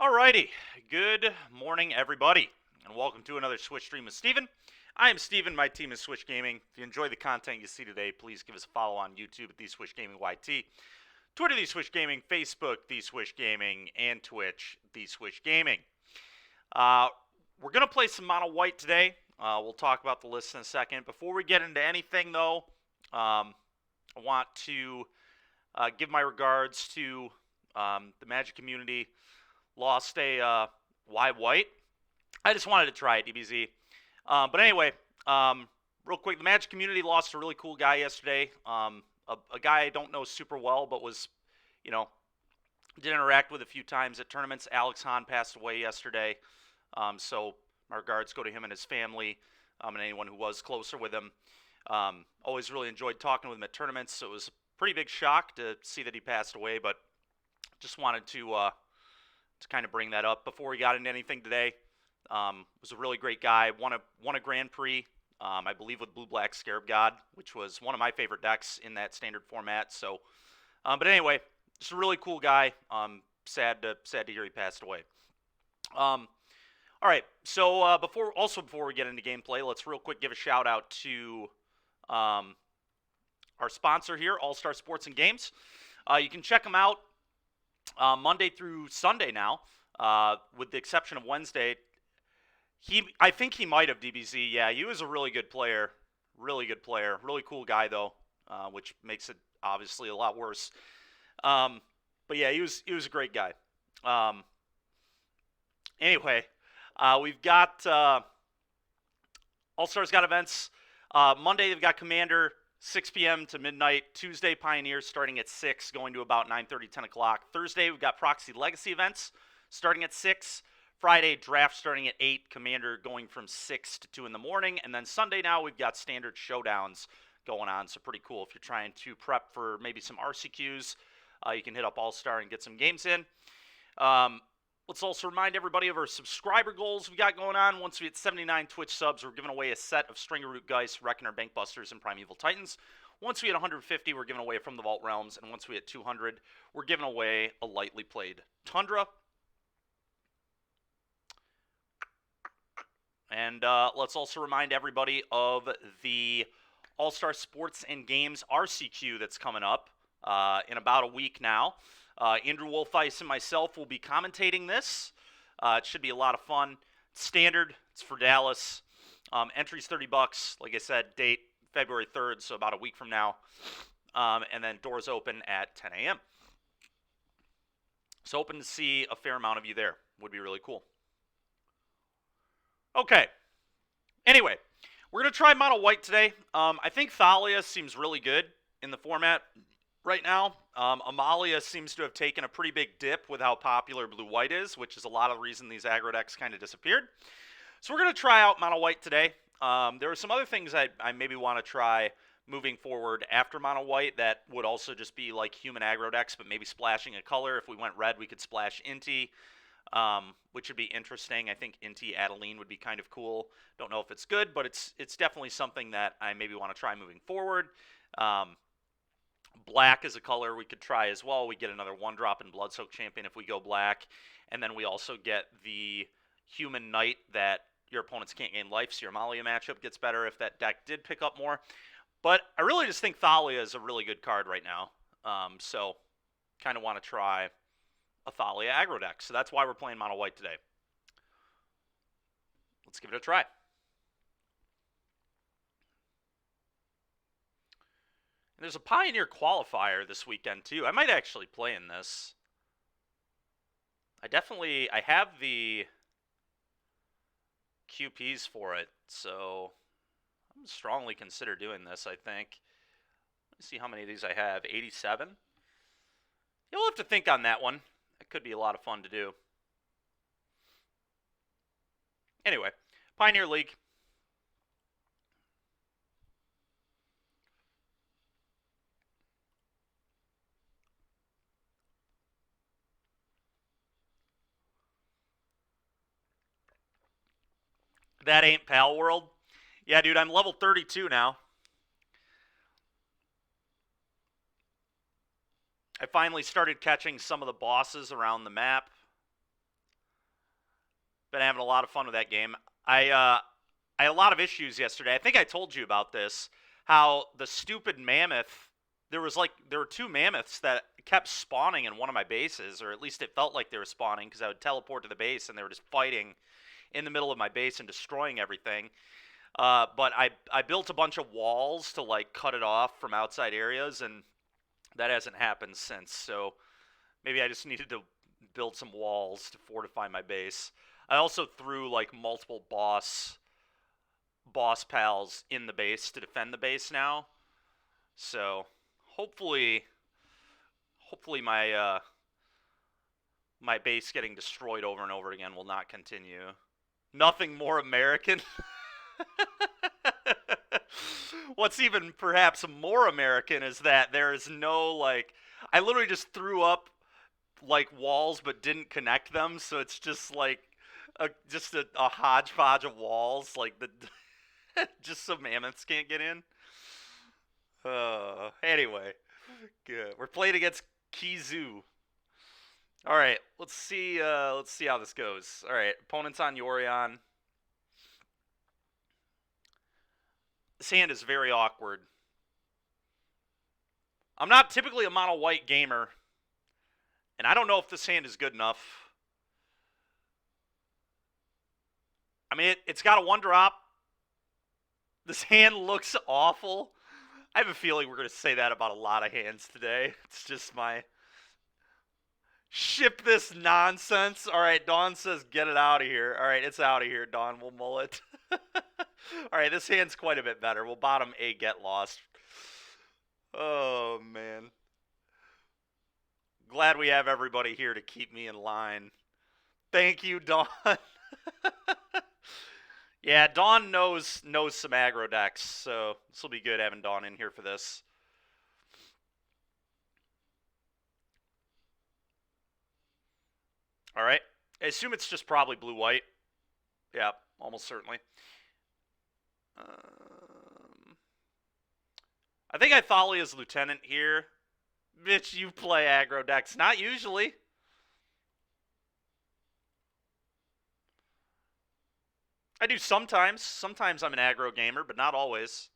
Alrighty, good morning everybody, and welcome to another Switch stream with Steven. I am Steven, my team is Switch Gaming. If you enjoy the content you see today, please give us a follow on YouTube at The Switch Gaming YT, Twitter The Switch Gaming, Facebook The Switch Gaming, and Twitch The Switch Gaming. Uh, we're going to play some Mono White today. We'll talk about the list in a second. Before we get into anything though, I want to give my regards to the Magic community. Lost a White. I just wanted to try it, DBZ. But anyway, real quick, the Magic community lost a really cool guy yesterday. A guy I don't know super well, but was, you know, did interact with a few times at tournaments. Alex Hahn passed away yesterday. So my regards go to him and his family, and anyone who was closer with him. Always really enjoyed talking with him at tournaments. So it was a pretty big shock to see that he passed away, but just wanted to kind of bring that up before we got into anything today. Was a really great guy. Won a Grand Prix, I believe, with Blue Black Scarab God, which was one of my favorite decks in that standard format. So, but anyway, just a really cool guy. Sad to hear he passed away. All right. So before we get into gameplay, let's real quick give a shout out to our sponsor here, All Star Sports and Games. You can check them out Monday through Sunday now, with the exception of Wednesday. I think he might have DBZ. Yeah, he was a really good player. Really cool guy though, which makes it obviously a lot worse. But yeah, he was a great guy. Anyway, we've got All Stars got events. Monday they've got Commander, 6 p.m. to midnight. Tuesday, Pioneers starting at 6, going to about 9:30, 10 o'clock. Thursday, we've got Proxy Legacy events starting at 6. Friday, Draft starting at 8. Commander going from 6 to 2 in the morning. And then Sunday now, we've got Standard Showdowns going on. So pretty cool. If you're trying to prep for maybe some RCQs, you can hit up All-Star and get some games in. Let's also remind everybody of our subscriber goals we got going on. Once we hit 79 Twitch subs, we're giving away a set of Stringer Root Geist, Reckoner, Bankbusters, and Primeval Titans. Once we hit 150, we're giving away From the Vault Realms. And once we hit 200, we're giving away a lightly played Tundra. And let's also remind everybody of the All-Star Sports and Games RCQ that's coming up in about a week now. Andrew Wolfeis and myself will be commentating this. It should be a lot of fun. It's standard. It's for Dallas. Entry's $30. Like I said, date February 3rd, so about a week from now. And then doors open at 10 a.m. So hoping to see a fair amount of you there. Would be really cool. Okay. Anyway, we're going to try Mono White today. I think Thalia seems really good in the format right now. Amalia seems to have taken a pretty big dip with how popular Blue-White is, which is a lot of the reason these aggro decks kind of disappeared. So we're going to try out Mono White today. There are some other things I maybe want to try moving forward after Mono White that would also just be like human aggro decks, but maybe splashing a color. If we went red, we could splash Inti, which would be interesting. I think Inti Adeline would be kind of cool. Don't know if it's good, but it's definitely something that I maybe want to try moving forward. Black is a color we could try as well. We get another 1-drop in Bloodsoaked Champion if we go black. And then we also get the Human Knight that your opponents can't gain life, so your Amalia matchup gets better if that deck did pick up more. But I really just think Thalia is a really good card right now. So kind of want to try a Thalia aggro deck. So that's why we're playing Mono White today. Let's give it a try. And there's a Pioneer qualifier this weekend too. I might actually play in this. I have the QPs for it, so I'm strongly consider doing this, I think. Let me see how many of these I have. 87. You'll have to think on that one. It could be a lot of fun to do. Anyway, Pioneer League. That ain't Pal World. Yeah, dude, I'm level 32 now. I finally started catching some of the bosses around the map. Been having a lot of fun with that game. I had a lot of issues yesterday. I think I told you about this. How the stupid mammoth. There were two mammoths that kept spawning in one of my bases, or at least it felt like they were spawning because I would teleport to the base and they were just fighting in the middle of my base and destroying everything. But I built a bunch of walls to like cut it off from outside areas, and that hasn't happened since. So maybe I just needed to build some walls to fortify my base. I also threw like multiple boss pals in the base to defend the base now. So hopefully my base getting destroyed over and over again will not continue. Nothing more American. What's even perhaps more American is that there is no like I literally just threw up like walls but didn't connect them, so it's just like a hodgepodge of walls like the just so mammoths can't get in. Anyway, good. We're playing against Kizu. All right, let's see. Let's see how this goes. All right, opponent's on Yorion. This hand is very awkward. I'm not typically a mono white gamer, and I don't know if this hand is good enough. I mean, it's got a one drop. This hand looks awful. I have a feeling we're going to say that about a lot of hands today. It's just my... Ship this nonsense. All right, Dawn says get it out of here. All right, it's out of here, Dawn. We'll mull it. All right, this hand's quite a bit better. We'll bottom a get lost. Oh, man. Glad we have everybody here to keep me in line. Thank you, Dawn. Yeah, Dawn knows some aggro decks, so this will be good having Dawn in here for this. All right. I assume it's just probably blue-white. Yeah, almost certainly. I think I Thalia's Lieutenant here. Bitch, you play aggro decks. Not usually. I do sometimes. Sometimes I'm an aggro gamer, but not always.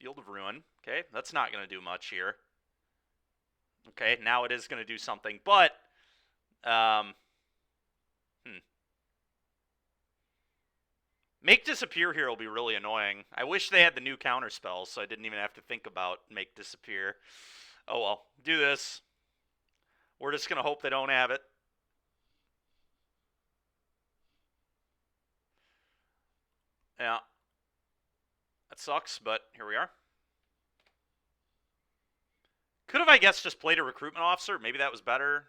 Field of Ruin. Okay, that's not going to do much here. Okay, now it is going to do something, but... Make Disappear here will be really annoying. I wish they had the new counter spells, so I didn't even have to think about Make Disappear. Oh well, do this. We're just going to hope they don't have it. Yeah. That sucks, but here we are. Could have, I guess, just played a recruitment officer. Maybe that was better.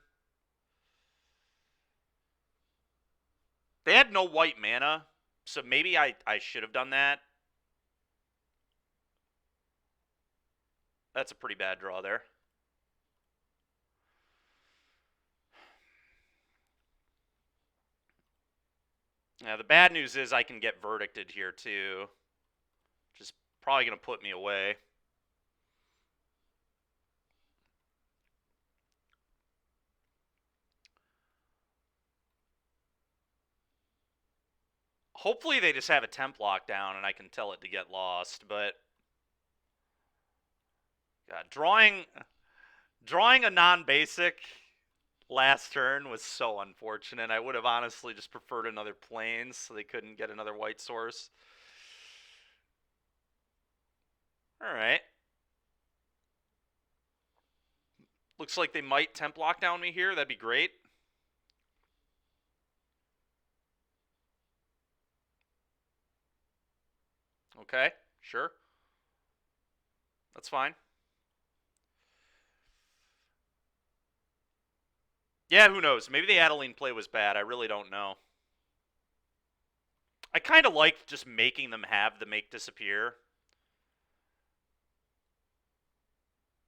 They had no white mana, so maybe I should have done that. That's a pretty bad draw there. Now, the bad news is I can get verdicted here, too. Which is probably going to put me away. Hopefully they just have a temp lockdown and I can tell it to get lost, but... God, drawing a non-basic last turn was so unfortunate. I would have honestly just preferred another Plains so they couldn't get another white source. Alright. Looks like they might temp lockdown me here. That'd be great. Okay, sure. That's fine. Yeah, who knows? Maybe the Adeline play was bad. I really don't know. I kind of liked just making them have the Make Disappear.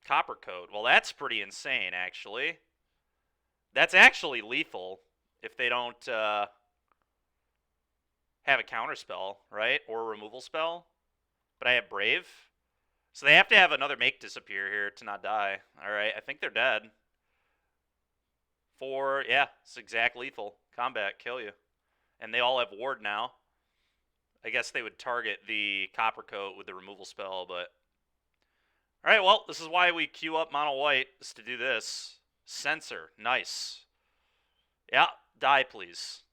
Copper Coat. Well, that's pretty insane, actually. That's actually lethal if they don't have a counterspell, right? Or a removal spell. But I have Brave. So they have to have another Make Disappear here to not die. All right, I think they're dead. For, yeah, it's exact lethal. Combat, kill you. And they all have ward now. I guess they would target the Copper Coat with the removal spell, but... Alright, well, this is why we queue up mono white, is to do this. Censor, nice. Yeah, die, please.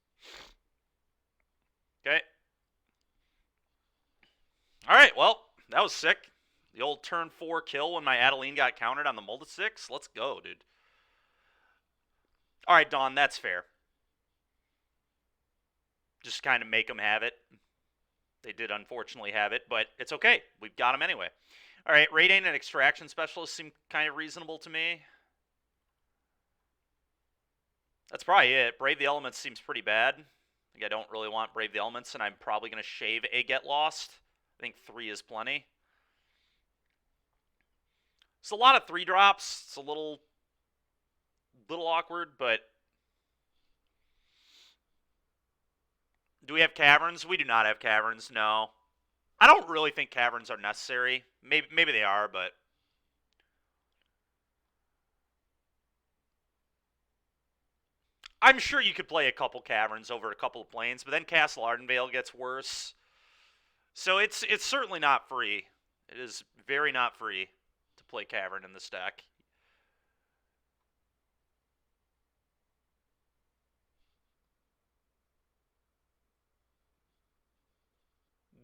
Okay. Alright, well, that was sick. The old turn 4 kill when my Adeline got countered on the Multisix. Let's go, dude. Alright, Dawn, that's fair. Just kind of make them have it. They did unfortunately have it, but it's okay. We've got them anyway. Alright, Raidane and Extraction Specialist seem kind of reasonable to me. That's probably it. Brave the Elements seems pretty bad. I think I don't really want Brave the Elements, and I'm probably going to shave a Get Lost. I think 3 is plenty. It's a lot of 3 drops. It's a little awkward, but... Do we have Caverns? We do not have Caverns, no. I don't really think Caverns are necessary. Maybe they are, but... I'm sure you could play a couple Caverns over a couple of planes, but then Castle Ardenvale gets worse. So it's certainly not free. It is very not free to play Cavern in this deck.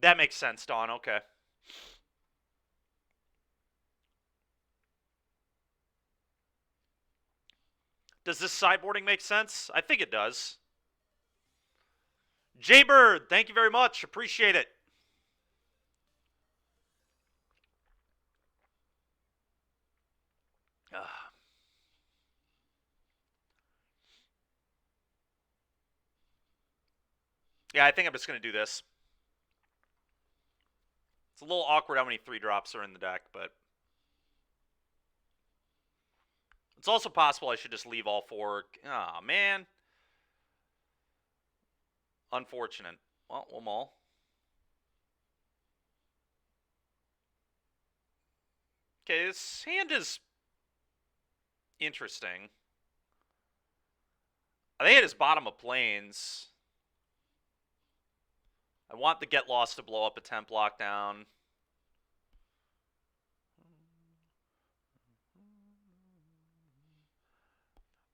That makes sense, Dawn. Okay. Does this sideboarding make sense? I think it does. Jaybird, thank you very much. Appreciate it. Yeah, I think I'm just going to do this. It's a little awkward how many 3 drops are in the deck, but... It's also possible I should just leave all 4. Aw, oh, man. Unfortunate. Well, we'll maul. Okay, this hand is interesting. I think it is bottom of plains. I want the Get Lost to blow up a temp lockdown.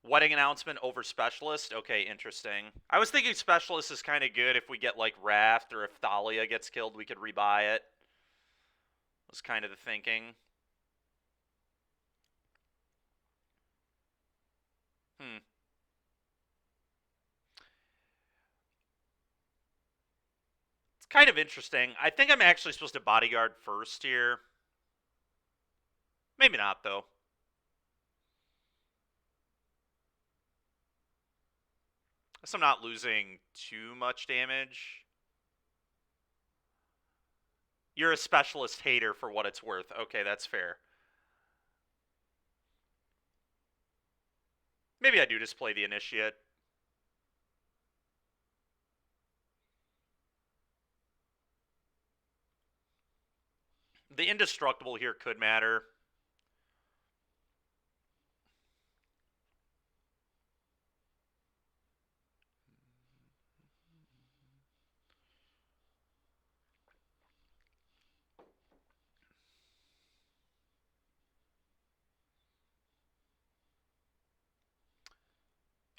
Wedding announcement over Specialist. Okay, interesting. I was thinking Specialist is kind of good if we get like Raft, or if Thalia gets killed, we could rebuy it. Was kind of the thinking. It's kind of interesting. I think I'm actually supposed to bodyguard first here. Maybe not, though. Guess I'm not losing too much damage. You're a Specialist hater for what it's worth. Okay, that's fair. Maybe I do just play the Initiate. The Indestructible here could matter.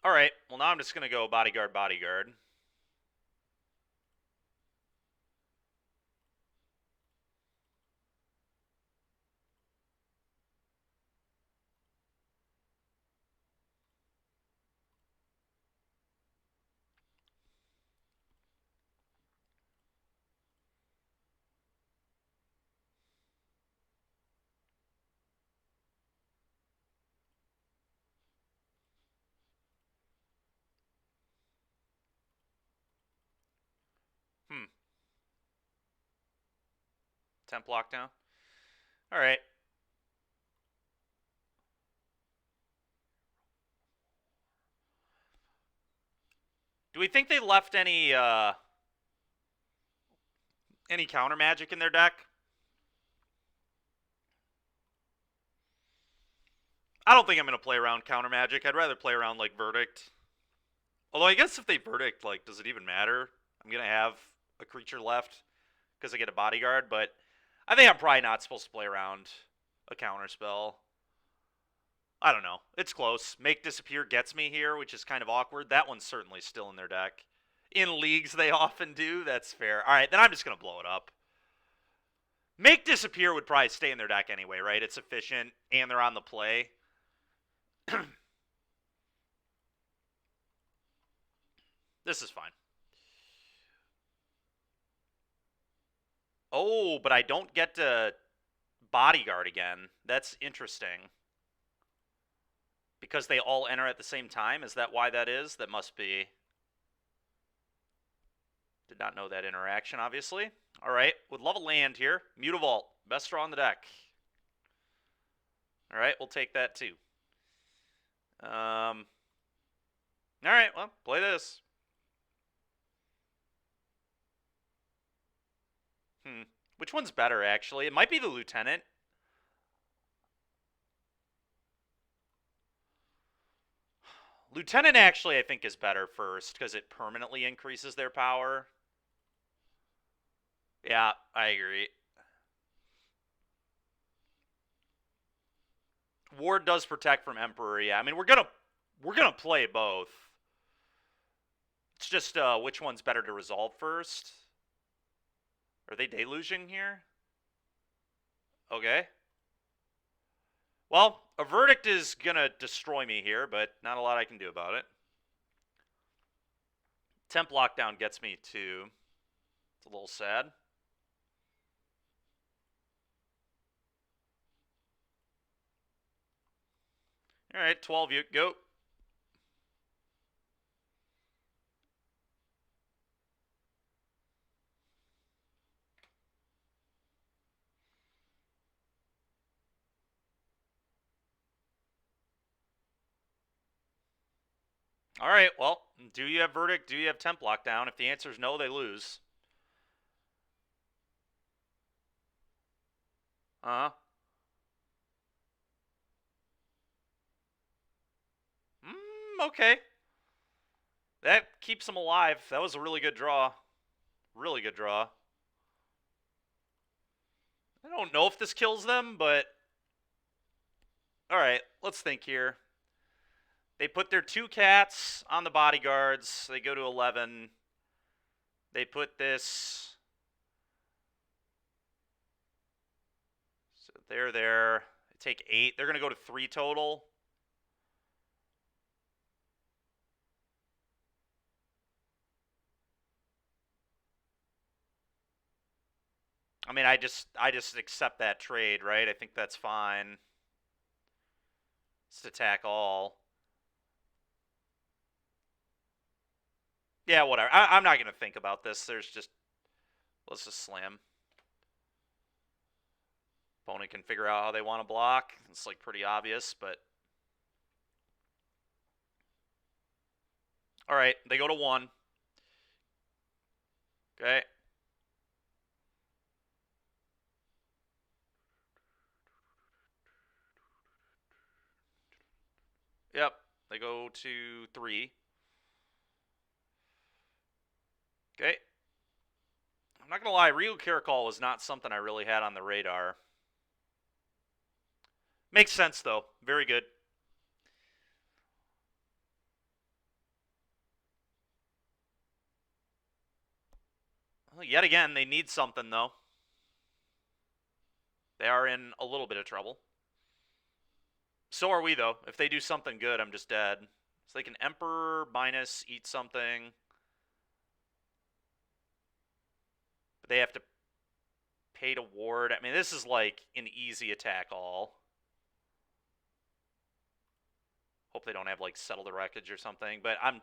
Alright, well now I'm just going to go bodyguard, bodyguard. Temp lockdown. Alright. Do we think they left any counter magic in their deck? I don't think I'm going to play around Counter Magic. I'd rather play around, like, Verdict. Although I guess if they Verdict, like, does it even matter? I'm going to have a creature left because I get a bodyguard, but I think I'm probably not supposed to play around a counter spell. I don't know. It's close. Make Disappear gets me here, which is kind of awkward. That one's certainly still in their deck. In leagues, they often do. That's fair. All right, then I'm just going to blow it up. Make Disappear would probably stay in their deck anyway, right? It's efficient, and they're on the play. This is fine. Oh, but I don't get to bodyguard again. That's interesting. Because they all enter at the same time? Is that why that is? That must be. Did not know that interaction, obviously. All right, would love a land here. Mutavault, best draw on the deck. All right, we'll take that too. All right, well, play this. Which one's better, actually? It might be the Lieutenant. Lieutenant, actually, I think is better first, because it permanently increases their power. Yeah, I agree. Ward does protect from Emperor, yeah. I mean, we're gonna play both. It's just which one's better to resolve first? Are they deluging here? Okay. Well, a Verdict is gonna destroy me here, but not a lot I can do about it. Temp Lockdown gets me too. It's a little sad. All right, 12 you go. All right, well, do you have Verdict? Do you have Temp Lockdown? If the answer is no, they lose. Uh-huh. Okay. That keeps them alive. That was a really good draw. Really good draw. I don't know if this kills them, but... Alright, let's think here. They put their 2 cats on the bodyguards. They go to 11. They put this... So they're there. They take 8. They're going to go to 3 total. I mean, I just accept that trade, right? I think that's fine. Just attack all. Yeah, whatever. I'm not going to think about this. There's just... Let's just slam. Opponent can figure out how they want to block. It's like pretty obvious, but... Alright, they go to 1. Okay. Yep, they go to 3. Okay. I'm not going to lie, Ryu Caracol was not something I really had on the radar. Makes sense, though. Very good. Well, yet again, they need something, though. They are in a little bit of trouble. So are we, though. If they do something good, I'm just dead. So they can Emperor minus eat something. But they have to pay to ward. I mean, this is like an easy attack all. Hope they don't have, like, Settle the Wreckage or something. But I'm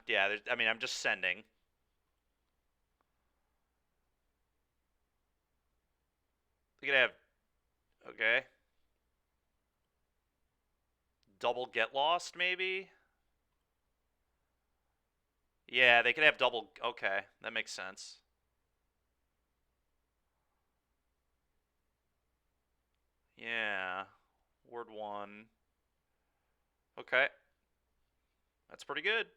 just sending. They could have... Okay. Double Get Lost, maybe? Yeah, they could have double... Okay, that makes sense. Yeah. Ward 1. Okay. That's pretty good.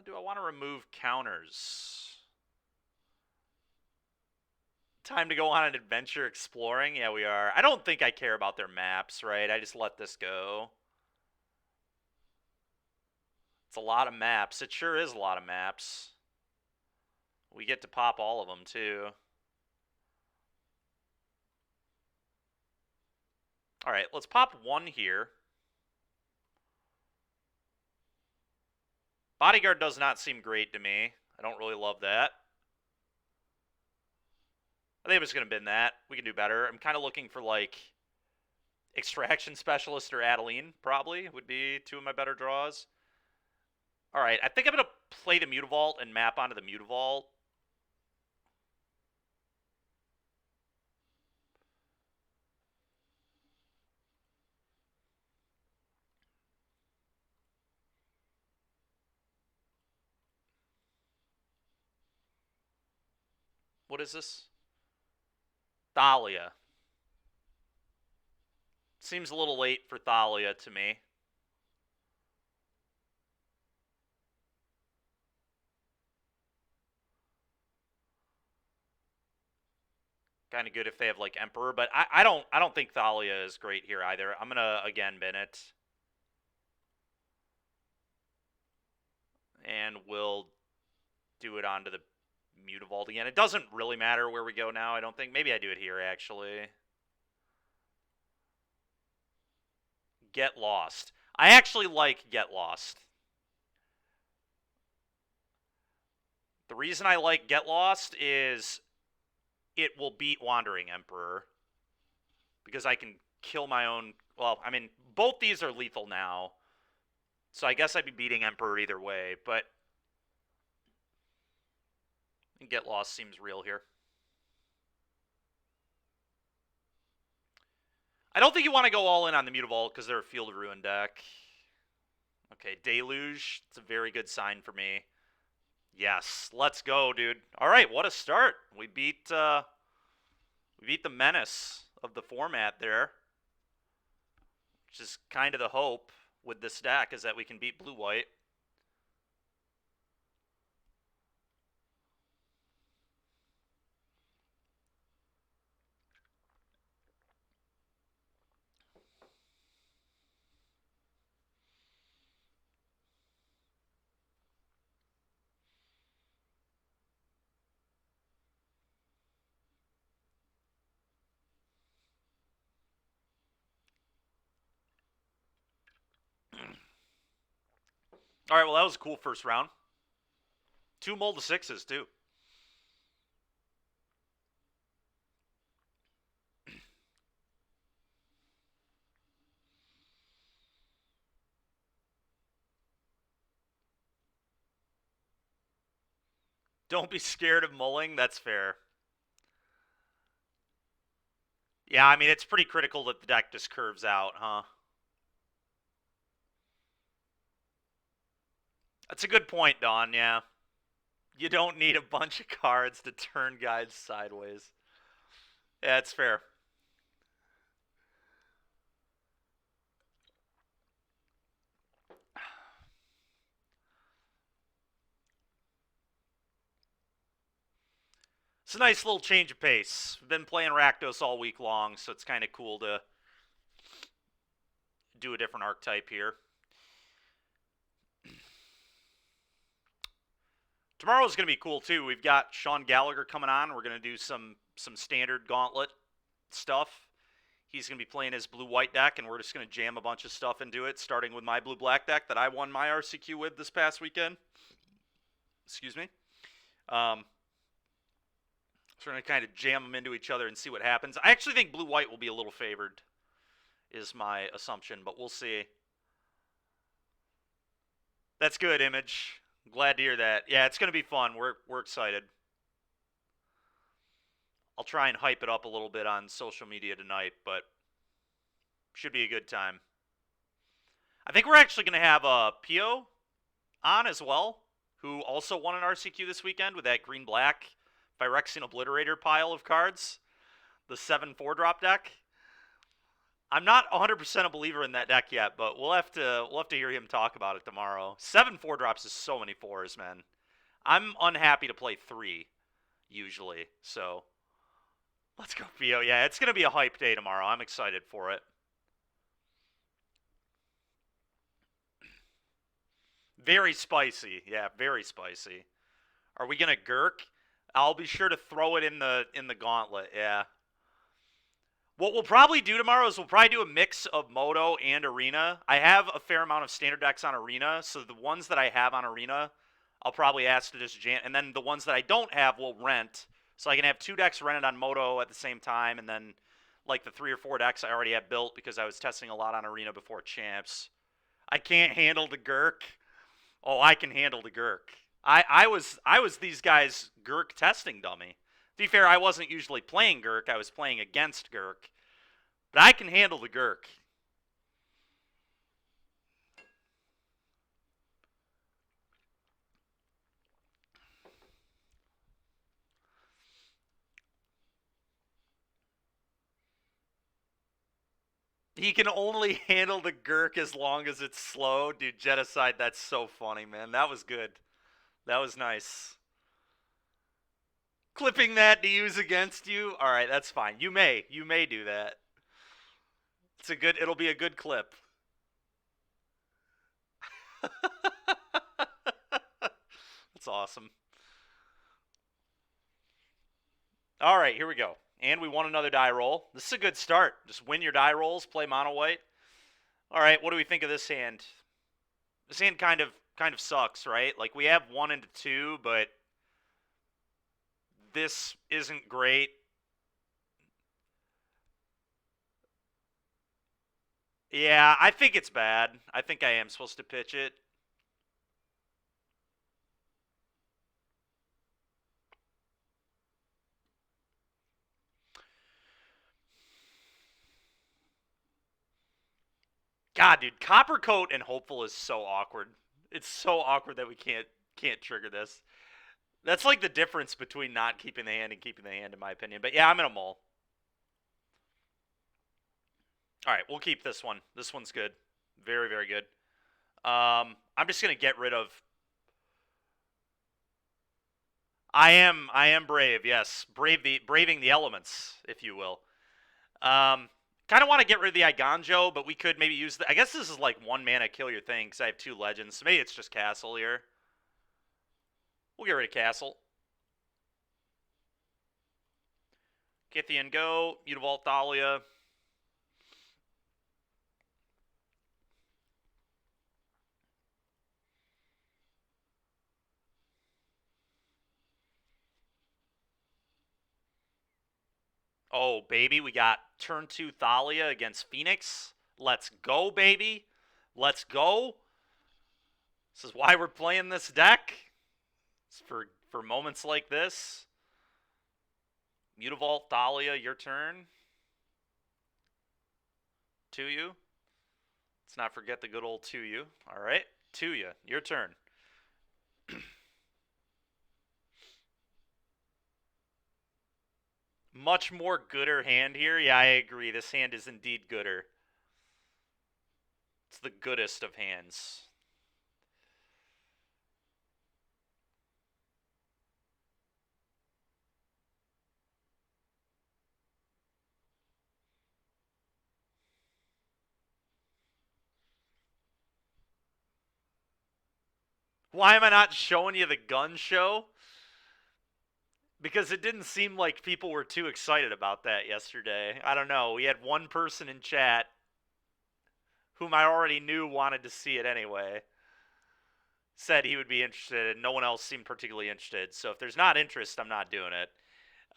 Do I want to remove counters? Time to go on an adventure exploring? Yeah, we are. I don't think I care about their maps, right? I just let this go. It's a lot of maps. It sure is a lot of maps. We get to pop all of them, too. All right, let's pop one here. Bodyguard does not seem great to me. I don't really love that. I think I'm just going to bin that. We can do better. I'm kind of looking for, like, Extraction Specialist or Adeline, probably, would be two of my better draws. All right, I think I'm going to play the Mutavault and map onto the Mutavault. What is this? Thalia. Seems a little late for Thalia to me. Kind of good if they have like Emperor, but I don't think Thalia is great here either. I'm gonna again bin it. And we'll do it onto the Mutavault again. It doesn't really matter where we go now, I don't think. Maybe I do it here, actually. Get Lost. I actually like Get Lost. The reason I like Get Lost is it will beat Wandering Emperor. Because I can kill my own... Well, I mean, both these are lethal now. So I guess I'd be beating Emperor either way, but... Get Lost seems real here. I don't think you want to go all in on the Mutavault because they're a Field of Ruin deck. Okay, Deluge. It's a very good sign for me. Yes, let's go, dude. All right, what a start. We beat the menace of the format there, which is kind of the hope with this deck is that we can beat blue-white. All right, well, that was a cool first round. 2 Mold of 6s, too. Don't be scared of mulling. That's fair. Yeah, I mean, it's pretty critical that the deck just curves out, huh? That's a good point, Don, yeah. You don't need a bunch of cards to turn guys sideways. Yeah, it's fair. It's a nice little change of pace. We've been playing Rakdos all week long, so it's kind of cool to do a different archetype here. Tomorrow's going to be cool, too. We've got Sean Gallagher coming on. We're going to do some standard gauntlet stuff. He's going to be playing his blue-white deck, and we're just going to jam a bunch of stuff into it, starting with my blue-black deck that I won my RCQ with this past weekend. Excuse me. So we're going to kind of jam them into each other and see what happens. I actually think blue-white will be a little favored, is my assumption, but we'll see. That's good, Image. I'm glad to hear that. Yeah, it's going to be fun. We're excited. I'll try and hype it up a little bit on social media tonight, but should be a good time. I think we're actually going to have Pio on as well, who also won an RCQ this weekend with that green-black Phyrexian Obliterator pile of cards. The 7 4-drop deck. I'm not 100% a believer in that deck yet, but we'll have to hear him talk about it tomorrow. 7 4-drops is so many 4s, man. I'm unhappy to play 3 usually, so let's go Theo. Yeah, it's going to be a hype day tomorrow. I'm excited for it. Very spicy. Yeah, very spicy. Are we going to Gurk? I'll be sure to throw it in the gauntlet. Yeah. What we'll probably do tomorrow is we'll probably do a mix of Moto and Arena. I have a fair amount of standard decks on Arena, so the ones that I have on Arena, I'll probably ask to just jam, and then the ones that I don't have will rent, so I can have 2 decks rented on Moto at the same time, and then like the 3 or 4 decks I already have built because I was testing a lot on Arena before Champs. I can't handle the Gurk. Oh, I can handle the Gurk. I was these guys' Gurk testing dummy. To be fair, I wasn't usually playing Gurk. I was playing against Gurk. But I can handle the Gurk. He can only handle the Gurk as long as it's slow. Dude, Genocide, that's so funny, man. That was good. That was nice. Clipping that to use against you? Alright, that's fine. You may do that. It'll be a good clip. That's awesome. Alright, here we go. And we won another die roll. This is a good start. Just win your die rolls, play mono white. Alright, what do we think of this hand? This hand kind of sucks, right? Like, we have 1 into 2, but this isn't great. Yeah, I think it's bad. I think I am supposed to pitch it. God, dude, Copper Coat and Hopeful is so awkward. It's so awkward that we can't trigger this. That's like the difference between not keeping the hand and keeping the hand, in my opinion. But yeah, I'm in a mull. All right, we'll keep this one. This one's good. Very, very good. I'm just gonna get rid of. I am brave. Yes, braving the elements, if you will. Kind of want to get rid of the Iganjo, but we could maybe use the. I guess this is like 1 mana kill your thing because I have 2 legends. So maybe it's just Castle here. We'll get rid of Castle. Kythian go. Mutavault Thalia. Oh, baby, we got turn 2 Thalia against Phoenix. Let's go, baby. Let's go. This is why we're playing this deck. It's for moments like this. Mutavault Thalia, your turn. To you. Let's not forget the good old to you. All right, to you, your turn. Much more gooder hand here. Yeah, I agree. This hand is indeed gooder. It's the goodest of hands. Why am I not showing you the gun show? Because it didn't seem like people were too excited about that yesterday. I don't know. We had one person in chat whom I already knew wanted to see it anyway. Said he would be interested, and no one else seemed particularly interested. So if there's not interest, I'm not doing it.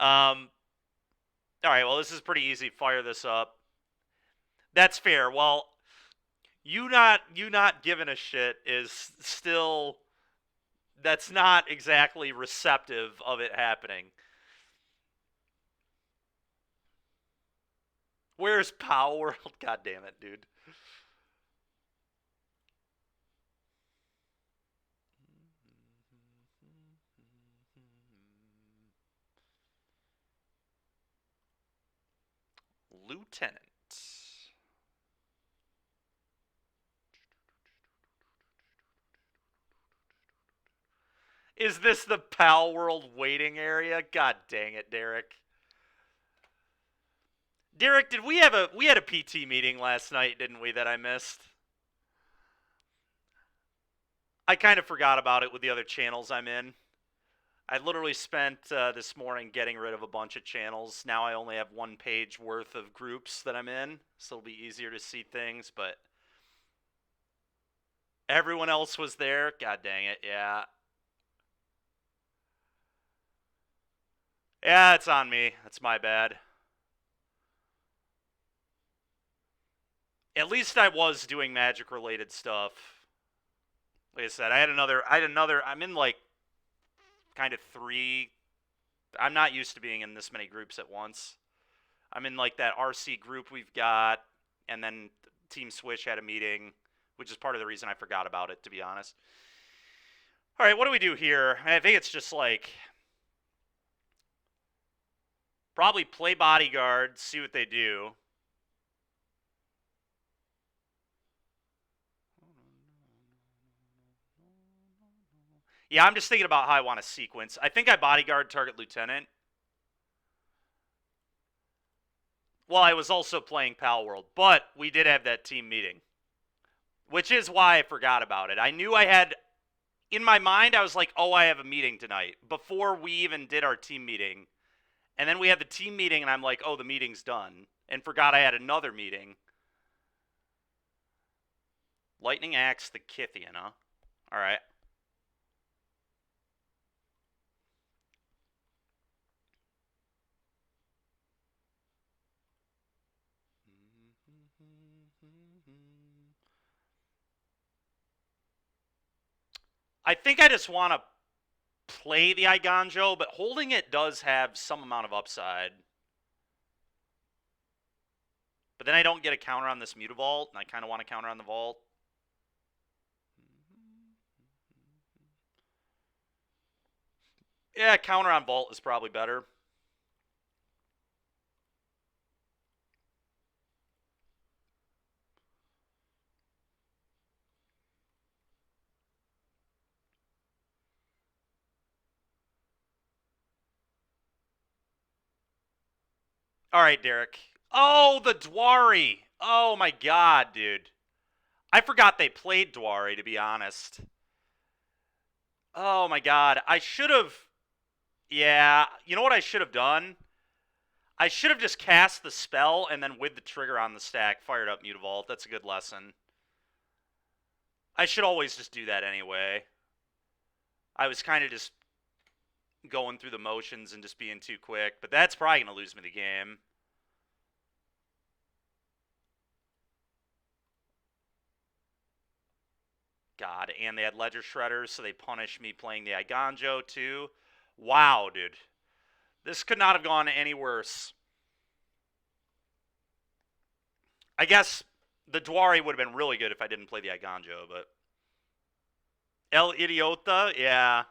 All right, well, this is pretty easy. Fire this up. That's fair. Well, you not giving a shit is still, that's not exactly receptive of it happening. Where's Power World? God damn it, dude. Lieutenant. Is this the Pal World waiting area? God dang it, Derek. Derek, did we had a PT meeting last night, didn't we, that I missed? I kind of forgot about it with the other channels I'm in. I literally spent this morning getting rid of a bunch of channels. Now I only have one page worth of groups that I'm in, so it'll be easier to see things, but everyone else was there. God dang it, yeah. Yeah, it's on me. That's my bad. At least I was doing magic related stuff. Like I said, I'm in like kind of three. I'm not used to being in this many groups at once. I'm in like that RC group we've got, and then Team Switch had a meeting, which is part of the reason I forgot about it, to be honest. All right, what do we do here? I think it's just like probably play bodyguard, see what they do. Yeah, I'm just thinking about how I want to sequence. I think I bodyguard target lieutenant. Well, I was also playing Pal World, but we did have that team meeting, which is why I forgot about it. I knew I had, in my mind, I was like, oh, I have a meeting tonight before we even did our team meeting. And then we had the team meeting, and I'm like, oh, the meeting's done, and forgot I had another meeting. Lightning Axe the Kythian, huh? All right. I think I just want to play the Eiganjo, but holding it does have some amount of upside. But then I don't get a counter on this Mutavault, and I kind of want to counter on the Vault. Yeah, counter on Vault is probably better. All right, Derek. Oh, the Dwari. Oh, my God, dude. I forgot they played Dwari, to be honest. Oh, my God. I should have... Yeah, you know what I should have done? I should have just cast the spell and then with the trigger on the stack, fired up Mutavault. That's a good lesson. I should always just do that anyway. I was kind of just going through the motions and just being too quick, but that's probably going to lose me the game. God, and they had Ledger Shredders, so they punished me playing the Eiganjo too. Wow, dude. This could not have gone any worse. I guess the Dwari would have been really good if I didn't play the Eiganjo, but... El Idiota? Yeah.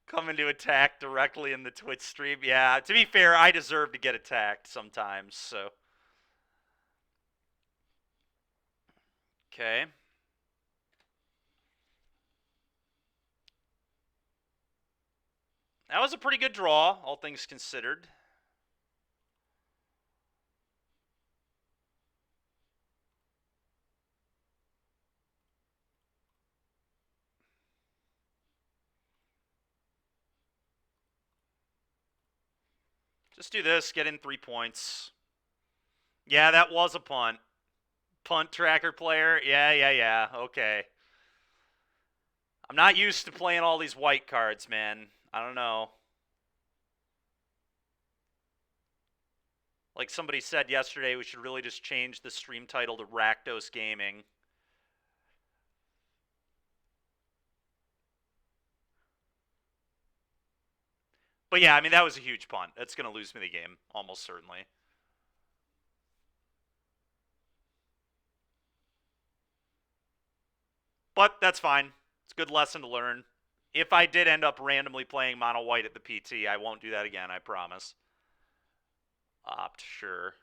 Coming to attack directly in the Twitch stream. Yeah, to be fair, I deserve to get attacked sometimes, so... Okay. That was a pretty good draw, all things considered. Just do this, get in 3 points. Yeah, that was a punt. Punt tracker player. Yeah. Okay. I'm not used to playing all these white cards, man. I don't know. Like somebody said yesterday, we should really just change the stream title to Rakdos Gaming. But yeah, I mean, that was a huge punt. That's going to lose me the game, almost certainly. But that's fine. It's a good lesson to learn. If I did end up randomly playing mono white at the PT, I won't do that again, I promise. Opt, sure.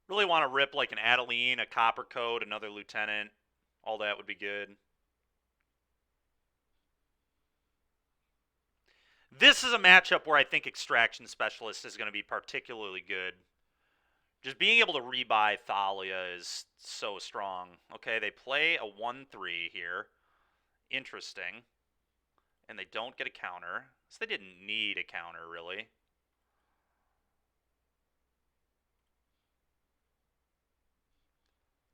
Really want to rip like an Adeline, a Copper Code, another Lieutenant. All that would be good. This is a matchup where I think Extraction Specialist is going to be particularly good. Just being able to rebuy Thalia is so strong. Okay, they play a 1-3 here. Interesting. And they don't get a counter. So they didn't need a counter, really.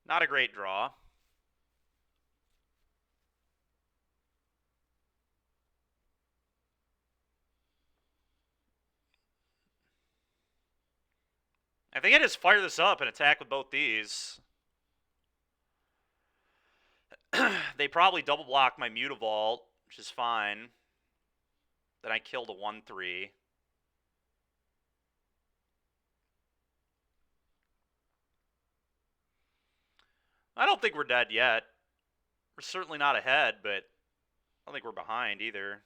Not a great draw. I think I just fire this up and attack with both these. They probably double block my Mutavault, which is fine. Then I killed a 1-3. I don't think we're dead yet. We're certainly not ahead, but I don't think we're behind either.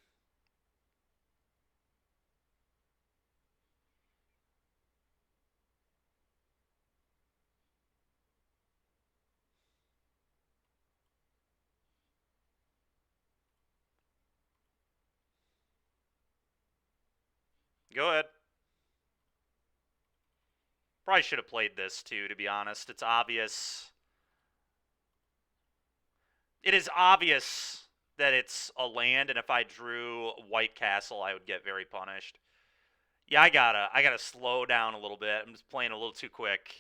Go ahead. Probably should have played this too, to be honest. It's obvious. It is obvious that it's a land, and if I drew White Castle, I would get very punished. Yeah, I gotta slow down a little bit. I'm just playing a little too quick.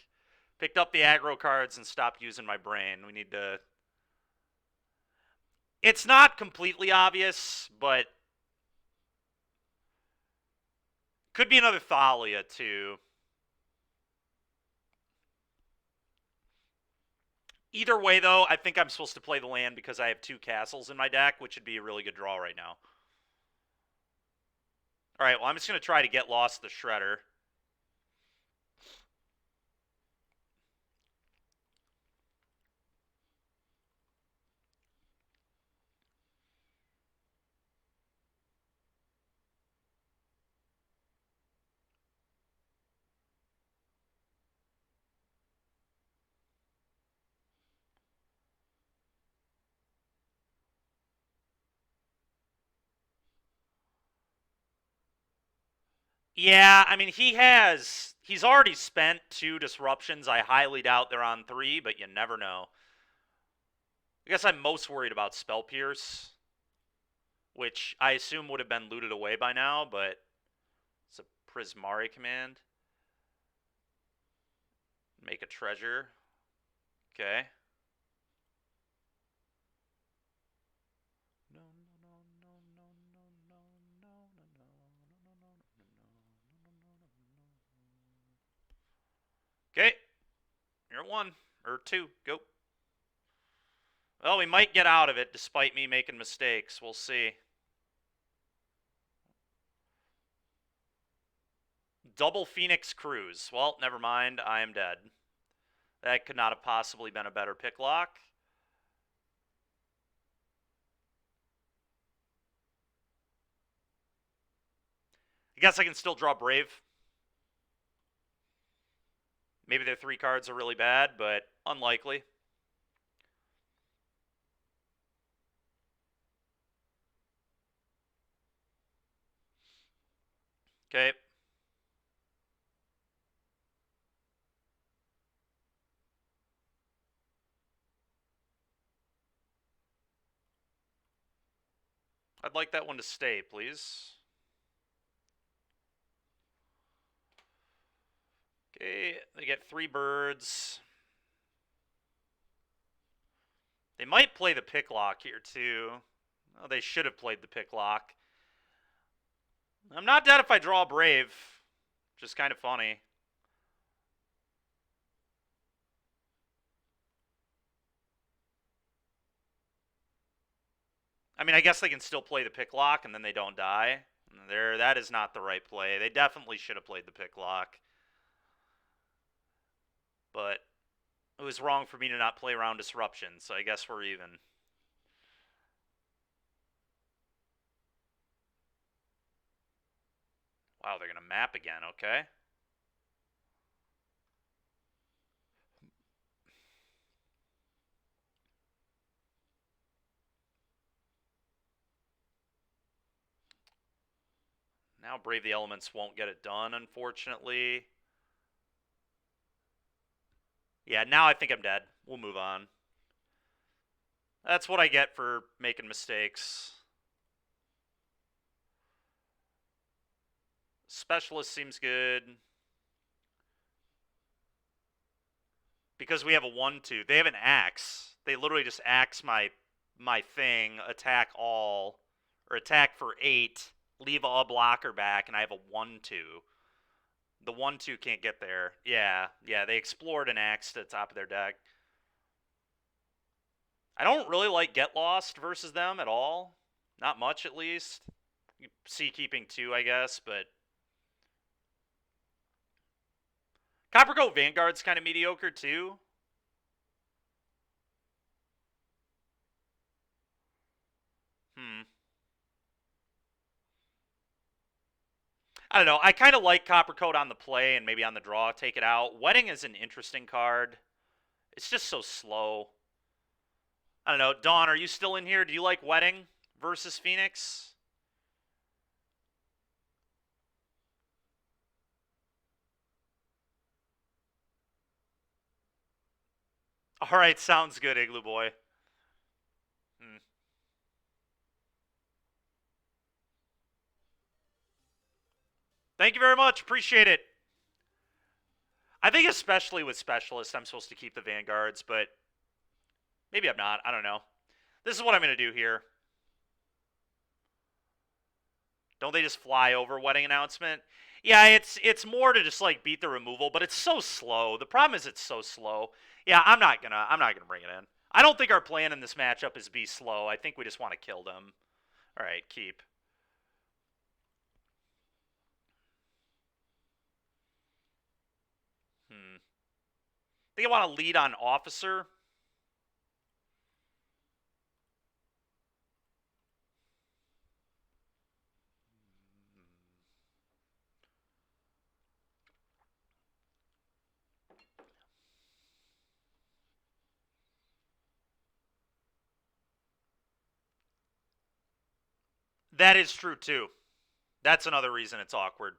Picked up the aggro cards and stopped using my brain. We need to... It's not completely obvious, but... Could be another Thalia, too. Either way, though, I think I'm supposed to play the land because I have 2 castles in my deck, which would be a really good draw right now. Alright, well, I'm just going to try to get Lost the Shredder. Yeah, I mean, he's already spent 2 disruptions. I highly doubt they're on 3, but you never know. I guess I'm most worried about Spell Pierce, which I assume would have been looted away by now, but it's a Prismari command. Make a treasure. Okay. Okay. You're at 1. Or 2. Go. Well, we might get out of it despite me making mistakes. We'll see. Double Phoenix Cruise. Well, never mind. I am dead. That could not have possibly been a better pick lock. I guess I can still draw Brave. Maybe their 3 cards are really bad, but unlikely. Okay. I'd like that one to stay, please. Okay, they get 3 birds. They might play the pick lock here, too. Oh, they should have played the pick lock. I'm not dead if I draw Brave. Just kind of funny. I mean, I guess they can still play the pick lock and then they don't die. There, that is not the right play. They definitely should have played the pick lock. But it was wrong for me to not play around disruption, so I guess we're even. Wow, they're going to map again, okay. Now Brave the Elements won't get it done, unfortunately. Yeah, now I think I'm dead. We'll move on. That's what I get for making mistakes. Specialist seems good. Because we have a 1-2. They have an axe. They literally just axe my thing, attack all, or attack for 8, leave a blocker back, and I have a 1-2. The 1-2 can't get there. Yeah, they explored an axe to the top of their deck. I don't really like Get Lost versus them at all. Not much, at least. You see keeping 2, I guess, but Coppercoat Vanguard's kind of mediocre, too. I don't know. I kind of like Coppercoat on the play and maybe on the draw, take it out. Wedding is an interesting card. It's just so slow. I don't know. Dawn, are you still in here? Do you like Wedding versus Phoenix? All right, sounds good, Igloo Boy. Thank you very much. Appreciate it. I think especially with Specialists, I'm supposed to keep the Vanguards, but maybe I'm not. I don't know. This is what I'm going to do here. Don't they just fly over Wedding Announcement? Yeah, it's more to just like beat the removal, but it's so slow. The problem is it's so slow. Yeah, I'm not gonna bring it in. I don't think our plan in this matchup is be slow. I think we just want to kill them. All right, keep. Think I want to lead on Officer. That is true too. That's another reason it's awkward.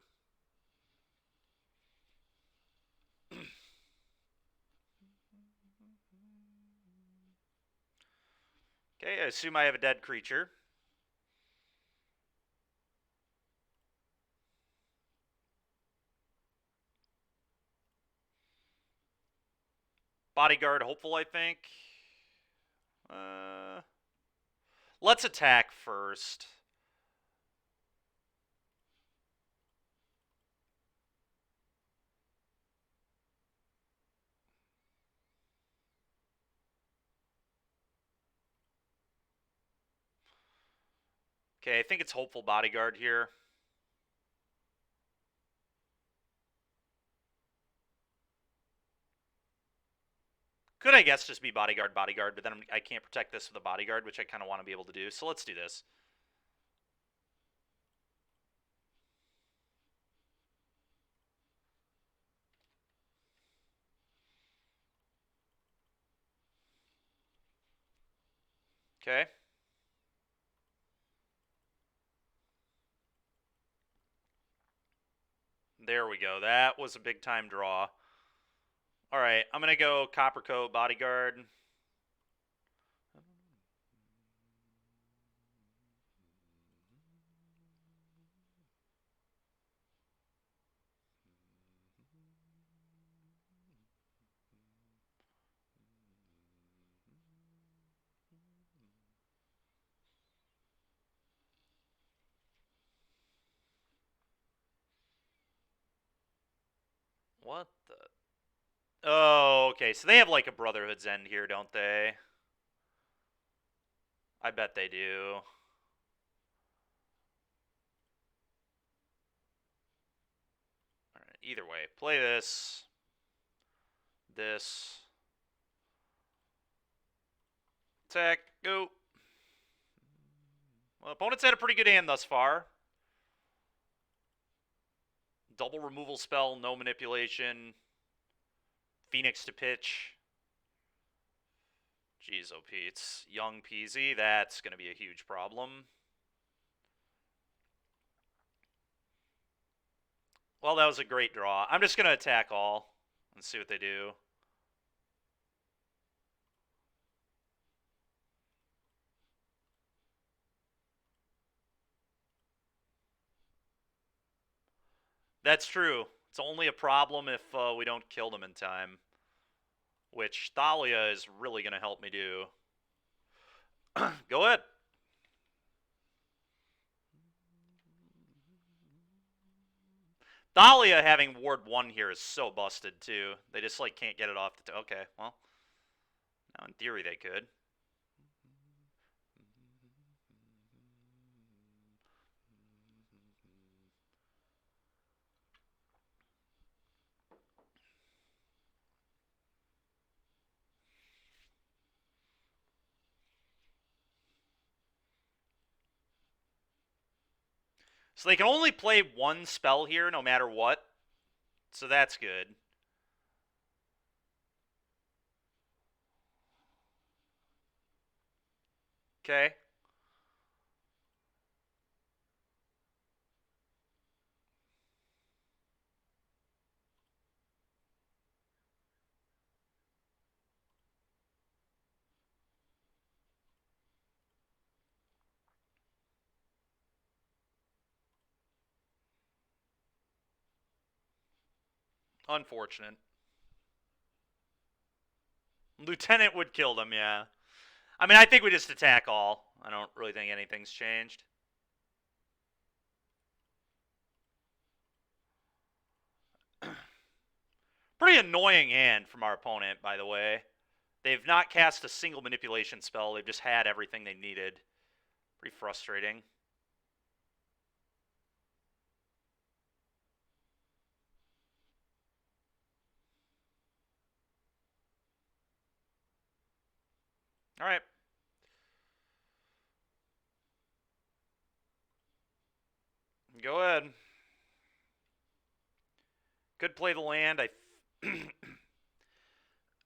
Okay, I assume I have a dead creature. Bodyguard hopeful, I think. Let's attack first. Okay, I think it's hopeful Bodyguard here. Could, I guess, just be Bodyguard, but then I can't protect this with a Bodyguard, which I kind of want to be able to do. So let's do this. Okay. There we go. That was a big time draw. All right, I'm going to go Coppercoat Bodyguard. What the? Oh, okay. So they have like a Brotherhood's End here, don't they? I bet they do. either way. Play this. This. Attack. Go. Well, opponent's had a pretty good hand thus far. Double removal spell, no manipulation. Phoenix to pitch. Jeez, OP. It's young peasy. That's going to be a huge problem. Well, that was a great draw. I'm just going to attack all and see what they do. That's true. It's only a problem if we don't kill them in time, which Thalia is really going to help me do. Go ahead. Thalia having Ward 1 here is so busted, too. They just, like, can't get it off the... Okay, well. Now, in theory, they could. So they can only play one spell here no matter what. So that's good. Okay. Unfortunate. Lieutenant would kill them, yeah. I mean, I think we just attack all. I don't really think anything's changed. Pretty annoying hand from our opponent, by the way. They've not cast a single manipulation spell. They've just had everything they needed. Pretty frustrating. All right. Go ahead. Could play the land.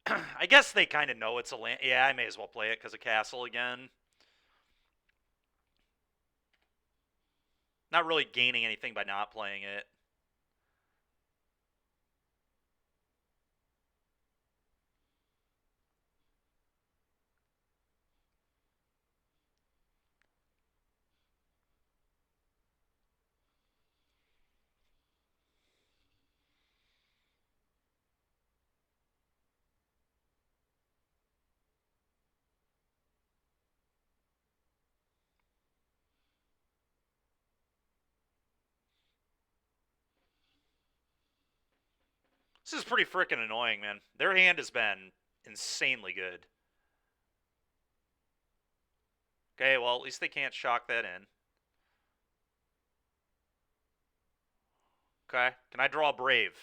I guess they kind of know it's a land. Yeah, I may as well play it because of castle again. Not really gaining anything by not playing it. This is pretty freaking annoying, man. Their hand has been insanely good. Okay, well, at least they can't shock that in. Okay, can I draw a Brave?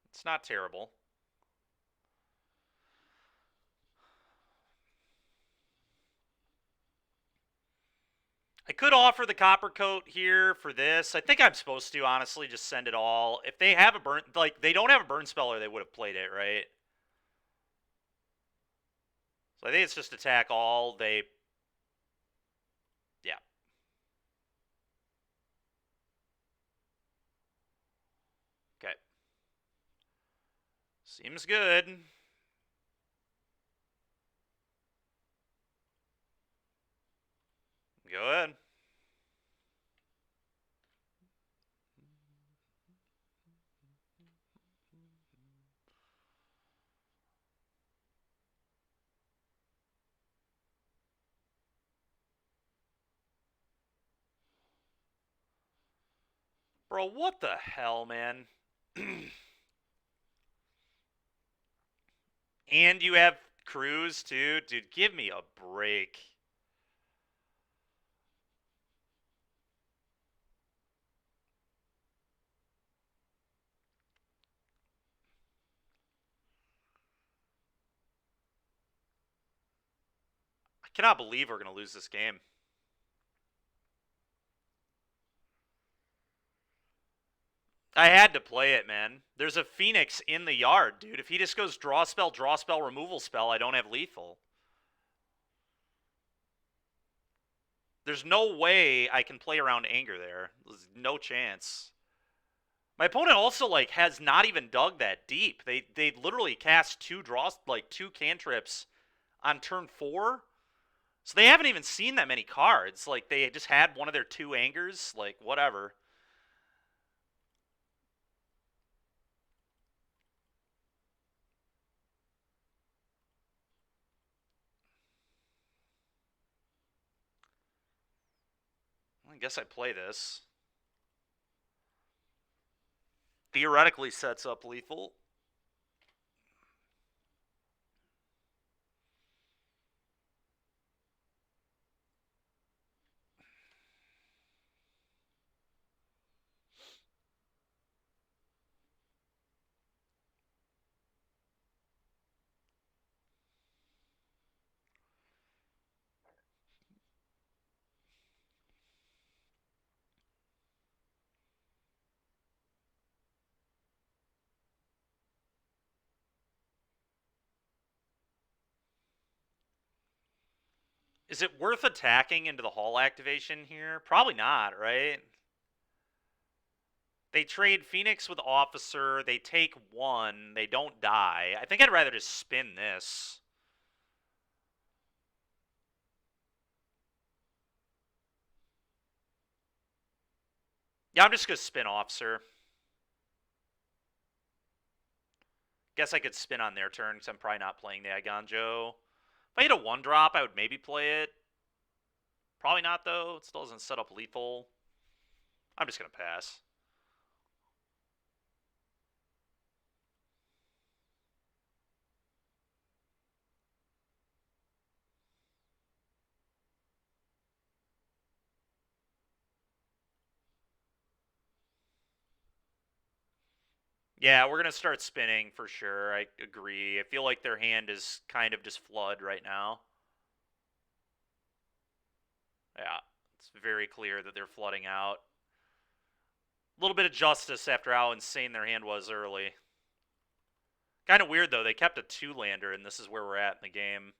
It's not terrible. I could offer the Copper Coat here for this. I think I'm supposed to, honestly, just send it all. If they have a burn... Like, they don't have a burn spell or they would have played it, right? So I think it's just attack all. They... Yeah. Okay. Seems good. Go ahead. Bro, what the hell, man? And you have Cruz, too? Dude, give me a break. Cannot believe we're going to lose this game. I had to play it, man. There's a Phoenix in the yard, dude. If he just goes draw spell, removal spell, I don't have lethal. There's no way I can play around anger there. There's no chance. My opponent also like has not even dug that deep. They literally cast two cantrips on turn 4. So they haven't even seen that many cards. Like they just had one of their 2 angers, like whatever. I guess I play this. Theoretically sets up lethal. Is it worth attacking into the hall activation here? Probably not, right? They trade Phoenix with Officer. They take 1. They don't die. I think I'd rather just spin this. Yeah, I'm just going to spin Officer. Guess I could spin on their turn because I'm probably not playing the Aganjo. If I hit a 1-drop, I would maybe play it. Probably not, though. It still doesn't set up lethal. I'm just going to pass. Yeah, we're going to start spinning for sure. I agree. I feel like their hand is kind of just flood right now. Yeah, it's very clear that they're flooding out. A little bit of justice after how insane their hand was early. Kind of weird, though. They kept a 2-lander, and this is where we're at in the game.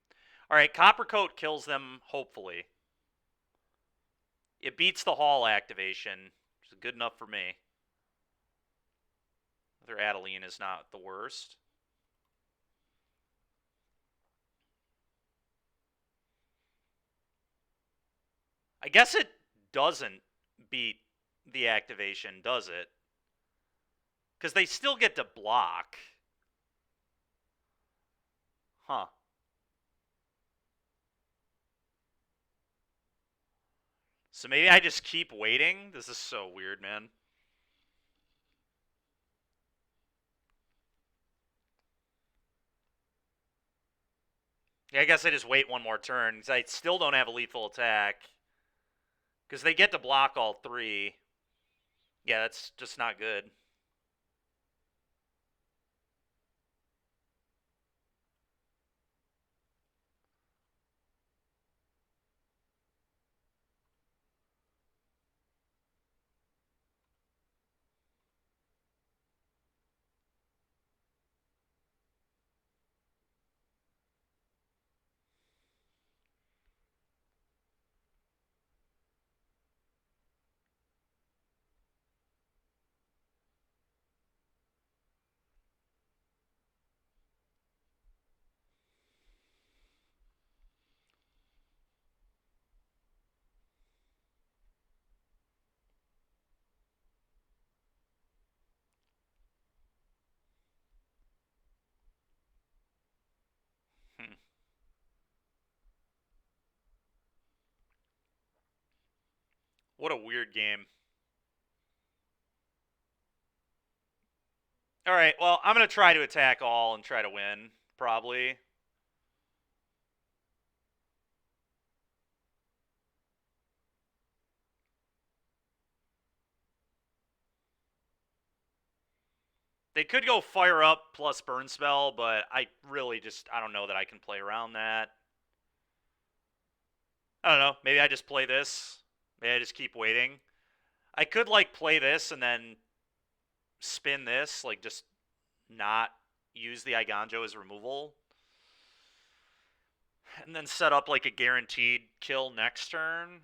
All right, Coppercoat kills them, hopefully. It beats the Hall activation, which is good enough for me. Their Adeline is not the worst. I guess it doesn't beat the activation, does it? Because they still get to block. Huh. So maybe I just keep waiting? This is so weird, man. Yeah, I guess I just wait one more turn, because I still don't have a lethal attack. Because they get to block all 3. Yeah, that's just not good. Hmm. What a weird game. All right, well, I'm going to try to attack all and try to win, probably. They could go fire up plus burn spell, but I really just, I don't know that I can play around that. I don't know. Maybe I just play this. Maybe I just keep waiting. I could, like, play this and then spin this, like, just not use the Eiganjo as removal. And then set up, like, a guaranteed kill next turn.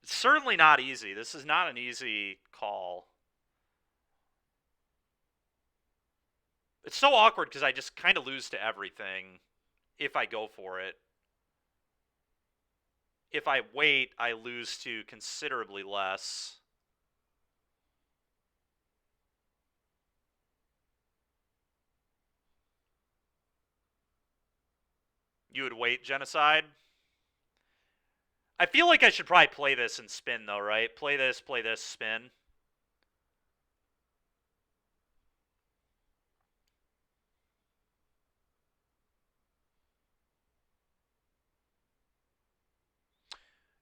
It's certainly not easy. This is not an easy call. It's so awkward because I just kind of lose to everything if I go for it. If I wait, I lose to considerably less. You would wait Genocide? I feel like I should probably play this and spin, though, right? Play this, spin.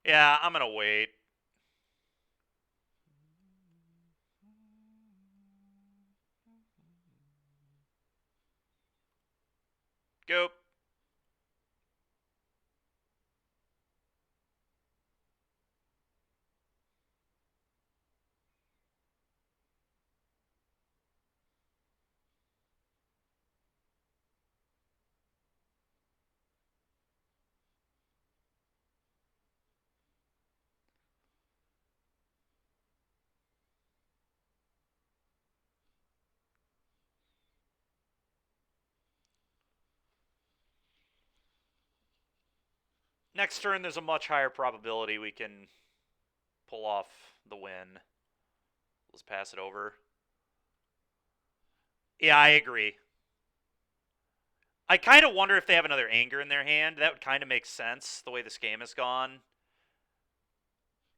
Yeah, I'm gonna wait. Go. Next turn, there's a much higher probability we can pull off the win. Let's pass it over. Yeah, I agree. I kind of wonder if they have another Anger in their hand. That would kind of make sense, the way this game has gone.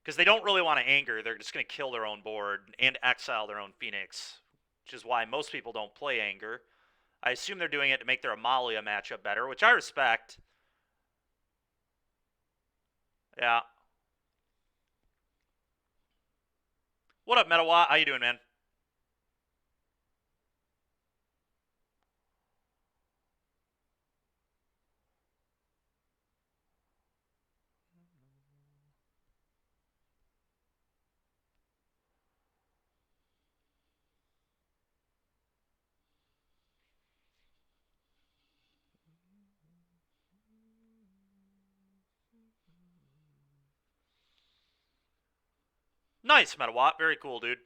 Because they don't really want to Anger. They're just going to kill their own board and exile their own Phoenix, which is why most people don't play Anger. I assume they're doing it to make their Amalia matchup better, which I respect. Yeah. What up, Metawatt? How you doing, man? Nice, Metawatt. Very cool, dude.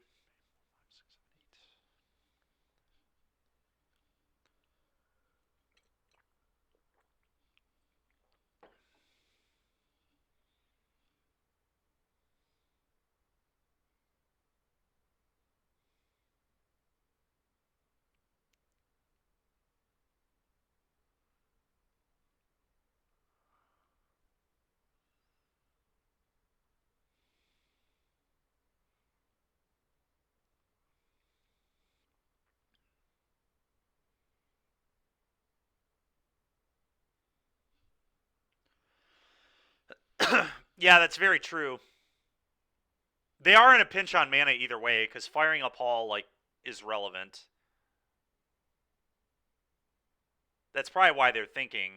Yeah, that's very true. They are in a pinch on mana either way, because firing up Hall, like, is relevant. That's probably why they're thinking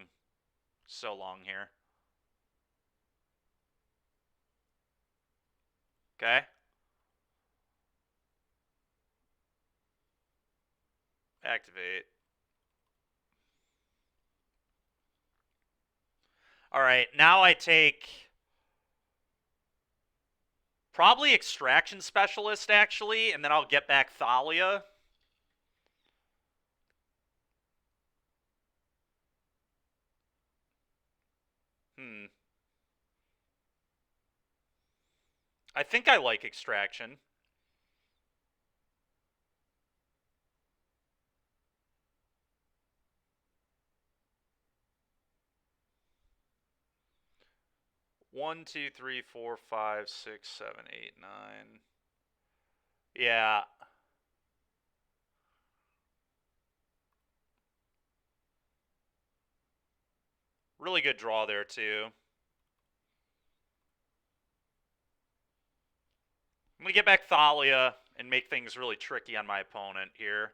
so long here. Okay. Activate. Alright, now I take probably Extraction Specialist, actually, and then I'll get back Thalia. I think I like Extraction. One, two, three, four, five, six, seven, eight, nine. Yeah. Really good draw there, too. I'm going to get back Thalia and make things really tricky on my opponent here.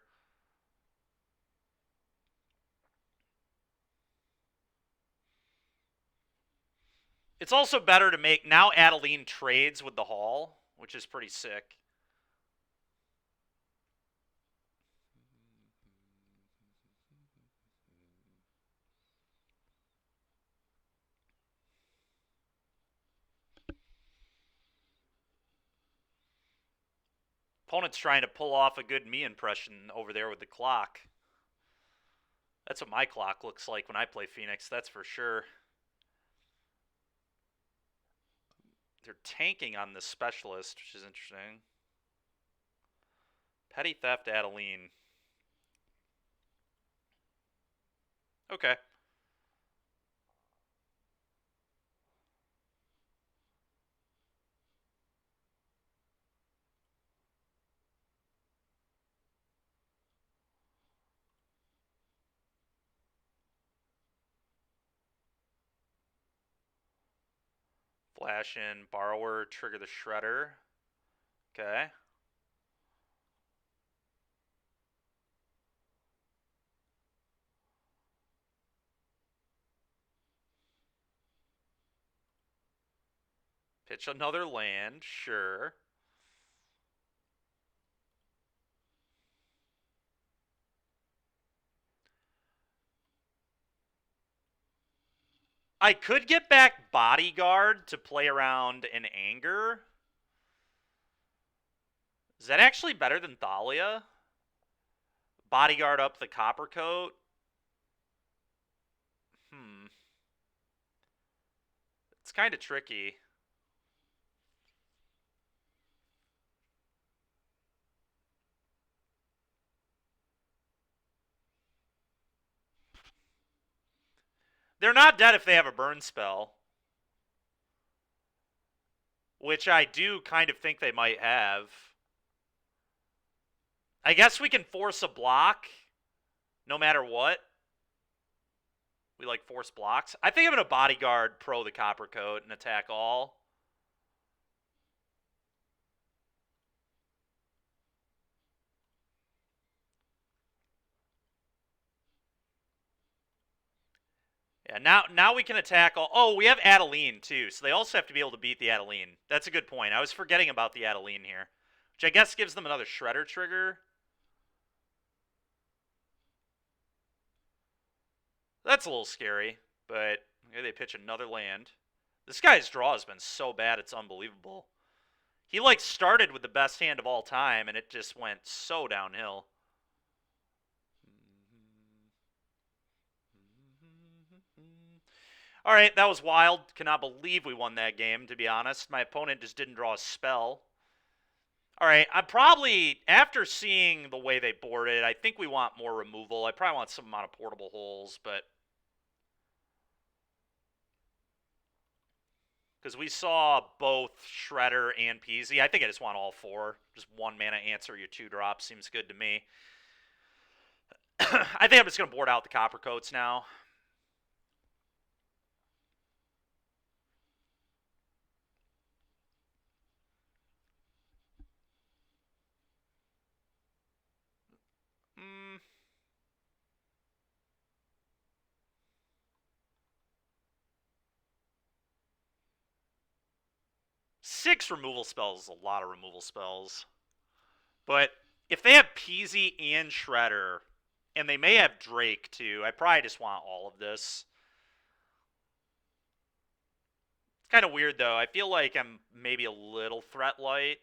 It's also better to make... Now Adeline trades with the Hall, which is pretty sick. Opponent's trying to pull off a good me impression over there with the clock. That's what my clock looks like when I play Phoenix, that's for sure. They're tanking on this specialist, which is interesting. Petty theft, Adeline. Okay. Flash in, borrower, trigger the shredder. Okay. Pitch another land, sure. I could get back Bodyguard to play around in anger. Is that actually better than Thalia? Bodyguard up the Copper Coat. It's kind of tricky. They're not dead if they have a burn spell. Which I do kind of think they might have. I guess we can force a block no matter what. We like force blocks. I think I'm going to Bodyguard pro the Copper Coat and attack all. Yeah, now we can attack all... Oh, we have Adeline, too, so they also have to be able to beat the Adeline. That's a good point. I was forgetting about the Adeline here, which I guess gives them another Shredder trigger. That's a little scary, but here they pitch another land. This guy's draw has been so bad, it's unbelievable. He, like, started with the best hand of all time, and it just went so downhill. All right, that was wild. Cannot believe we won that game, to be honest. My opponent just didn't draw a spell. All right, I'm probably, after seeing the way they boarded, I think we want more removal. I probably want some amount of portable holes, but... Because we saw both Shredder and Peasy. I think I just want all four. Just 1 mana answer your 2-drop seems good to me. I think I'm just going to board out the Copper Coats now. Six removal spells is a lot of removal spells. But if they have Peasy and Shredder, and they may have Drake too, I probably just want all of this. It's kind of weird though. I feel like I'm maybe a little threat light.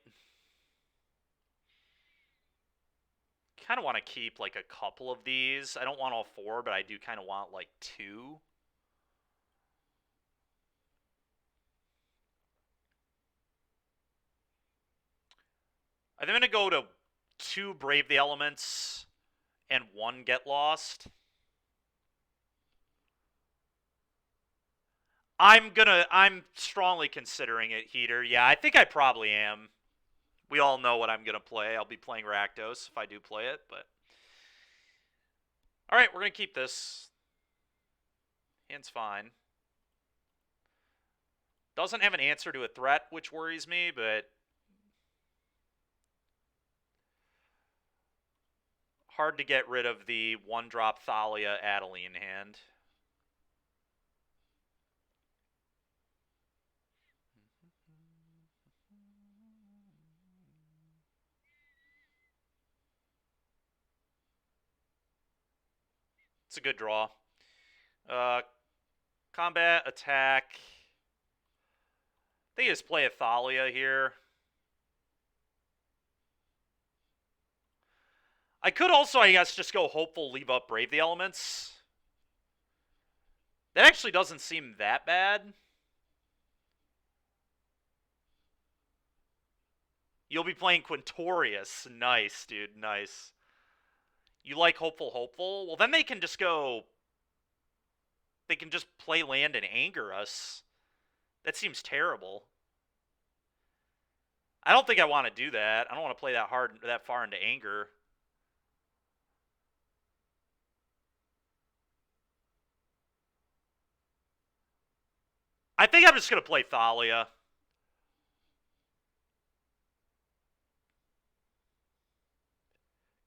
Kind of want to keep like a couple of these. I don't want all 4, but I do kind of want like 2. I think I'm going to go to 2 Brave the Elements and 1 Get Lost. I'm strongly considering it, Heater. Yeah, I think I probably am. We all know what I'm going to play. I'll be playing Rakdos if I do play it, but... Alright, we're going to keep this. Hand's fine. Doesn't have an answer to a threat, which worries me, but... Hard to get rid of the 1-drop Thalia Adeline hand. It's a good draw. Combat, attack. I think you just play a Thalia here. I could also, I guess, just go Hopeful, leave up Brave the Elements. That actually doesn't seem that bad. You'll be playing Quintorius. Nice, dude. Nice. You like Hopeful, Hopeful? Well, then they can just go... They can just play land and anger us. That seems terrible. I don't think I want to do that. I don't want to play that far into anger. I think I'm just going to play Thalia.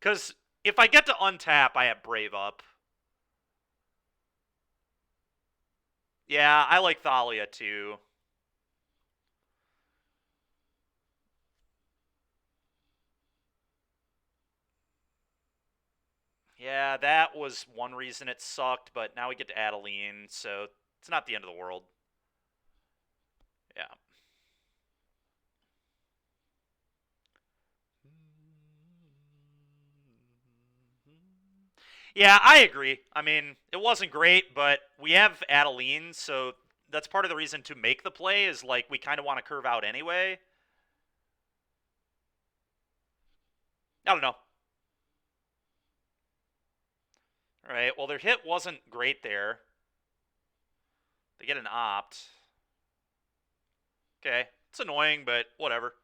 Because if I get to untap, I have Brave up. Yeah, I like Thalia too. Yeah, that was one reason it sucked, but now we get to Adeline, so it's not the end of the world. Yeah. Yeah, I agree. I mean, it wasn't great, but we have Adeline, so that's part of the reason to make the play is like we kind of want to curve out anyway. I don't know. All right, well, their hit wasn't great there. They get an opt. Okay, it's annoying, but whatever.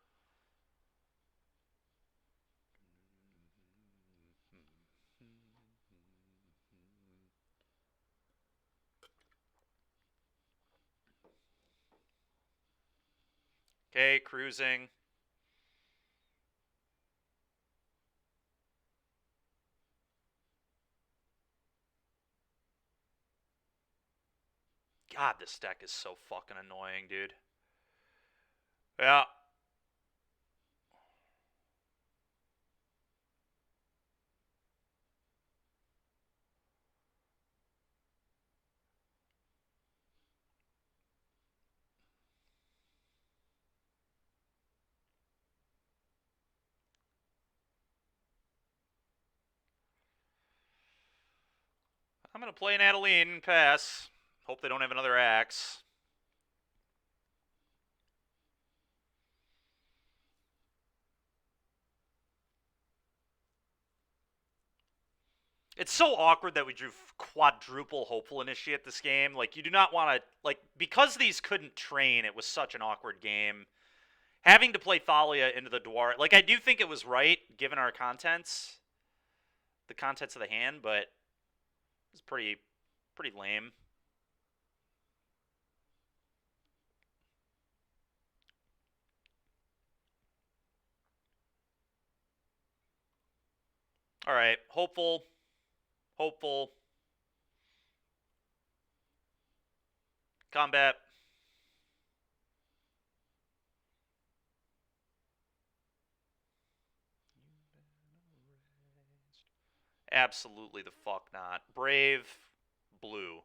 Okay, cruising. God, this deck is so fucking annoying, dude. Yeah. I'm going to play an Adeline and pass. Hope they don't have another axe. It's so awkward that we drew quadruple Hopeful Initiate this game. Like, you do not want to... Like, because these couldn't train, it was such an awkward game. Having to play Thalia into the Dwar... Like, I do think it was right, given our contents. The contents of the hand, but... It's pretty lame. Alright, Hopeful. Hopeful. Combat. Absolutely the fuck not. Brave. Blue.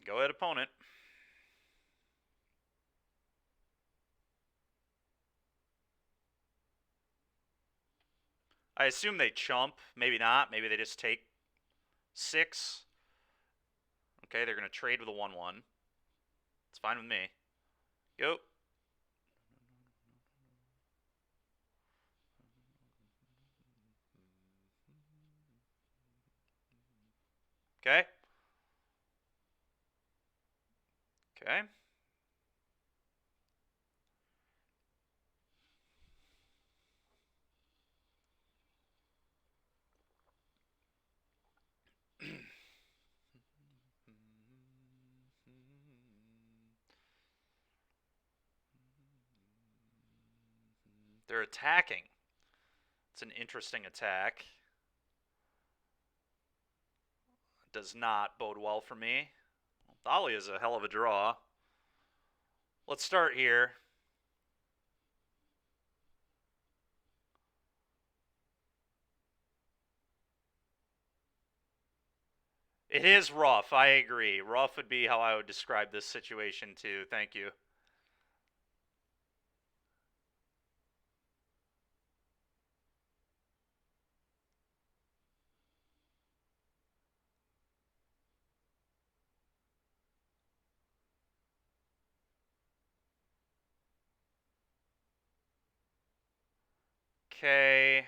Go ahead, opponent. I assume they chump. Maybe not. Maybe they just take 6. Okay, they're going to trade with a 1-1. It's fine with me. Go. Okay. Okay. They're attacking. It's an interesting attack. Does not bode well for me. Thalia is a hell of a draw. Let's start here. It is rough, I agree. Rough would be how I would describe this situation too. Thank you. Okay.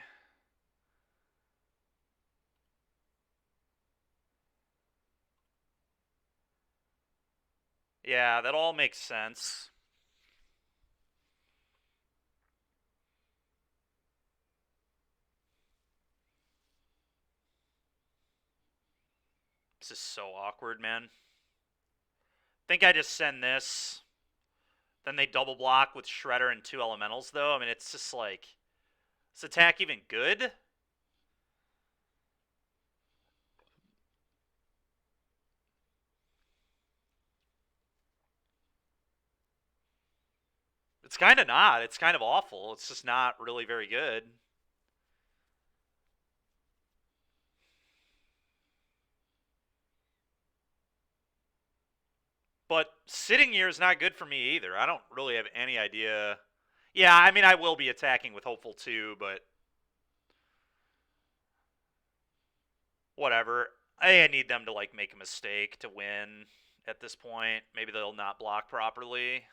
Yeah, that all makes sense. This is so awkward, man. Think I just send this. Then they double block with Shredder and 2 elementals, though. I mean, it's just like, is this attack even good? It's kind of not. It's kind of awful. It's just not really very good. But sitting here is not good for me either. I don't really have any idea. Yeah, I mean, I will be attacking with Hopeful too, but whatever. I need them to, like, make a mistake to win at this point. Maybe they'll not block properly.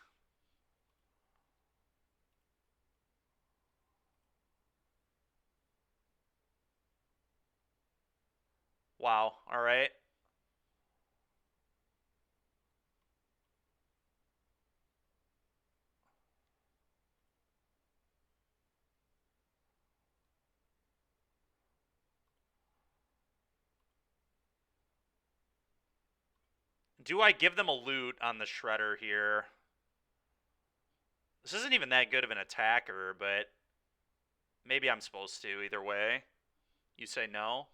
Wow, alright. Do I give them a loot on the Shredder here? This isn't even that good of an attacker, but maybe I'm supposed to either way. You say no?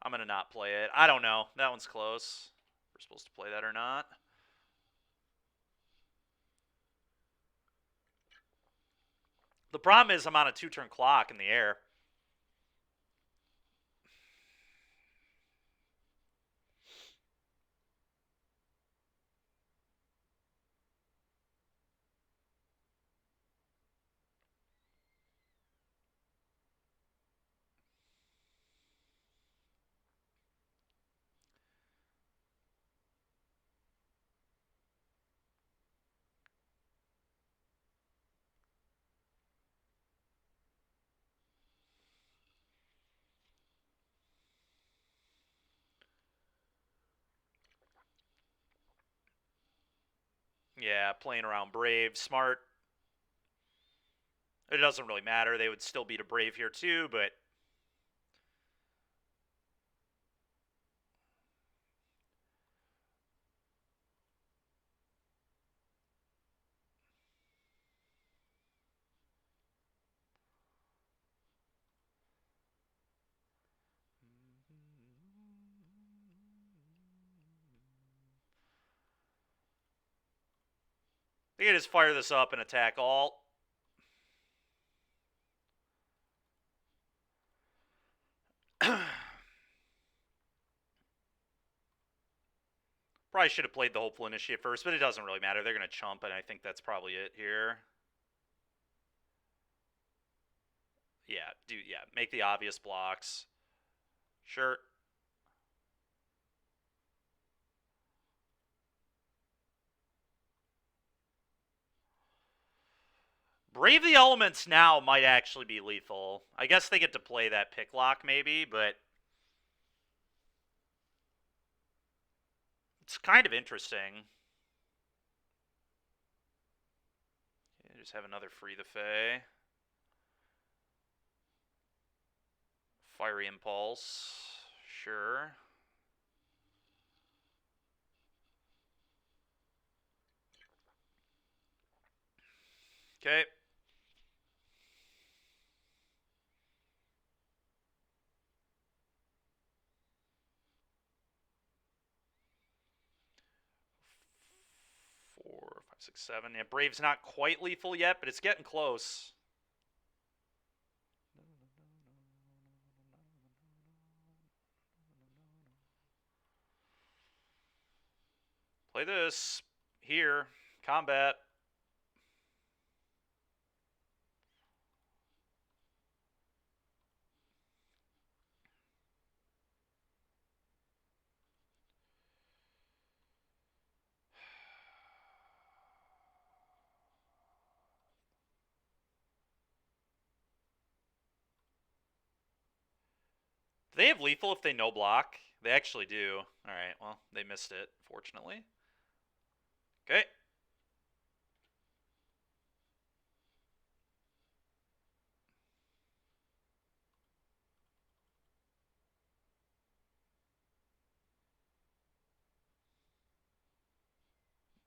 I'm going to not play it. I don't know. That one's close. We're supposed to play that or not. The problem is I'm on a 2-turn clock in the air. Yeah, playing around Brave. Smart. It doesn't really matter. They would still beat a Brave here too, but they can just fire this up and attack all. Probably should have played the Hopeful Initiate first, but it doesn't really matter. They're going to chump, and I think that's probably it here. Yeah, make the obvious blocks. Sure. Brave the Elements now might actually be lethal. I guess they get to play that pick lock maybe, but it's kind of interesting. Yeah, just have another Free the Fae. Fiery Impulse. Sure. Okay. Four, five, six, seven. Yeah, Brave's not quite lethal yet, but it's getting close. Play this. Here. Combat. Do they have lethal if they no block? They actually do. Alright, well, they missed it, fortunately. Okay.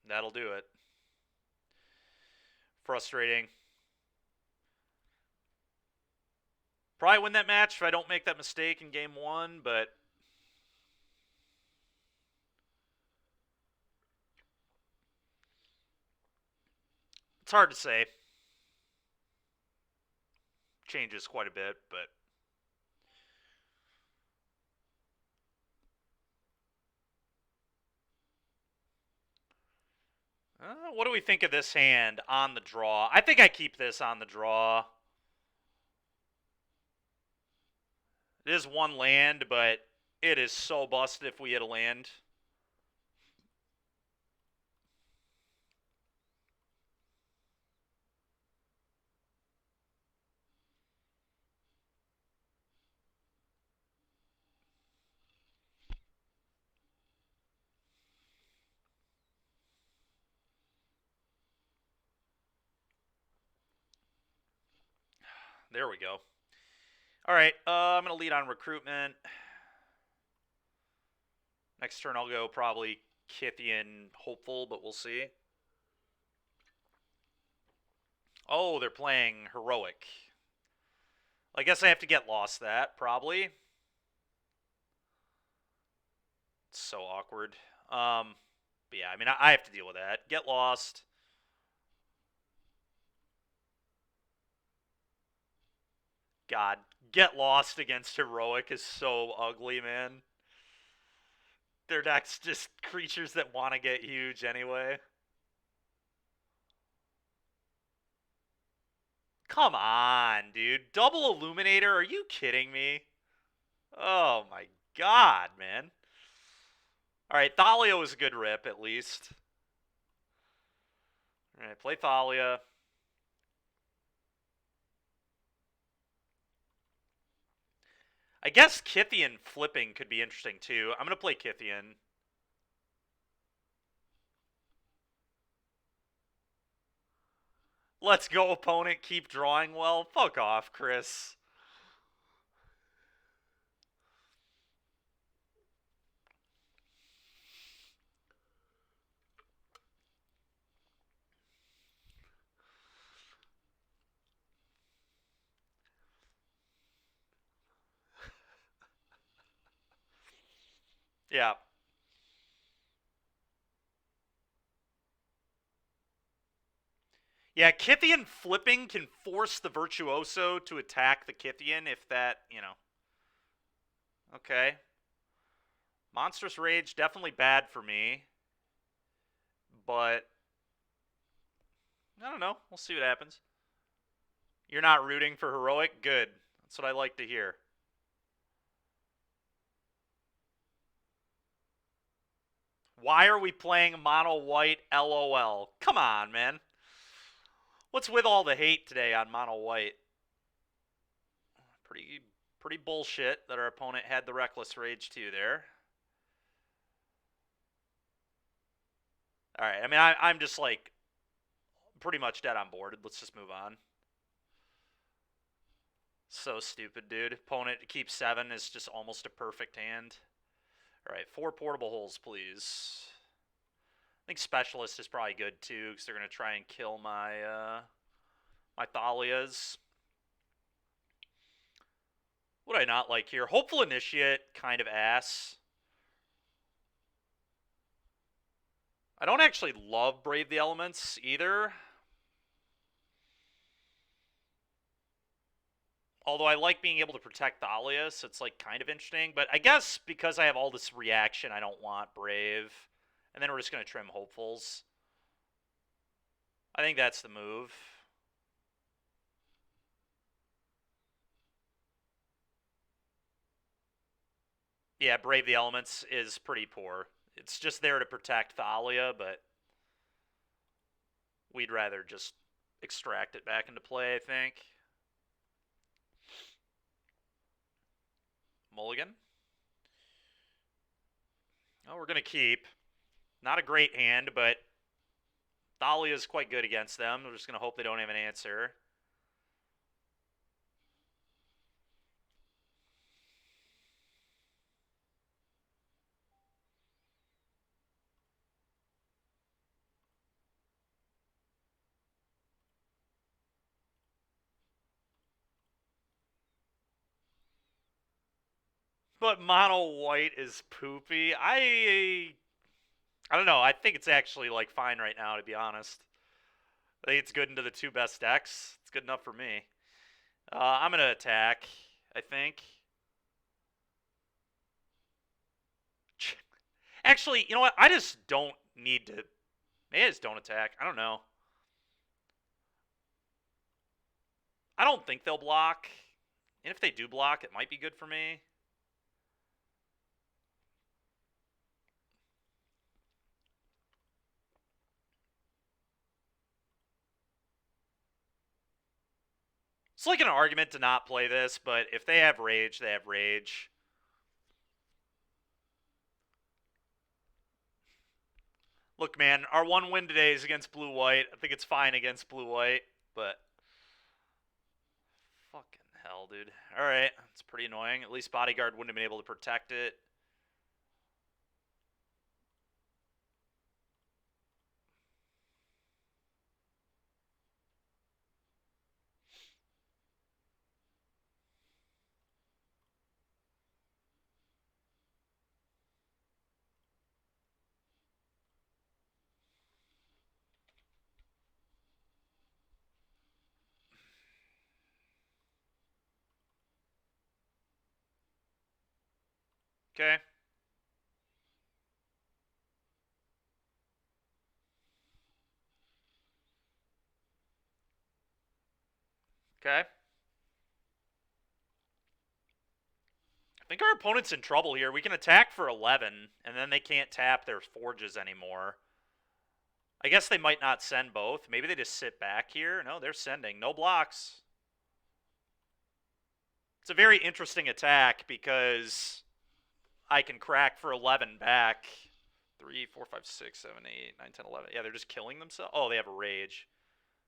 That'll do it. Frustrating. Probably win that match if I don't make that mistake in game one, but it's hard to say. Changes quite a bit, but what do we think of this hand on the draw? I think I keep this on the draw. It is one land, but it is so busted if we hit a land. There we go. All right, I'm going to lead on recruitment. Next turn I'll go probably Kythian Hopeful, but we'll see. Oh, they're playing Heroic. I guess I have to get lost that, probably. It's so awkward. But yeah, I mean, I have to deal with that. Get lost. God, get lost against Heroic is so ugly, man. Their deck's just creatures that want to get huge anyway. Come on, dude. Double Illuminator? Are you kidding me? Oh my god, man. Alright, Thalia was a good rip, at least. Alright, play Thalia. I guess Kythian flipping could be interesting, too. I'm going to play Kythian. Let's go, opponent. Keep drawing well. Fuck off, Chris. Yeah. Yeah, Kythian flipping can force the Virtuoso to attack the Kythian if that, you know. Okay. Monstrous Rage, definitely bad for me. But, I don't know. We'll see what happens. You're not rooting for Heroic? Good. That's what I like to hear. Why are we playing mono white LOL? Come on, man. What's with all the hate today on mono white? Pretty bullshit that our opponent had the Reckless Rage too there. All right, I mean, I'm just like pretty much dead on board. Let's just move on. So stupid, dude. Opponent to keep 7 is just almost a perfect hand. All right, 4 portable holes, please. I think Specialist is probably good too because they're going to try and kill my my Thalias. What do I not like here? Hopeful Initiate, kind of ass. I don't actually love Brave the Elements either. Although I like being able to protect Thalia, so it's like kind of interesting. But I guess because I have all this reaction, I don't want Brave. And then we're just going to trim Hopefuls. I think that's the move. Yeah, Brave the Elements is pretty poor. It's just there to protect Thalia, but we'd rather just extract it back into play, I think. Mulligan. Oh, we're going to keep. Not a great hand, but Thalia is quite good against them. We're just going to hope they don't have an answer. But mono white is poopy. I don't know. I think it's actually like fine right now, to be honest. I think it's good into the two best decks. It's good enough for me. I'm gonna attack, I think. Actually, you know what? I just don't need to. Maybe I just don't attack. I don't know. I don't think they'll block. And if they do block, it might be good for me. It's like an argument to not play this, but if they have rage, they have rage. Look, man, our one win today is against blue-white. I think it's fine against blue-white, but fucking hell, dude. All right, it's pretty annoying. At least Bodyguard wouldn't have been able to protect it. Okay. Okay. I think our opponent's in trouble here. We can attack for 11, and then they can't tap their forges anymore. I guess they might not send both. Maybe they just sit back here. No, they're sending. No blocks. It's a very interesting attack because I can crack for 11 back. 3, 4, 5, 6, 7, 8, 9, 10, 11. Yeah, they're just killing themselves. Oh, they have a rage.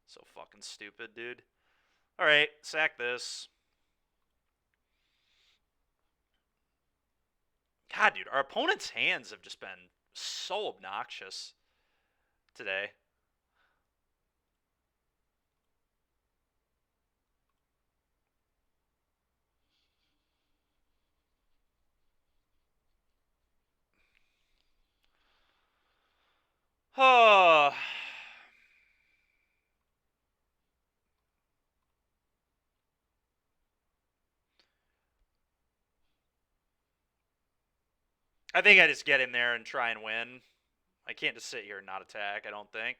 So fucking stupid, dude. All right, sack this. God, dude, our opponent's hands have just been so obnoxious today. Oh. I think I just get in there and try and win. I can't just sit here and not attack, I don't think.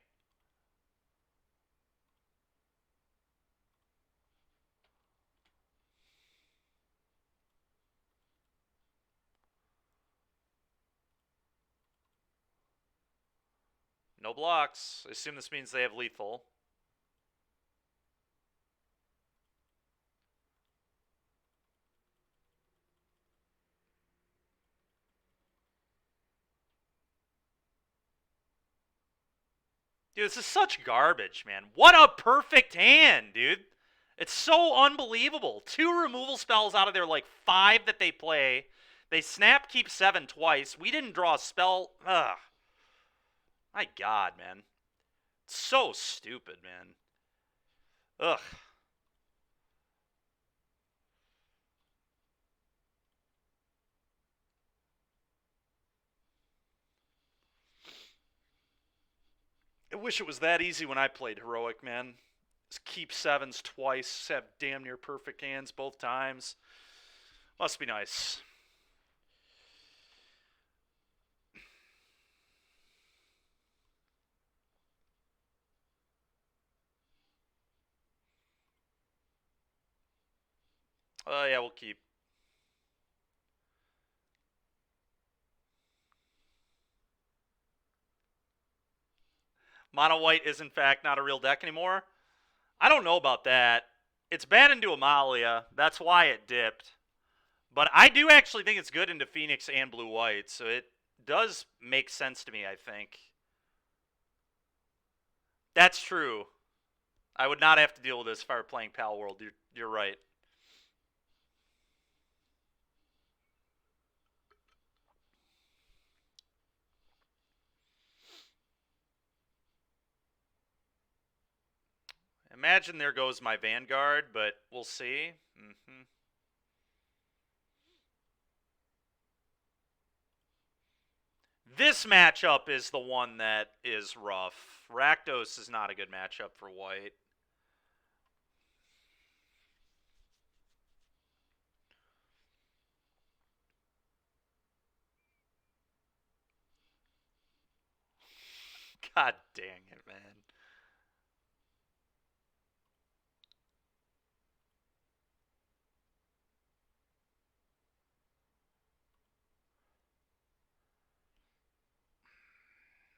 No blocks. I assume this means they have lethal. Dude, this is such garbage, man. What a perfect hand, dude. It's so unbelievable. 2 removal spells out of their, like, 5 that they play. They snap keep 7 twice. We didn't draw a spell. Ugh. My God, man. It's so stupid, man. Ugh. I wish it was that easy when I played Heroic, man. Just keep sevens twice, have damn near perfect hands both times. Must be nice. Yeah, we'll keep. Mono White is, in fact, not a real deck anymore. I don't know about that. It's bad into Amalia. That's why it dipped. But I do actually think it's good into Phoenix and Blue White, so it does make sense to me, I think. That's true. I would not have to deal with this if I were playing Pal World. You're right. Imagine there goes my Vanguard, but we'll see. This matchup is the one that is rough. Rakdos is not a good matchup for White. God dang it, man.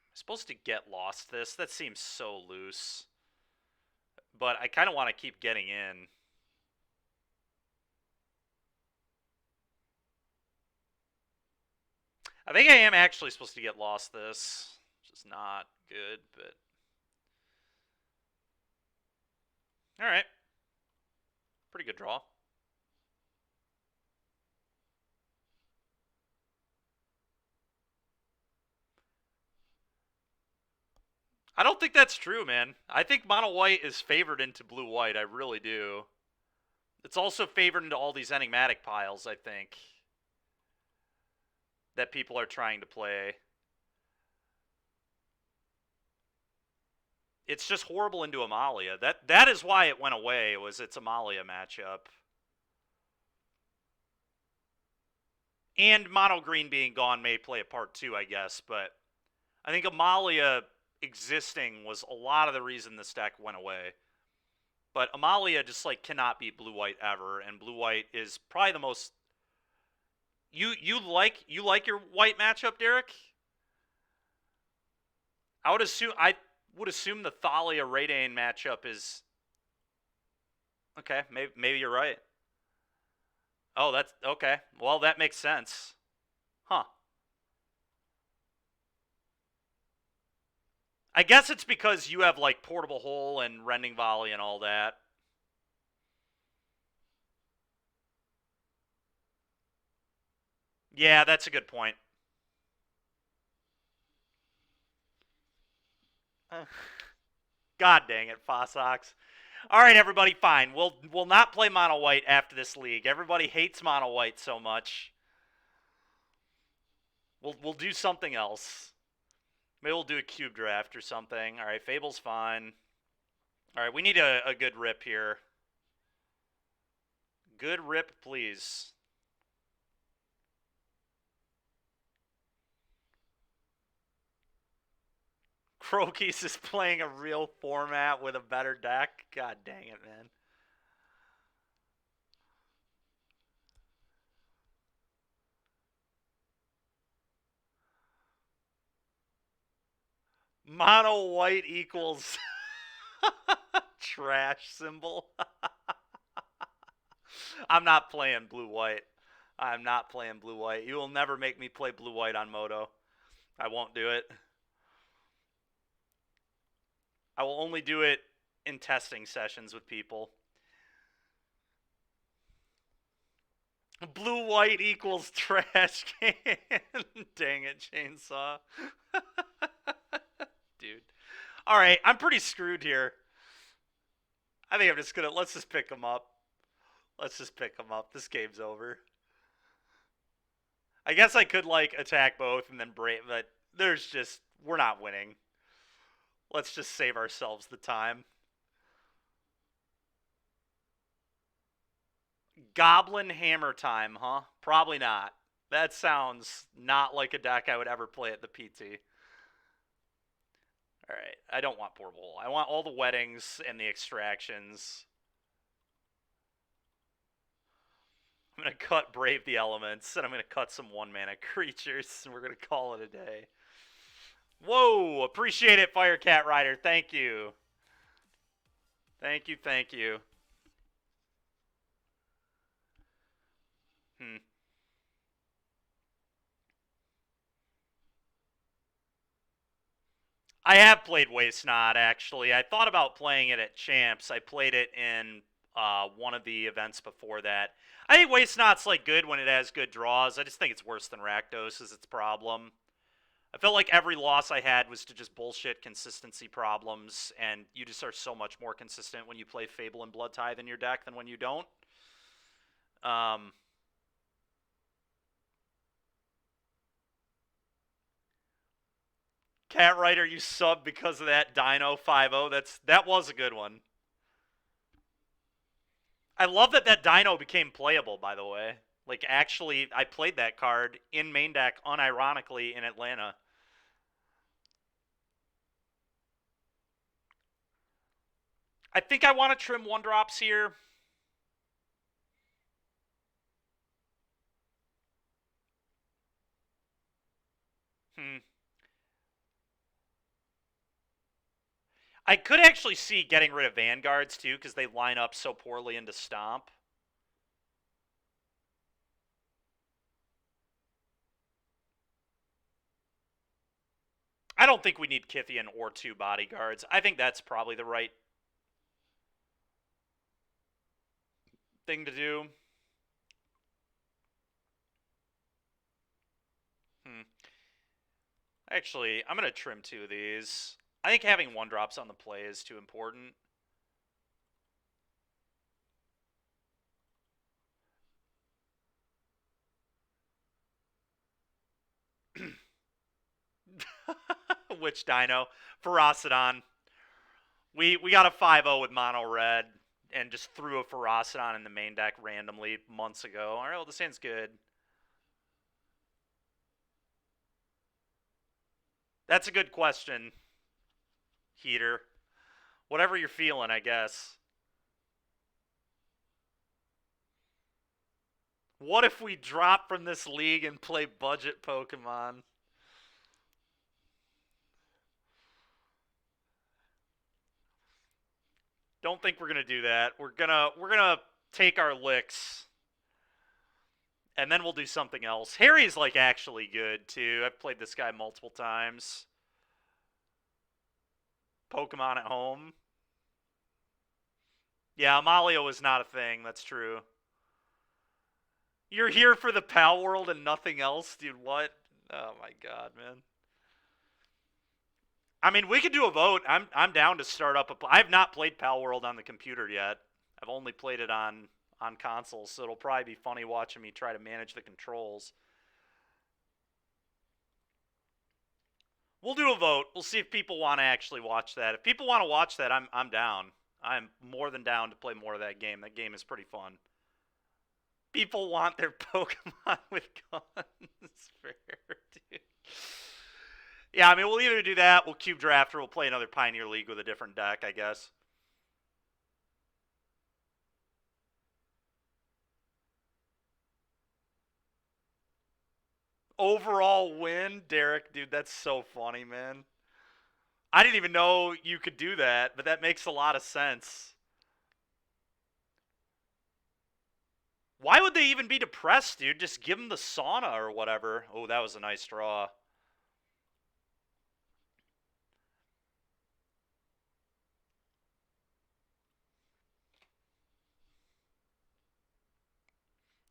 I'm supposed to get lost this? That seems so loose. But I kind of want to keep getting in. I think I am actually supposed to get lost this. Which is not good, but... Alright. Pretty good draw. I don't think that's true, man. I think Mono White is favored into Blue White. I really do. It's also favored into all these enigmatic piles, I think, that people are trying to play. It's just horrible into Amalia. That is why it went away, was its Amalia matchup. And Mono Green being gone may play a part too, I guess, but I think Amalia existing was a lot of the reason this deck went away. But Amalia just like cannot beat Blue White ever, and Blue White is probably the most. You like your White matchup, Derek? I would assume the Thalia Raidane matchup is. Okay, maybe you're right. Oh, that's okay. Well, that makes sense. Huh. I guess it's because you have like Portable Hole and Rending Volley and all that. Yeah, that's a good point. God dang it, Fossox. All right, everybody, fine. We'll not play Mono White after this league. Everybody hates Mono White so much. We'll do something else. Maybe we'll do a cube draft or something. All right, Fable's fine. All right, we need a good rip here. Good rip, please. Crokies is playing a real format with a better deck. God dang it, man. Mono white equals trash symbol. I'm not playing blue white. I'm not playing blue white. You will never make me play blue white on Moto. I won't do it. I will only do it in testing sessions with people. Blue white equals trash can. Dang it, chainsaw. Dude. All right, I'm pretty screwed here. I think I'm just gonna, let's just pick them up. Let's just pick them up. This game's over. I guess I could, like, attack both and then break, but there's just, we're not winning. Let's just save ourselves the time. Goblin Hammer time, huh? Probably not. That sounds not like a deck I would ever play at the PT. Alright, I don't want Portable. I want all the weddings and the extractions. I'm going to cut Brave the Elements, and I'm going to cut some 1-mana creatures, and we're going to call it a day. Whoa! Appreciate it, Firecat Rider. Thank you. Thank you, thank you. I have played Waste Not, actually. I thought about playing it at Champs. I played it in one of the events before that. I think Waste Not's like good when it has good draws. I just think it's worse than Rakdos is its problem. I felt like every loss I had was to just bullshit consistency problems, and you just are so much more consistent when you play Fable and Blood Tithe in your deck than when you don't. Cat Rider, you sub because of that Dino 5-0. That was a good one. I love that that Dino became playable, by the way. Like, actually, I played that card in main deck unironically in Atlanta. I think I want to trim 1-drops here. I could actually see getting rid of Vanguards, too, because they line up so poorly into Stomp. I don't think we need Kythian or 2 Bodyguards. I think that's probably the right thing to do. Actually, I'm going to trim 2 of these. I think having 1-drops on the play is too important. Which Dino? Ferocidon. We got a 5-0 with Mono Red and just threw a Ferocidon in the main deck randomly months ago. Alright, well, this hand's good. That's a good question, Heater. Whatever you're feeling, I guess. What if we drop from this league and play budget Pokemon? Don't think we're gonna do that. We're gonna take our licks, and then we'll do something else. Harry's like actually good too. I've played this guy multiple times. Pokemon at home. Yeah, Amalia was not a thing. That's true. You're here for the Pal World and nothing else, dude. What? Oh my god, man. I mean, we could do a vote. I'm down to start up a. I've not played Pal World on the computer yet. I've only played it on consoles, so it'll probably be funny watching me try to manage the controls. We'll do a vote. We'll see if people want to actually watch that. If people want to watch that, I'm down. I'm more than down to play more of that game. That game is pretty fun. People want their Pokemon with guns. Fair, dude. Yeah, I mean, we'll either do that, we'll cube draft, or we'll play another Pioneer League with a different deck, I guess. Overall win? Derek, dude, that's so funny, man. I didn't even know you could do that, but that makes a lot of sense. Why would they even be depressed, dude? Just give them the sauna or whatever. Oh, that was a nice draw.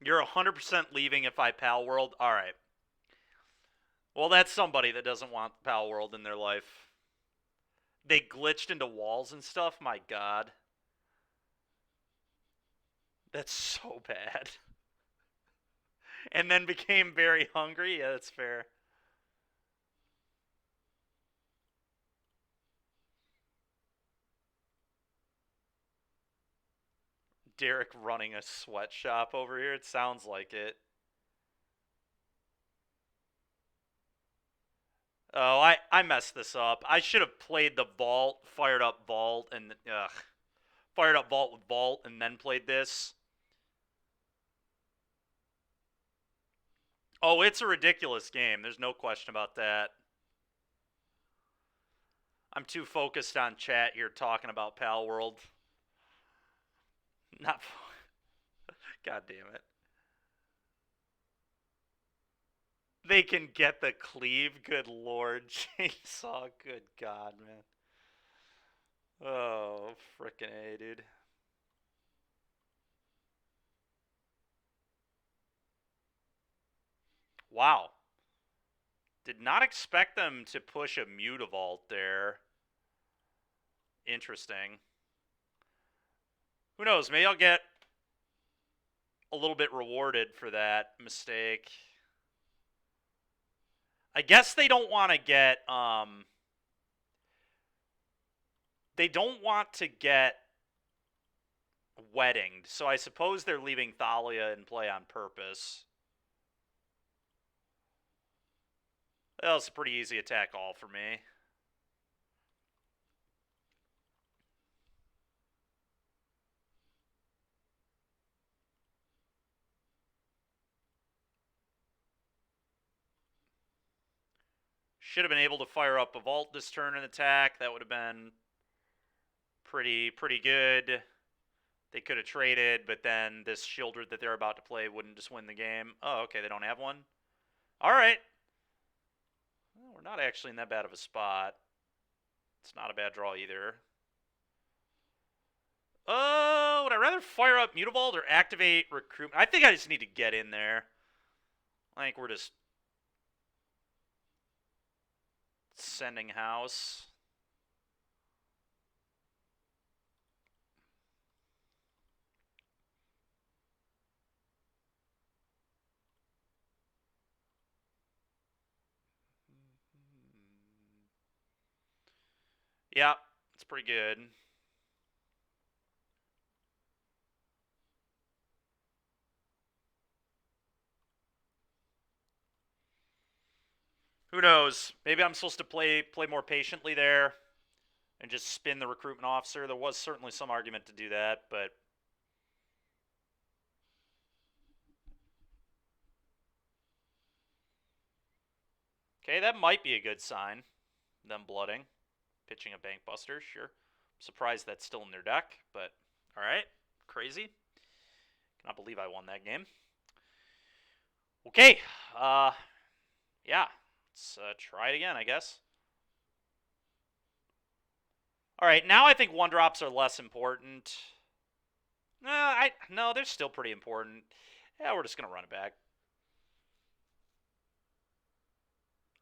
You're 100% leaving if I Pal World? Alright. Well, that's somebody that doesn't want Pal World in their life. They glitched into walls and stuff? My god. That's so bad. And then became very hungry. Yeah, that's fair. Derek running a sweatshop over here. It sounds like it. Oh, I messed this up. I should have played the vault, fired up vault, and fired up vault with vault, and then played this. Oh, it's a ridiculous game. There's no question about that. I'm too focused on chat here talking about Pal World. Not. God damn it. They can get the cleave. Good lord. Chainsaw. Good god, man. Oh, frickin' A, dude. Wow. Did not expect them to push a Mutavault there. Interesting. Who knows? Maybe I'll get a little bit rewarded for that mistake. I guess they don't want to get they don't want to get weddinged, so I suppose they're leaving Thalia in play on purpose. That was a pretty easy attack all for me. Should have been able to fire up a vault this turn and attack. That would have been pretty good. They could have traded, but then this Shieldred that they're about to play wouldn't just win the game. Oh, okay, they don't have one. All right. Well, we're not actually in that bad of a spot. It's not a bad draw either. Would I rather fire up Mutavault or activate Recruitment? I think I just need to get in there. I think we're just sending house. Yeah, it's pretty good. Who knows? Maybe I'm supposed to play more patiently there and just spin the recruitment officer. There was certainly some argument to do that, but okay, that might be a good sign. Them blooding, pitching a Bankbuster, sure. Surprised that's still in their deck, but all right, crazy. Cannot believe I won that game. Okay, yeah, let's try it again, I guess. All right, now I think one drops are less important. No, they're still pretty important. Yeah, we're just gonna run it back.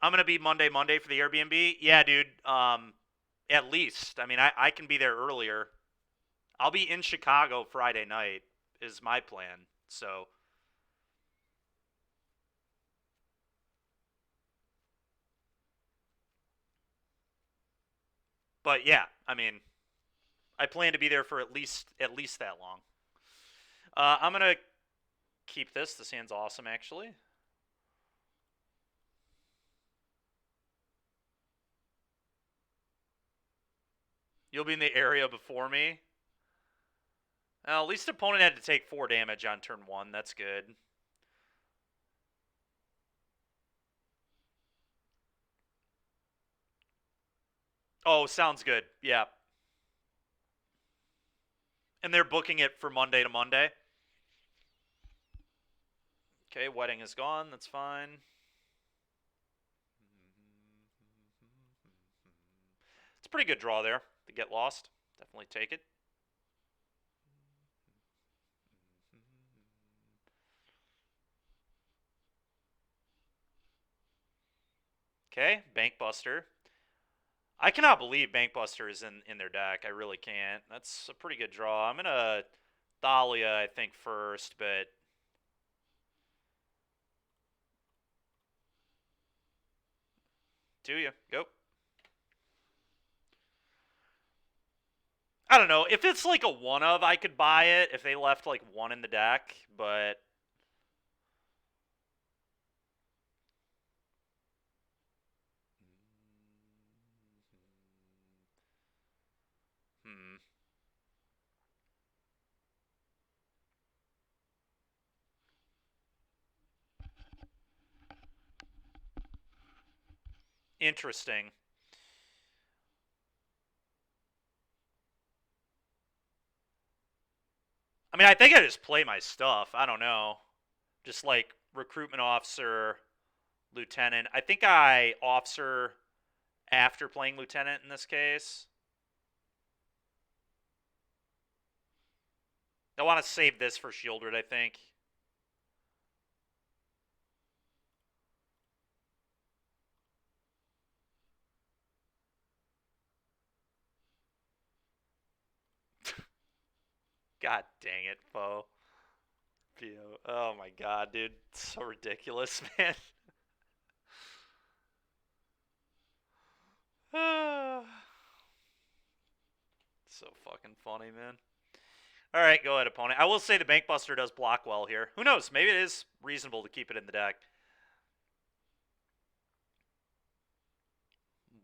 I'm gonna be Monday for the Airbnb. Yeah, dude. At least. I mean, I can be there earlier. I'll be in Chicago Friday night. Is my plan. So. But yeah, I mean, I plan to be there for at least that long. I'm gonna keep this. This hand's awesome, actually. You'll be in the area before me. At least the opponent had to take 4 damage on turn 1. That's good. Oh, sounds good. Yeah. And they're booking it for Monday to Monday. Okay, wedding is gone. That's fine. It's a pretty good draw there to get lost. Definitely take it. Okay, Bankbuster. I cannot believe Bankbuster is in their deck. I really can't. That's a pretty good draw. I'm going to Thalia, I think, first, but... Do you? Go. I don't know. If it's like a one of, I could buy it if they left like one in the deck, but... Hmm. Interesting. I mean, I think I just play my stuff. I don't know. Just like recruitment officer, lieutenant. I think I officer after playing lieutenant in this case. I want to save this for Shieldred, I think. God dang it, Foe. Oh my god, dude. It's so ridiculous, man. So fucking funny, man. Alright, go ahead, opponent. I will say the Bankbuster does block well here. Who knows? Maybe it is reasonable to keep it in the deck.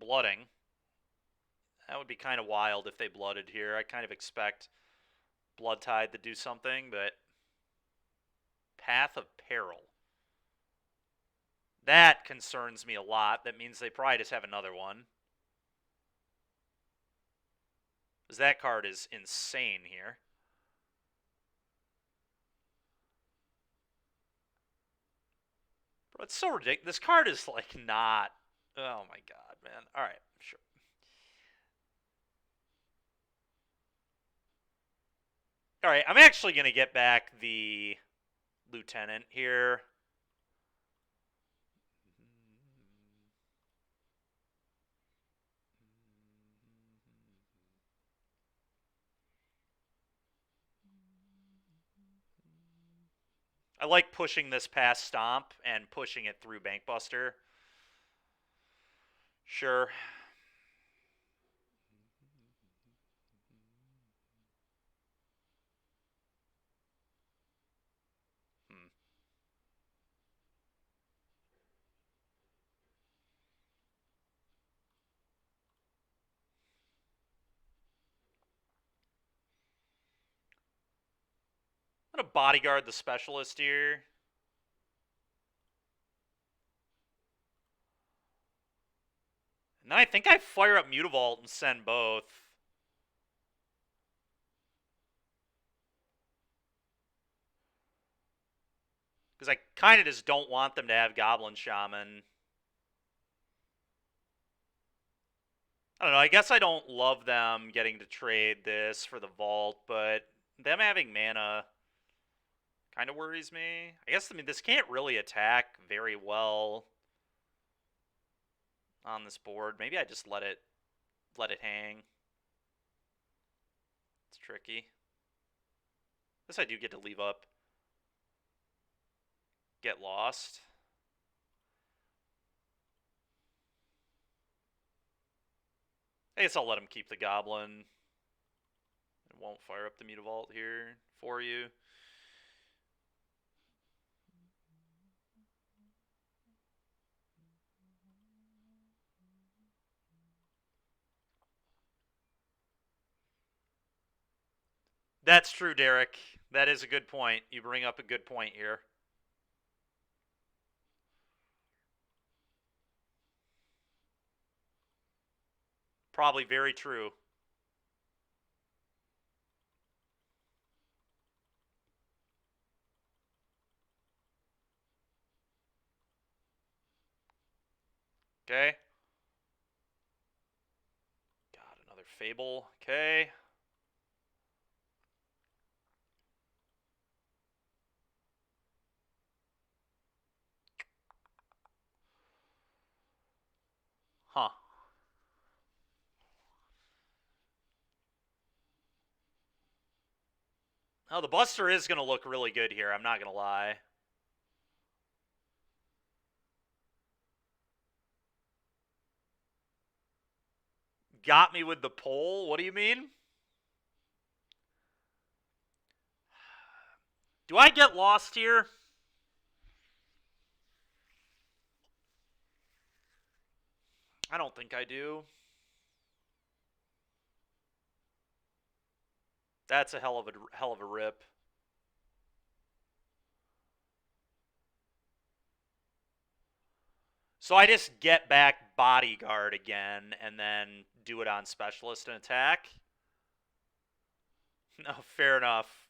Blooding. That would be kind of wild if they blooded here. I kind of expect Blood Tide to do something, but... Path of Peril. That concerns me a lot. That means they probably just have another one. Because that card is insane here. Bro, it's so ridiculous. This card is like not... Oh my god, man. Alright, sure. Alright, I'm actually going to get back the lieutenant here. I like pushing this past Stomp and pushing it through Bankbuster. Sure. I'm going to bodyguard the specialist here. And then I think I fire up Mutavault and send both. Because I kind of just don't want them to have Goblin Shaman. I don't know, I guess I don't love them getting to trade this for the Vault, but them having mana kind of worries me. I guess, I mean, this can't really attack very well on this board. Maybe I just let it hang. It's tricky. This I do get to leave up. Get lost. I guess I'll let him keep the Goblin. It won't fire up the Mutavault here for you. That's true, Derek. That is a good point. You bring up a good point here. Probably very true. Okay. God, another Fable. Okay. Huh. Oh, the Buster is going to look really good here. I'm not going to lie. Got me with the pole? What do you mean? Do I get lost here? I don't think I do. That's a hell of a rip. So I just get back bodyguard again and then do it on specialist and attack? No, fair enough.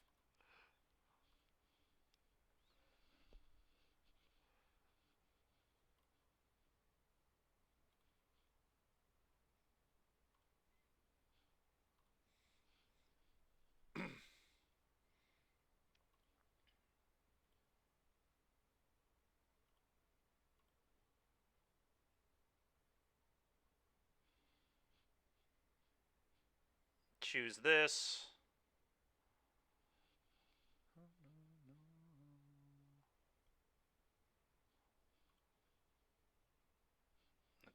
Choose this.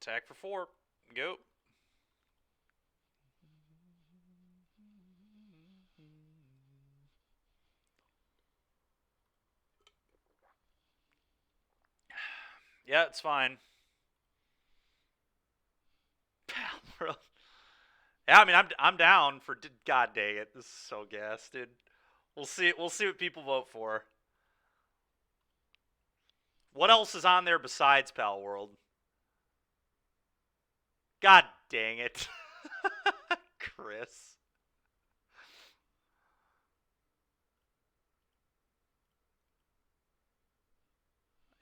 Attack for 4. Go. Yeah, it's fine. Yeah, I mean, I'm down for. God dang it, this is so gas, dude. We'll see. We'll see what people vote for. What else is on there besides Pal World? God dang it, Chris.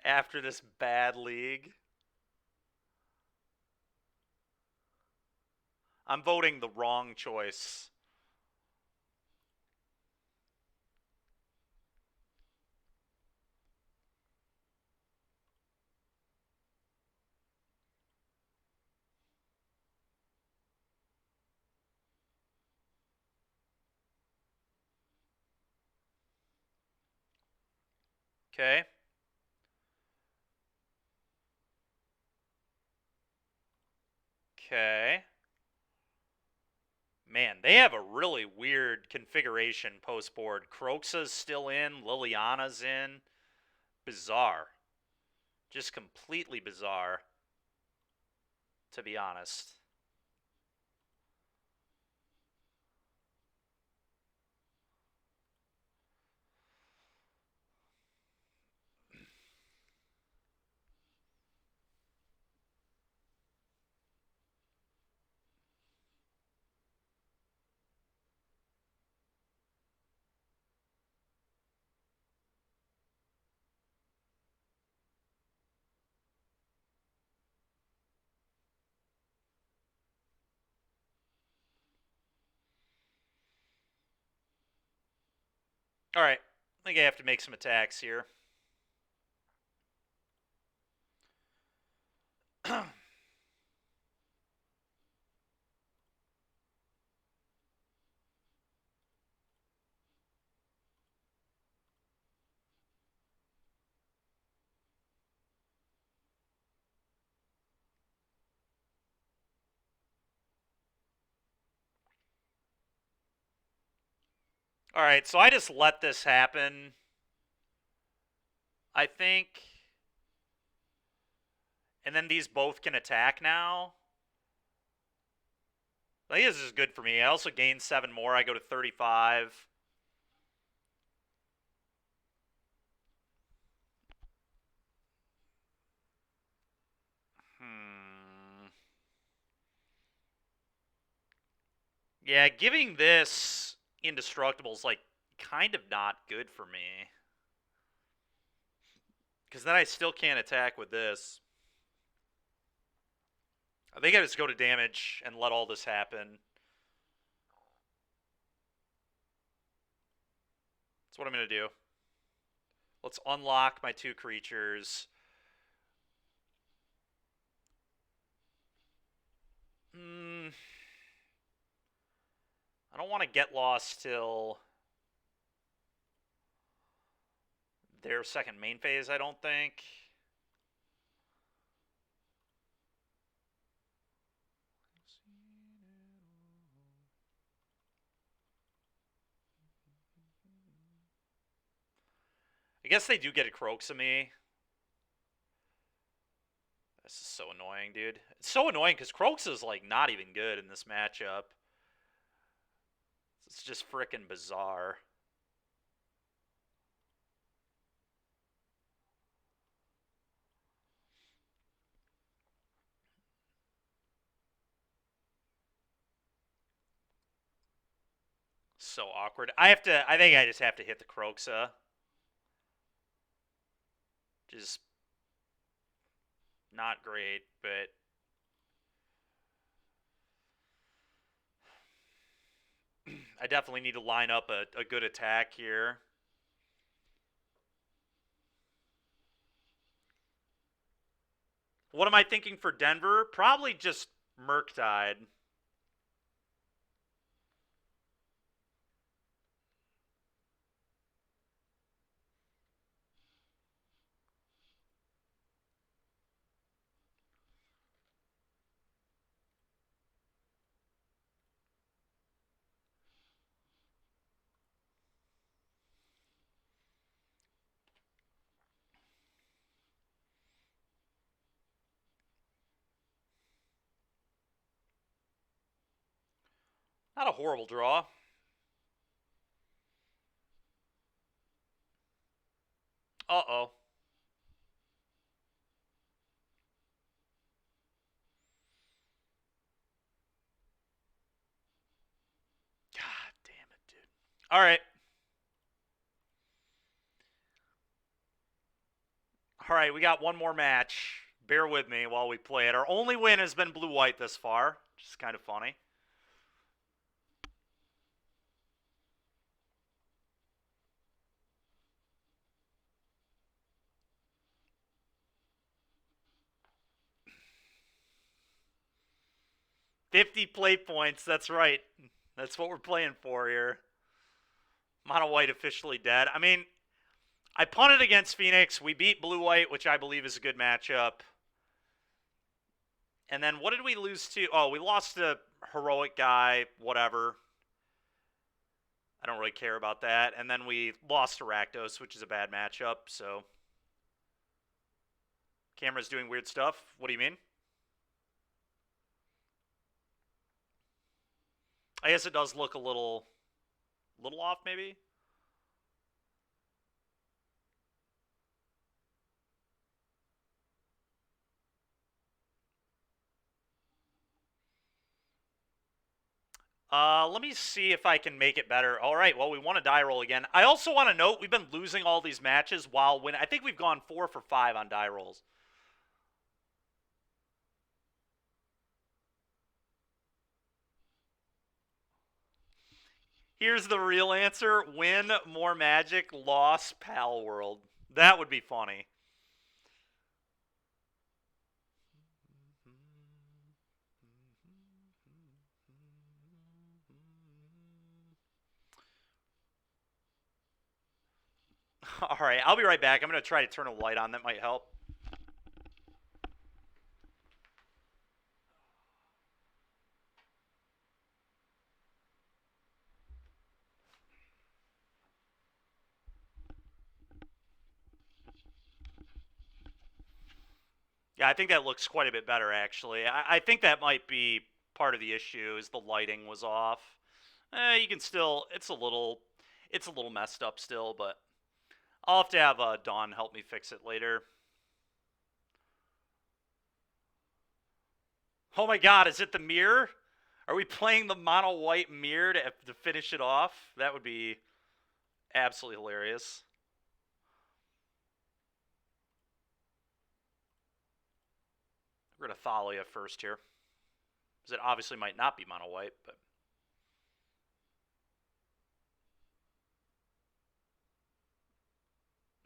After this bad league, I'm voting the wrong choice. Okay. Okay. Man, they have a really weird configuration post board. Croxa's still in, Liliana's in. Bizarre. Just completely bizarre, to be honest. Alright, I think I have to make some attacks here. Alright, so I just let this happen. I think. And then these both can attack now. I think this is good for me. I also gain 7 more. I go to 35. Yeah, giving this indestructible is like kind of not good for me. Because then I still can't attack with this. I think I just go to damage and let all this happen. That's what I'm going to do. Let's unlock my 2 creatures. I don't want to get lost till their second main phase, I don't think. I guess they do get a Croaxamy. This is so annoying, dude. It's so annoying because Croaks is like not even good in this matchup. It's just freaking bizarre. So awkward. I think I just have to hit the Croxa. Just not great, but I definitely need to line up a good attack here. What am I thinking for Denver? Probably just Murktide. Not a horrible draw. Uh-oh. God damn it, dude. All right. All right, we got one more match. Bear with me while we play it. Our only win has been blue-white this far, which is kind of funny. $50 play points, that's right. That's what we're playing for here. Mono white officially dead. I mean, I punted against Phoenix. We beat blue white, which I believe is a good matchup. And then what did we lose to? Oh, we lost to heroic guy, whatever. I don't really care about that. And then we lost to Rakdos, which is a bad matchup, so camera's doing weird stuff. What do you mean? I guess it does look a little off, maybe. Let me see if I can make it better. All right, well, we won a die roll again. I also want to note we've been losing all these matches while winning. I think we've gone 4 for 5 on die rolls. Here's the real answer. Win more Magic, loss Pal World. That would be funny. All right, I'll be right back. I'm going to try to turn a light on. That might help. Yeah, I think that looks quite a bit better, actually. I think that might be part of the issue is the lighting was off. You can still, it's a little messed up still, but I'll have to have Dawn help me fix it later. Oh my god, is it the mirror? Are we playing the mono white mirror to finish it off? That would be absolutely hilarious. We're going to Thalia first here. Because it obviously might not be mono white, but.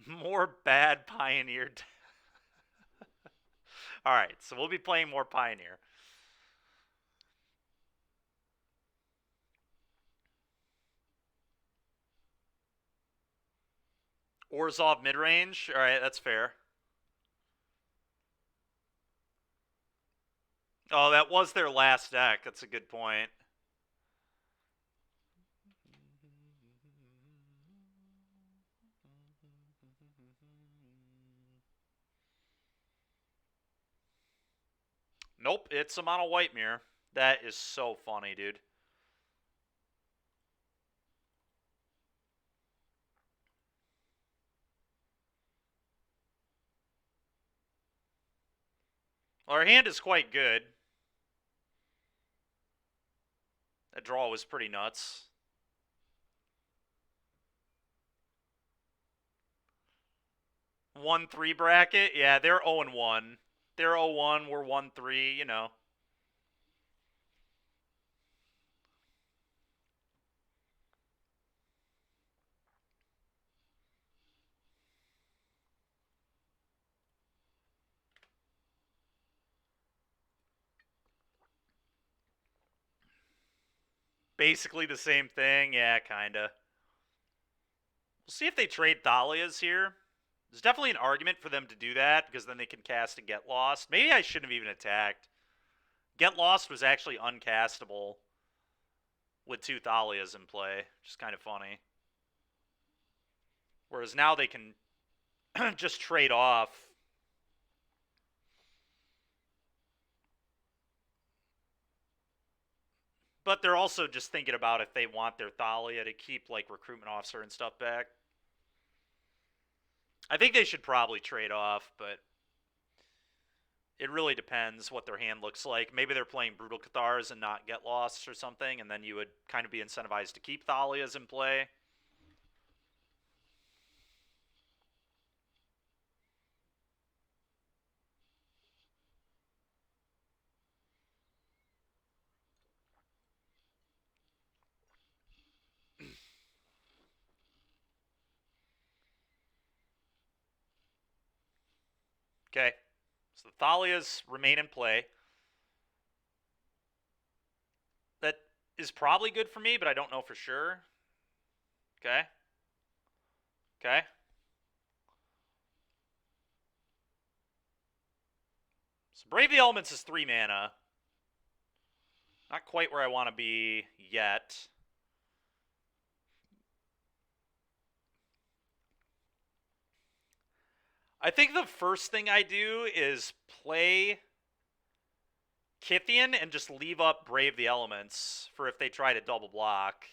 More bad Pioneer. Alright, so we'll be playing more Pioneer. Orzhov mid-range? Alright, that's fair. Oh, that was their last deck. That's a good point. Nope, it's a mono white mirror. That is so funny, dude. Our hand is quite good. That draw was pretty nuts. One 3 bracket? Yeah, they're 0-1. They're 0-1, we're 1-3, you know. Basically the same thing. Yeah, kinda. We'll see if they trade Thalias here. There's definitely an argument for them to do that, because then they can cast and Get Lost. Maybe I shouldn't have even attacked. Get Lost was actually uncastable with 2 Thalias in play, which is kind of funny. Whereas now they can just trade off. But they're also just thinking about if they want their Thalia to keep, like, recruitment officer and stuff back. I think they should probably trade off, but it really depends what their hand looks like. Maybe they're playing Brutal Cathars and not Get Lost or something, and then you would kind of be incentivized to keep Thalias in play. Okay, so the Thalias remain in play. That is probably good for me, but I don't know for sure. Okay. Okay. So Brave the Elements is 3 mana. Not quite where I want to be yet. I think the first thing I do is play Kythian and just leave up Brave the Elements for if they try to double block.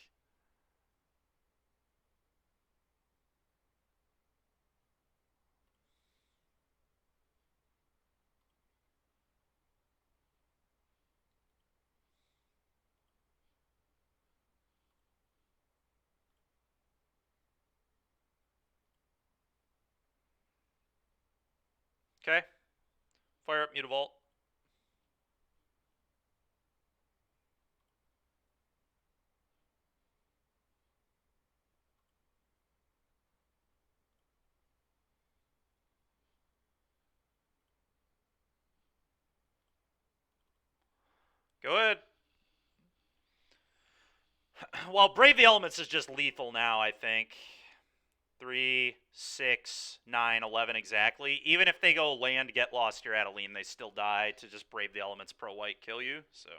Okay. Fire up Mutavault. Go ahead. Well, Brave the Elements is just lethal now, I think. 3, 6, 9, 11 exactly. Even if they go land, Get Lost, your Adeline, they still die to just Brave the Elements pro white kill you. So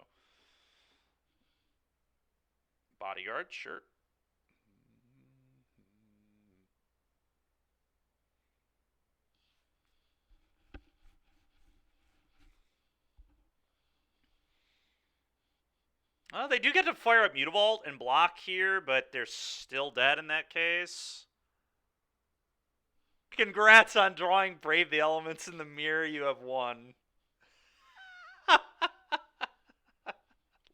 Bodyguard, sure. Well, they do get to fire up Mutavault and block here, but they're still dead in that case. Congrats on drawing Brave the Elements in the mirror. You have won.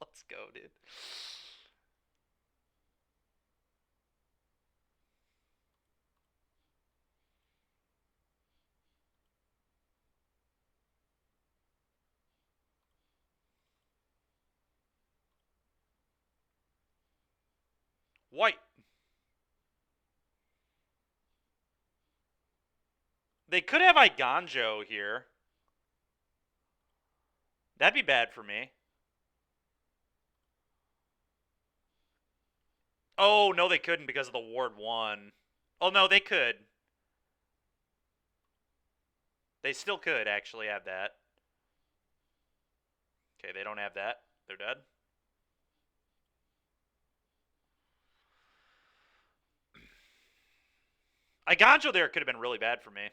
Let's go, dude. White. They could have Iganjo here. That'd be bad for me. Oh, no, they couldn't because of the Ward 1. Oh, no, they could. They still could actually have that. Okay, they don't have that. They're dead. Iganjo there could have been really bad for me.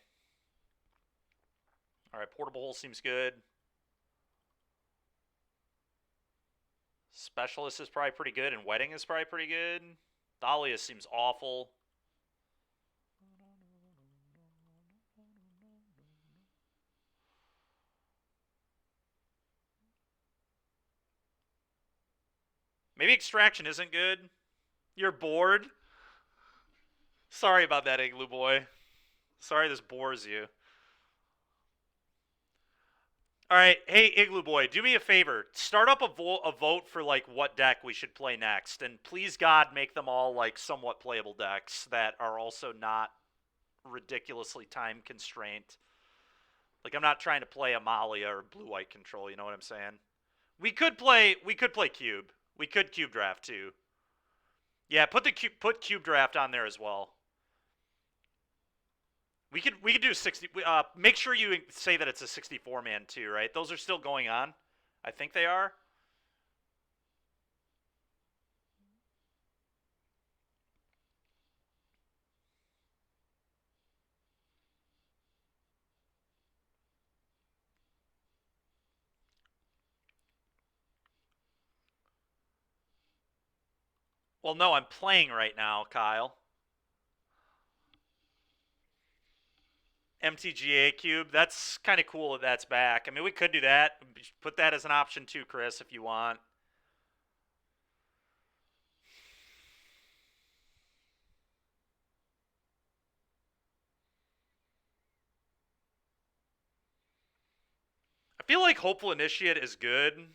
All right, Portable Hole seems good. Specialist is probably pretty good, and Wedding is probably pretty good. Dahlia seems awful. Maybe Extraction isn't good. You're bored? Sorry about that, Igloo Boy. Sorry this bores you. All right, hey Igloo Boy, do me a favor. Start up a vote for like what deck we should play next, and please God, make them all like somewhat playable decks that are also not ridiculously time constrained. Like I'm not trying to play Amalia or Blue White Control. You know what I'm saying? We could play Cube. We could Cube Draft too. Yeah, put Cube Draft on there as well. We could do 60. Make sure you say that it's a 64 man too, right? Those are still going on. I think they are. Well, no, I'm playing right now, Kyle. MTGA Cube. That's kind of cool that that's back. I mean, we could do that. Put that as an option too, Chris, if you want. I feel like Hopeful Initiate is good.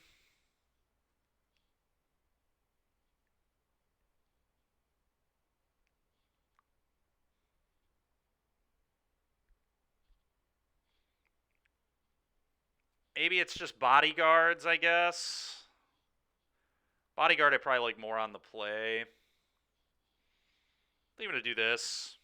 Maybe it's just Bodyguards, I guess. Bodyguard I probably like more on the play. I think I'm going to do this.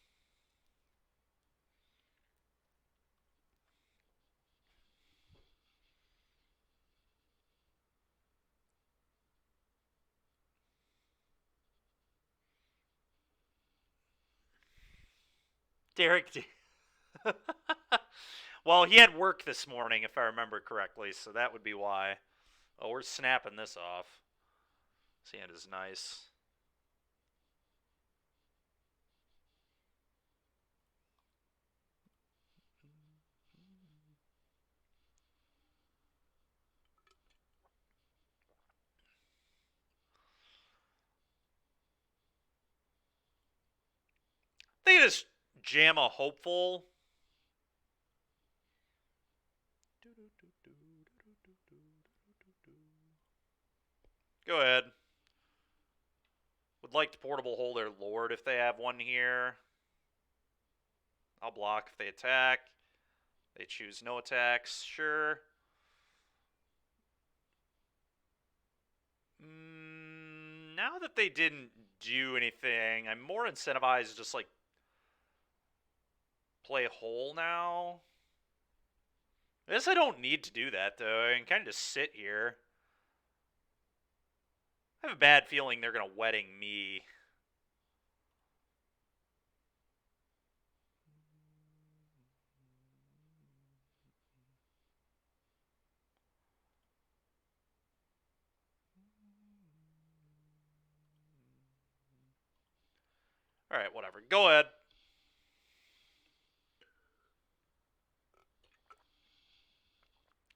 Derek D. Well, he had work this morning, if I remember correctly, so that would be why. Oh, we're snapping this off. This hand is nice. They just jam a Hopeful. Go ahead. Would like to Portable Hole their Lord if they have one here. I'll block if they attack. They choose no attacks. Sure. Now that they didn't do anything, I'm more incentivized to just like play Hole now. I guess I don't need to do that though. I can kind of just sit here. I have a bad feeling they're gonna Wedding me. All right, whatever. Go ahead.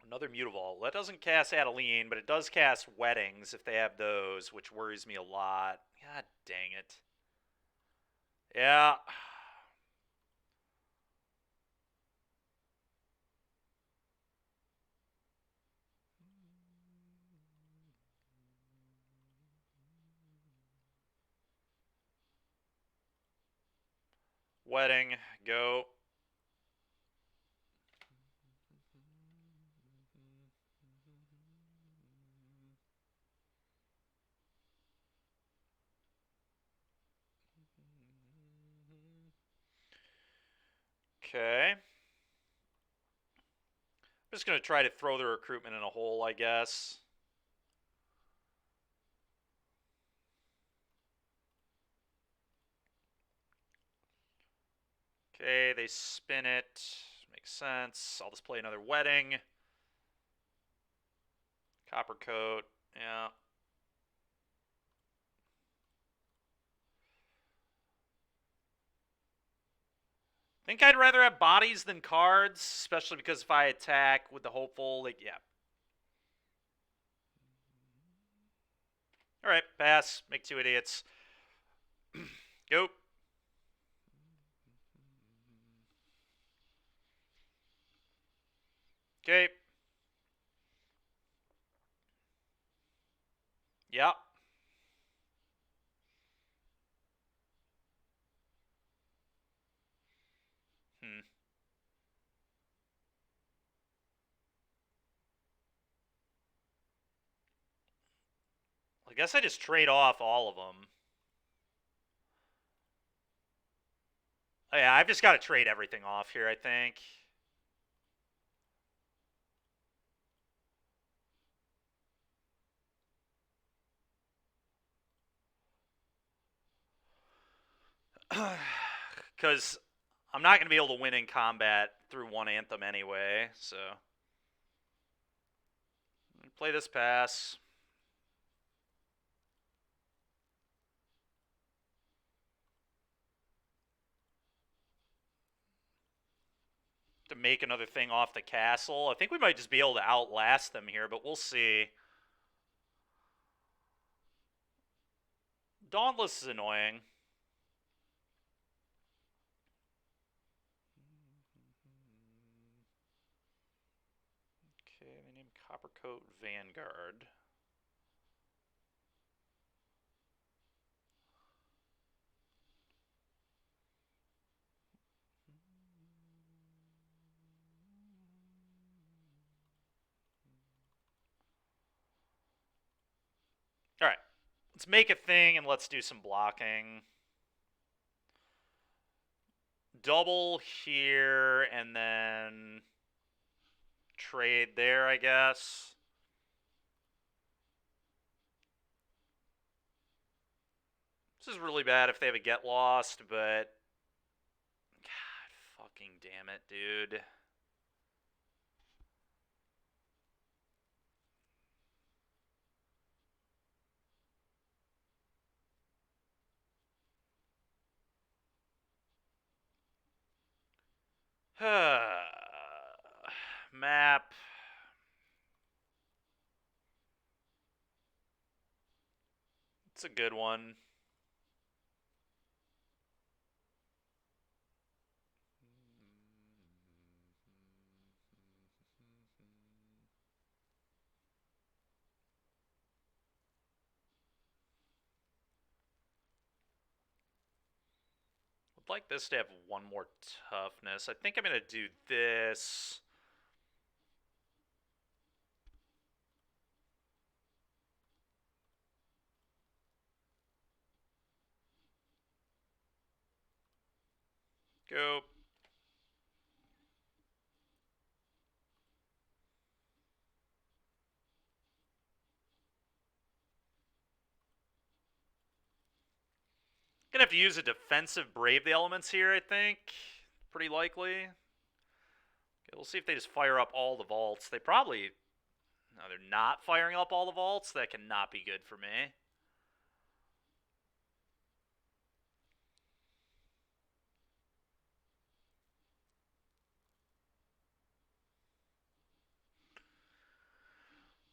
Another Mutavault. That doesn't cast Adeline, but it does cast Weddings if they have those, which worries me a lot. God dang it. Yeah. Wedding. Go. Okay. I'm just going to try to throw the recruitment in a hole, I guess. Okay, they spin it. Makes sense. I'll just play another wedding. Copper coat. Yeah. I think I'd rather have bodies than cards, especially because if I attack with the hopeful, like, yeah. Alright, pass. Make 2 idiots. Go. Okay. Yeah. Hmm. I guess I just trade off all of them. Oh, yeah, I've just got to trade everything off here, I think. Because I'm not going to be able to win in combat through one Anthem anyway, so. Play this pass. To make another thing off the castle. I think we might just be able to outlast them here, but we'll see. Dauntless is annoying. Okay, they named Coppercoat Vanguard. Alright, let's make a thing and let's do some blocking. Double here and then trade there, I guess. This is really bad if they have a get lost, but God fucking damn it, dude. Map. It's a good one. I'd like this to have one more toughness. I think I'm going to do this. Go. Gonna have to use a defensive Brave the Elements here, I think. Pretty likely. Okay, we'll see if they just fire up all the vaults. They probably... No, they're not firing up all the vaults. That cannot be good for me.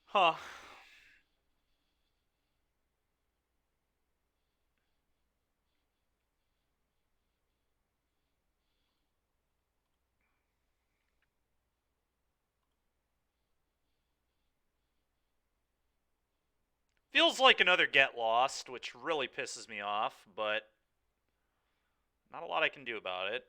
Huh. Feels like another get lost, which really pisses me off, but not a lot I can do about it.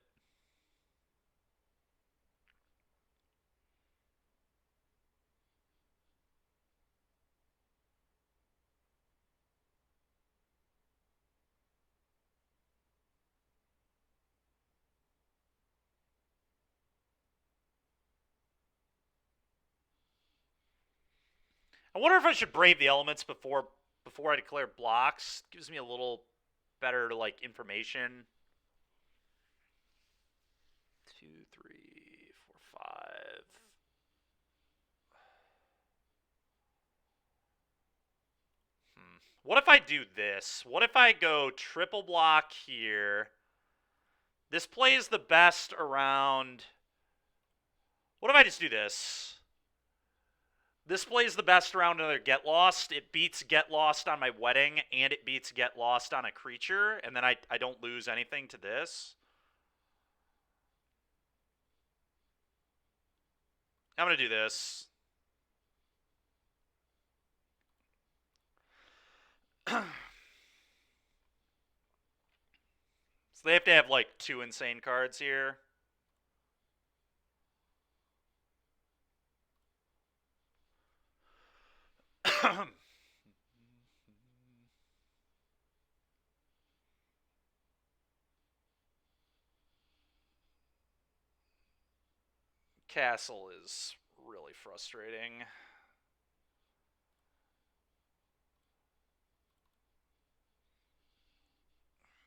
I wonder if I should brave the elements before I declare blocks. Gives me a little better like information. 2, 3, 4, 5. What if I do this? What if I go triple block here? This plays the best around. What if I just do this? This plays the best around another Get Lost. It beats Get Lost on my wedding, and it beats Get Lost on a creature, and then I don't lose anything to this. I'm going to do this. So they have to have, like, 2 insane cards here. Castle is really frustrating.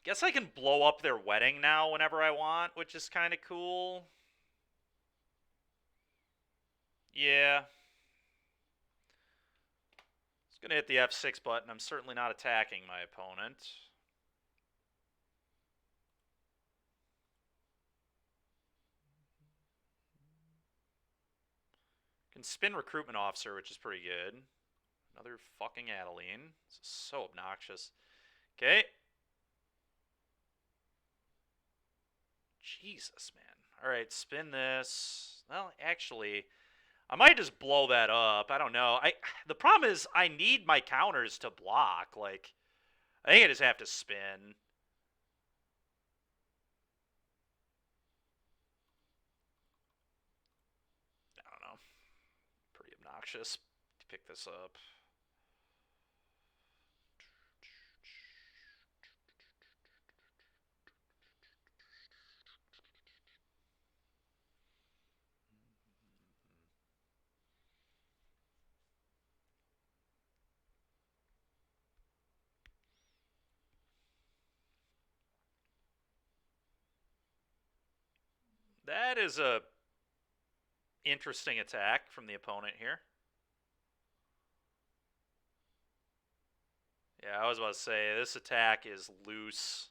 Guess I can blow up their wedding now whenever I want, which is kind of cool. Yeah. It's going to hit the F6 button. I'm certainly not attacking my opponent. Can spin Recruitment Officer, which is pretty good. Another fucking Adeline. This is so obnoxious. Okay. Jesus, man. Alright, spin this. Well, actually, I might just blow that up. I don't know. The problem is I need my counters to block. Like, I think I just have to spin. I don't know. Pretty obnoxious to pick this up. That is a interesting attack from the opponent here. Yeah, I was about to say, this attack is loose.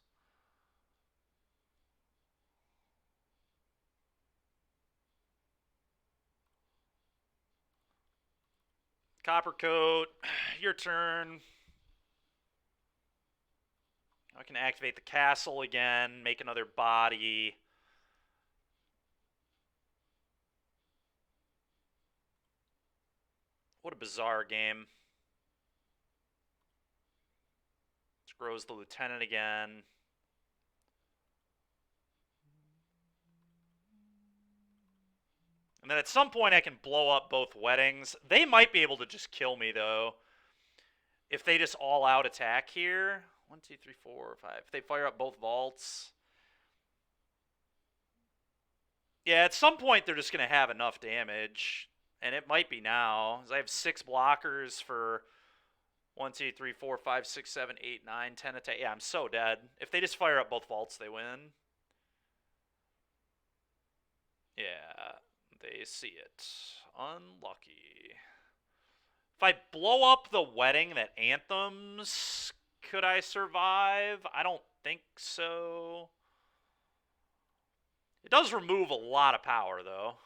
Coppercoat, your turn. I can activate the castle again, make another body. What a bizarre game. Grows the lieutenant again. And then at some point I can blow up both weddings. They might be able to just kill me, though. If they just all-out attack here. 1, 2, 3, 4, 5. If they fire up both vaults. Yeah, at some point they're just going to have enough damage. And it might be now. I have 6 blockers for 1, 2, 3, 4, 5, 6, 7, 8, 9, 10 attack. Yeah, I'm so dead. If they just fire up both vaults, they win. Yeah, they see it. Unlucky. If I blow up the wedding that Anthems, could I survive? I don't think so. It does remove a lot of power, though.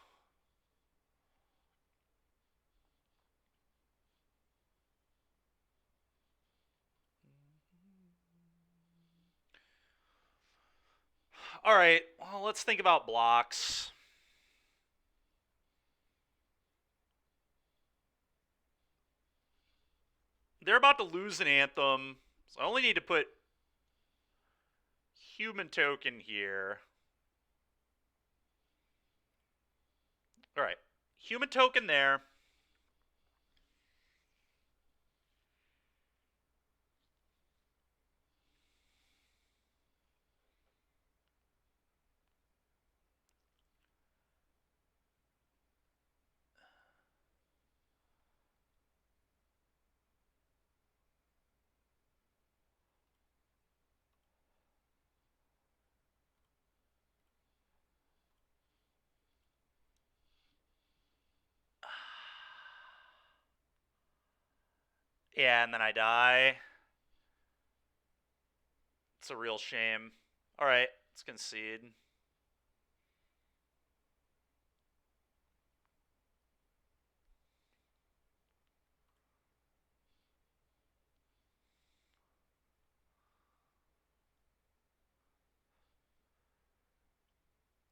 Alright, well, let's think about blocks. They're about to lose an Anthem, so I only need to put Human Token here. Alright, Human Token there. Yeah, and then I die. It's a real shame. Alright, let's concede.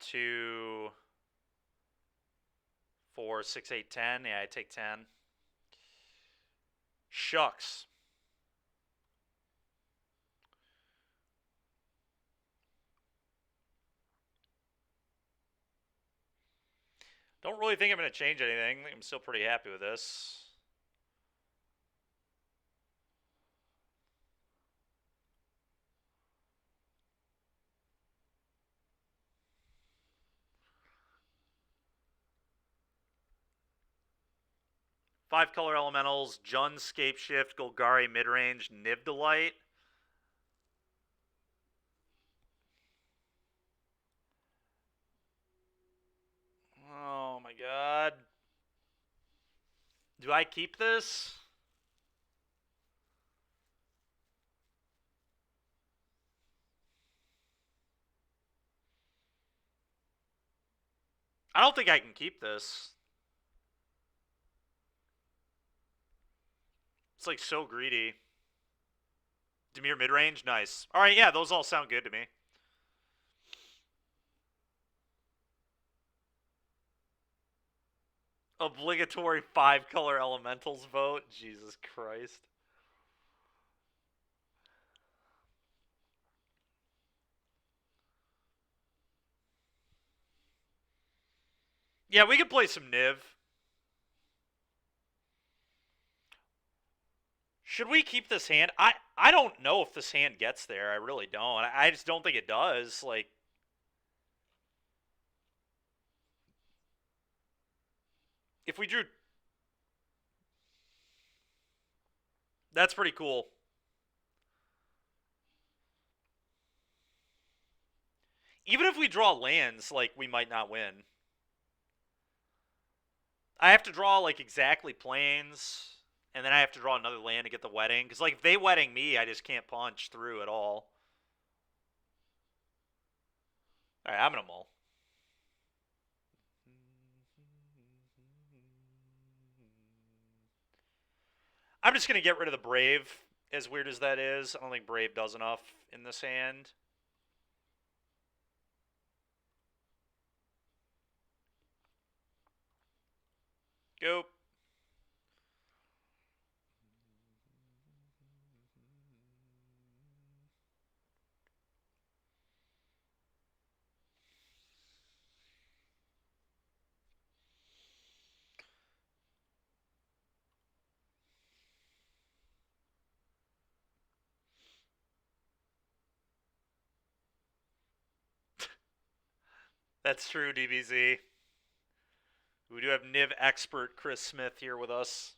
Two, 4, 6, 8, 10. Yeah, I take 10. Shucks. Don't really think I'm going to change anything. I'm still pretty happy with this. Five color elementals: Jund, Scape Shift, Golgari midrange, Nibdelite. Oh my god. Do I keep this? I don't think I can keep this. It's like so greedy. Dimir midrange, nice. Alright, yeah, those all sound good to me. Obligatory five color elementals vote. Jesus Christ. Yeah, we could play some Niv. Should we keep this hand? I don't know if this hand gets there. I really don't. I just don't think it does. Like, if we drew, that's pretty cool. Even if we draw lands, like, we might not win. I have to draw, like, exactly planes, and then I have to draw another land to get the wedding. Because, like, if they wedding me, I just can't punch through at all. Alright, I'm gonna mull. I'm just gonna get rid of the Brave, as weird as that is. I don't think Brave does enough in this hand. Go. That's true, DBZ. We do have Niv expert Chris Smith here with us.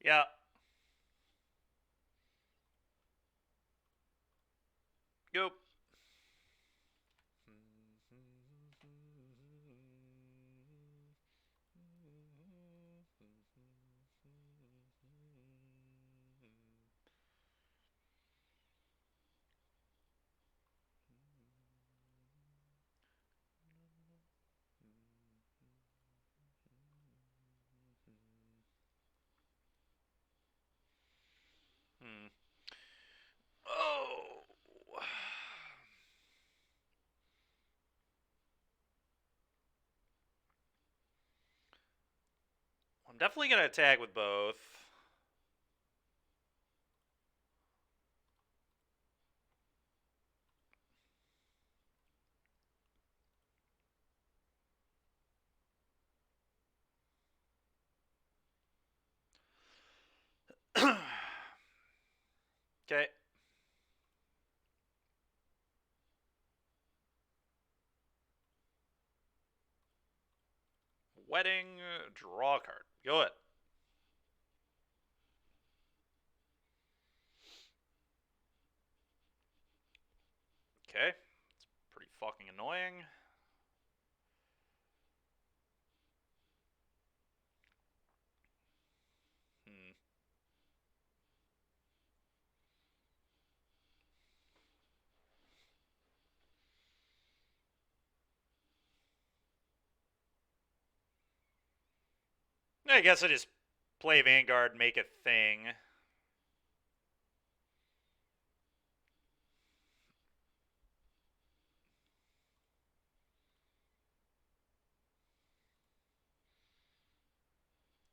Yeah. Go. Hmm. Oh. I'm definitely going to attack with both. Okay. Wedding, draw a card. Go ahead. Okay. It's pretty fucking annoying. Hmm. I guess I just play Vanguard, make a thing.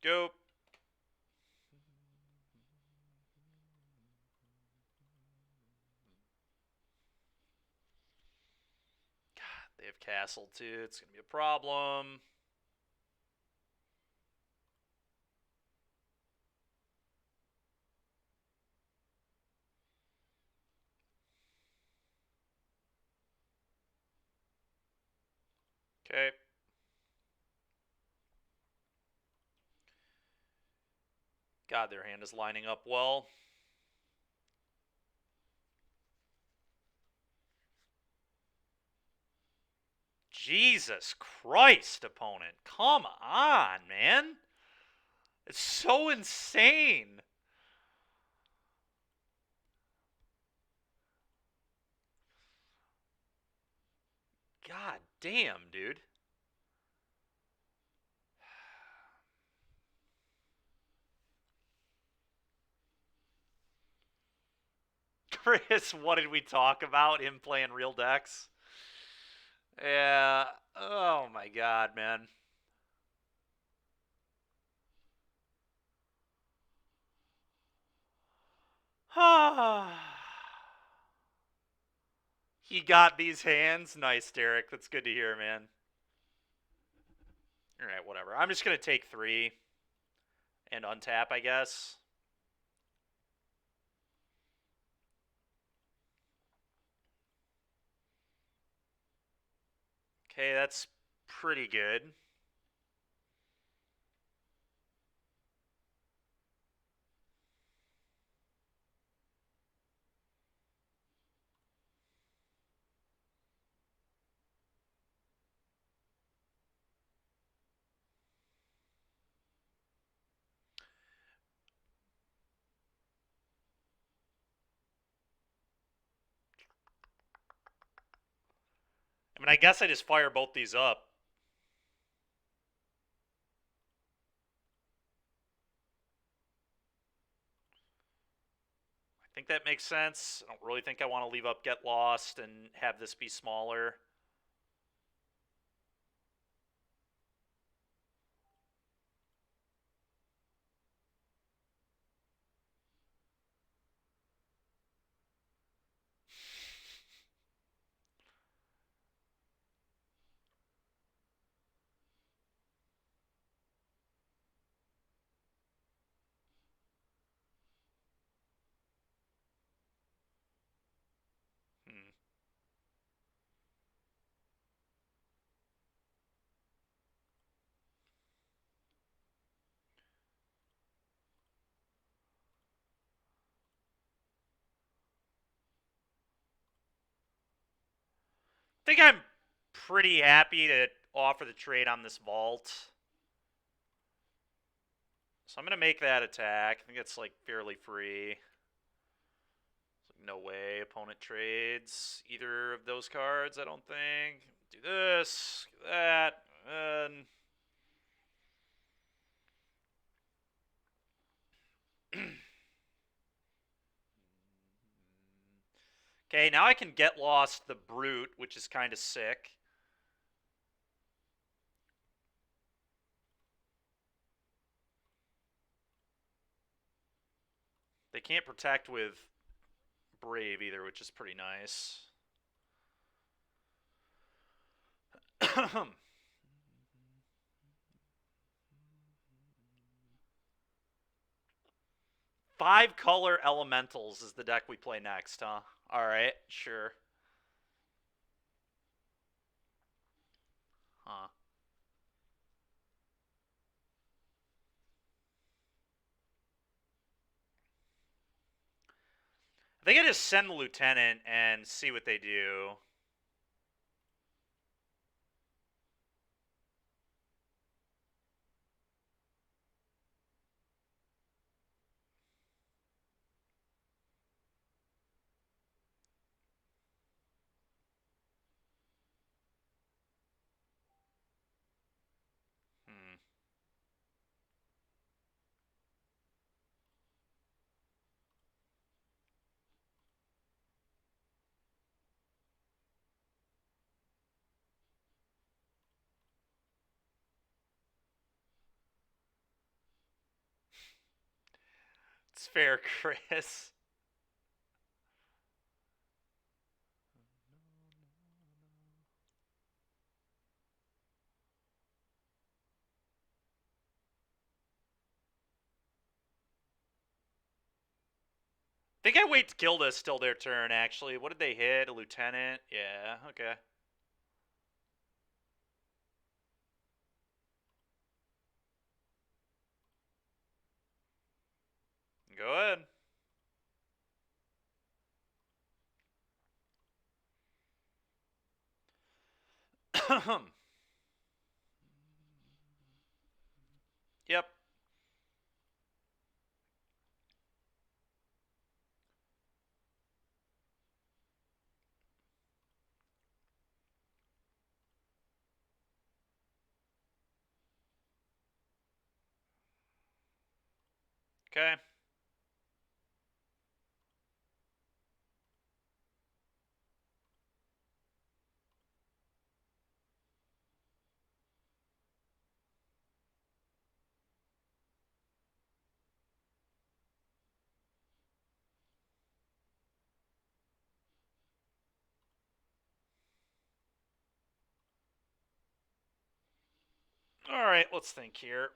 Go. God, they have castle too. It's gonna be a problem. Okay. God, their hand is lining up well. Jesus Christ, opponent. Come on, man. It's so insane. God damn, dude. Chris, what did we talk about? Him playing real decks? Yeah. Oh my god, man. He got these hands. Nice, Derek. That's good to hear, man. Alright, whatever. I'm just going to take 3 and untap, I guess. Okay, that's pretty good. I mean, I guess I just fire both these up. I think that makes sense. I don't really think I want to leave up Get Lost and have this be smaller. Hmm. I think I'm pretty happy to offer the trade on this vault. So I'm going to make that attack. I think it's like fairly free. No way opponent trades either of those cards, I don't think. Do this, that, and... Okay, now I can Get Lost the Brute, which is kind of sick. They can't protect with Brave either, which is pretty nice. 5-color elementals is the deck we play next, huh? Alright, sure. Huh. I think I just send the lieutenant and see what they do. Hmm. It's fair, Chris. I think I wait to kill this till their turn, actually. What did they hit? A lieutenant? Yeah, okay. Go ahead. Yep. Okay. Alright, let's think here.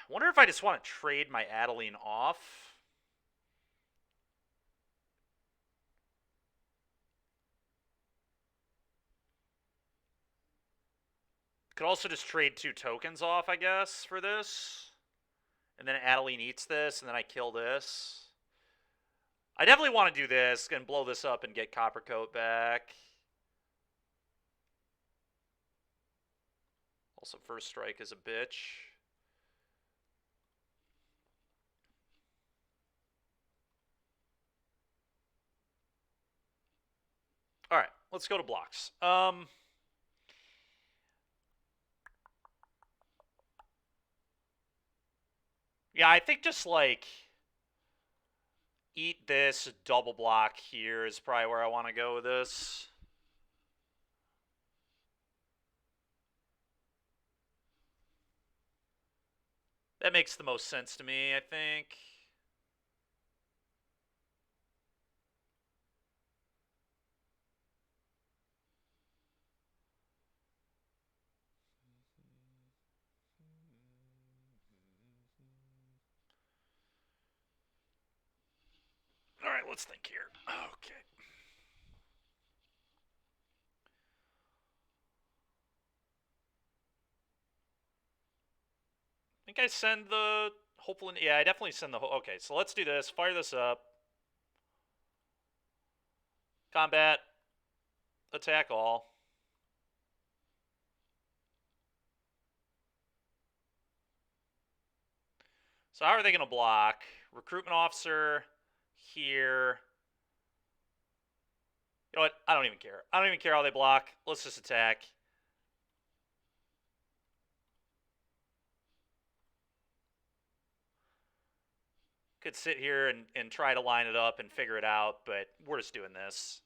I wonder if I just want to trade my Adeline off. Could also just trade 2 tokens off, I guess, for this. And then Adeline eats this, and then I kill this. I definitely want to do this and blow this up and get Coppercoat back. Also, First Strike is a bitch. Alright, let's go to blocks. Yeah, I think just like eat this, double block here is probably where I want to go with this. That makes the most sense to me, I think. Alright, let's think here. Okay. I think I send the hopefully. Yeah, I definitely send the. Okay, so let's do this. Fire this up. Combat. Attack all. So how are they going to block? Recruitment officer here. You know what? I don't even care. I don't even care how they block. Let's just attack. Could sit here and try to line it up and figure it out, but we're just doing this.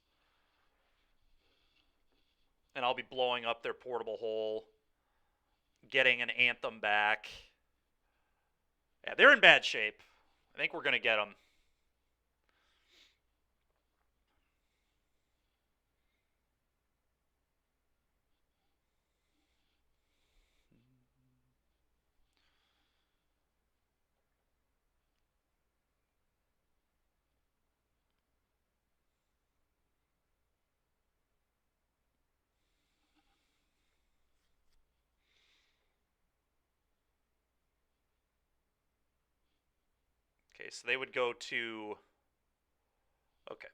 And I'll be blowing up their portable hole, getting an Anthem back. Yeah, they're in bad shape. I think we're going to get them. Okay, so they would go to... Okay.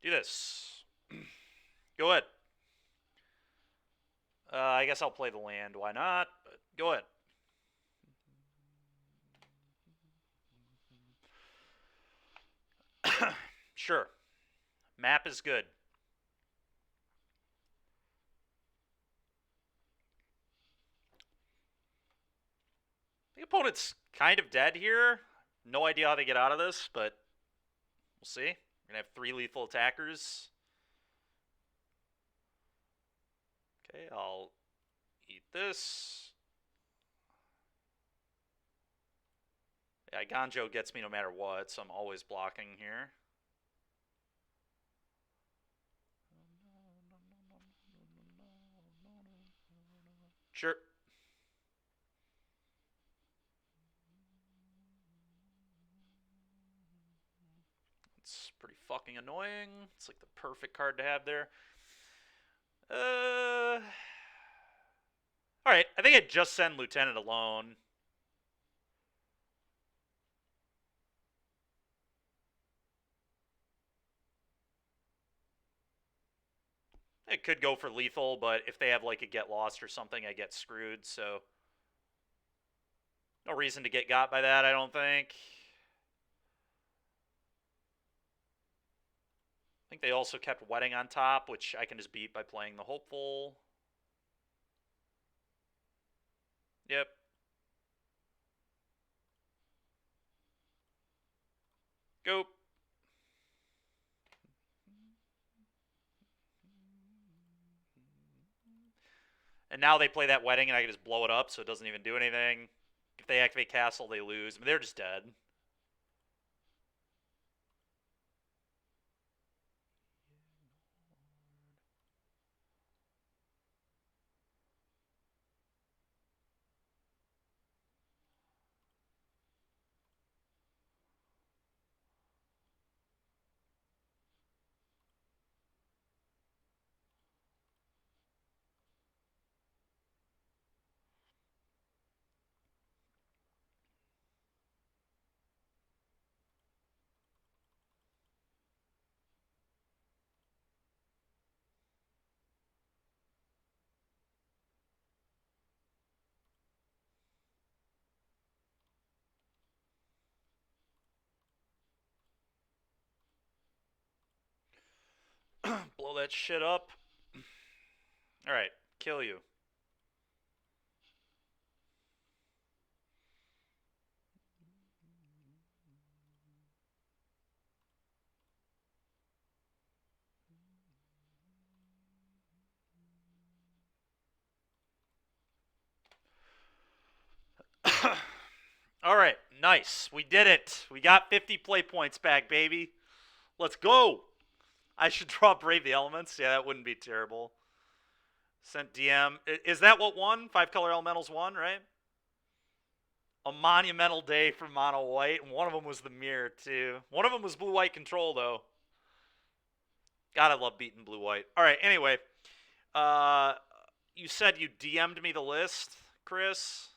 Do this. Go ahead. I guess I'll play the land. Why not? But go ahead. Sure. Map is good. The opponent's kind of dead here. No idea how they get out of this, but we'll see. We're going to have 3 lethal attackers. Okay, I'll eat this. Yeah, Ganjo gets me no matter what, so I'm always blocking here. Sure. It's pretty fucking annoying. It's like the perfect card to have there. Alright, I think I'd just send Lieutenant alone. It could go for lethal, but if they have like a get lost or something, I get screwed, so... No reason to get got by that, I don't think. I think they also kept Wedding on top, which I can just beat by playing the Hopeful. Yep. Go. And now they play that Wedding, and I can just blow it up, so it doesn't even do anything. If they activate Castle, they lose. I mean, they're just dead. Blow that shit up. Alright, kill you. Alright, nice. We did it. We got 50 play points back, baby. Let's go. I should draw Brave the Elements. Yeah, that wouldn't be terrible. Sent DM. Is that what won? 5 color elementals won, right? A monumental day for mono white, and one of them was the mirror too. One of them was blue white control though. God, I love beating blue white. All right, anyway, you said you DM'd me the list, Chris.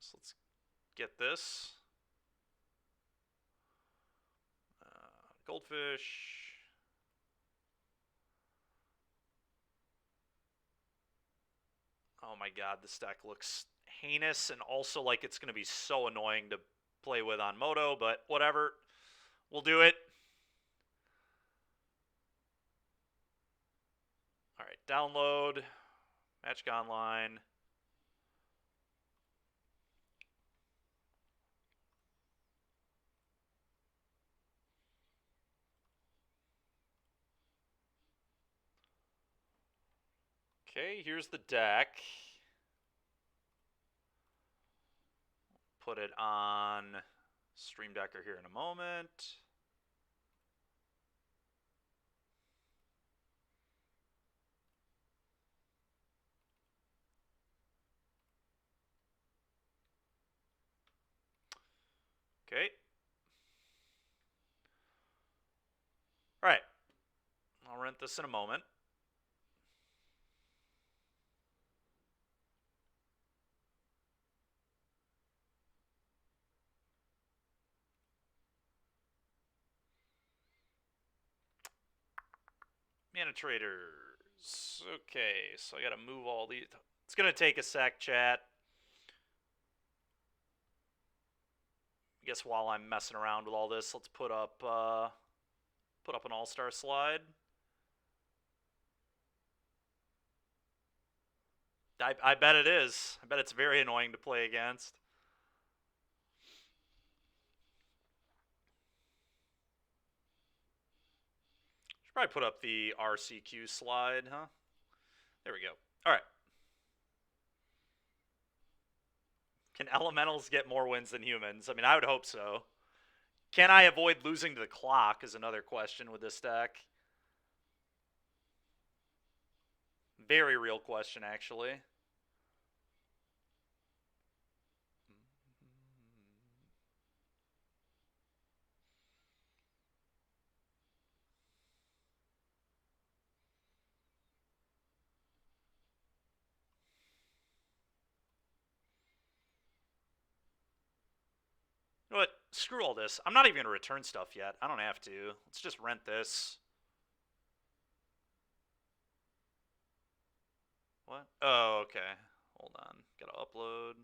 So let's get this. Goldfish. Oh my god, this deck looks heinous and also like it's going to be so annoying to play with on Moto, but whatever. We'll do it. All right, download. Magic Online. Okay, here's the deck. Put it on Stream Decker here in a moment. Okay. Alright. I'll rent this in a moment. Mana traders. Okay, so I gotta move all these. It's gonna take a sec, chat. I guess while I'm messing around with all this, let's put up an all-star slide. I bet it is. I bet it's very annoying to play against. Should probably put up the RCQ slide, huh? There we go. All right. Can elementals get more wins than humans? I mean, I would hope so. Can I avoid losing to the clock is another question with this deck. Very real question, actually. You know what? Screw all this. I'm not even going to return stuff yet. I don't have to. Let's just rent this. What? Oh, okay. Hold on. Gotta upload.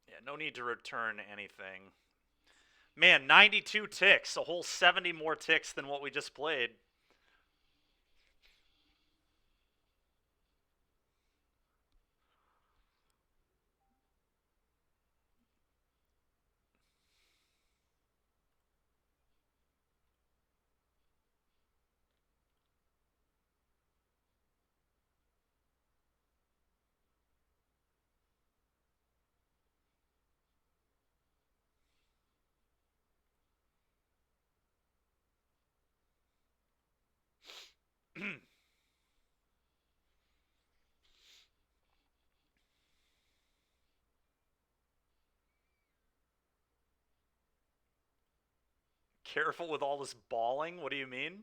Yeah, no need to return anything. Man, 92 ticks. A whole 70 more ticks than what we just played. Careful with all this balling? What do you mean?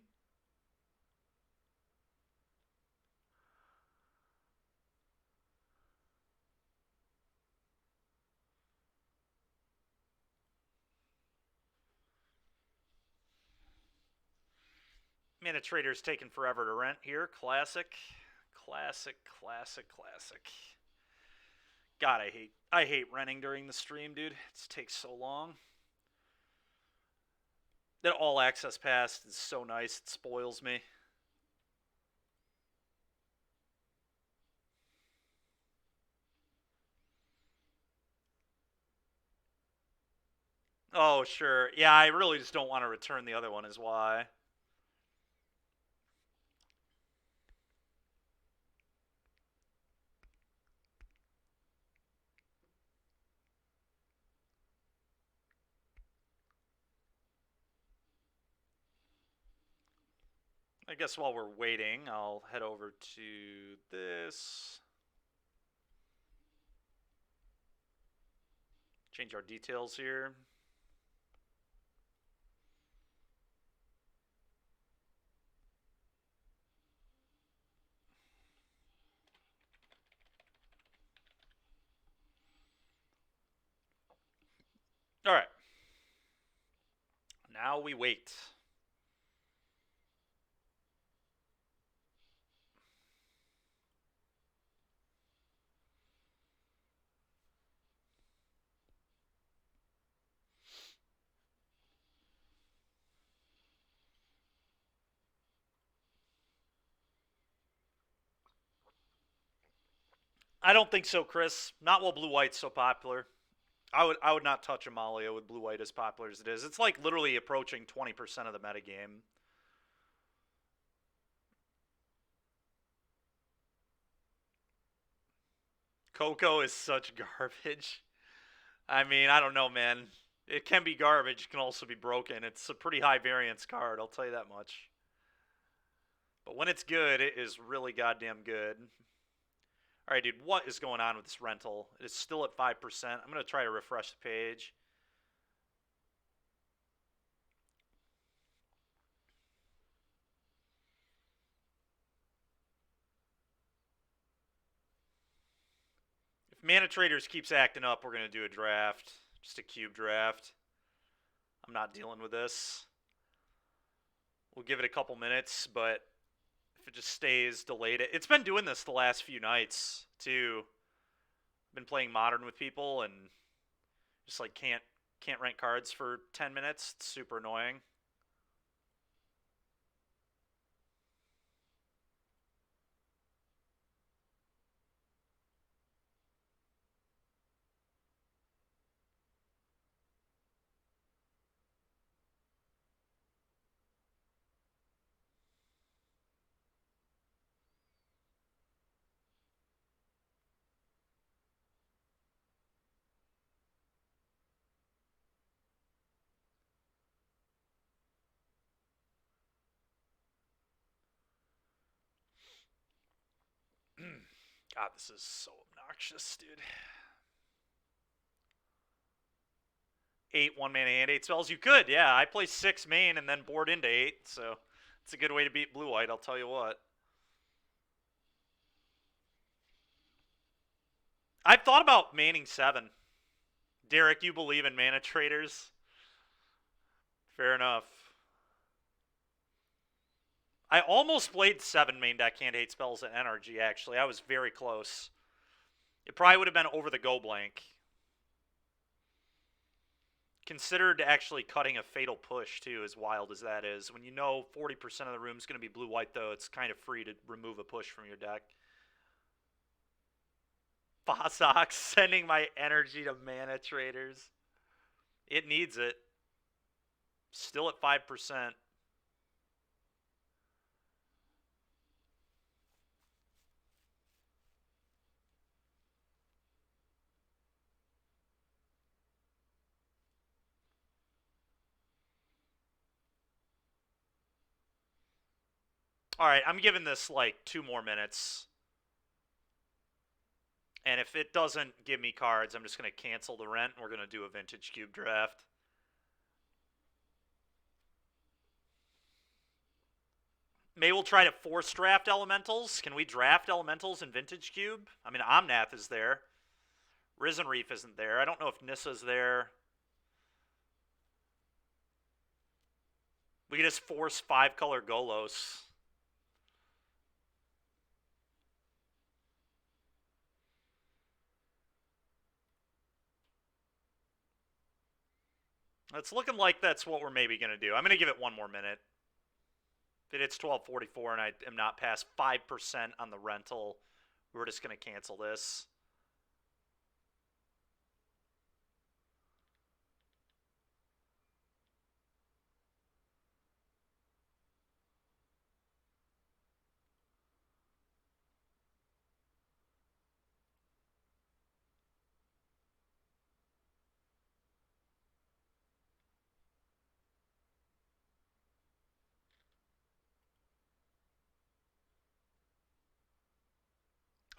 Mana Trader's taking forever to rent here. Classic. Classic, classic, classic. God, I hate renting during the stream, dude. It takes so long. That all access pass is so nice, it spoils me. Oh, sure. Yeah, I really just don't want to return the other one is why. I guess while we're waiting, I'll head over to this. Change our details here. All right. Now we wait. I don't think so, Chris. Not while blue-white's so popular. I would not touch Amalia with blue-white as popular as it is. It's like literally approaching 20% of the metagame. Coco is such garbage. I mean, I don't know, man. It can be garbage. It can also be broken. It's a pretty high variance card, I'll tell you that much. But when it's good, it is really goddamn good. All right, dude, what is going on with this rental? It is still at 5%. I'm going to try to refresh the page. If Mana Traders keeps acting up, we're going to do a draft. Just a cube draft. I'm not dealing with this. We'll give it a couple minutes, but if it just stays delayed, it's been doing this the last few nights too. I've been playing Modern with people and just like can't rank cards for 10 minutes. It's super annoying. God, this is so obnoxious, dude. 8 1-mana hand, 8 spells. You could, yeah. I play 6 main and then board into 8, so it's a good way to beat blue-white, I'll tell you what. I've thought about maining 7. Derek, you believe in Mana Traders? Fair enough. I almost played 7 main deck hand 8 spells at NRG, actually. I was very close. It probably would have been over the go blank. Considered actually cutting a fatal push, too, as wild as that is. When you know 40% of the room's going to be blue-white, though, it's kind of free to remove a push from your deck. Bossox sending my energy to Mana Traders. It needs it. Still at 5%. All right, I'm giving this like 2 more minutes. And if it doesn't give me cards, I'm just going to cancel the rent. We're going to do a Vintage Cube draft. Maybe we'll try to force draft elementals. Can we draft elementals in Vintage Cube? I mean, Omnath is there. Risen Reef isn't there. I don't know if Nissa's there. We could just force 5-color Golos. It's looking like that's what we're maybe going to do. I'm going to give it 1 more minute. If it's 12:44 and I am not past 5% on the rental, we're just going to cancel this.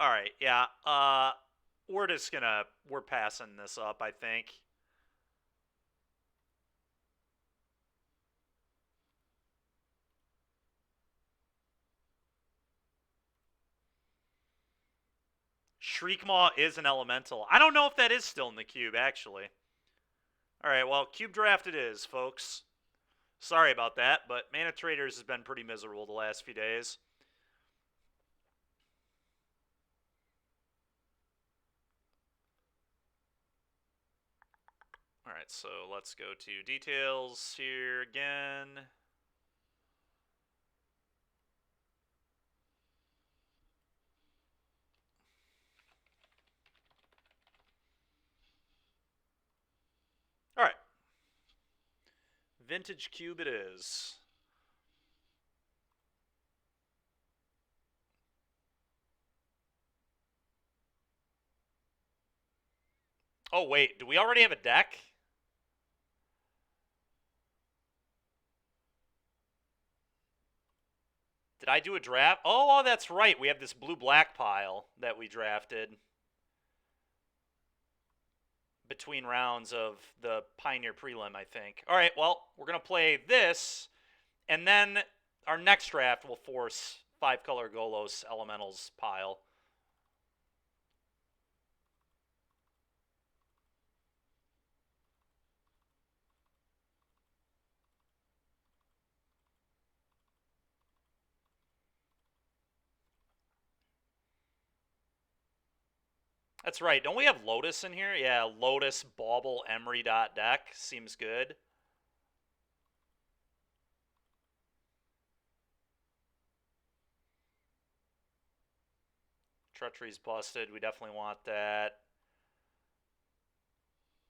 All right, yeah. We're passing this up, I think. Shriekmaw is an elemental. I don't know if that is still in the cube, actually. All right, well, cube draft it is, folks. Sorry about that, but Mana Traders has been pretty miserable the last few days. All right, so let's go to details here again. All right. Vintage Cube it is. Oh, wait. Do we already have a deck? Did I do a draft? Oh, that's right. We have this blue-black pile that we drafted between rounds of the Pioneer Prelim, I think. All right, well, we're going to play this, and then our next draft will force 5-color Golos Elementals pile. That's right. Don't we have Lotus in here? Yeah, Lotus, Bauble, Emery deck. Seems good. Treachery's busted. We definitely want that.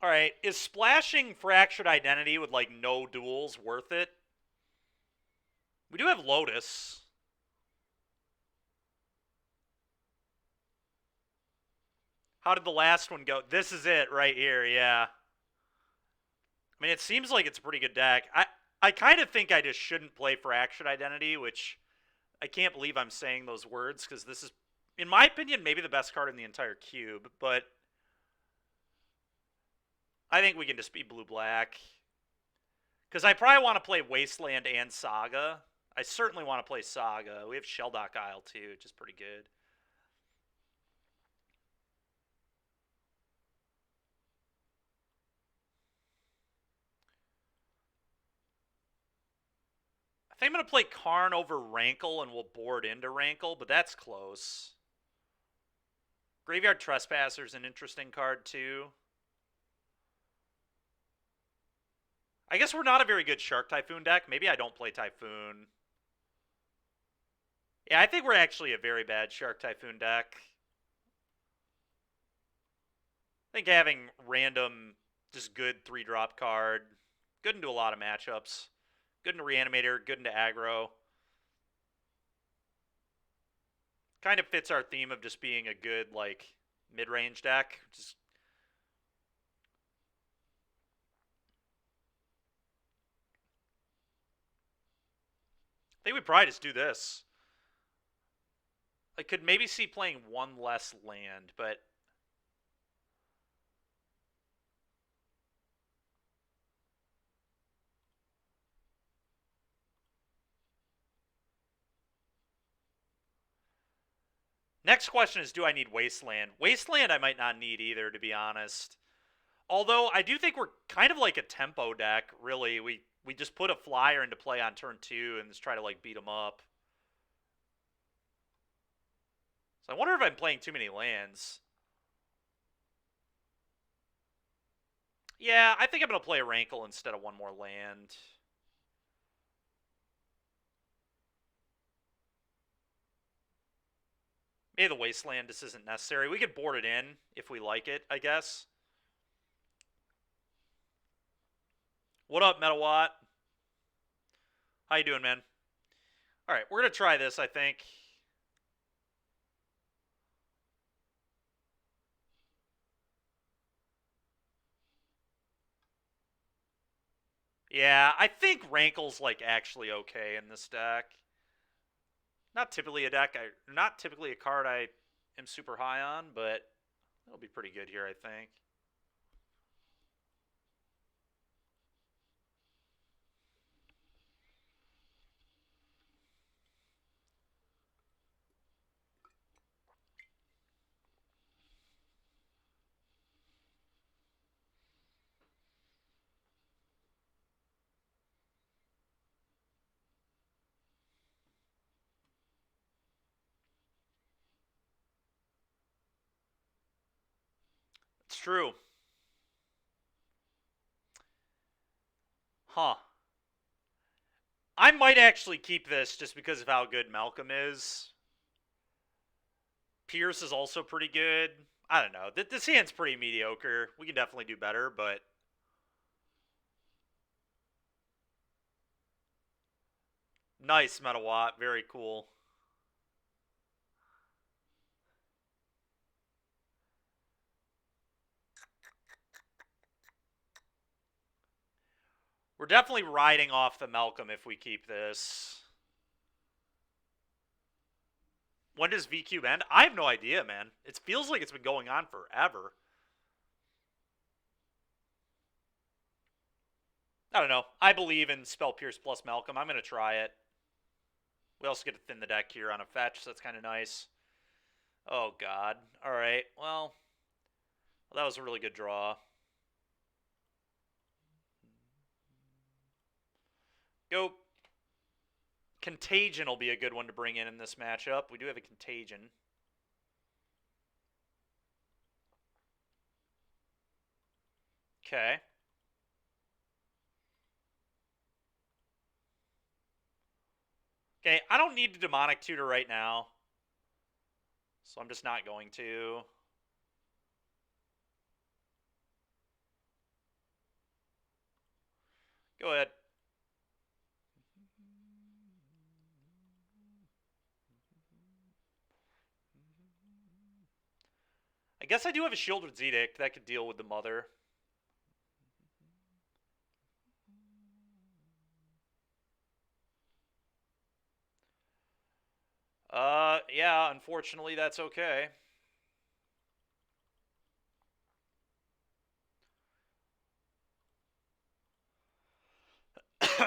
All right, is splashing Fractured Identity with, like, no duels worth it? We do have Lotus. How did the last one go? This is it right here, yeah. I mean, it seems like it's a pretty good deck. I kind of think I just shouldn't play Fractured Identity, which I can't believe I'm saying those words, because this is, in my opinion, maybe the best card in the entire cube, but I think we can just be blue-black. Because I probably want to play Wasteland and Saga. I certainly want to play Saga. We have Shelldock Isle, too, which is pretty good. I think I'm going to play Karn over Rankle, and we'll board into Rankle, but that's close. Graveyard Trespasser's an interesting card, too. I guess we're not a very good Shark Typhoon deck. Maybe I don't play Typhoon. Yeah, I think we're actually a very bad Shark Typhoon deck. I think having random, just good 3-drop card, good into a lot of matchups. Good into Reanimator, good into aggro. Kind of fits our theme of just being a good, like, mid-range deck. Just I think we probably just do this. I could maybe see playing one less land, but next question is, do I need Wasteland? Wasteland I might not need either, to be honest. Although I do think we're kind of like a tempo deck, really. We just put a flyer into play on turn 2 and just try to, like, beat them up. So I wonder if I'm playing too many lands. Yeah, I think I'm going to play a Rankle instead of one more land. Maybe the Wasteland just isn't necessary. We could board it in if we like it, I guess. What up, Metawatt? How you doing, man? All right, we're going to try this, I think. Yeah, I think Rankle's, like, actually okay in this deck. Not typically a card I am super high on, but it'll be pretty good here, I think. It's true. Huh. I might actually keep this just because of how good Malcolm is. Pierce is also pretty good. I don't know. This hand's pretty mediocre. We can definitely do better, but nice, Metawatt. Very cool. We're definitely riding off the Malcolm if we keep this. When does V-Cube end? I have no idea, man. It feels like it's been going on forever. I don't know. I believe in Spell Pierce plus Malcolm. I'm going to try it. We also get to thin the deck here on a fetch, so that's kind of nice. Oh, God. All right. Well, that was a really good draw. Go. Contagion will be a good one to bring in this matchup. We do have a Contagion. Okay. Okay, I don't need a Demonic Tutor right now. So I'm just not going to. Go ahead. I guess I do have a Shieldred's Edict that could deal with the mother. Yeah, unfortunately that's okay.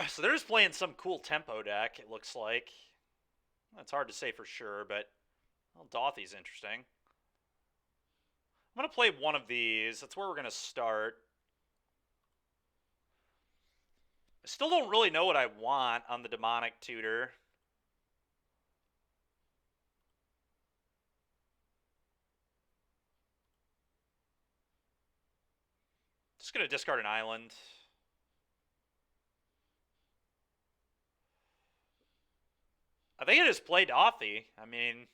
So they're just playing some cool tempo deck, it looks like. That's hard to say for sure, but well, Dothy's interesting. I'm going to play one of these. That's where we're going to start. I still don't really know what I want on the Demonic Tutor. Just going to discard an island. I think I just play Dothy. I mean,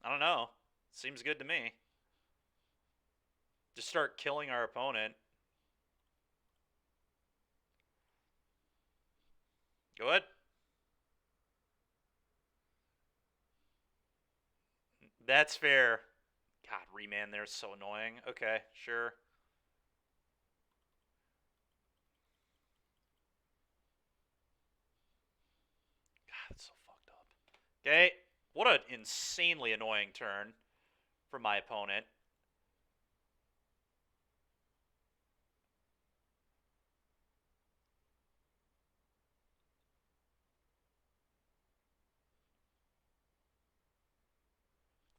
I don't know. Seems good to me. Just start killing our opponent. Go ahead. That's fair. God, Remand there's so annoying. Okay, sure. God, that's so fucked up. Okay, what an insanely annoying turn from my opponent.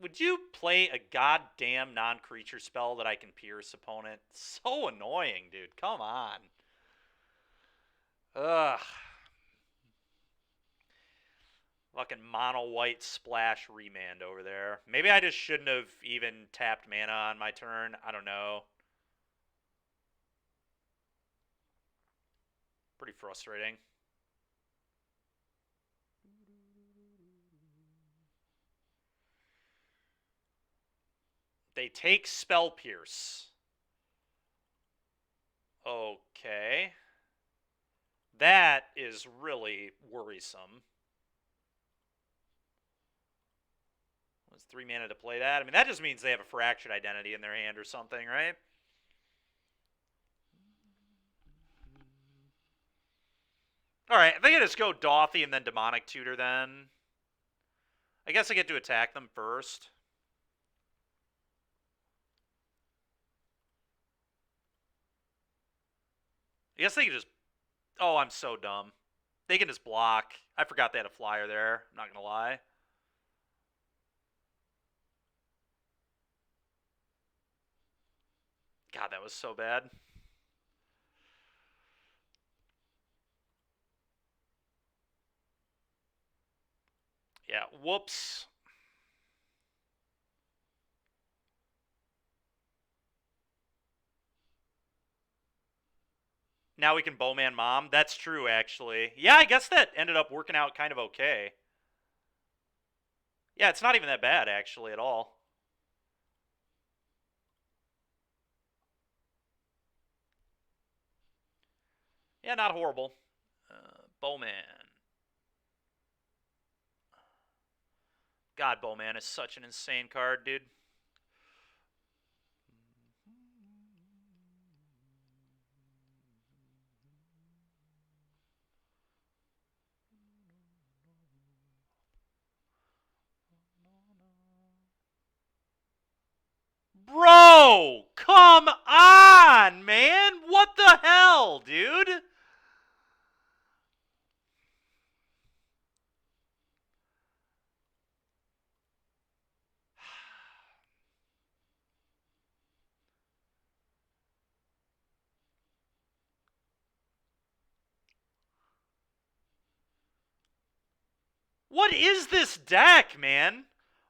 Would you play a goddamn non-creature spell that I can pierce opponent? So annoying, dude. Come on. Ugh. Fucking mono white splash Remand over there. Maybe I just shouldn't have even tapped mana on my turn. I don't know. Pretty frustrating. They take Spell Pierce. Okay. That is really worrisome. Was 3 mana to play that? I mean, that just means they have a Fractured Identity in their hand or something, right? Alright, I think I just go Dothy and then Demonic Tutor then. I guess I get to attack them first. I guess they can just... Oh, I'm so dumb. They can just block. I forgot they had a flyer there. I'm not going to lie. God, that was so bad. Yeah, whoops. Now we can Bowman Mom. That's true, actually. Yeah, I guess that ended up working out kind of okay. Yeah, it's not even that bad, actually, at all. Yeah, not horrible. Bowman. God, Bowman is such an insane card, dude. Bro, come on, man. What the hell, dude? What is this deck, man?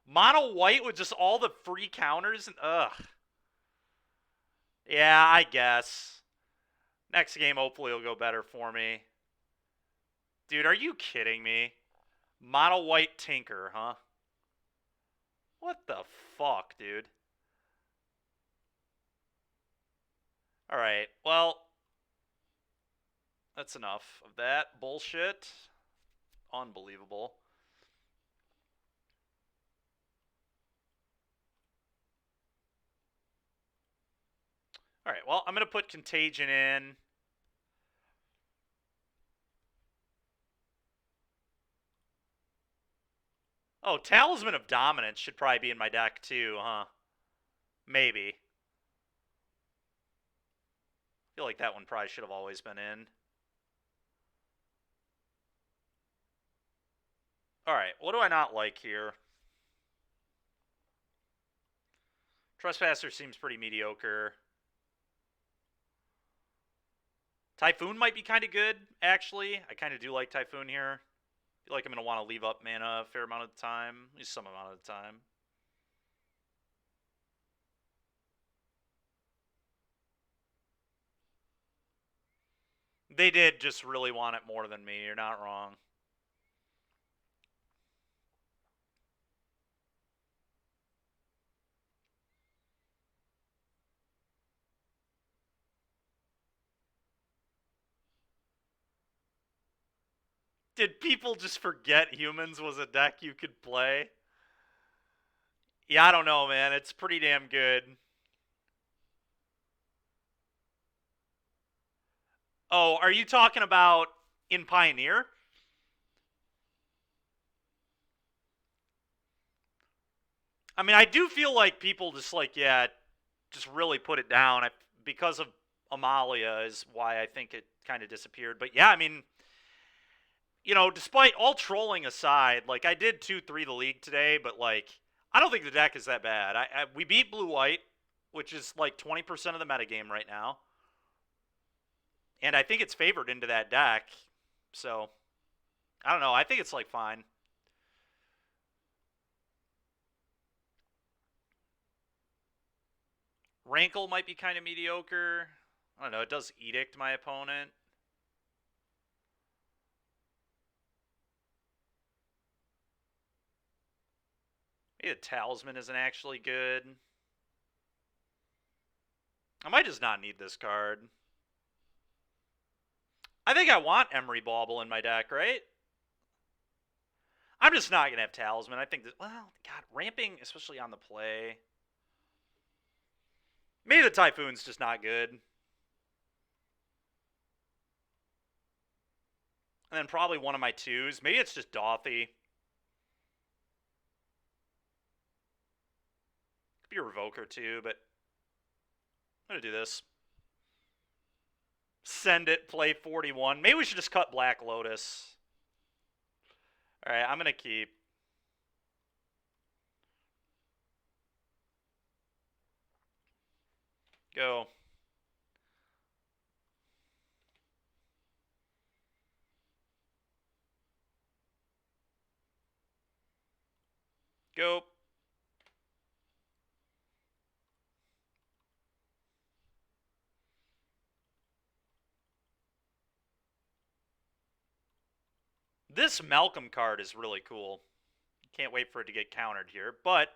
Mono white with just all the free counters and ugh. Yeah, I guess. Next game hopefully will go better for me. Dude, are you kidding me? Mono white Tinker, huh? What the fuck, dude? Alright, well, that's enough of that bullshit. Unbelievable. Alright, well, I'm going to put Contagion in. Oh, Talisman of Dominance should probably be in my deck too, huh? Maybe. I feel like that one probably should have always been in. Alright, what do I not like here? Trespasser seems pretty mediocre. Typhoon might be kind of good, actually. I kind of do like Typhoon here. I feel like I'm going to want to leave up mana a fair amount of the time. At least some amount of the time. They did just really want it more than me. You're not wrong. Did people just forget Humans was a deck you could play? Yeah, I don't know, man. It's pretty damn good. Oh, are you talking about in Pioneer? I mean, I do feel like people just like, yeah, just really put it down. Because of Amalia is why I think it kind of disappeared. But yeah, I mean, you know, despite all trolling aside, like I did 2-3 the league today, but like I don't think the deck is that bad. We beat blue white, which is like 20% of the metagame right now, and I think it's favored into that deck. So I don't know. I think it's like fine. Rankle might be kind of mediocre. I don't know. It does Edict my opponent. Maybe the Talisman isn't actually good. I might just not need this card. I think I want Emery Bauble in my deck, right? I'm just not going to have Talisman. I think that, well, God, ramping, especially on the play. Maybe the Typhoon's just not good. And then probably one of my twos. Maybe it's just Dothy. Could be a Revoker too, but I'm going to do this. Send it, play 41. Maybe we should just cut Black Lotus. Alright, I'm going to keep. Go. Go. This Malcolm card is really cool. Can't wait for it to get countered here, but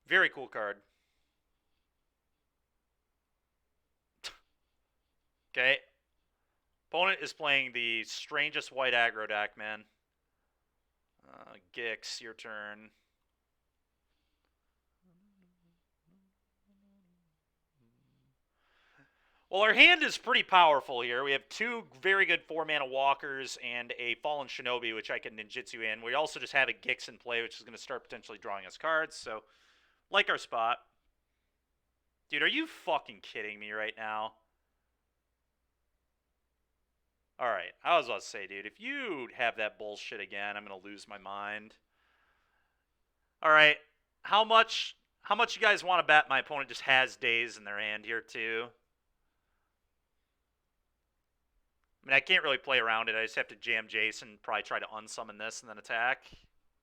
very cool card. Okay. Opponent is playing the strangest white aggro deck, man. Gix, your turn. Well, our hand is pretty powerful here. We have two very good 4-mana walkers and a Fallen Shinobi, which I can ninjutsu in. We also just have a Gix in play, which is going to start potentially drawing us cards. So, like our spot. Dude, are you fucking kidding me right now? Alright, I was about to say, dude, if you have that bullshit again, I'm gonna lose my mind. Alright, how much you guys want to bet my opponent just has Daze in their hand here, too? I mean, I can't really play around it. I just have to jam Jason, probably try to unsummon this and then attack.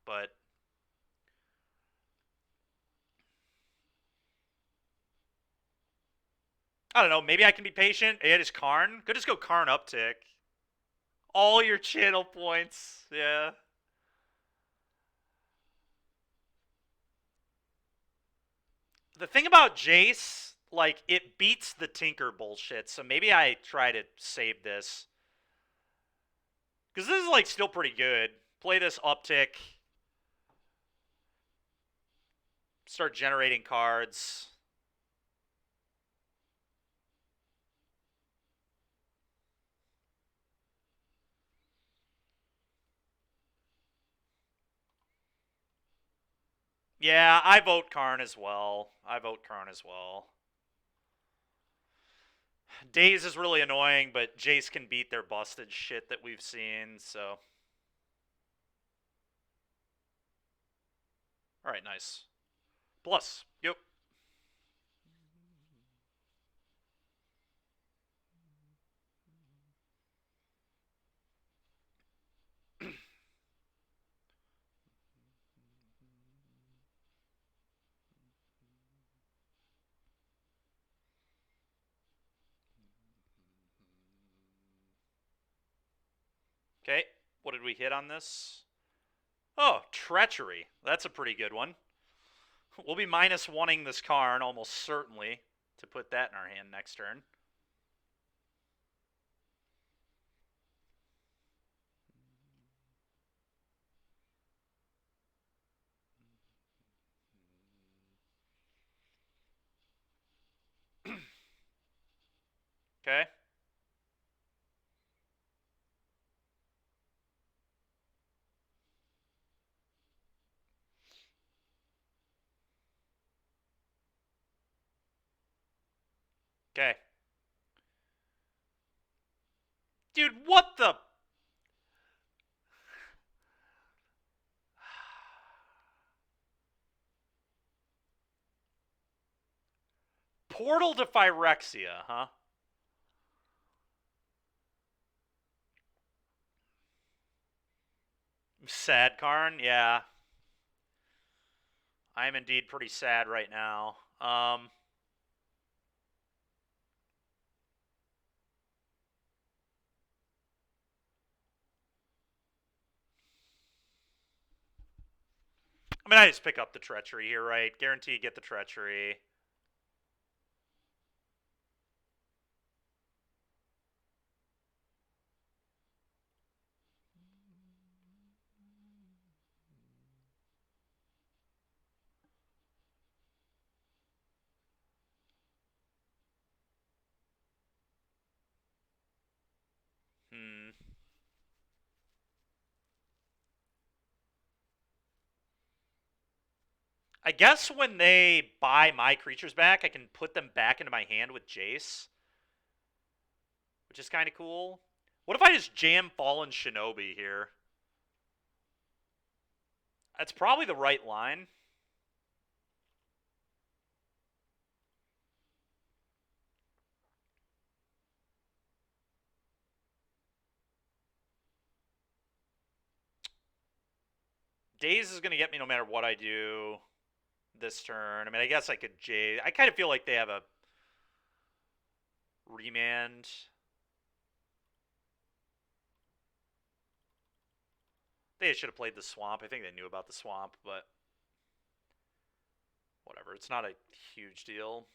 But I don't know. Maybe I can be patient. It is Karn. Could just go Karn uptick. All your channel points. Yeah. The thing about Jace, like, it beats the Tinker bullshit. So maybe I try to save this. Because this is, like, still pretty good. Play this uptick. Start generating cards. Yeah, I vote Karn as well. Daze is really annoying, but Jace can beat their busted shit that we've seen, so. Alright, nice. Plus. Yep. Okay, what did we hit on this? Oh, Treachery. That's a pretty good one. We'll be minus one-ing this Karn, almost certainly, to put that in our hand next turn. Okay. Okay. Dude, what the... Portal to Phyrexia, huh? Sad, Karn? Yeah. I am indeed pretty sad right now. I mean, I just pick up the Treachery here, right? Guarantee you get the Treachery. I guess when they buy my creatures back, I can put them back into my hand with Jace, which is kind of cool. What if I just jam Fallen Shinobi here? That's probably the right line. Daze is going to get me no matter what I do this turn. I mean, I guess I could I kind of feel like they have a remand. They should have played the swamp. I think they knew about the swamp, but whatever. It's not a huge deal.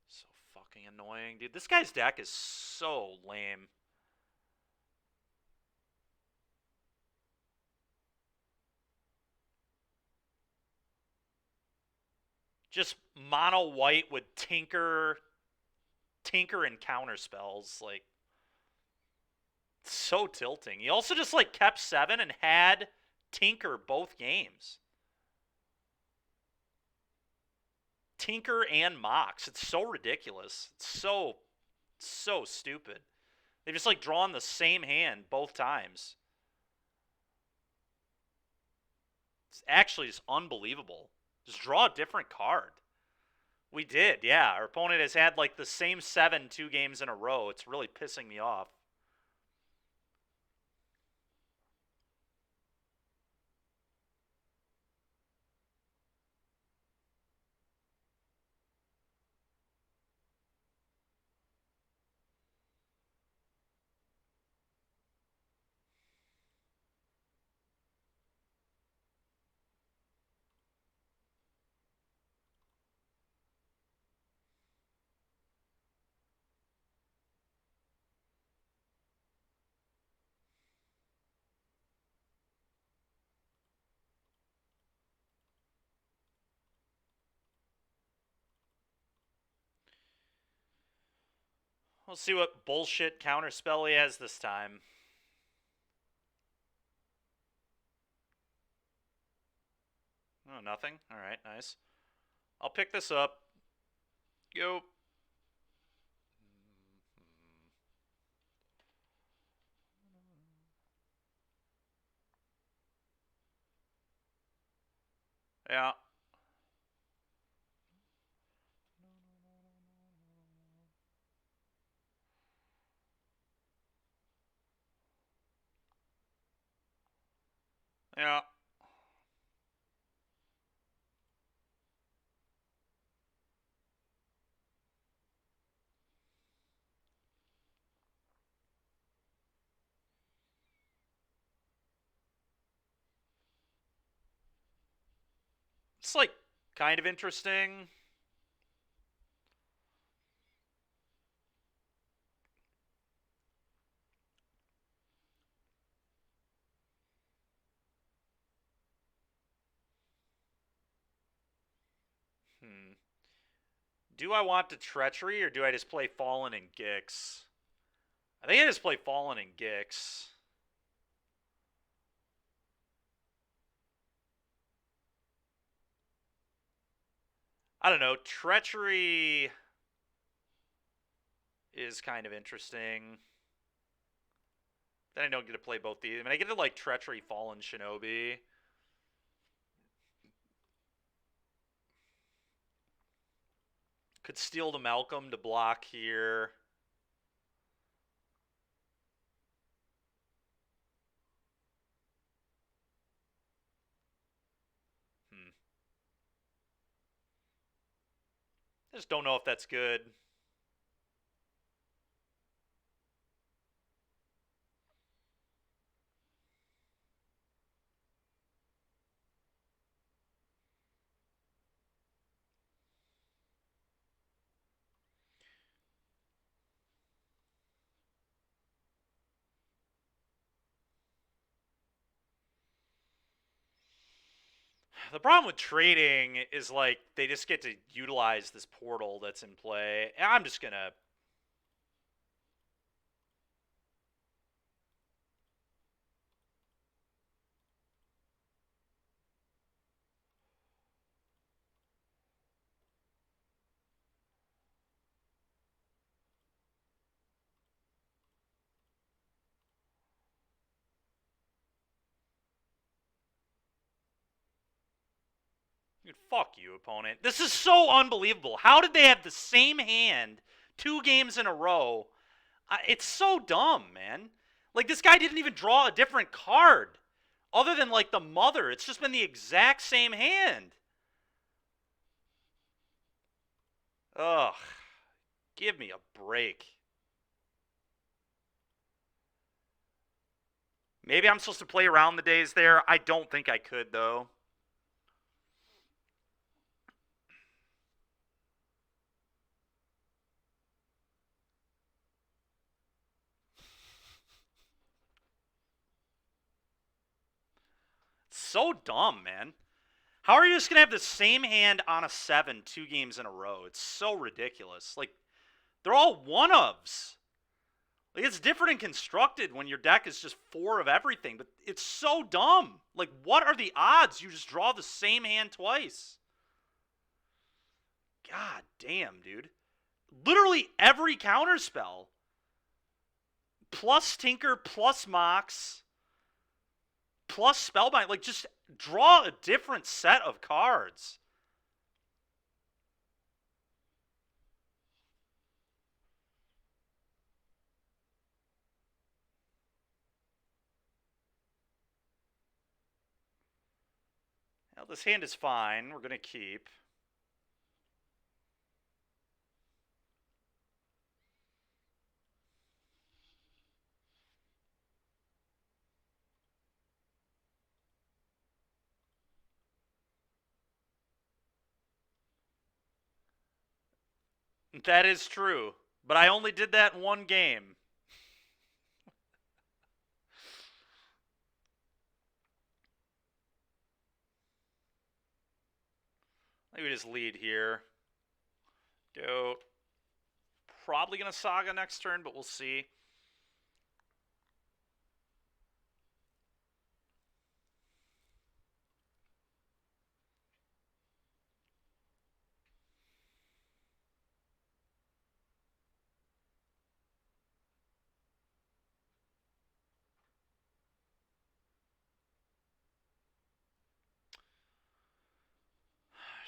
So fucking annoying. Dude, this guy's deck is so lame. Just mono white with tinker and counter spells, like, so tilting. He also just like kept 7 and had tinker both games. Tinker and Mox. It's so ridiculous. It's so stupid. They've just like drawn the same hand both times. It's actually just unbelievable. Just draw a different card. We did, yeah. Our opponent has had like the same 7 2 games in a row. It's really pissing me off. We'll see what bullshit counterspell he has this time. Oh, nothing? Alright, nice. I'll pick this up. Go. Yeah. Yeah. It's like kind of interesting. Do I want to Treachery or do I just play Fallen and Gix? I think I just play Fallen and Gix. I don't know. Treachery is kind of interesting. Then I don't get to play both these. I mean, I get to like Treachery, Fallen, Shinobi. Could steal the Malcolm to block here. I just don't know if that's good. The problem with trading is like they just get to utilize this portal that's in play. I'm just gonna. Dude, fuck you, opponent. This is so unbelievable. How did they have the same hand 2 games in a row? It's so dumb, man. Like, this guy didn't even draw a different card. Other than, like, the mother. It's just been the exact same hand. Ugh. Give me a break. Maybe I'm supposed to play around the days there. I don't think I could, though. So dumb, man. How are you just going to have the same hand on a 7 2 games in a row? It's so ridiculous. Like, they're all one-ofs. Like, it's different and constructed when your deck is just 4 of everything, but it's so dumb. Like, what are the odds you just draw the same hand twice? God damn, dude. Literally every counterspell. Plus Tinker, plus Mox, plus Spellbind. Like, just draw a different set of cards. Now, this hand is fine. We're going to keep. That is true. But I only did that in one game. I think we just lead here. Go. Probably going to Saga next turn, but we'll see.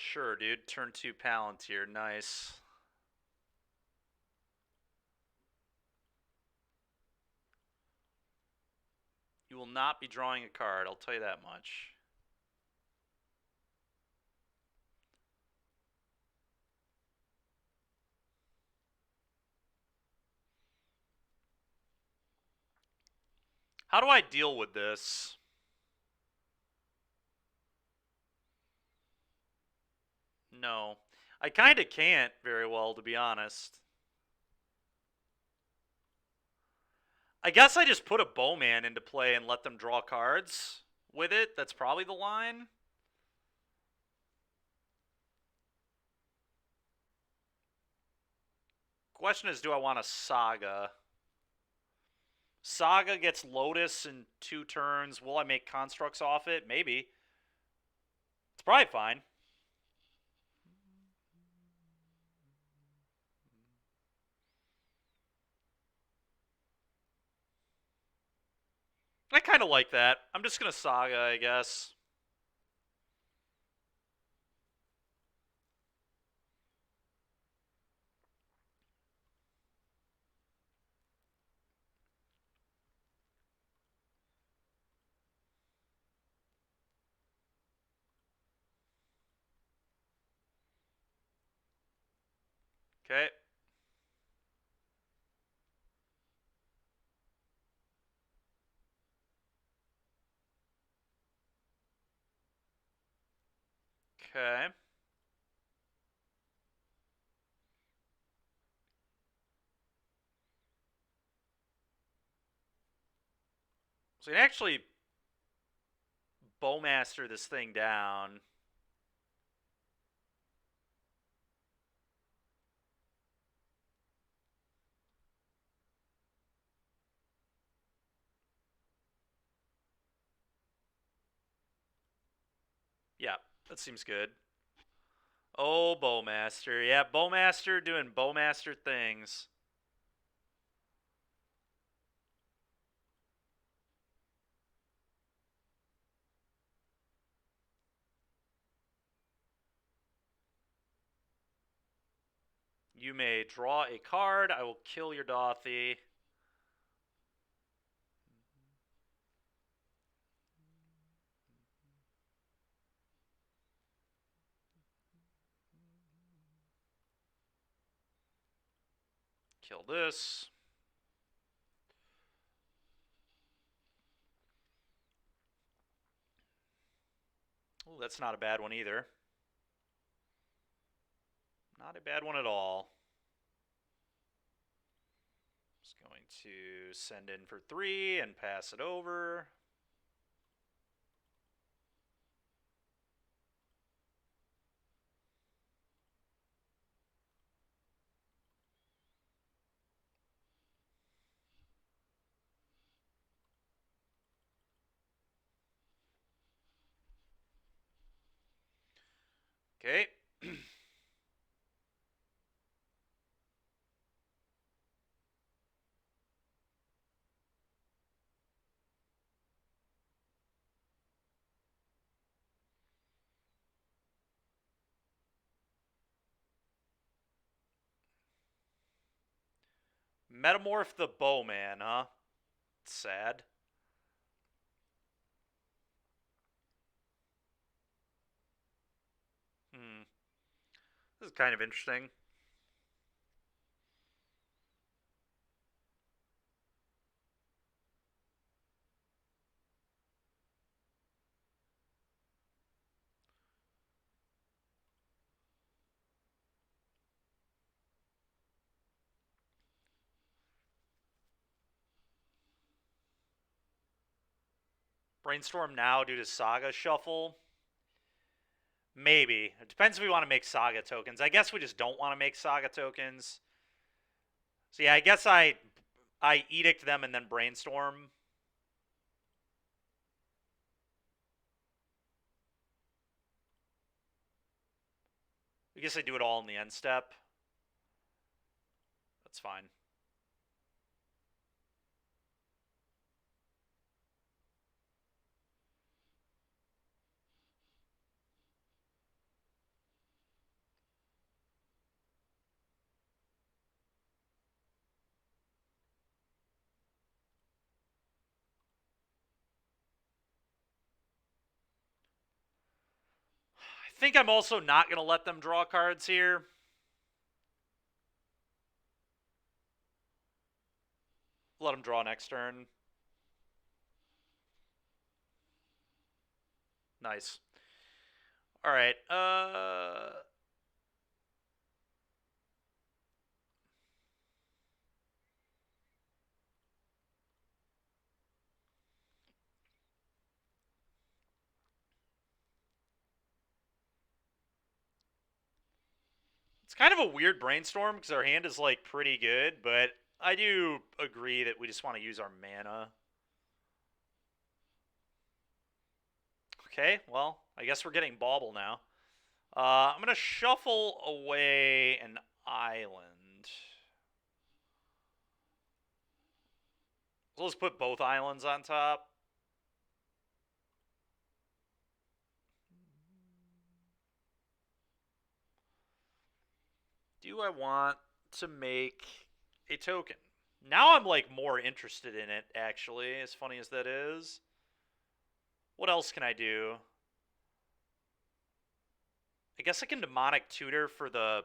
Sure, dude. Turn 2 Palantir. Nice. You will not be drawing a card, I'll tell you that much. How do I deal with this? No. I kind of can't very well, to be honest. I guess I just put a Bowman into play and let them draw cards with it. That's probably the line. Question is, do I want a Saga? Saga gets Lotus in 2 turns. Will I make constructs off it? Maybe. It's probably fine. I kind of like that. I'm just going to Saga, I guess. Okay. Okay. So we can actually Bowmaster this thing down. Yeah, that seems good. Oh, Bowmaster. Yeah, Bowmaster doing Bowmaster things. You may draw a card. I will kill your Dauthi. Kill this. Oh, that's not a bad one either. Not a bad one at all. Just going to send in for 3 and pass it over. Okay. Metamorph the Bowman, huh? Sad. This is kind of interesting. Brainstorm now due to Saga Shuffle. Maybe. It depends if we want to make Saga tokens. I guess we just don't want to make Saga tokens. So yeah, I guess I Edict them and then Brainstorm. I guess I do it all in the end step. That's fine. I think I'm also not going to let them draw cards here. Let them draw next turn. Nice. All right. It's kind of a weird Brainstorm because our hand is like pretty good, but I do agree that we just want to use our mana. Okay, well, I guess we're getting Bauble now. I'm going to shuffle away an island. So let's put both islands on top. Do I want to make a token? Now I'm like more interested in it, actually, as funny as that is. What else can I do? I guess I can Demonic Tutor for the...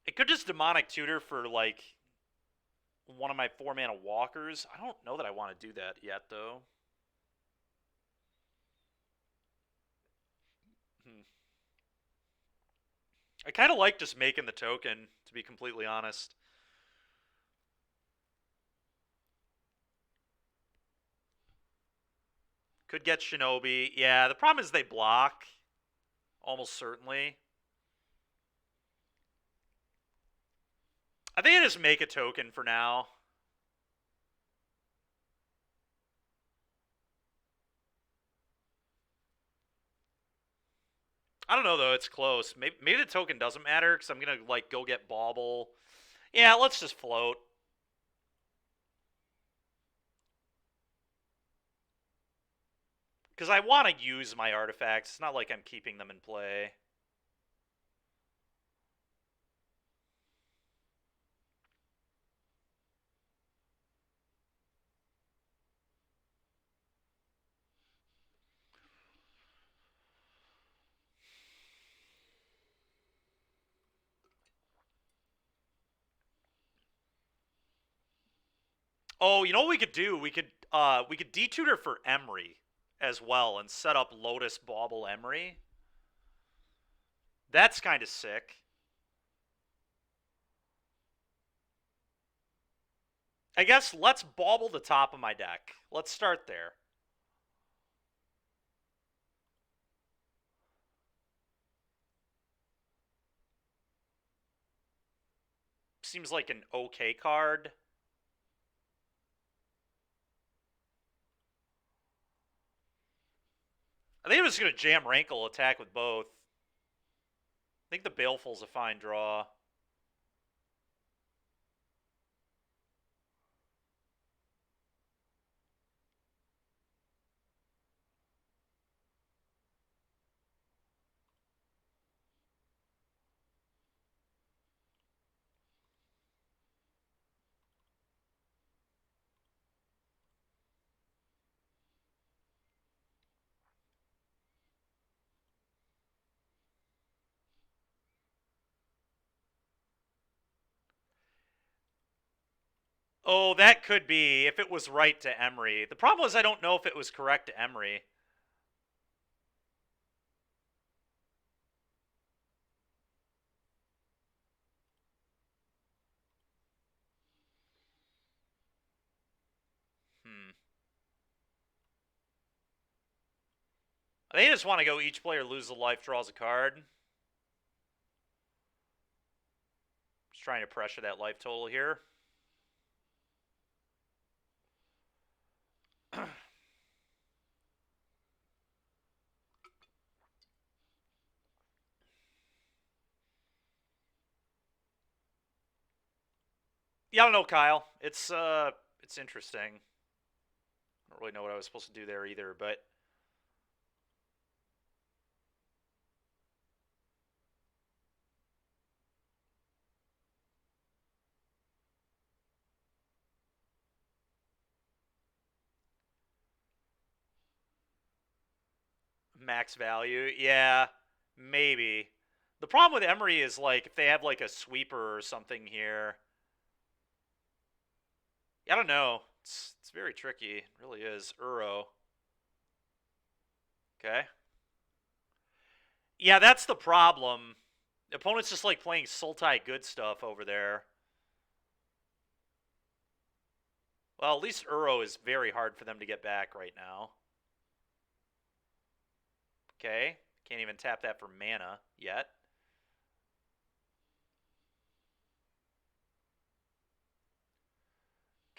I could just Demonic Tutor for, like, one of my 4-mana walkers. I don't know that I want to do that yet, though. I kind of like just making the token, to be completely honest. Could get Shinobi. Yeah, the problem is they block. Almost certainly. I think I just make a token for now. I don't know, though. It's close. Maybe the token doesn't matter because I'm going to, like, go get Bauble. Yeah, let's just float. Because I want to use my artifacts. It's not like I'm keeping them in play. Oh, you know what we could do? We could detutor for Emry as well and set up Lotus Bauble Emry. That's kind of sick. I guess let's Bauble the top of my deck. Let's start there. Seems like an okay card. I think I'm just going to jam Rankle, attack with both. I think the Baleful's a fine draw. Oh, that could be if it was right to Emery. The problem is I don't know if it was correct to Emery. They just want to go each player loses a life, draws a card. Just trying to pressure that life total here. Yeah, I don't know, Kyle. It's interesting. I don't really know what I was supposed to do there either, but max value, yeah, maybe. The problem with Emery is like if they have like a sweeper or something here. I don't know. It's very tricky. It really is. Uro. Okay. Yeah, that's the problem. The opponent's just like playing Sultai good stuff over there. Well, at least Uro is very hard for them to get back right now. Okay. Can't even tap that for mana yet.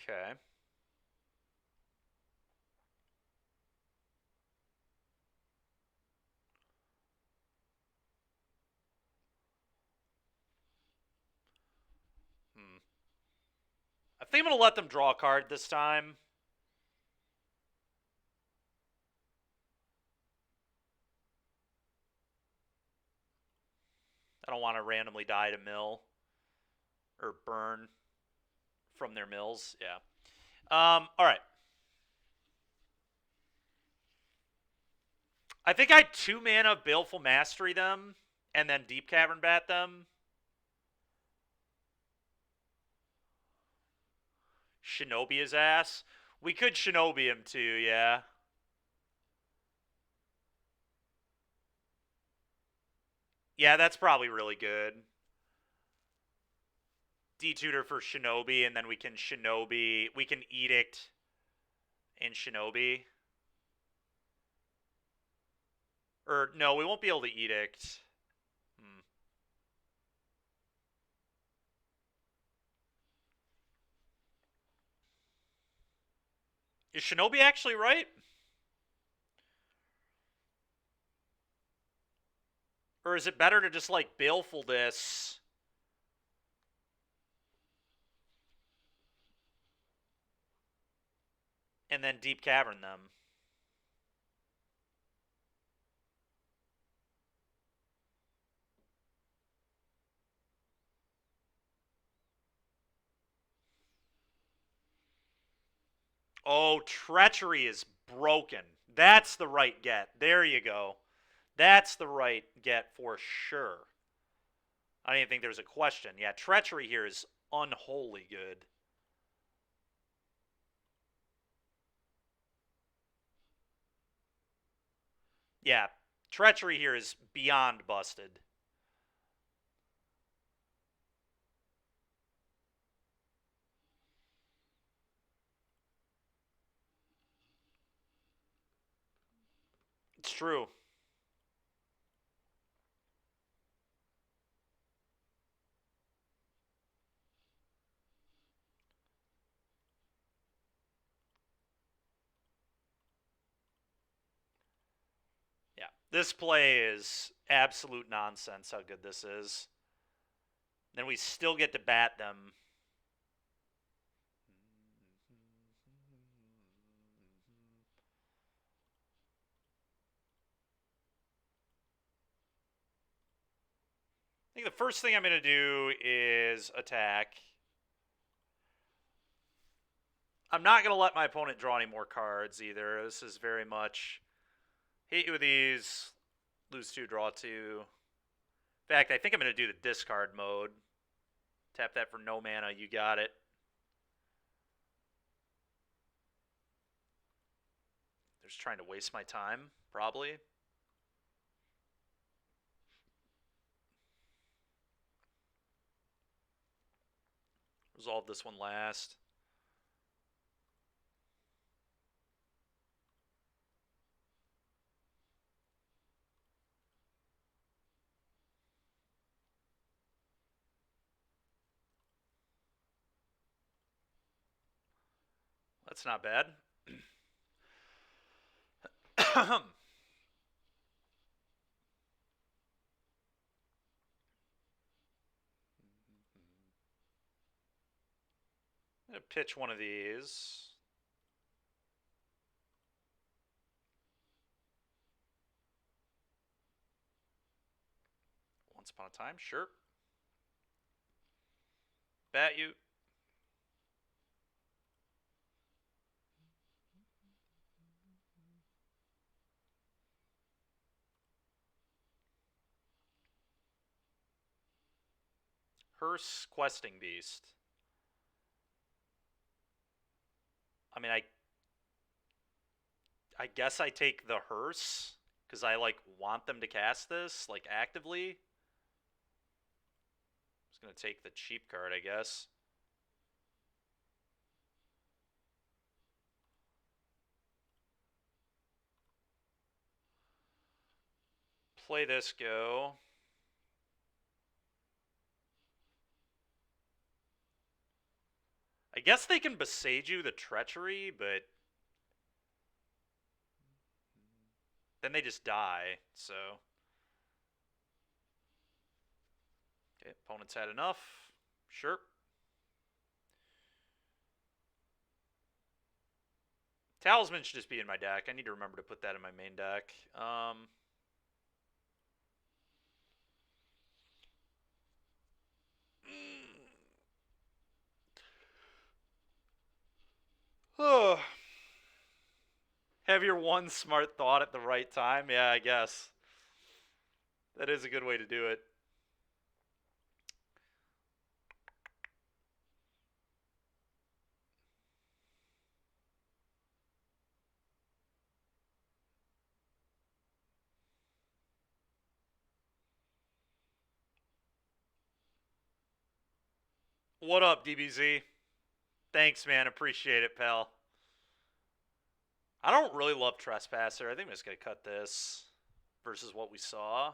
Okay. I think I'm going to let them draw a card this time. I don't want to randomly die to mill or burn from their mills. Yeah. All right. I think I 2 mana Baleful Mastery them and then Deep Cavern Bat them. Shinobi his ass. We could Shinobi him too, yeah. Yeah, that's probably really good. D-Tutor for Shinobi, and then we can Shinobi. We can Edict in Shinobi. Or, no, we won't be able to Edict. Is Shinobi actually right? Or is it better to just, like, Baleful this? And then Deep Cavern them? Oh, Treachery is broken. That's the right get. There you go. That's the right get for sure. I don't even think there's a question. Yeah, Treachery here is unholy good. Yeah, Treachery here is beyond busted. It's true. This play is absolute nonsense how good this is. Then we still get to bat them. I think the first thing I'm going to do is attack. I'm not going to let my opponent draw any more cards either. This is very much hit you with these, lose 2, draw 2. In fact, I think I'm going to do the discard mode. Tap that for no mana, you got it. They're just trying to waste my time, probably. Resolve this one last. That's not bad. I'm going to pitch one of these. Once upon a time, sure. Bat you. Hearse Questing Beast. I mean, I guess I take the Hearse because I like want them to cast this like actively. I'm just gonna take the cheap card, I guess. Play this go. I guess they can Boseiju the Treachery, but then they just die, so. Okay, opponent's had enough. Sure. Talisman should just be in my deck. I need to remember to put that in my main deck. Oh. Have your one smart thought at the right time? Yeah, I guess. That is a good way to do it. What up, DBZ? Thanks, man. Appreciate it, pal. I don't really love Trespasser. I think I'm just going to cut this versus what we saw.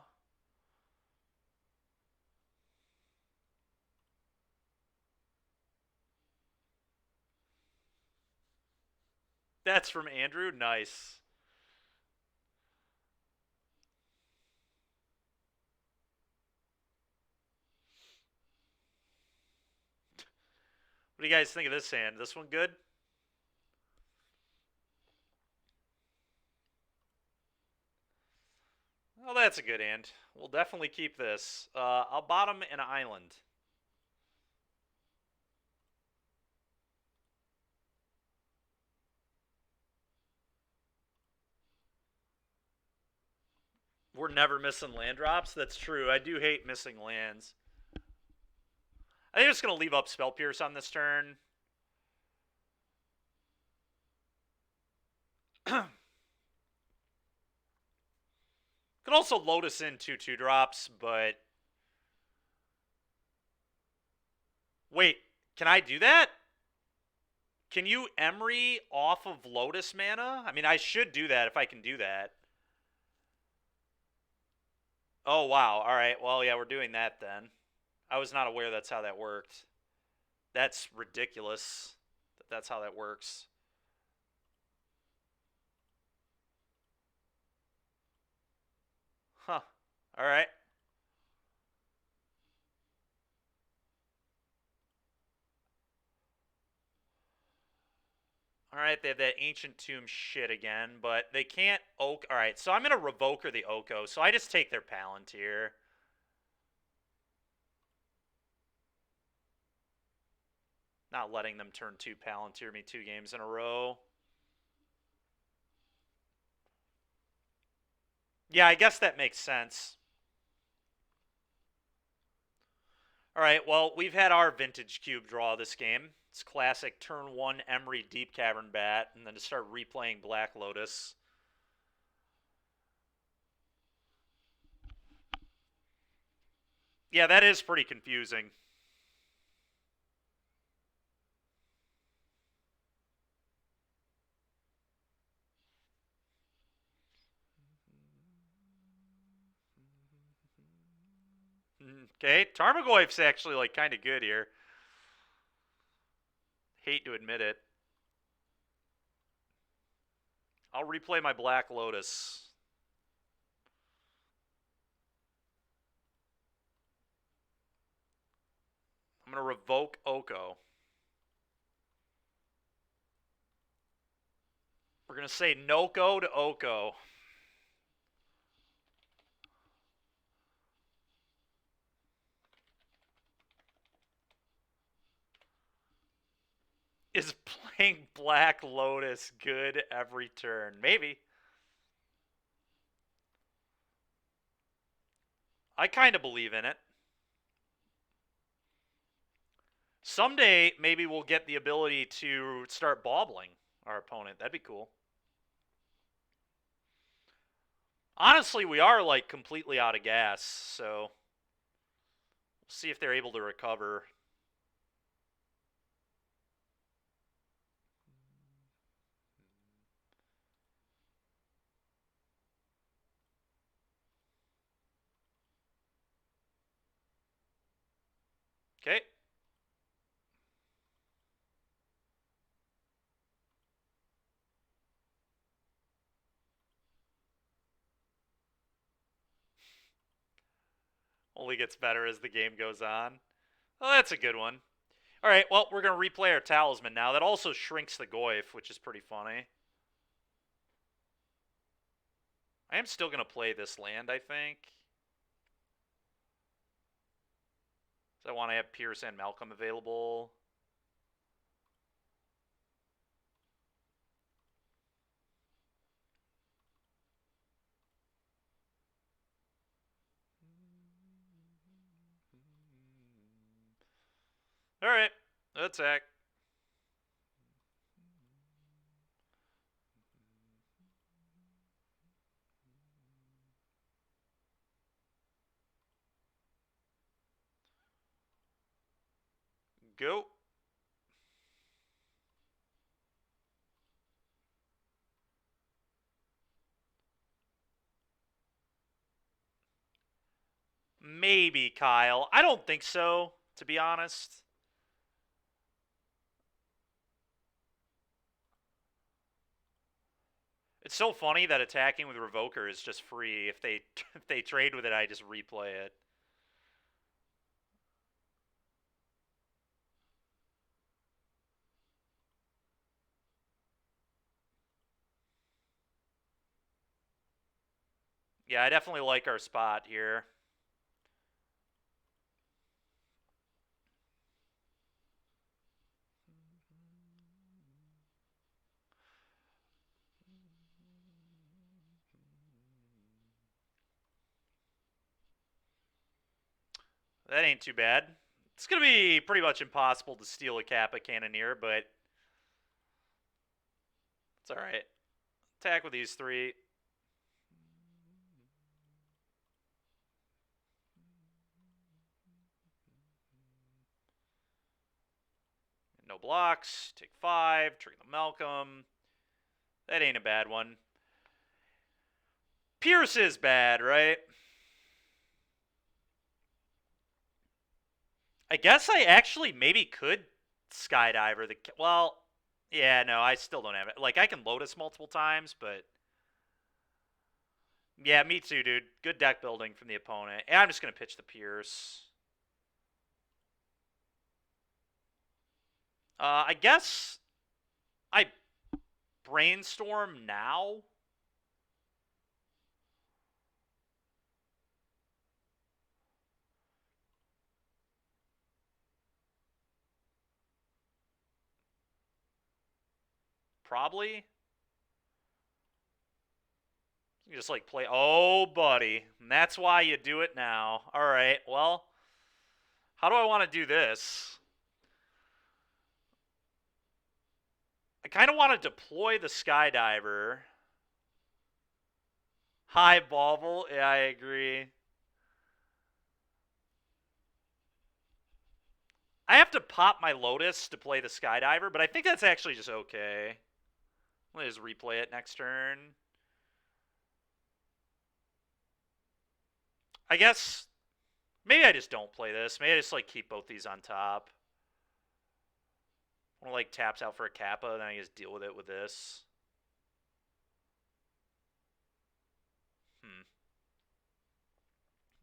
That's from Andrew. Nice. What do you guys think of this hand? This one good? Well, that's a good hand. We'll definitely keep this. I'll bottom an island. We're never missing land drops. That's true. I do hate missing lands. I think I'm just going to leave up Spell Pierce on this turn. Could also Lotus in 2/2 drops, but... Wait, can I do that? Can you Emry off of Lotus mana? I mean, I should do that if I can do that. Oh, wow. All right. Well, yeah, we're doing that then. I was not aware that's how that worked. That's ridiculous that that's how that works. Huh. All right. All right, they have that ancient tomb shit again, but they can't oak. All right, so I'm gonna Revoker the Oko. So I just take their Palantir. Not letting them turn 2 Palantir me 2 games in a row. Yeah, I guess that makes sense. All right, well, we've had our vintage cube draw this game. It's classic turn 1 Emery Deep Cavern Bat, and then to start replaying Black Lotus. Yeah, that is pretty confusing. Okay, Tarmogoyf's actually like kind of good here. Hate to admit it. I'll replay my Black Lotus. I'm going to revoke Oko. We're going to say Noko to Oko. Is playing Black Lotus good every turn? Maybe. I kind of believe in it. Someday, maybe we'll get the ability to start bobbling our opponent. That'd be cool. Honestly, we are like completely out of gas, so we'll see if they're able to recover. Okay. Only gets better as the game goes on. Oh, that's a good one. All right, well, we're going to replay our Talisman now. That also shrinks the Goyf, which is pretty funny. I am still going to play this land, I think. So I want to have Pierce and Malcolm available. All right, attack. Go. Maybe, Kyle. I don't think so, to be honest. It's so funny that attacking with Revoker is just free. If they if they trade with it, I just replay it. Yeah, I definitely like our spot here. That ain't too bad. It's going to be pretty much impossible to steal a Kappa Cannoneer, but it's alright. Attack with these 3. No blocks. Take 5. Trigger the Malcolm. That ain't a bad one. Pierce is bad, right? I guess I actually maybe could Skydiver the... Well, yeah, no, I still don't have it. Like, I can Lotus multiple times, but... Yeah, me too, dude. Good deck building from the opponent. And I'm just going to pitch the Pierce. I guess I brainstorm now. Probably. You just like play. Oh, buddy. And that's why you do it now. All right. Well, how do I want to do this? I kind of want to deploy the Skydiver. High Bauble. Yeah, I agree. I have to pop my Lotus to play the Skydiver, but I think that's actually just okay. Let me just replay it next turn. I guess maybe I just don't play this. Maybe I just like keep both these on top. When like taps out for a Kappa, then I just deal with it with this.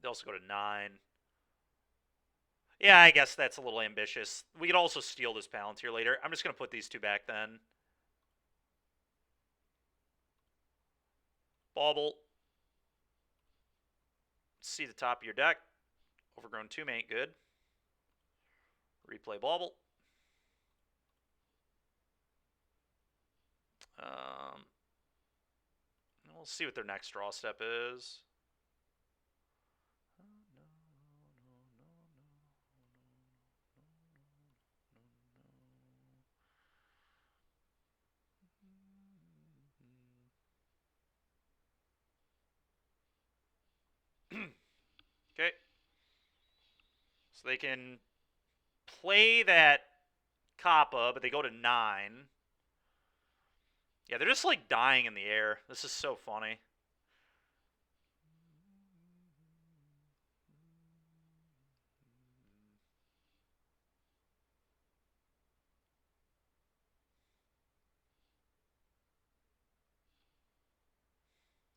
They also go to 9. Yeah, I guess that's a little ambitious. We could also steal this Palantir later. I'm just going to put these two back then. Bauble. See the top of your deck. Overgrown Tomb ain't good. Replay Bauble. We'll see what their next draw step is. Okay. So they can play that Kappa, but they go to 9. Yeah, they're just like dying in the air. This is so funny.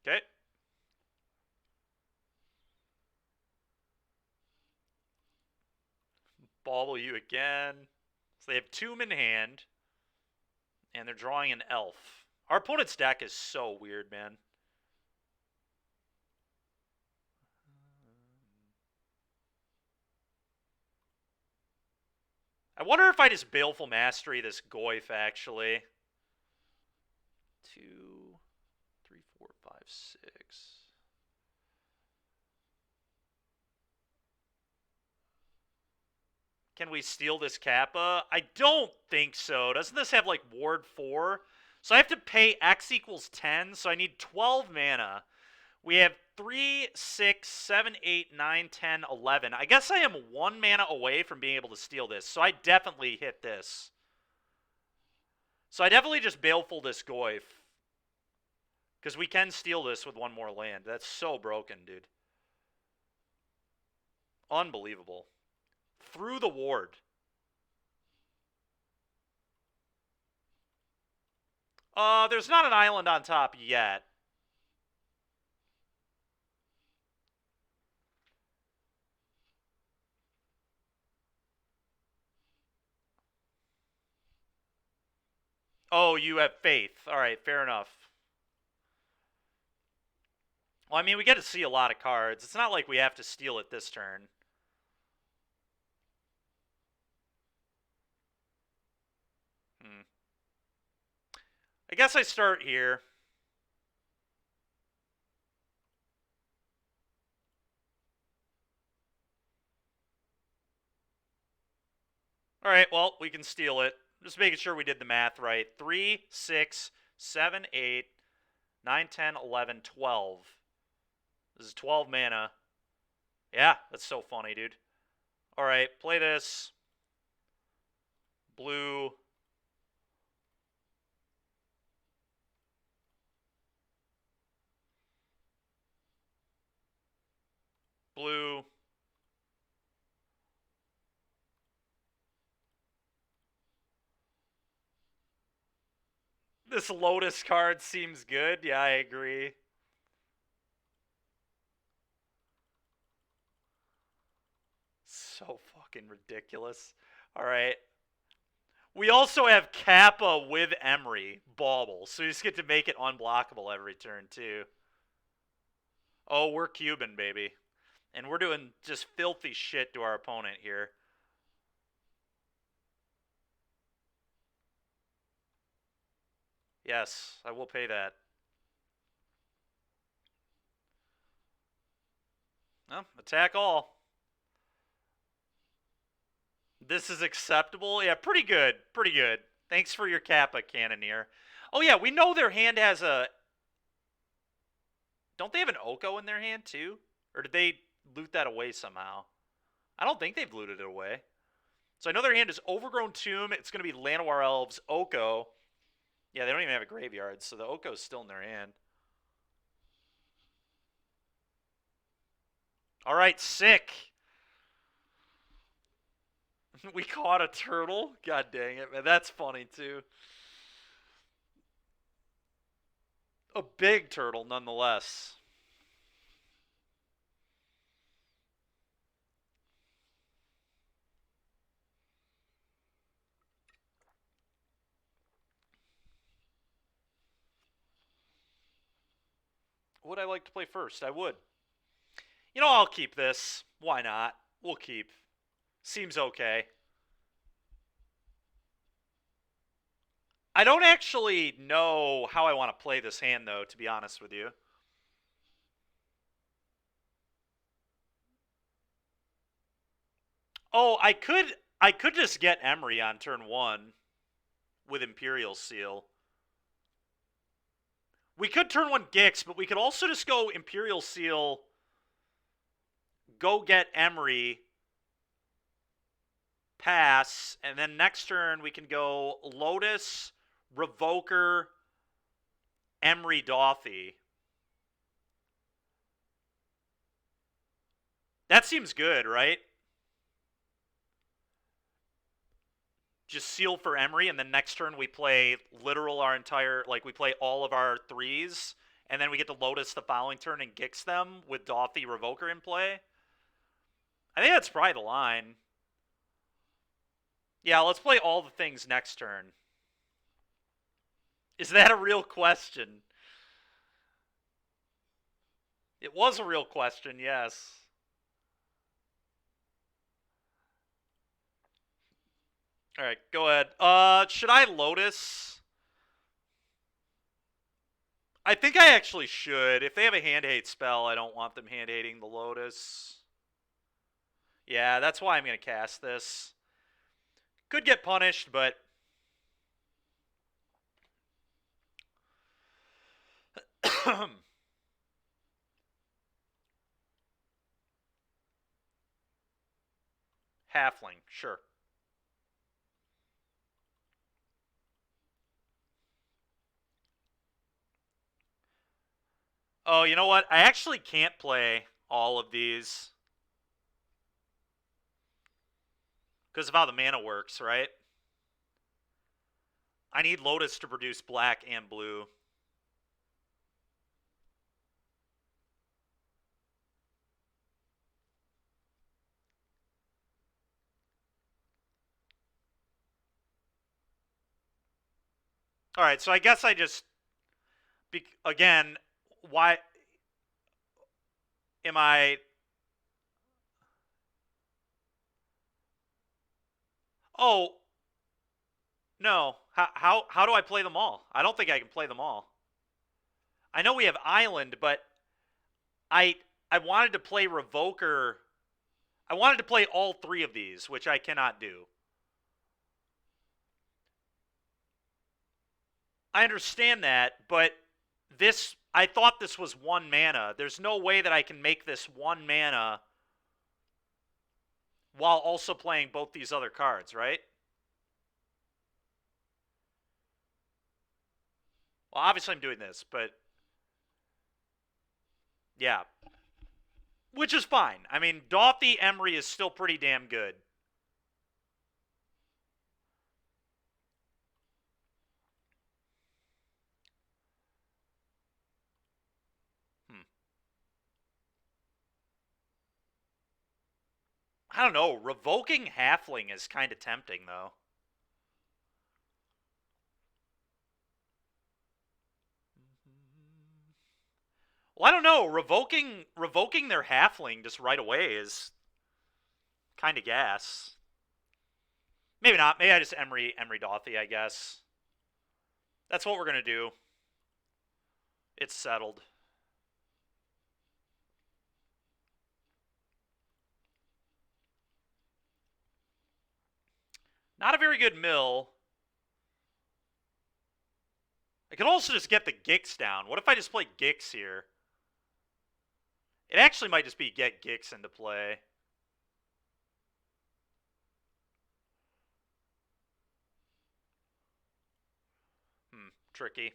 Okay. Bauble you again. So they have Tomb in hand. And they're drawing an elf. Our opponent's deck is so weird, man. I wonder if I just Baleful Mastery this Goyf, actually. 2, 3, 4, 5, 6. Can we steal this Kappa? I don't think so. Doesn't this have, like, Ward 4? So I have to pay X equals 10, so I need 12 mana. We have 3, 6, 7, 8, 9, 10, 11. I guess I am 1 mana away from being able to steal this, so I definitely hit this. So I definitely just Baleful this Goyf. Because we can steal this with 1 more land. That's so broken, dude. Unbelievable. Through the ward. There's not an island on top yet. Oh, you have faith. Alright, fair enough. Well, I mean, we get to see a lot of cards. It's not like we have to steal it this turn. I guess I start here. Alright, well, we can steal it. Just making sure we did the math right. 3, 6, 7, 8, 9, 10, 11, 12. This is 12 mana. Yeah, that's so funny, dude. Alright, play this. Blue. Blue. This Lotus card seems good. Yeah, I agree. so fucking ridiculous. All right. We also have Kappa with Emery, bauble. So you just get to make it unblockable every turn, too. Oh, we're Cuban, baby. And we're doing just filthy shit to our opponent here. Yes, I will pay that. No, attack all. This is acceptable. Yeah, pretty good. Pretty good. Thanks for your Kappa, Cannoneer. Oh, yeah, we know their hand has a... Don't they have an Oko in their hand, too? Or did they loot that away somehow? I don't think they've looted it away. So I know their hand is Overgrown Tomb. It's going to be Llanowar Elves, Oko. Yeah, they don't even have a graveyard, so the Oko's still in their hand. All right, sick. We caught a turtle? God dang it, man. That's funny, too. A big turtle, nonetheless. Would I like to play first? I would. You know, I'll keep this. Why not? We'll keep. Seems okay. I don't actually know how I want to play this hand, though, to be honest with you. Oh, I could just get Emery on turn 1 with Imperial Seal. We could turn 1 Gix, but we could also just go Imperial Seal, go get Emery, pass, and then next turn we can go Lotus, Revoker, Emery, Dauthi. That seems good, right? Just seal for Emery, and then next turn we play literal our entire, like we play all of our 3s, and then we get to Lotus the following turn and Gix them with Dauthi Revoker in play. I think that's probably the line. Yeah, let's play all the things next turn. Is that a real question? It was a real question, yes. All right, go ahead. Should I Lotus? I think I actually should. If they have a hand hate spell, I don't want them hand hating the Lotus. Yeah, that's why I'm going to cast this. Could get punished, but... Halfling, sure. Oh, you know what? I actually can't play all of these. Because of how the mana works, right? I need Lotus to produce black and blue. All right, so I guess I just... Again, why... Am I... Oh, no. How do I play them all? I don't think I can play them all. I know we have Island, but I wanted to play Revoker. I wanted to play all 3 of these, which I cannot do. I understand that, but this... I thought this was 1 mana. There's no way that I can make this 1 mana while also playing both these other cards, right? Well, obviously I'm doing this, but... Yeah. Which is fine. I mean, Dauthi Emery is still pretty damn good. I don't know. Revoking Halfling is kind of tempting, though. Well, I don't know. Revoking their Halfling just right away is kind of gas. Maybe not. Maybe I just Emery Dauthi, I guess. That's what we're going to do. It's settled. Not a very good mill. I could also just get the Gix down. What if I just play Gix here? It actually might just be get Gix into play. Tricky.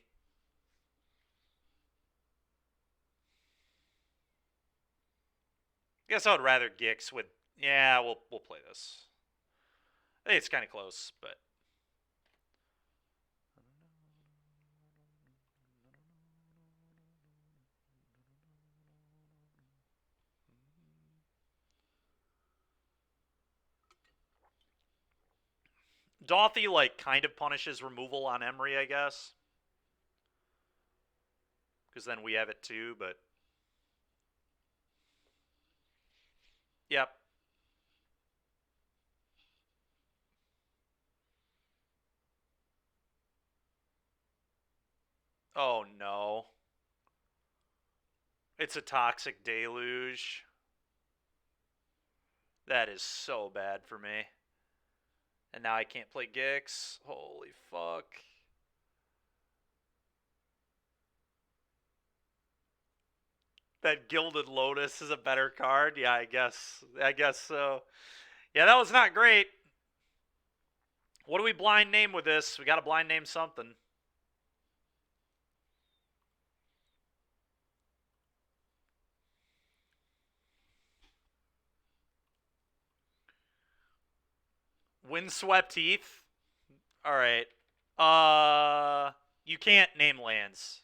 Guess I would rather Gix with... Yeah, we'll play this. I think it's kind of close, but... Dauthi, like, kind of punishes removal on Emery, I guess. Because then we have it too, but... Yep. Oh, no. It's a Toxic Deluge. That is so bad for me. And now I can't play Gix. Holy fuck. That Gilded Lotus is a better card? Yeah, I guess so. Yeah, that was not great. What do we blind name with this? We got to blind name something. Windswept Heath? Alright. You can't name lands.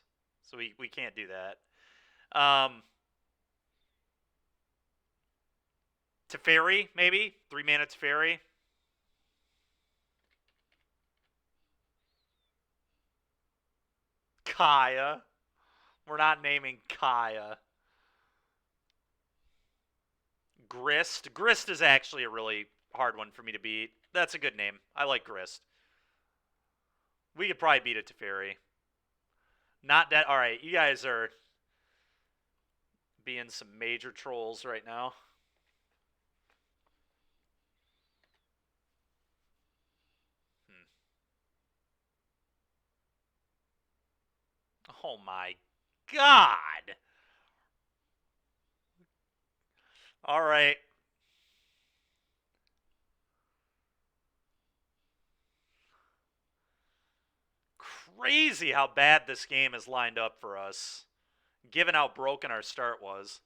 So we can't do that. Teferi, maybe? 3 mana Teferi. Kaya. We're not naming Kaya. Grist. Grist is actually a really hard one for me to beat. That's a good name. I like Grist. We could probably beat a Teferi. Not that. Alright, you guys are being some major trolls right now. Oh my god. Alright. Crazy how bad this game is lined up for us, given how broken our start was.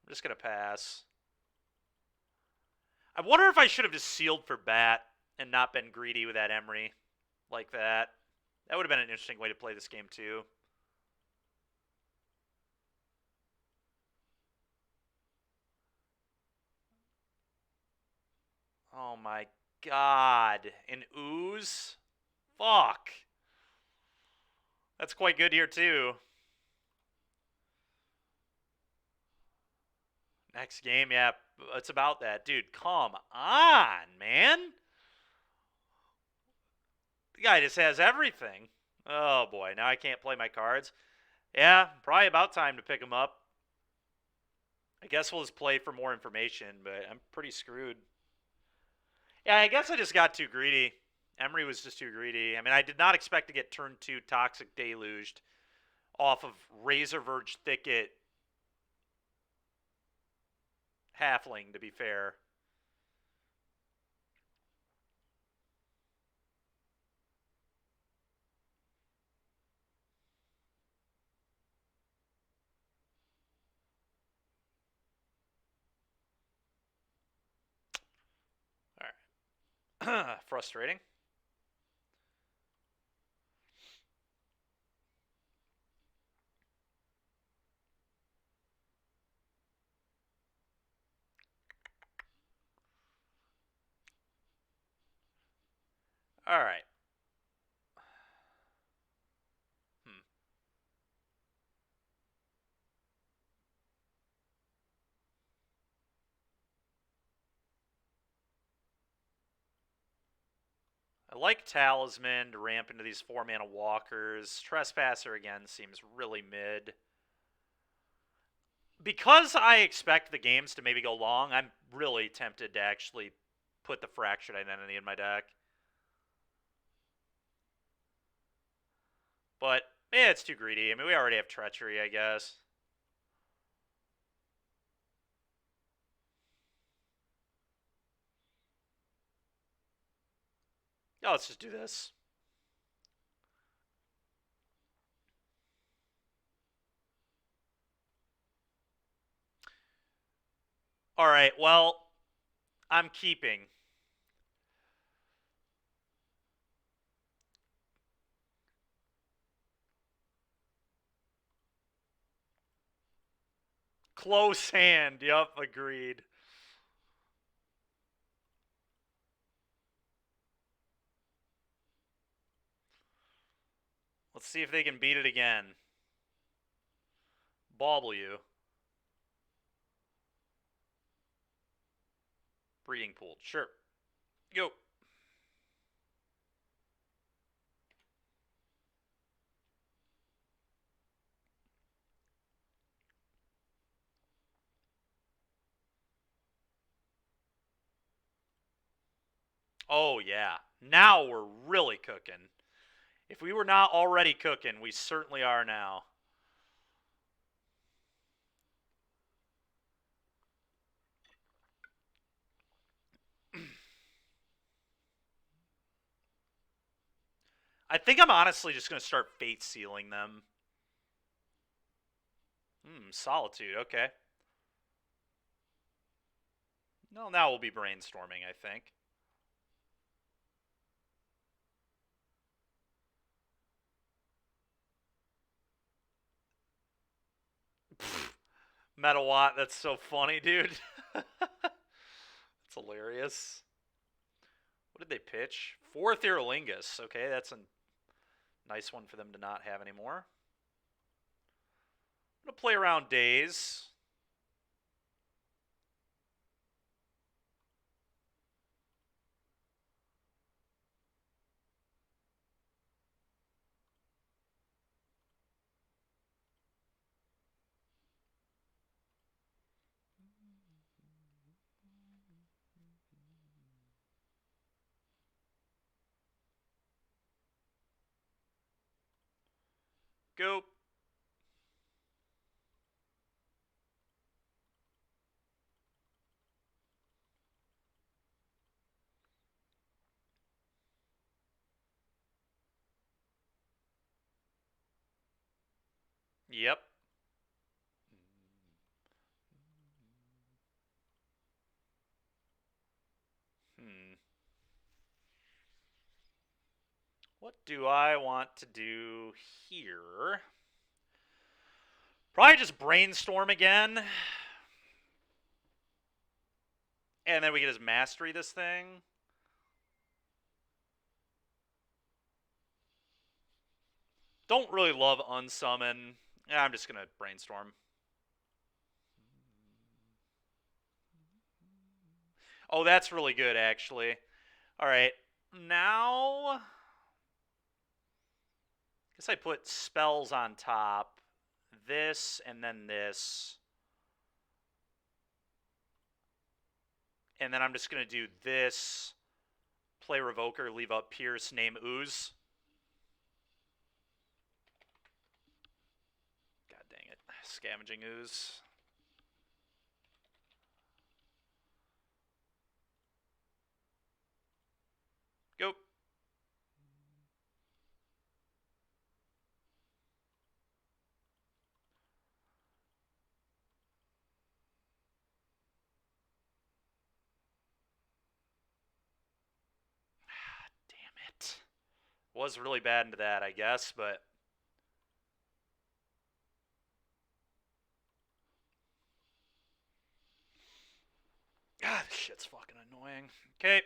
I'm just going to pass. I wonder if I should have just sealed for bat and not been greedy with that Emery like that. That would have been an interesting way to play this game too. Oh my god. An ooze? Fuck. That's quite good here too. Next game, yeah, it's about that. Dude, come on, man. The guy just has everything. Oh boy, now I can't play my cards. Yeah, probably about time to pick him up. I guess we'll just play for more information, but I'm pretty screwed. Yeah, I guess I just got too greedy. Emery was just too greedy. I mean, I did not expect to get turn 2 Toxic Deluged off of Razorverge Thicket Halfling, to be fair. Alright. Frustrating. All right. I like Talisman to ramp into these 4-mana walkers. Trespasser, again, seems really mid. Because I expect the games to maybe go long, I'm really tempted to actually put the Fractured Identity in my deck. But, yeah, it's too greedy. I mean, we already have Treachery, I guess. Oh, let's just do this. All right, well, I'm keeping. Close hand. Yup, agreed. Let's see if they can beat it again. Bauble you. Breeding Pool. Sure. Go. Oh, yeah. Now we're really cooking. If we were not already cooking, we certainly are now. I think I'm honestly just going to start Fate Sealing them. Solitude, okay. No, now we'll be brainstorming, I think. Metawatt, that's so funny, dude. It's hilarious. What did they pitch? 4 Therolingus. Okay, that's a nice one for them to not have anymore. I'm going to play around Daze. Go. Yep. What do I want to do here? Probably just brainstorm again. And then we can just mastery this thing. Don't really love unsummon. I'm just going to brainstorm. Oh, that's really good, actually. All right. Now, I guess I put spells on top. This and then this. And then I'm just going to do this. Play Revoker, leave up Pierce, name Ooze. God dang it. Scavenging Ooze. Go. Damn it. Was really bad into that, I guess, but... God, this shit's fucking annoying. Okay.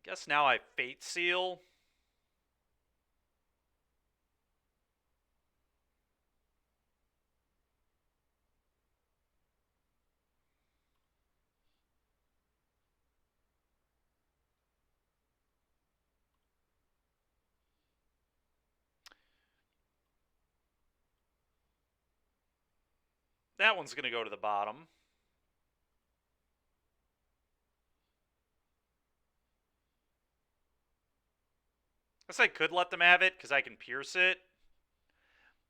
Guess now I Fate Seal. That one's going to go to the bottom. Guess I could let them have it because I can pierce it.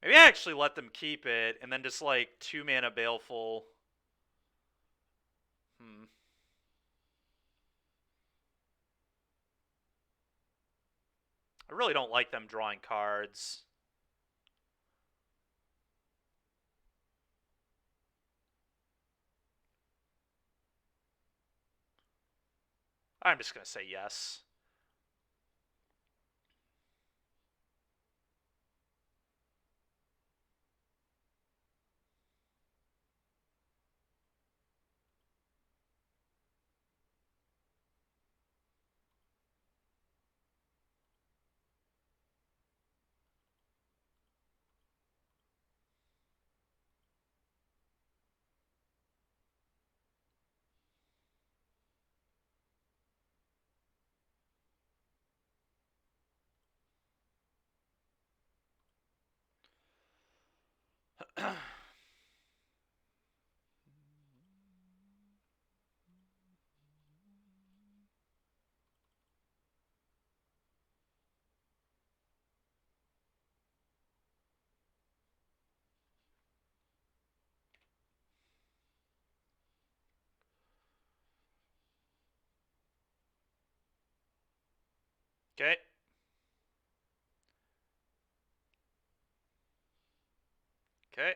Maybe I actually let them keep it and then just like 2 mana Baleful. I really don't like them drawing cards. I'm just going to say yes. Okay. Okay.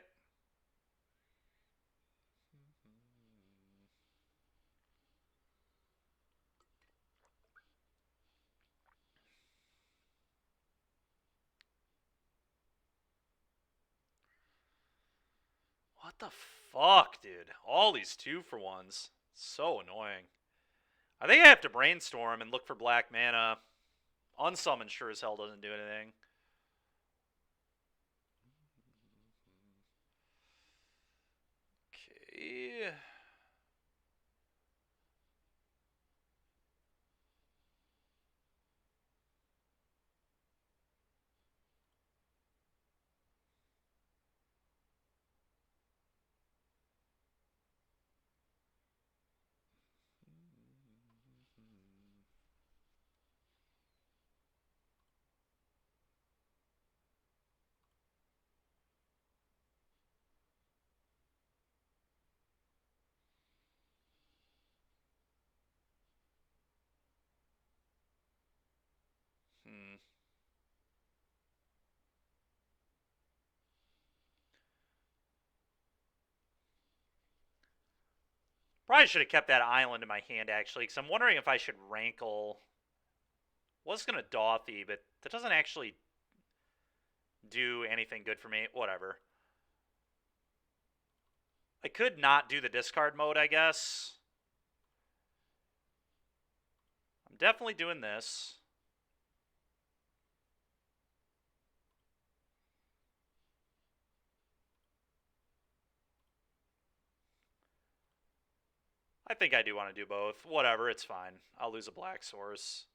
What the fuck, dude? All these 2-for-1s. So annoying. I think I have to brainstorm and look for black mana. Unsummon sure as hell doesn't do anything. Okay. Probably should have kept that island in my hand, actually, because I'm wondering if I should Rankle. Was going to Dauthi, but that doesn't actually do anything good for me. Whatever. I could not do the discard mode, I guess. I'm definitely doing this. I think I do want to do both. Whatever, it's fine. I'll lose a black source.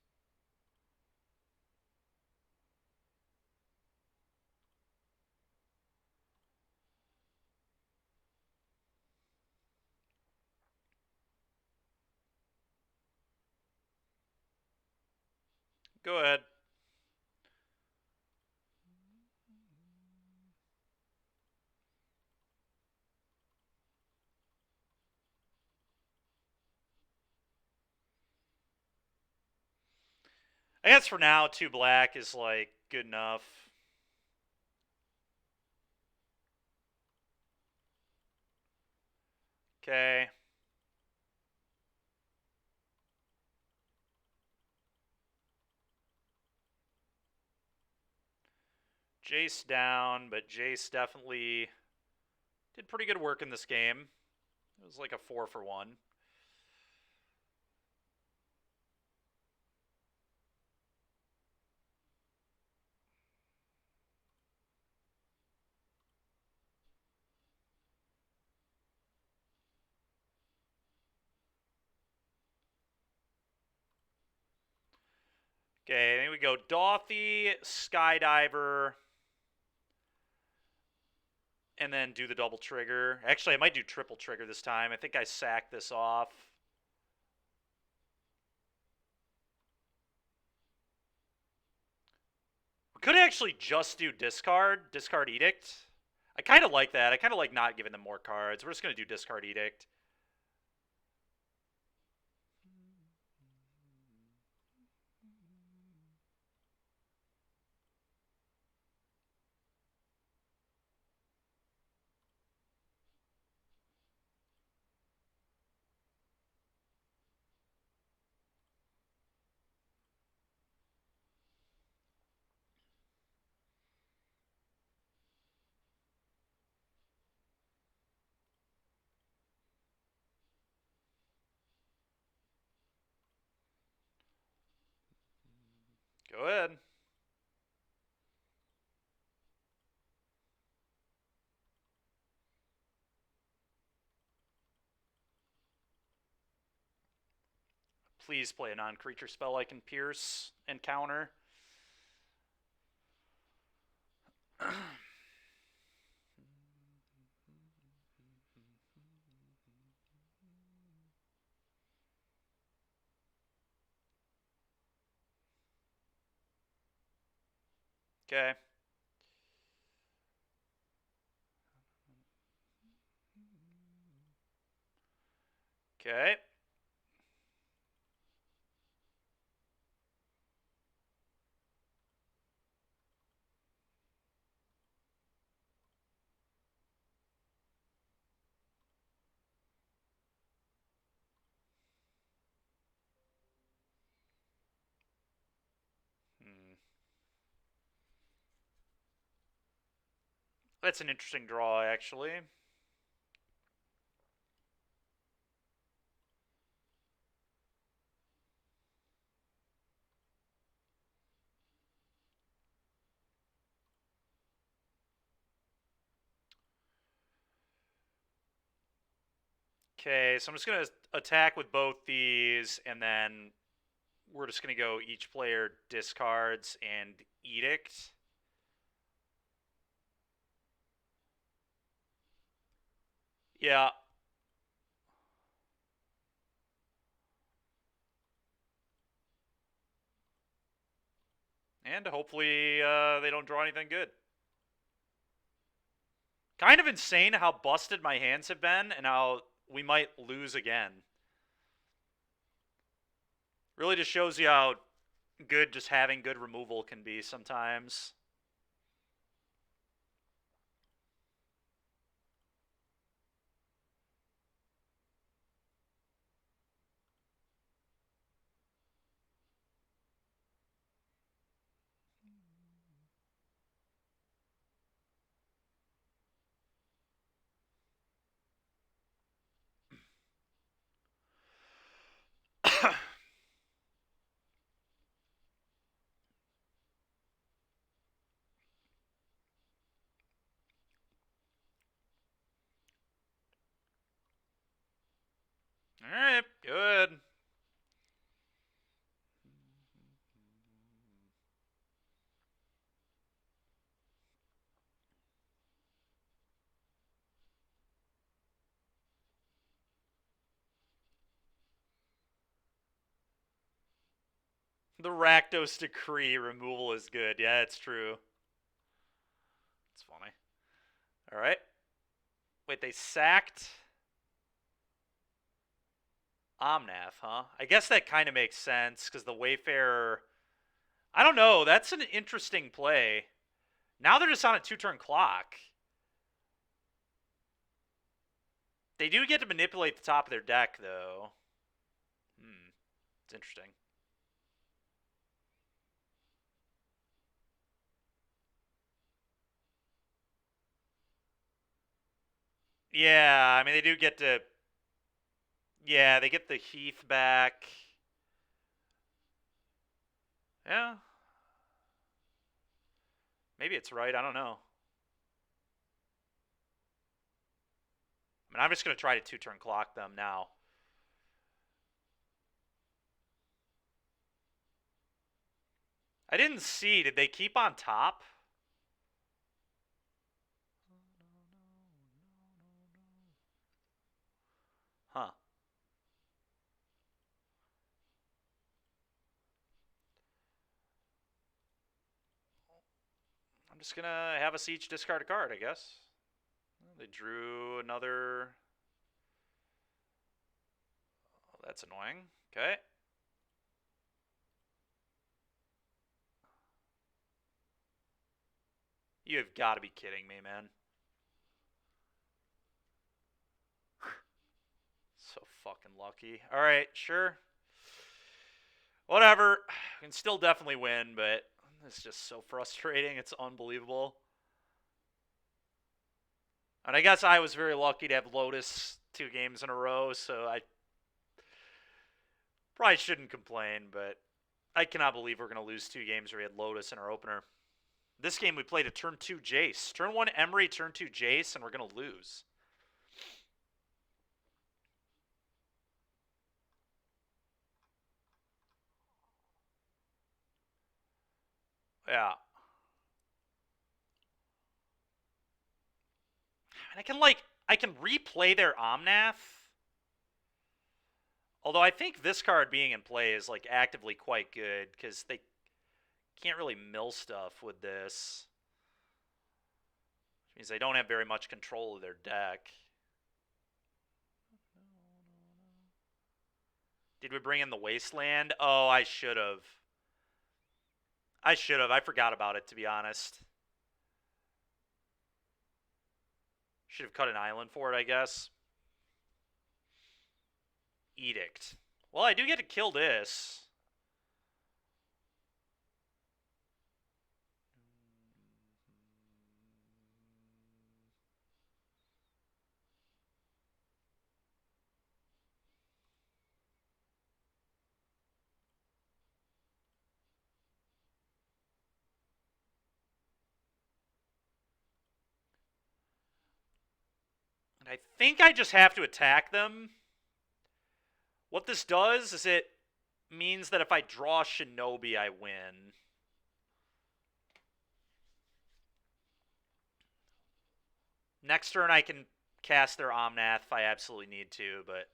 Go ahead. I guess for now, 2 black is like good enough. Okay. Jace down, but Jace definitely did pretty good work in this game. It was like a 4-for-1. Okay, then we go Dothy, Skydiver, and then do the double trigger. Actually, I might do triple trigger this time. I think I sacked this off. We could actually just do discard Edict. I kind of like that. I kind of like not giving them more cards. We're just going to do discard Edict. Go ahead. Please play a non-creature spell I can pierce and counter. Okay. Okay. That's an interesting draw, actually. Okay, so I'm just going to attack with both these, and then we're just going to go each player discards and Edict. Yeah. And hopefully they don't draw anything good. Kind of insane how busted my hands have been and how we might lose again. Really just shows you how good just having good removal can be sometimes. All right, good. The Rakdos Decree removal is good. Yeah, it's true. It's funny. All right. Wait, they sacked Omnath, huh? I guess that kind of makes sense because the Wayfarer. I don't know. That's an interesting play. Now they're just on a 2-turn clock. They do get to manipulate the top of their deck, though. It's interesting. Yeah, I mean, they do get to. Yeah, they get the Heath back. Yeah. Maybe it's right. I don't know. I mean, I'm just going to try to 2-turn clock them now. I didn't see. Did they keep on top? Huh. I'm just gonna have us each discard a card, I guess. They drew another. Oh, that's annoying. Okay. You have got to be kidding me, man. So fucking lucky. All right, sure. Whatever. We can still definitely win, but it's just so frustrating. It's unbelievable. And I guess I was very lucky to have Lotus 2 games in a row, so I probably shouldn't complain, but I cannot believe we're going to lose 2 games where we had Lotus in our opener. This game we played a turn 2 Jace. Turn 1 Emery, turn 2 Jace, and we're going to lose. Yeah. And I can replay their Omnath. Although I think this card being in play is like actively quite good because they can't really mill stuff with this. Which means they don't have very much control of their deck. Did we bring in the Wasteland? Oh, I should have. I forgot about it, to be honest. Should have cut an island for it, I guess. Edict. Well, I do get to kill this. And I think I just have to attack them. What this does is it means that if I draw Shinobi, I win. Next turn, I can cast their Omnath if I absolutely need to, but...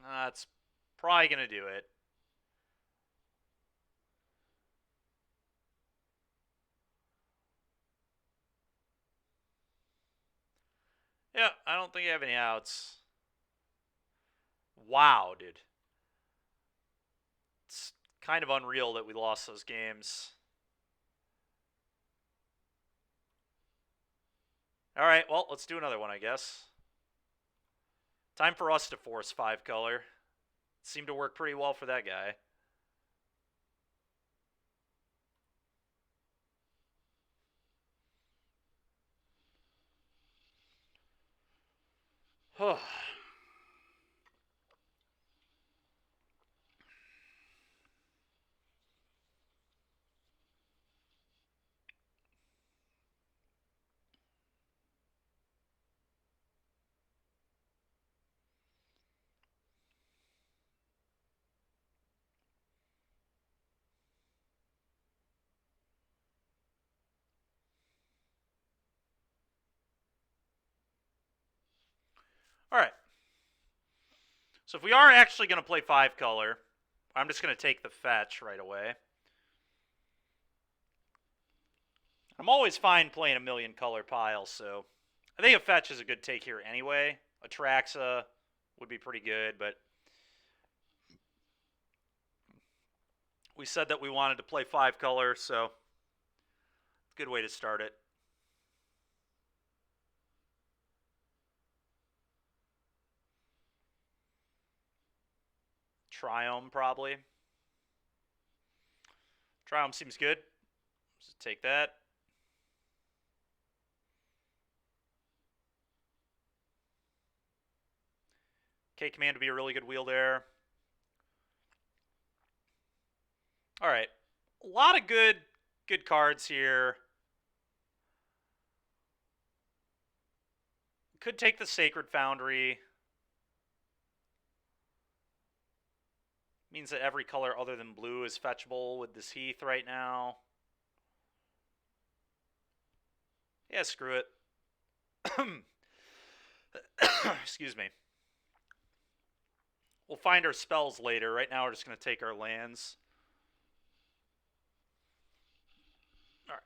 That's probably going to do it. Yeah, I don't think I have any outs. Wow, dude. It's kind of unreal that we lost those games. All right, well, let's do another one, I guess. Time for us to force 5 color. Seemed to work pretty well for that guy. All right. So if we are actually going to play 5 color, I'm just going to take the fetch right away. I'm always fine playing a million color pile, so I think a fetch is a good take here anyway. Atraxa would be pretty good, but we said that we wanted to play 5 color, so it's a good way to start it. Triome, probably. Triome seems good. Just take that. K-Command would be a really good wheel there. All right. A lot of good cards here. Could take the Sacred Foundry. Means that every color other than blue is fetchable with this Heath right now. Yeah, screw it. Excuse me. We'll find our spells later. Right now we're just going to take our lands. All right.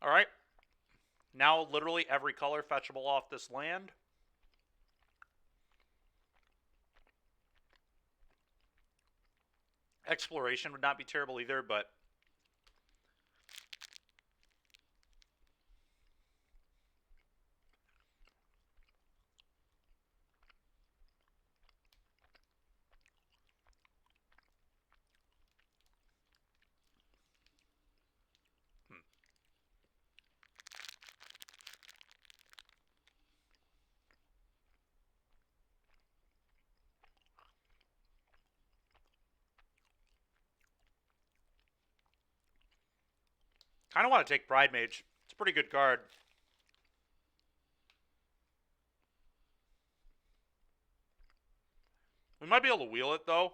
All right. Now literally every color fetchable off this land. Exploration would not be terrible either, but kind of want to take Pridemage. It's a pretty good card. We might be able to wheel it, though.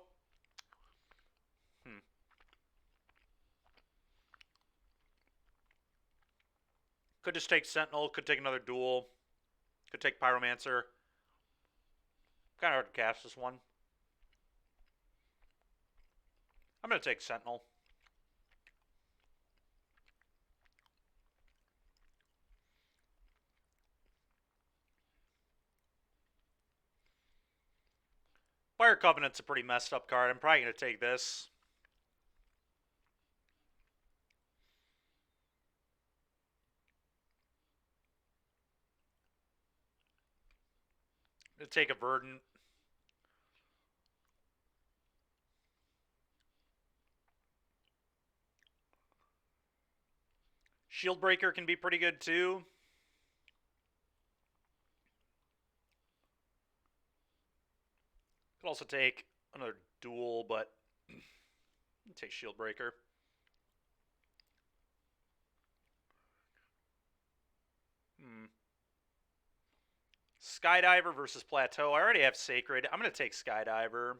Could just take Sentinel. Could take another duel. Could take Pyromancer. Kind of hard to cast this one. I'm going to take Sentinel. Fire Covenant's a pretty messed up card. I'm probably going to take this. I'm going to take a Verdant. Shieldbreaker can be pretty good too. Could also take another duel, but take Shieldbreaker. Skydiver versus Plateau. I already have Sacred. I'm going to take Skydiver.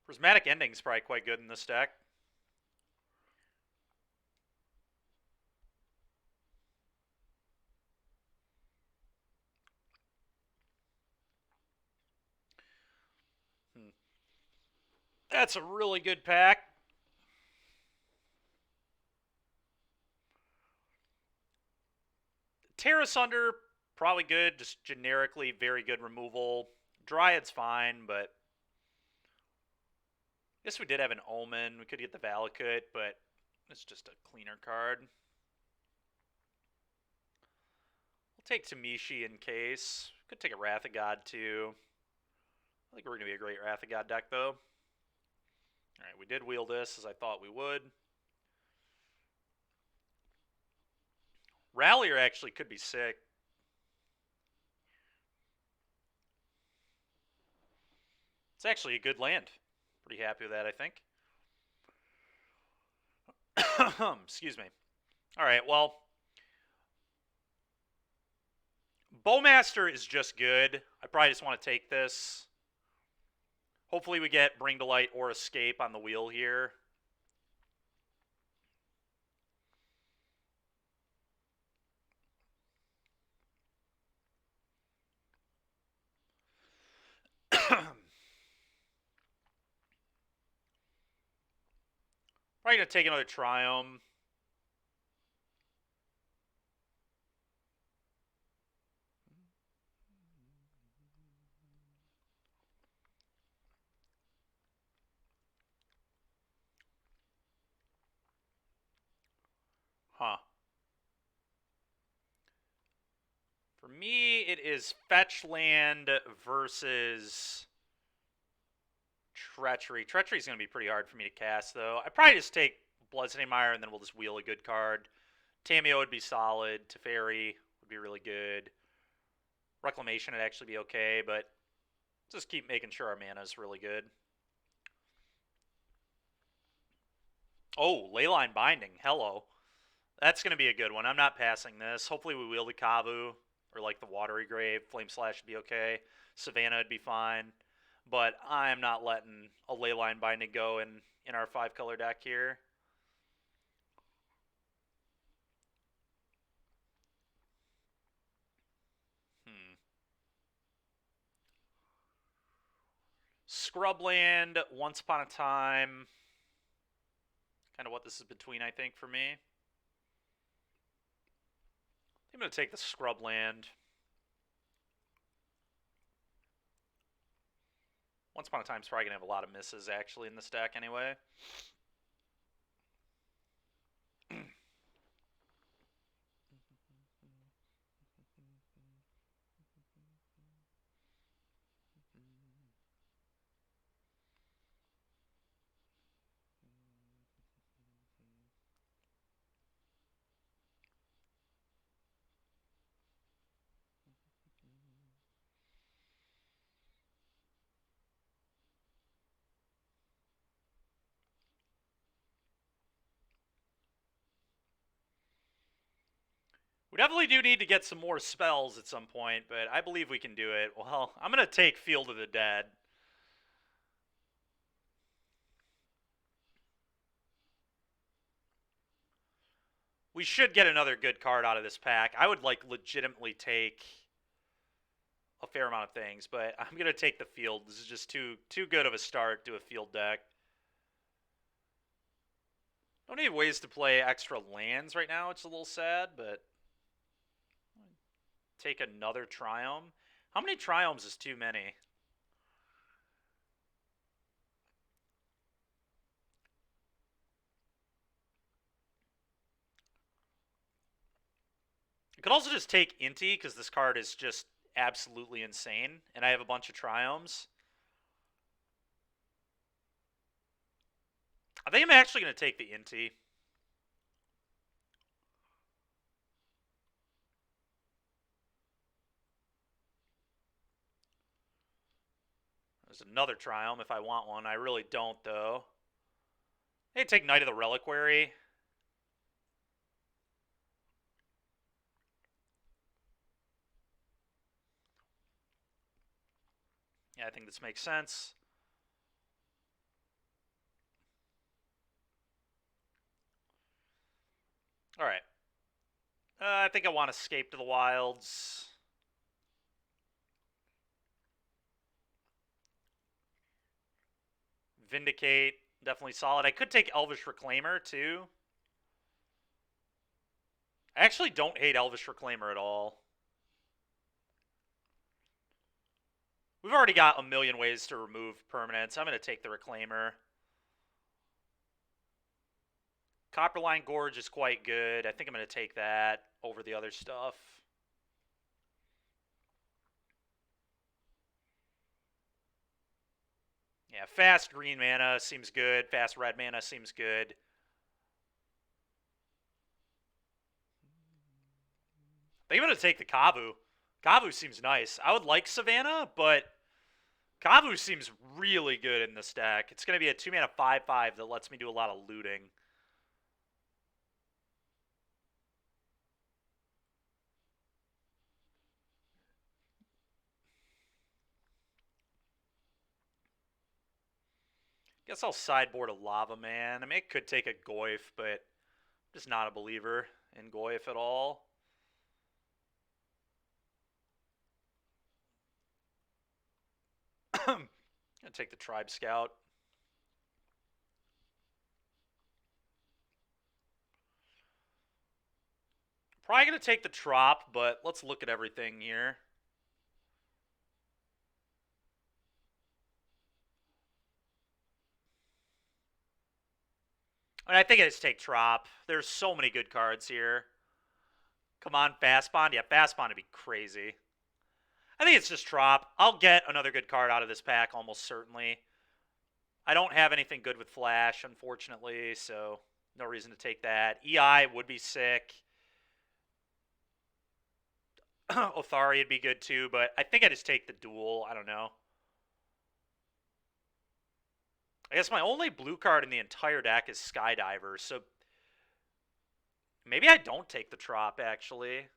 Prismatic Ending is probably quite good in this deck. That's a really good pack. Terra Sunder, probably good. Just generically very good removal. Dryad's fine, but I guess we did have an Omen. We could get the Valakut, but it's just a cleaner card. We'll take Tamishi in case. Could take a Wrath of God too. I think we're going to be a great Wrath of God deck, though. Alright, we did wheel this as I thought we would. Rallier actually could be sick. It's actually a good land. Pretty happy with that, I think. Excuse me. Alright, well. Bowmaster is just good. I probably just want to take this. Hopefully we get Bring to Light or Escape on the wheel here. Probably Probably going to take another Triumph. Huh. For me, it is Fetch Land versus Treachery. Treachery is going to be pretty hard for me to cast, though. I'd probably just take Bloodstain Mire, and then we'll just wheel a good card. Tameo would be solid. Teferi would be really good. Reclamation would actually be okay, but just keep making sure our mana is really good. Oh, Leyline Binding. Hello. That's going to be a good one. I'm not passing this. Hopefully we wheel the Kavu, or like the Watery Grave. Flame Slash would be okay. Savannah would be fine. But I'm not letting a Leyline Binding go in our 5-color deck here. Scrubland, Once Upon a Time. Kind of what this is between, I think, for me. I'm going to take the Scrubland. Once Upon a Time is probably going to have a lot of misses, actually, in this deck anyway. We definitely do need to get some more spells at some point, but I believe we can do it. Well, I'm going to take Field of the Dead. We should get another good card out of this pack. I would like legitimately take a fair amount of things, but I'm going to take the Field. This is just too good of a start to a Field deck. Don't need ways to play extra lands right now. It's a little sad, but take another Triumph. How many Triumphs is too many? I could also just take Inti, because this card is just absolutely insane, and I have a bunch of Triumphs. I think I'm actually going to take the Inti. There's another Triumph if I want one. I really don't, though. Hey, take Knight of the Reliquary. Yeah, I think this makes sense. Alright. I think I want Escape to the Wilds. Vindicate, definitely solid. I could take Elvish Reclaimer, too. I actually don't hate Elvish Reclaimer at all. We've already got a million ways to remove permanents. I'm going to take the Reclaimer. Copperline Gorge is quite good. I think I'm going to take that over the other stuff. Yeah, fast green mana seems good. Fast red mana seems good. I think I'm going to take the Kavu. Kavu seems nice. I would like Savannah, but Kavu seems really good in this deck. It's going to be a 2-mana 5/5 that lets me do a lot of looting. Guess I'll sideboard a Lava Man. I mean, it could take a Goyf, but I'm just not a believer in Goyf at all. I'm going to take the Tribe Scout. Probably going to take the Trop, but let's look at everything here. And I think I just take Trop. There's so many good cards here. Come on, Fast Bond. Yeah, Fast Bond would be crazy. I think it's just Trop. I'll get another good card out of this pack almost certainly. I don't have anything good with Flash, unfortunately, so no reason to take that. EI would be sick. Othari would be good too, but I think I just take the duel. I don't know. I guess my only blue card in the entire deck is Skydiver, so maybe I don't take the Trop, actually.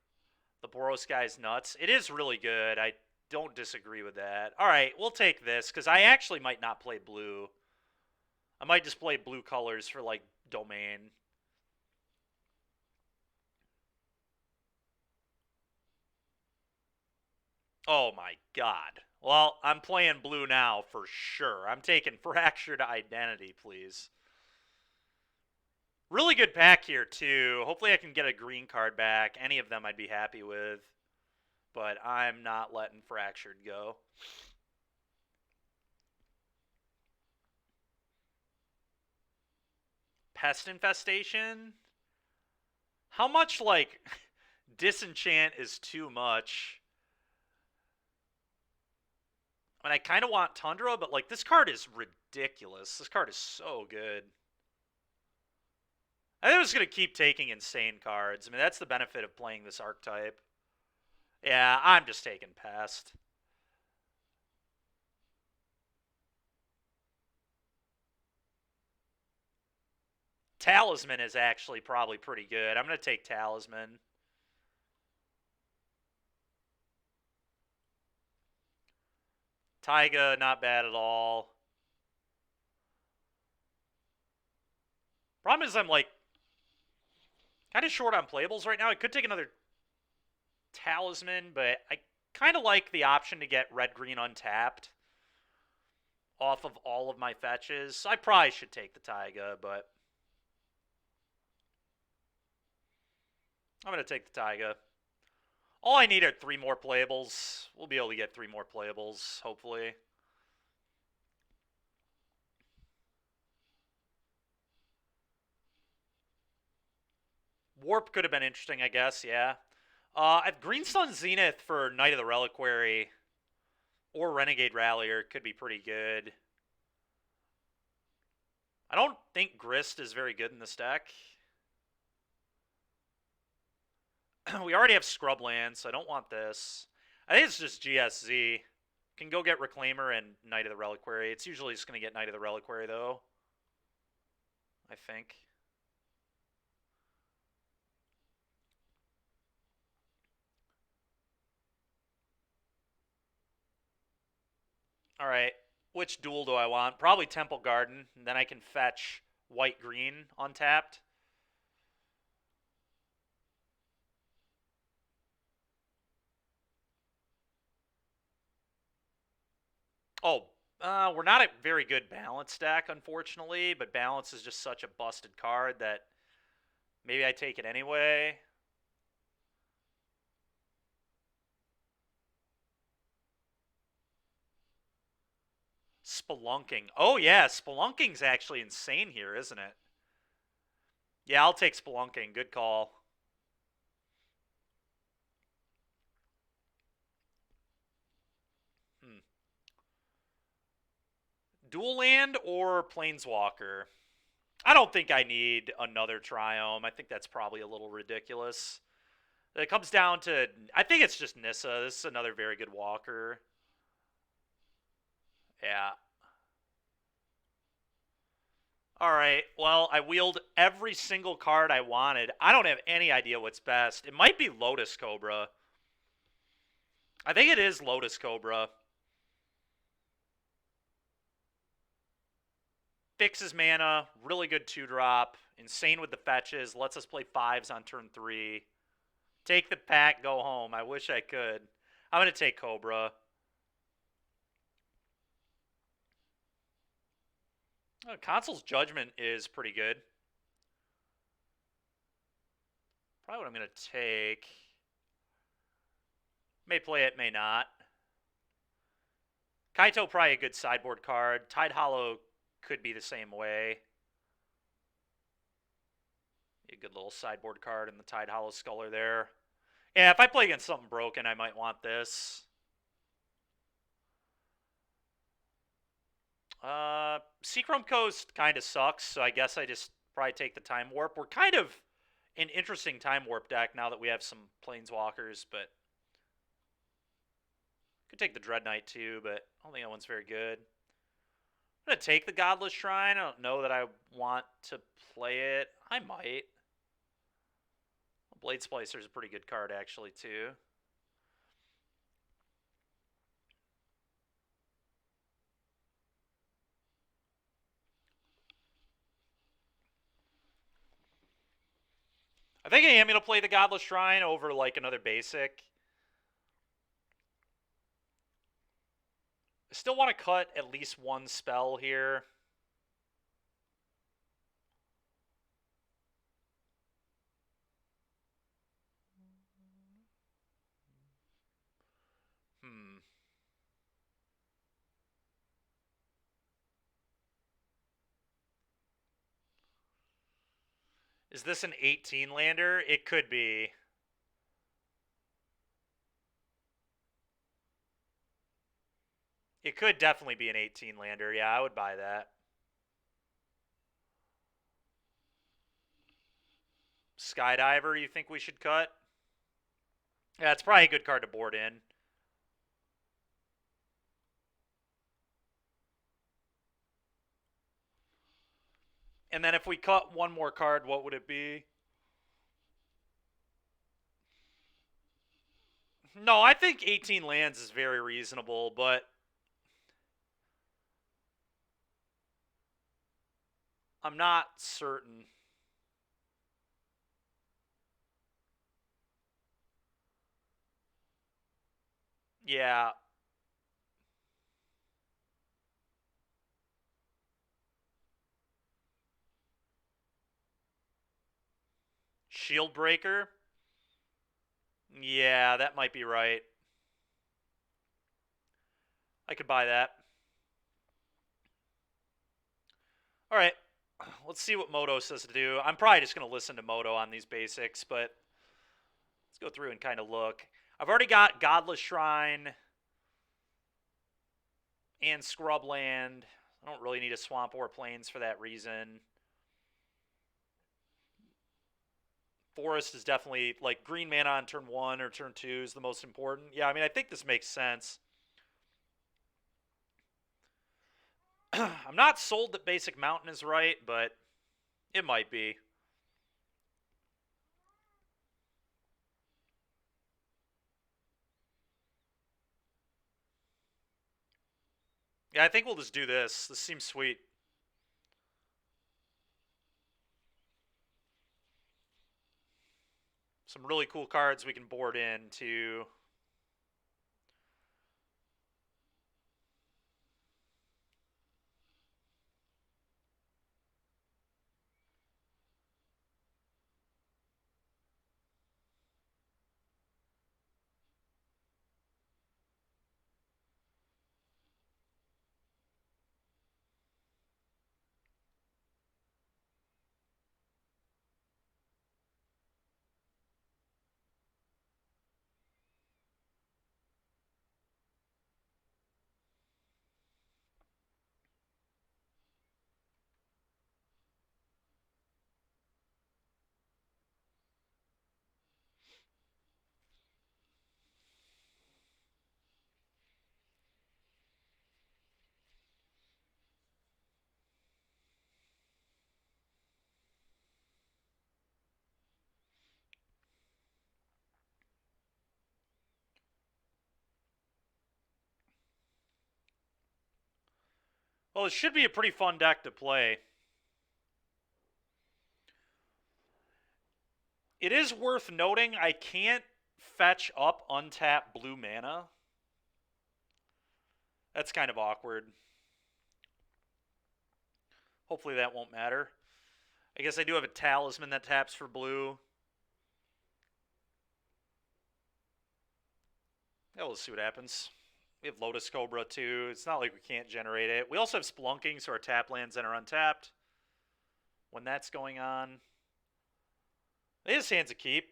The Boros guy's nuts. It is really good. I don't disagree with that. All right, we'll take this, because I actually might not play blue. I might just play blue colors for, like, Domain. Oh, my God. Well, I'm playing blue now for sure. I'm taking Fractured Identity, please. Really good pack here, too. Hopefully I can get a green card back. Any of them I'd be happy with. But I'm not letting Fractured go. Pest Infestation? How much, like, Disenchant is too much? I mean, I kind of want Tundra, but, like, this card is ridiculous. This card is so good. I think I'm just going to keep taking insane cards. I mean, that's the benefit of playing this archetype. Yeah, I'm just taking Pest. Talisman is actually probably pretty good. I'm going to take Talisman. Taiga, not bad at all. Problem is I'm, like, kind of short on playables right now. I could take another Talisman, but I kind of like the option to get red-green untapped off of all of my fetches. So I probably should take the Taiga, but I'm going to take the Taiga. All I need are 3 more playables. We'll be able to get 3 more playables, hopefully. Warp could have been interesting, I guess, yeah. I have Green Sun Zenith for Knight of the Reliquary or Renegade Rallier could be pretty good. I don't think Grist is very good in this deck. We already have Scrubland, so I don't want this. I think it's just GSZ. Can go get Reclaimer and Knight of the Reliquary. It's usually just going to get Knight of the Reliquary, though. I think. Alright, which duel do I want? Probably Temple Garden, and then I can fetch white-green untapped. Oh, we're not a very good balance deck, unfortunately, but balance is just such a busted card that maybe I take it anyway. Spelunking. Oh, yeah, Spelunking's actually insane here, isn't it? Yeah, I'll take Spelunking. Good call. Dual land or Planeswalker? I don't think I need another Triome. I think that's probably a little ridiculous. It comes down to, I think it's just Nissa. This is another very good walker. Yeah. Alright, well, I wheeled every single card I wanted. I don't have any idea what's best. It might be Lotus Cobra. I think it is Lotus Cobra. Fixes mana, really good 2-drop, insane with the fetches, lets us play 5s on turn 3. Take the pack, go home. I wish I could. I'm going to take Cobra. Consul's Judgment is pretty good. Probably what I'm going to take. May play it, may not. Kaito, probably a good sideboard card. Tide Hollow could be the same way. A good little sideboard card in the Tide Hollow Sculler there. Yeah, if I play against something broken, I might want this. Seachrome Coast kind of sucks, so I guess I just probably take the Time Warp. We're kind of an interesting Time Warp deck now that we have some Planeswalkers, but could take the Dread Knight too, but I don't think that one's very good. I'm going to take the Godless Shrine. I don't know that I want to play it. I might. Blade Splicer is a pretty good card, actually, too. I think I am going to play the Godless Shrine over, like, another basic. I still want to cut at least one spell here. Is this an 18 lander? It could be. It could definitely be an 18 lander. Yeah, I would buy that. Skydiver, you think we should cut? Yeah, it's probably a good card to board in. And then if we cut one more card, what would it be? No, I think 18 lands is very reasonable, but I'm not certain. Yeah. Shield Breaker? Yeah, that might be right. I could buy that. All right. Let's see what Moto says to do. I'm probably just going to listen to Moto on these basics, but let's go through and kind of look. I've already got Godless Shrine and Scrubland. I don't really need a Swamp or Plains for that reason. Forest is definitely, like, green mana on turn 1 or turn 2 is the most important. Yeah, I mean, I think this makes sense. I'm not sold that Basic Mountain is right, but it might be. Yeah, I think we'll just do this. This seems sweet. Some really cool cards we can board in to. Well, it should be a pretty fun deck to play. It is worth noting I can't fetch up untapped blue mana. That's kind of awkward. Hopefully that won't matter. I guess I do have a Talisman that taps for blue. Yeah, let's see what happens. We have Lotus Cobra too. It's not like we can't generate it. We also have Splunking, so our tap lands then are untapped when that's going on. His hand's a keep.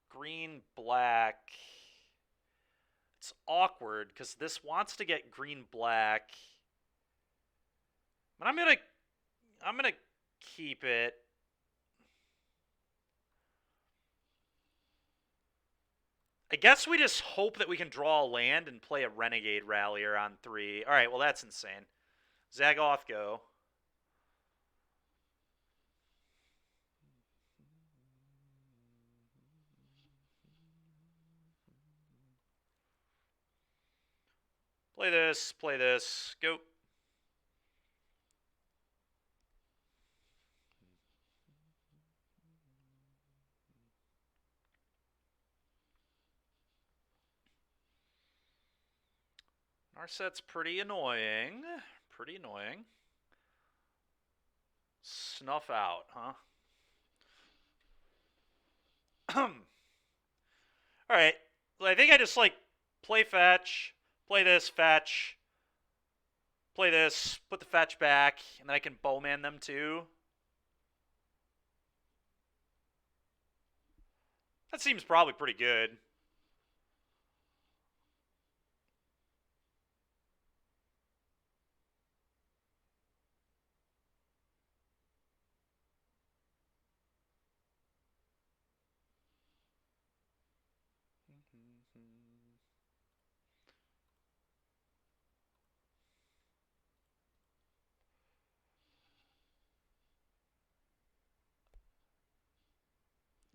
Green, black. It's awkward because this wants to get green, black. But I'm gonna keep it. I guess we just hope that we can draw a land and play a Renegade Rallier on 3. All right, well, that's insane. Zagoth, go. Play this, go. Narset's pretty annoying. Pretty annoying. Snuff out, huh? Alright. I think I just, like, play fetch, play this, fetch, play this, put the fetch back, and then I can bowman them too. That seems probably pretty good.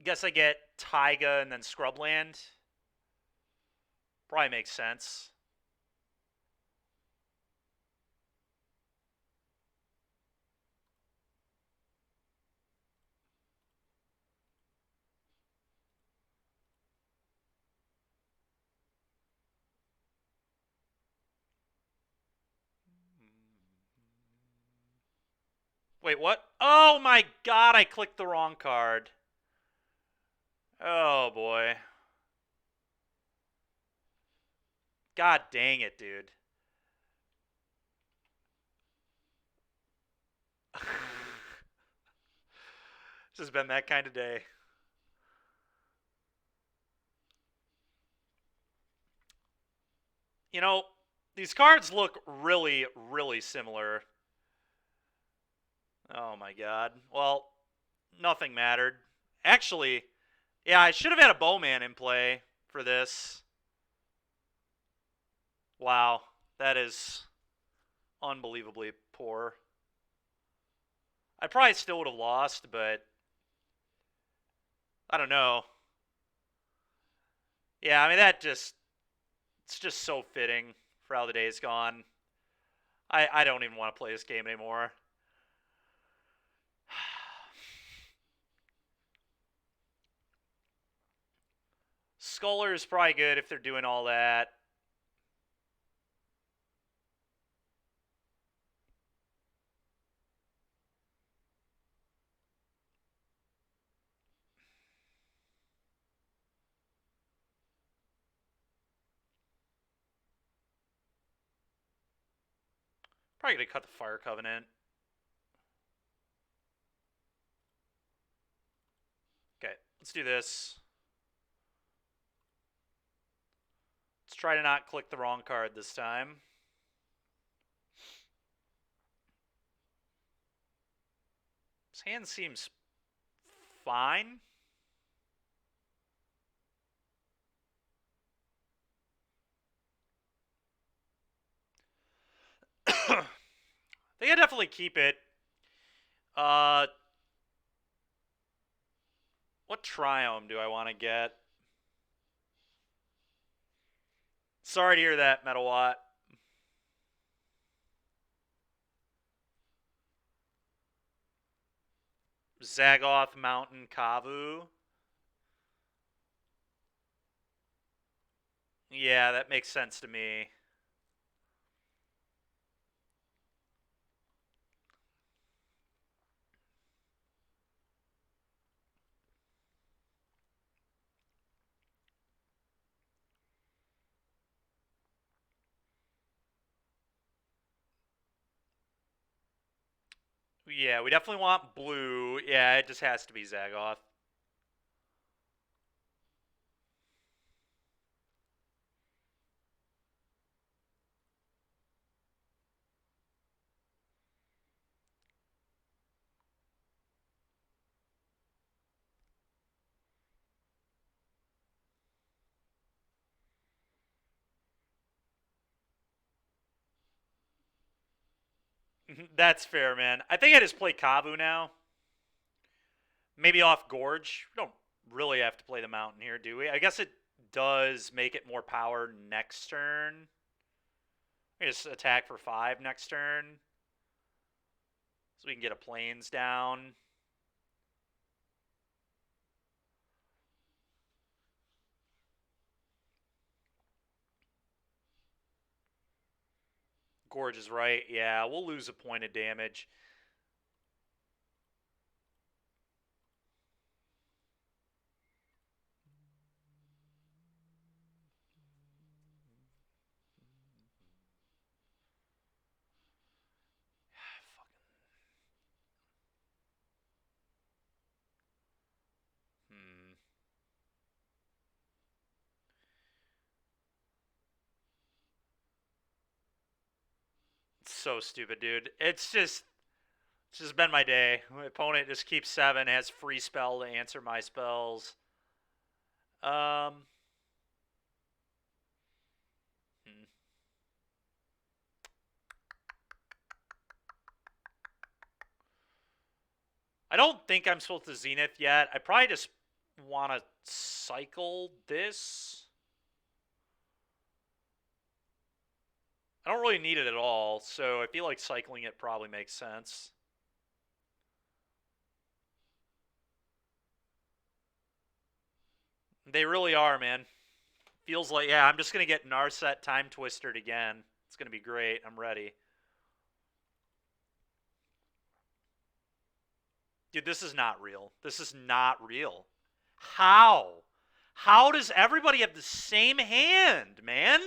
Guess I get Taiga and then Scrubland. Probably makes sense. Wait, what? Oh my god, I clicked the wrong card. Oh boy. God dang it, dude. This has been that kind of day. You know, these cards look really, really similar. Oh my god. Well, nothing mattered. Actually, yeah, I should have had a Bowman in play for this. Wow, that is unbelievably poor. I probably still would have lost, but I don't know. Yeah, I mean, it's just so fitting for how the day's gone. I don't even want to play this game anymore. Sculler is probably good if they're doing all that. Probably gonna cut the Fire Covenant. Okay, let's do this. Let's try to not click the wrong card this time. His hand seems fine. I think I definitely keep it. What Triome do I want to get? Sorry to hear that, Metawatt. Zagoth Mountain Kavu. Yeah, that makes sense to me. Yeah, we definitely want blue. Yeah, it just has to be Zagoth. That's fair, man. I think I just play Kavu now. Maybe off Gorge. We don't really have to play the mountain here, do we? I guess it does make it more power next turn. We just attack for 5 next turn. So we can get a plains down. Gorge is right. Yeah, we'll lose a point of damage. Hmm. It's so stupid, dude. It's just been my day. My opponent just keeps 7, has free spell to answer my spells. Um. Hmm. I don't think I'm supposed to Zenith yet. I probably just want to cycle this. I don't really need it at all, so I feel like cycling it probably makes sense. They really are, man. Feels like, yeah, I'm just going to get Narset Time Twistered again. It's going to be great. I'm ready. Dude, this is not real. This is not real. How? How does everybody have the same hand, man?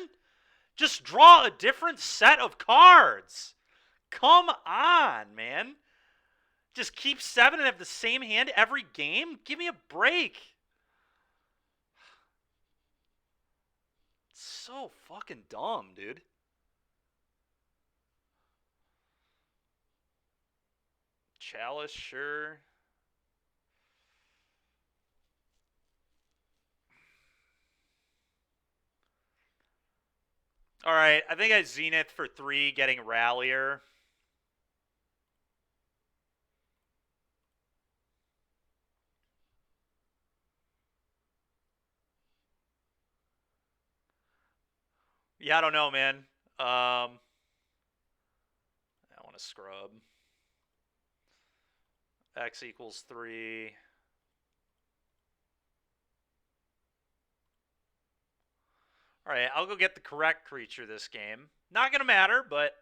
Just draw a different set of cards. Come on, man. Just keep 7 and have the same hand every game? Give me a break. It's so fucking dumb, dude. Chalice, sure. Alright, I think I Zenith for 3, getting Rallier. Yeah, I don't know, man. I want to scrub. X equals 3. Alright, I'll go get the correct creature this game. Not gonna matter, but...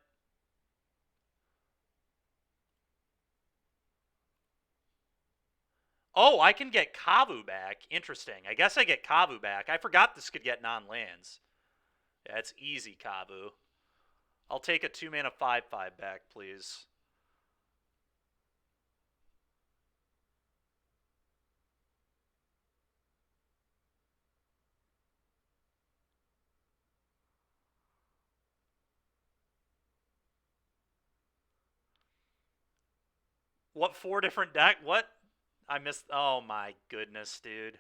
Oh, I can get Kavu back. Interesting. I guess I get Kavu back. I forgot this could get non-lands. Yeah, it's easy, Kavu. I'll take a 2-mana 5/5 back, please. What 4 different deck? What? I missed. Oh my goodness, dude.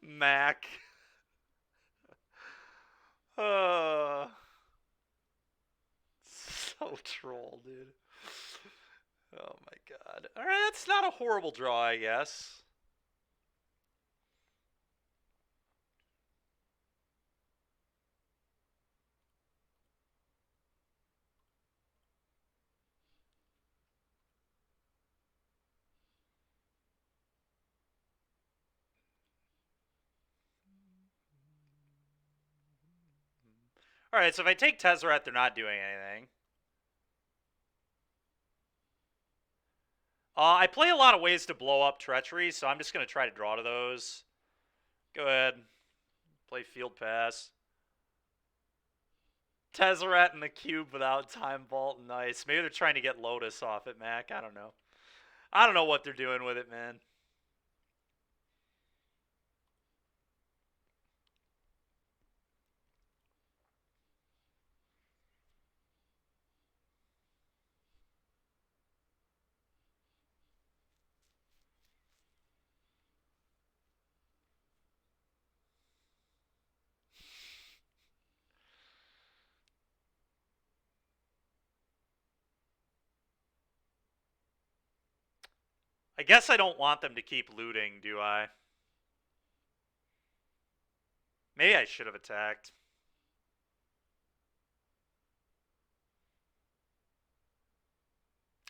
Mac. Uh, so troll, dude. Oh my god. Alright, that's not a horrible draw, I guess. Alright, so if I take Tezzeret, they're not doing anything. I play a lot of ways to blow up Treachery, so I'm just going to try to draw to those. Go ahead. Play field pass. Tezzeret in the cube without time vault. Nice. Maybe they're trying to get Lotus off it, Mac. I don't know. I don't know what they're doing with it, man. I guess I don't want them to keep looting, do I? Maybe I should have attacked.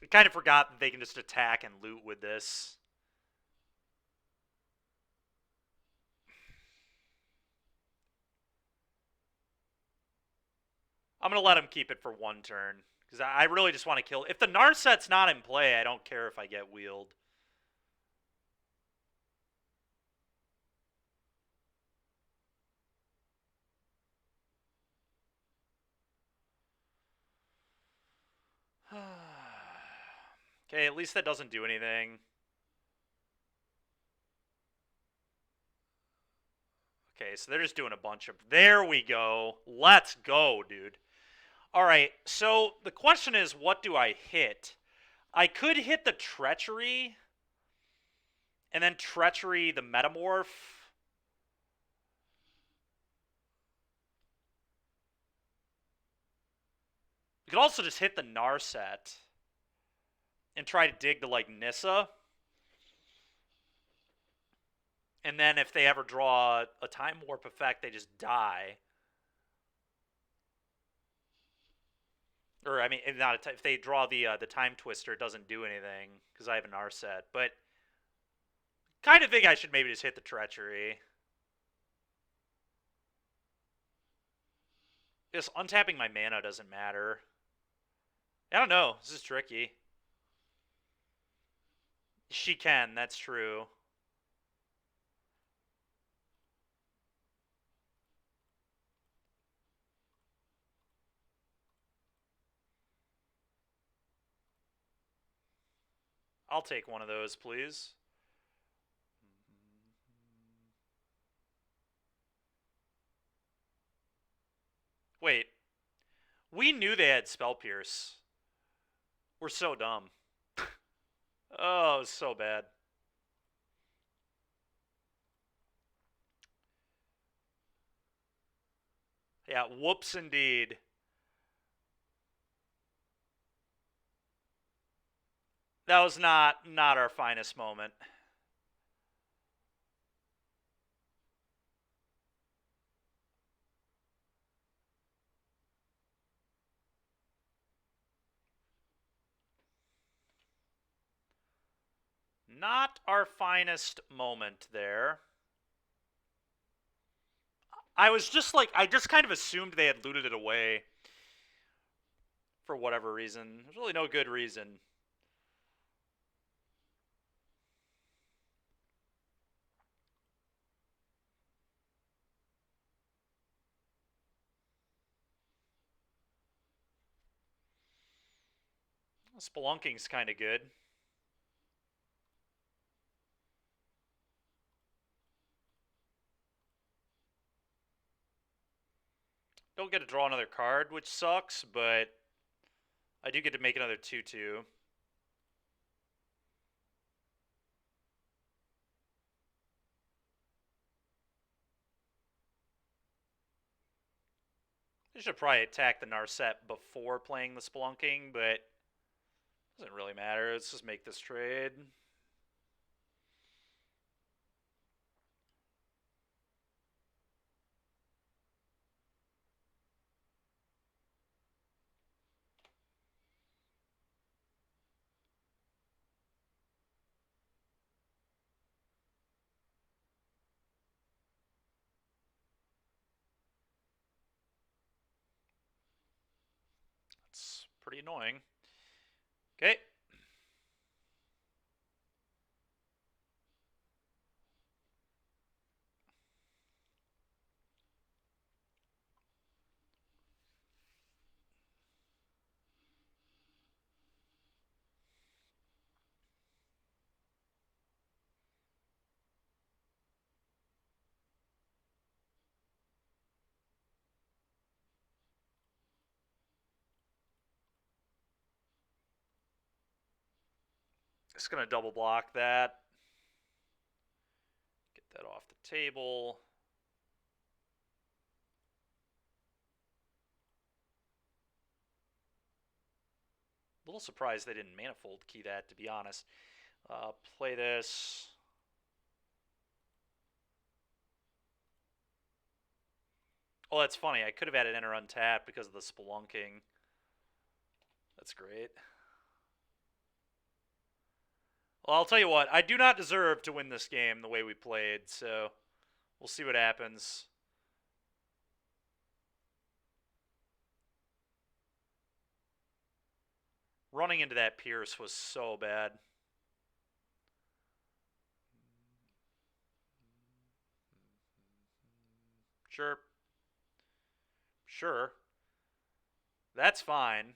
I kind of forgot that they can just attack and loot with this. I'm going to let him keep it for one turn. Because I really just want to kill... If the Narset's not in play, I don't care if I get wheeled. Okay, at least that doesn't do anything. Okay, so they're just doing a bunch of... There we go. Let's go, dude. All right, so the question is, what do I hit? I could hit the Treachery, and then Treachery the Metamorph. You could also just hit the Narset and try to dig to, like, Nissa. And then if they ever draw a Time Warp effect, they just die. Or, I mean, not if they draw the Time Twister, it doesn't do anything, because I have an Narset. But kind of think I should maybe just hit the Treachery. Just untapping my mana doesn't matter. I don't know. This is tricky. She can, that's true. I'll take one of those, please. Wait. We knew they had Spell Pierce. We're so dumb. Oh, it was so bad. Yeah, whoops indeed. That was not our finest moment. Not our finest moment there. I was just like, I just kind of assumed they had looted it away. For whatever reason. There's really no good reason. Spelunking's kind of good. Don't get to draw another card, which sucks, but I do get to make another 2/2. I should probably attack the Narset before playing the Spelunking, but it doesn't really matter. Let's just make this trade. That's pretty annoying. Okay. Just going to double block that. Get that off the table. A little surprised they didn't manifold key that, to be honest. Play this. Oh, that's funny. I could have had it enter untapped because of the spelunking. That's great. Well, I'll tell you what. I do not deserve to win this game the way we played, so we'll see what happens. Running into that Pierce was so bad. Sure. Sure. That's fine.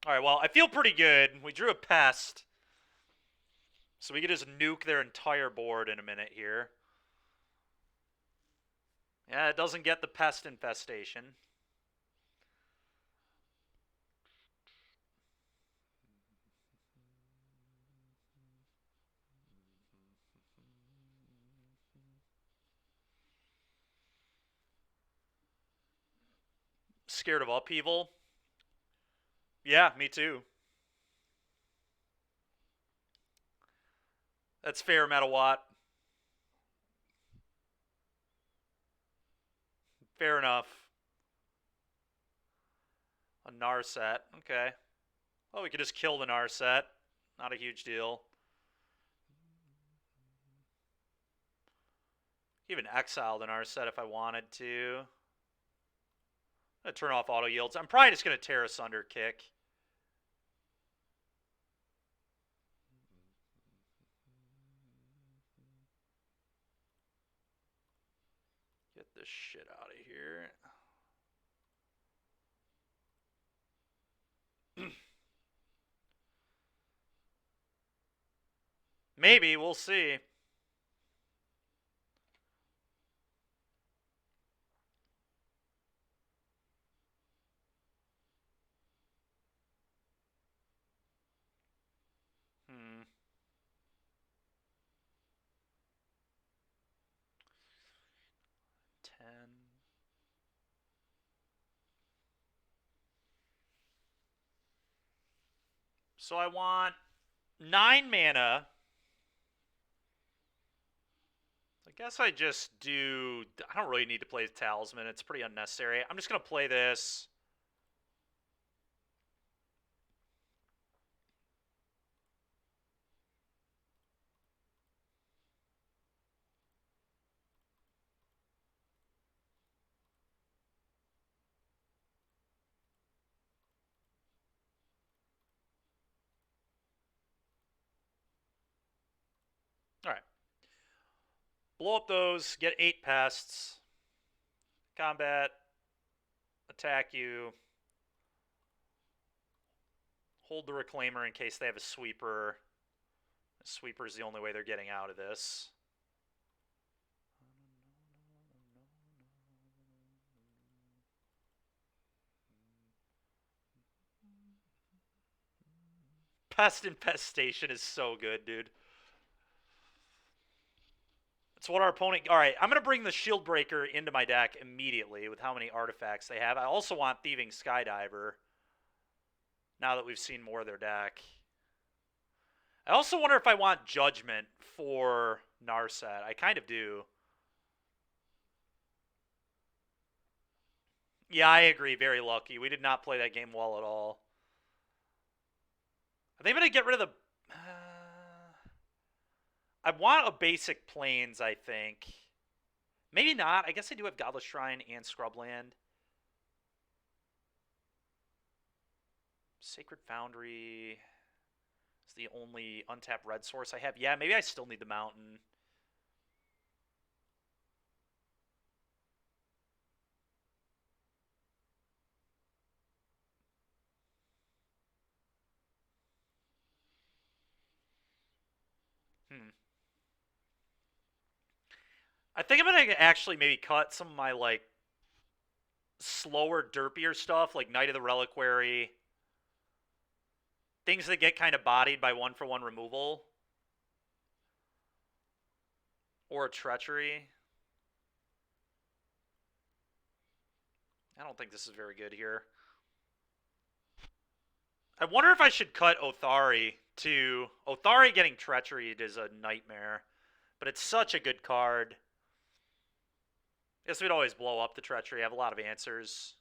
Alright, well, I feel pretty good. We drew a pest. So we could just nuke their entire board in a minute here. Yeah, it doesn't get the pest infestation. Scared of upheaval? Yeah, me too. That's fair, Metawatt. Fair enough. A Narset. Okay. Well, we could just kill the Narset. Not a huge deal. Even exile the Narset if I wanted to. I'm going to turn off auto yields. I'm probably just going to tear asunder kick. Get this shit out of here. Maybe, we'll see. Hmm. So I want 9 mana. I guess I just do... I don't really need to play Talisman. It's pretty unnecessary. I'm just going to play this. Alright. Blow up those. Get 8 pests. Combat. Attack you. Hold the Reclaimer in case they have a Sweeper. A Sweeper is the only way they're getting out of this. Pest Infestation is so good, dude. It's what our opponent... Alright, I'm going to bring the Shield Breaker into my deck immediately with how many artifacts they have. I also want Thieving Skydiver, now that we've seen more of their deck. I also wonder if I want Judgment for Narset. I kind of do. Yeah, I agree. Very lucky. We did not play that game well at all. Are they going to get rid of the... I want a basic Plains, I think. Maybe not. I guess I do have Godless Shrine and Scrubland. Sacred Foundry is the only untapped red source I have. Yeah, maybe I still need the Mountain. I think I'm going to actually maybe cut some of my, like, slower, derpier stuff, like Knight of the Reliquary. things that get kind of bodied by 1-for-1 removal or a treachery. I don't think this is very good here. I wonder if I should cut Othari to... Othari getting treachery is a nightmare, but it's such a good card. Guess we'd always blow up the treachery. I have a lot of answers.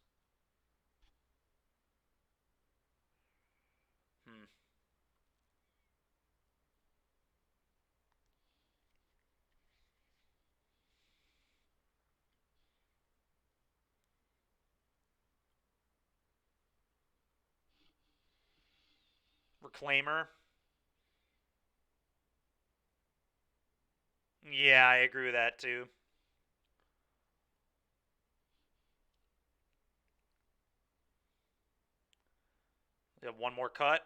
Reclaimer. Yeah, I agree with that too. We have one more cut.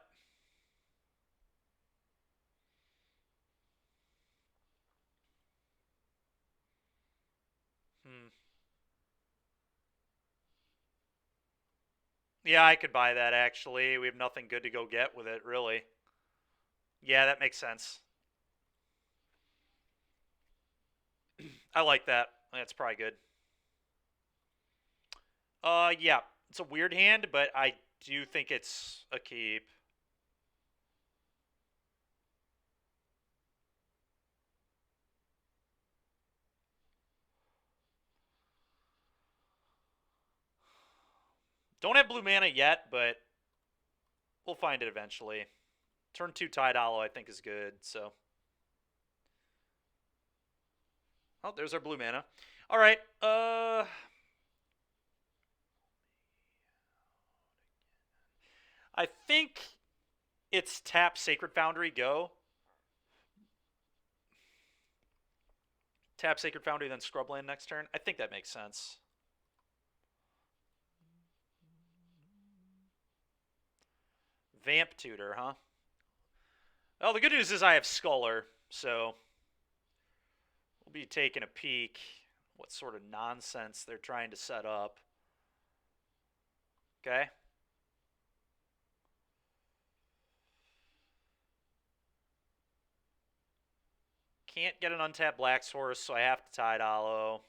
Yeah, I could buy that actually. We have nothing good to go get with it, really. Yeah, that makes sense. I like that. That's probably good. Yeah. It's a weird hand, but I do think it's a keep. Don't have blue mana yet, but we'll find it eventually. Turn 2 Tide Hollow I think is good, so. Oh, there's our blue mana. Alright, I think it's tap Sacred Foundry, go. Tap Sacred Foundry, then Scrubland next turn. I think that makes sense. Vamp Tutor, huh? Well, the good news is I have Sculler, so we'll be taking a peek what sort of nonsense they're trying to set up. Okay. Can't get an untapped Black Source, so I have to Tide Hollow.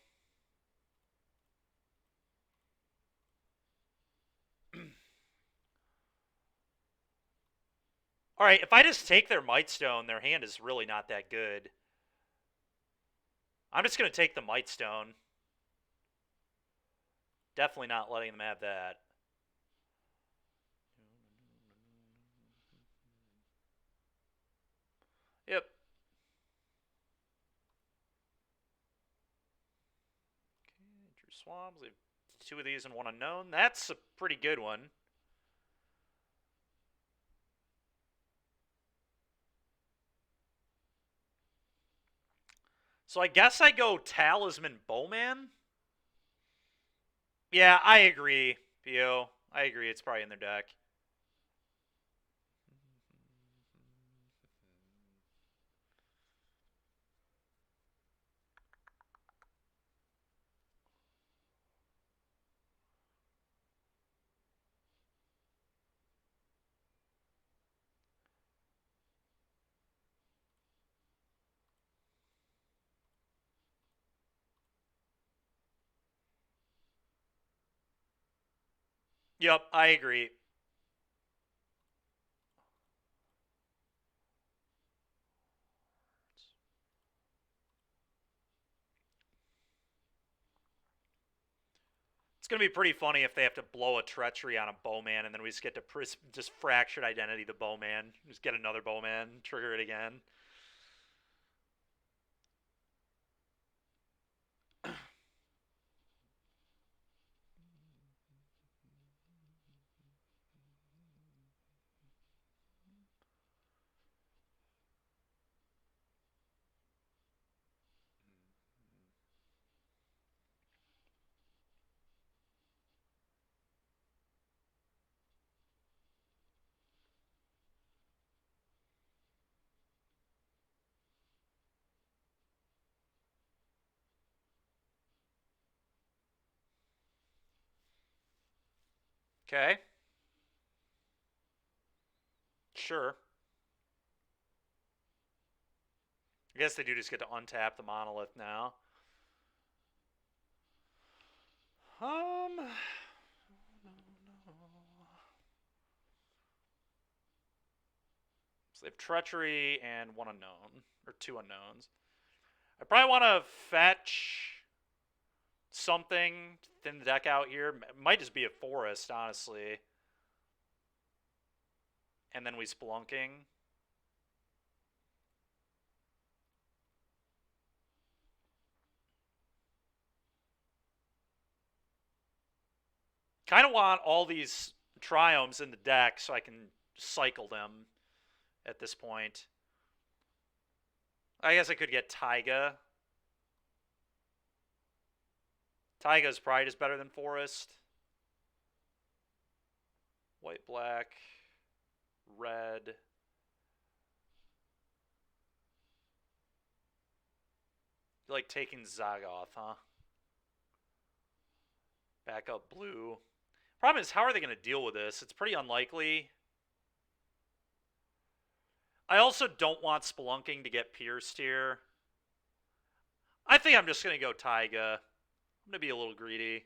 Alright, if I just take their Mightstone, their hand is really not that good. I'm just going to take the Mightstone. Definitely not letting them have that. Yep. Okay, Drew Swabs. We have 2 of these and 1 unknown. That's a pretty good one. So I guess I go Talisman Bowman. Yeah, I agree, Pio. I agree. It's probably in their deck. Yep, I agree. It's going to be pretty funny if they have to blow a treachery on a Bowman and then we just get to just fractured identity the Bowman. Just get another Bowman, trigger it again. Okay. Sure. I guess they do just get to untap the monolith now. No. So they have treachery and one unknown, or two unknowns. I probably want to fetch something to thin the deck out here. It might just be a forest, honestly. And then we Spelunking. Kind of want all these Triomes in the deck so I can cycle them at this point. I guess I could get Taiga. Taiga's probably just better than Forest. White, black, red. You like taking Zagoth, huh? Back up blue. Problem is, how are they going to deal with this? It's pretty unlikely. I also don't want Spelunking to get pierced here. I think I'm just going to go Taiga. I'm going to be a little greedy.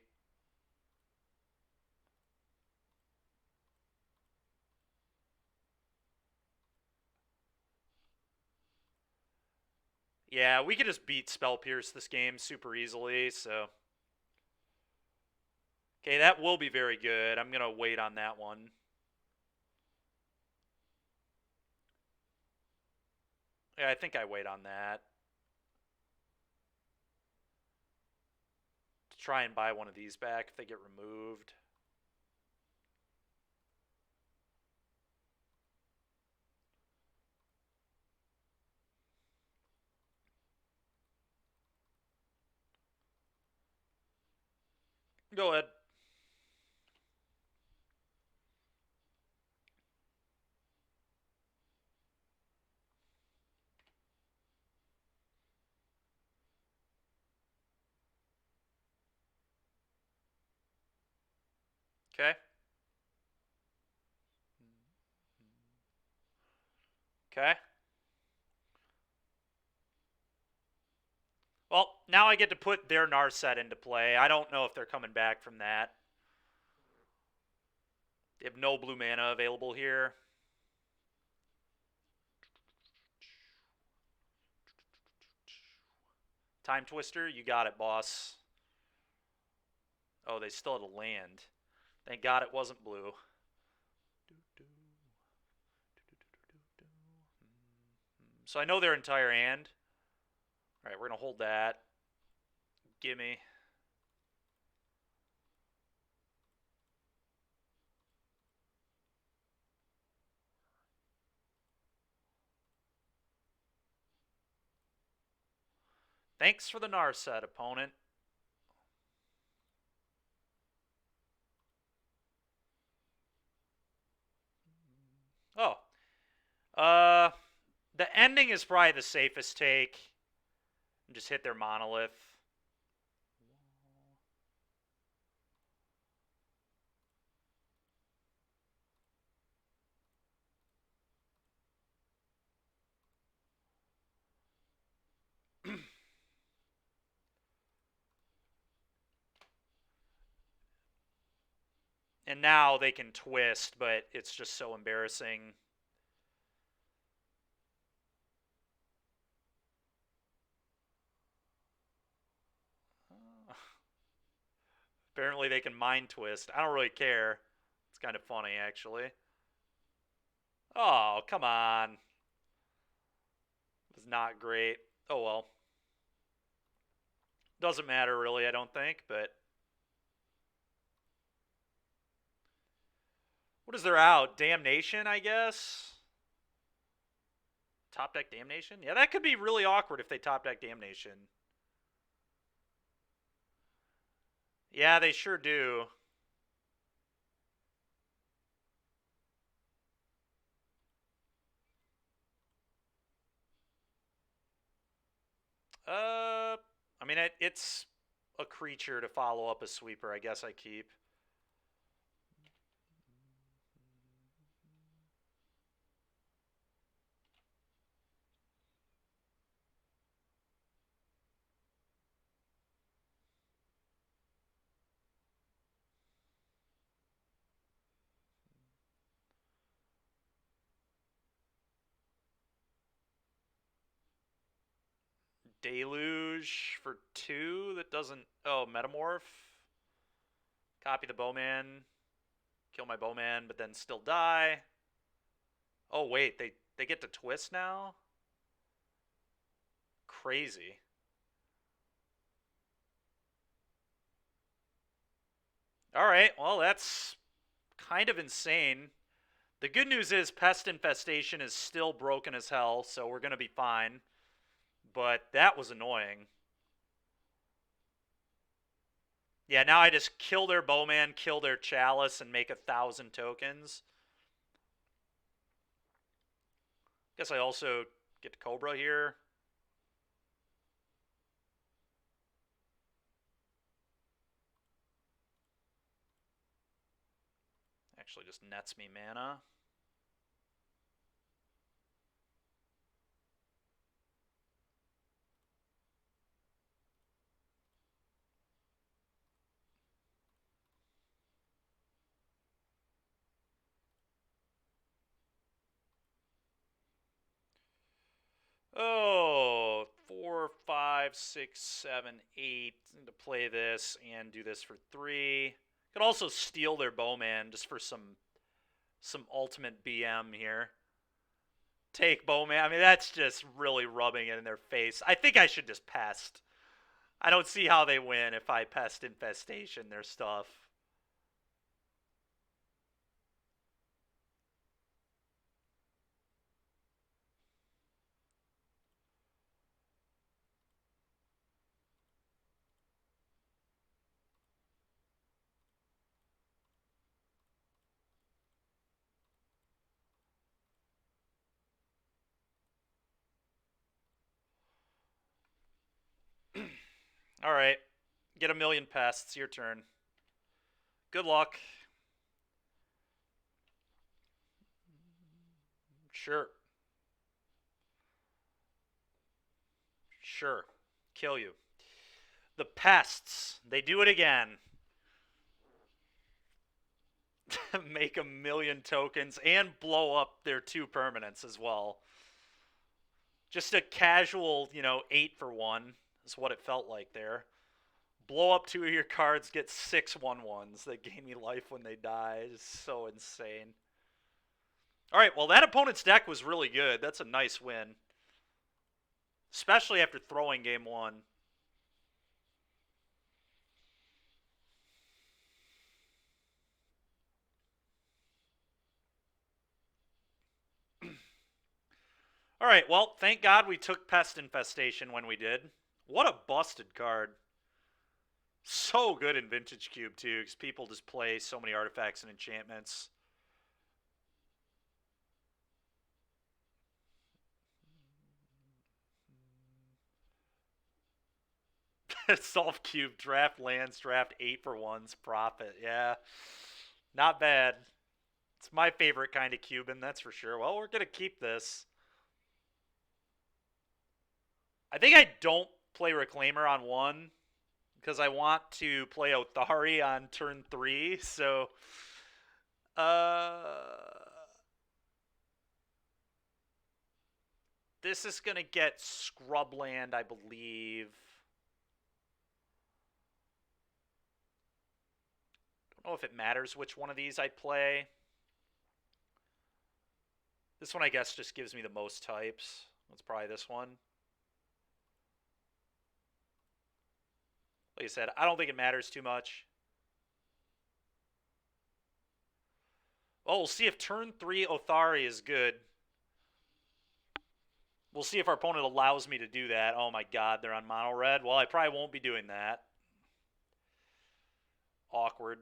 Yeah, we could just beat Spell Pierce this game super easily, so... Okay, that will be very good. I'm going to wait on that one. Yeah, I think I wait on that. To try and buy one of these back if they get removed. Go ahead. Okay. Okay. Well, now I get to put their Narset into play. I don't know if they're coming back from that. They have no blue mana available here. Time Twister, you got it, boss. Oh, they still had a land. Thank God it wasn't blue. So I know their entire hand. Alright, we're going to hold that. Gimme. Thanks for the Narset, opponent. Oh. The ending is probably the safest take. Just hit their monolith. And now they can twist, but it's just so embarrassing. Apparently they can mind twist. I don't really care. It's kind of funny, actually. Oh, come on. It was not great. Oh, well. Doesn't matter, really, I don't think, but... What is there out? Damnation, I guess? Top deck Damnation? Yeah, that could be really awkward if they top deck Damnation. Yeah, they sure do. I mean, it's a creature to follow up a sweeper. I guess I keep. Deluge for 2 that doesn't... Oh, Metamorph. Copy the Bowman. Kill my Bowman, but then still die. Oh, wait. They get to twist now? Crazy. Alright, well, that's kind of insane. The good news is Pest Infestation is still broken as hell, so we're going to be fine. But that was annoying. Yeah, now I just kill their Bowman, kill their Chalice, and make 1,000 tokens. Guess I also get Cobra here. Actually just nets me mana. Oh, 4, 5, 6, 7, 8 to play this and do this for 3. Could also steal their Bowman just for some ultimate BM here. Take Bowman. I mean, that's just really rubbing it in their face. I think I should just pest. I don't see how they win if I Pest Infestation their stuff. All right. Get a million pests. Your turn. Good luck. Sure. Sure. Kill you. The pests. They do it again. Make a million tokens and blow up their 2 permanents as well. Just a casual, 8 for 1 is what it felt like there. Blow up 2 of your cards, get 6 1/1s that gain me life when they die. It's so insane. Alright, well, that opponent's deck was really good. That's a nice win. Especially after throwing game 1. Alright, well, thank God we took Pest Infestation when we did. What a busted card. So good in Vintage Cube, too, because people just play so many artifacts and enchantments. Solve Cube, draft lands, draft 8 for 1s, profit. Yeah, not bad. It's my favorite kind of Cuban, that's for sure. Well, we're going to keep this. I think I don't play Reclaimer on 1 because I want to play Othari on turn 3. So, this is going to get Scrubland, I believe. Don't know if it matters which one of these I play. This one, I guess, just gives me the most types. That's probably this one. Like I said, I don't think it matters too much. Well, we'll see if turn 3 Othari is good. We'll see if our opponent allows me to do that. Oh my god, they're on mono red. Well, I probably won't be doing that. Awkward.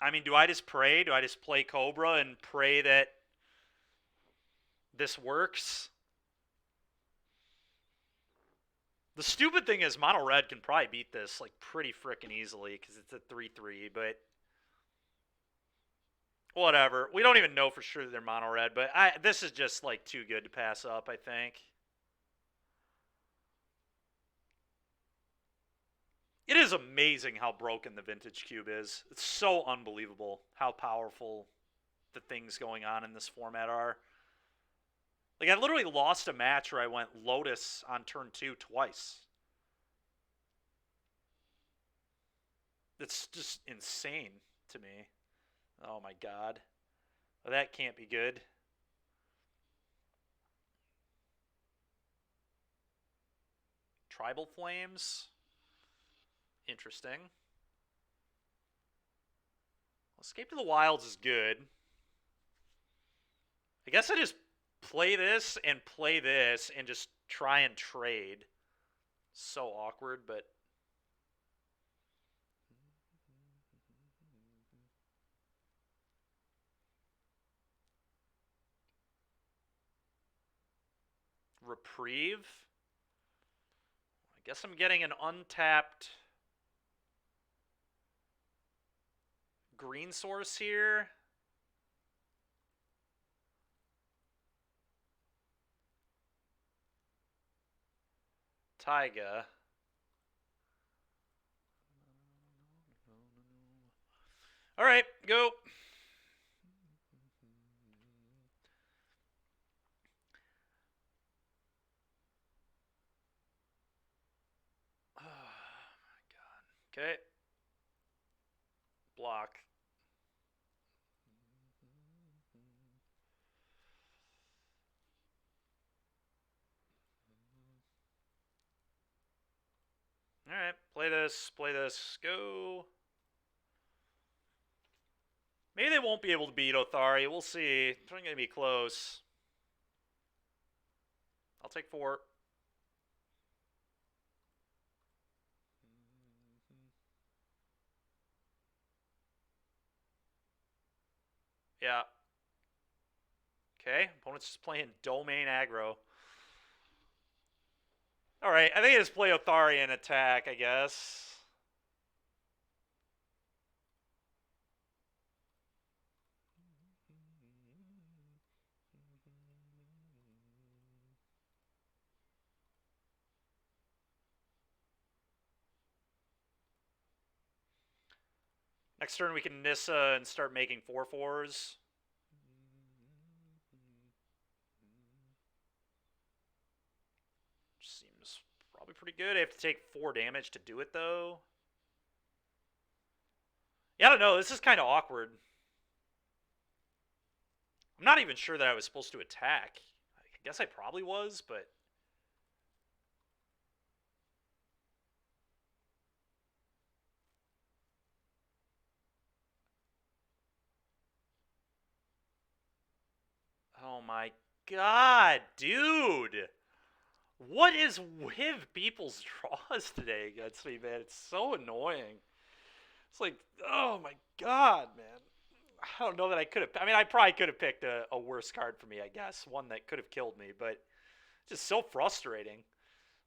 I mean, do I just pray? Do I just play Cobra and pray that this works? The stupid thing is mono red can probably beat this like pretty freaking easily because it's a 3/3, but whatever. We don't even know for sure that they're mono red, but this is just like too good to pass up, I think. It is amazing how broken the Vintage Cube is. It's so unbelievable how powerful the things going on in this format are. Like, I literally lost a match where I went Lotus on turn 2 twice. That's just insane to me. Oh my god. Well, that can't be good. Tribal Flames. Interesting. Escape to the Wilds is good. I guess I just play this and just try and trade. So awkward, but... Reprieve? I guess I'm getting an untapped green source here. Taiga. All right, go. Oh my god. Okay. Block. All right, play this, go. Maybe they won't be able to beat Othari. We'll see. It's going to be close. I'll take 4. Yeah. Okay, opponent's just playing domain aggro. Alright, I think I just play Othari and attack, I guess. Next turn we can Nissa and start making 4/4s. Seems probably pretty good. I have to take 4 damage to do it, though. Yeah, I don't know. This is kind of awkward. I'm not even sure that I was supposed to attack. I guess I probably was, but... Oh my god, dude! What is with people's draws today against me, man? It's so annoying. It's like, oh my god, man. I don't know that I could have... I mean, I probably could have picked a worse card for me, I guess. One that could have killed me, but it's just so frustrating.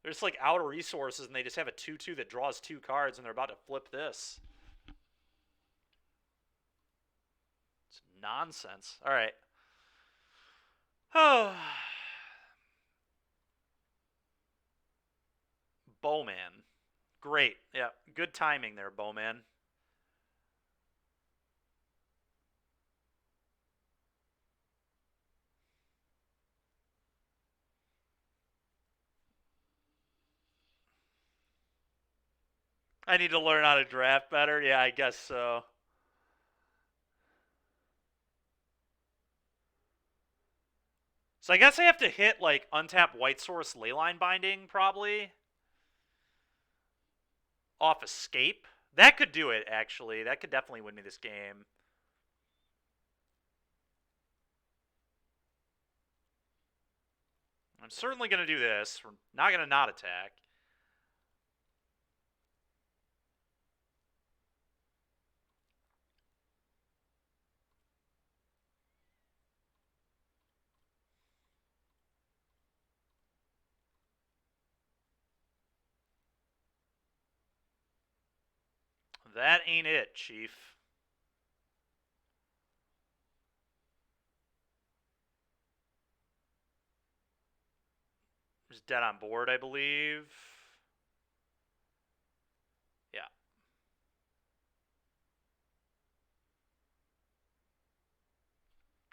They're just like out of resources, and they just have a 2/2 that draws 2 cards, and they're about to flip this. It's nonsense. All right. Oh. Bowman. Great. Yeah, good timing there, Bowman. I need to learn how to draft better. Yeah, I guess so. So I guess I have to hit, like, untap White Source Leyline Binding, probably. Off Escape. That could do it, actually. That could definitely win me this game. I'm certainly going to do this. We're not going to not attack. That ain't it, Chief. Just dead on board, I believe. Yeah.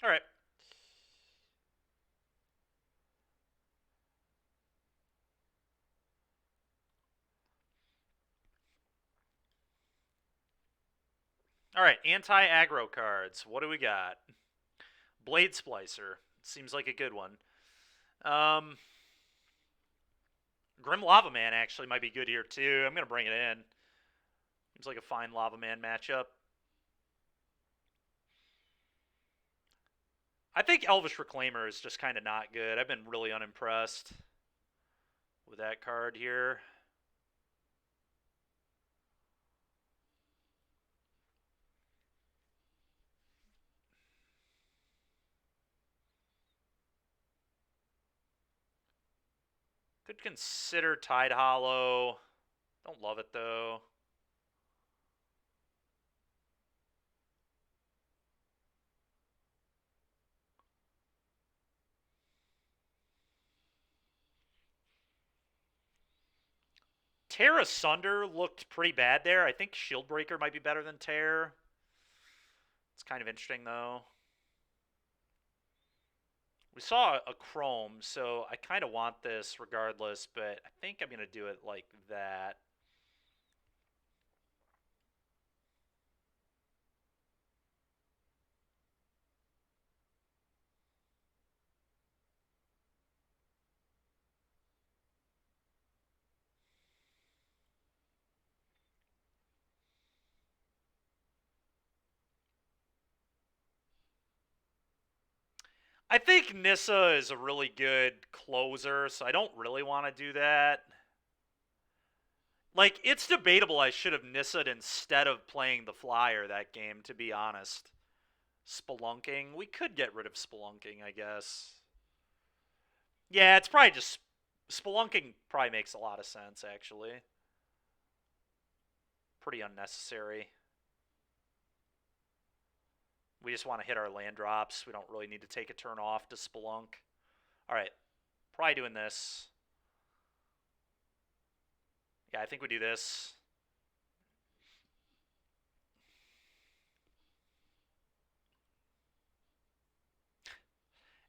All right. All right, anti-aggro cards. What do we got? Blade Splicer. Seems like a good one. Grim Lava Man actually might be good here too. I'm going to bring it in. Seems like a fine Lava Man matchup. I think Elvish Reclaimer is just kind of not good. I've been really unimpressed with that card here. Could consider Tide Hollow. Don't love it though. Tear Asunder looked pretty bad there. I think Shieldbreaker might be better than Tear. It's kind of interesting though. We saw a Chrome, so I kind of want this regardless, but I think I'm going to do it like that. I think Nissa is a really good closer, so I don't really want to do that. Like, it's debatable I should have Nissa'd instead of playing the Flyer that game, to be honest. Spelunking. We could get rid of Spelunking, I guess. Yeah, it's probably just... Spelunking probably makes a lot of sense, actually. Pretty unnecessary. We just want to hit our land drops. We don't really need to take a turn off to Spelunk. Alright. Probably doing this. Yeah, I think we do this.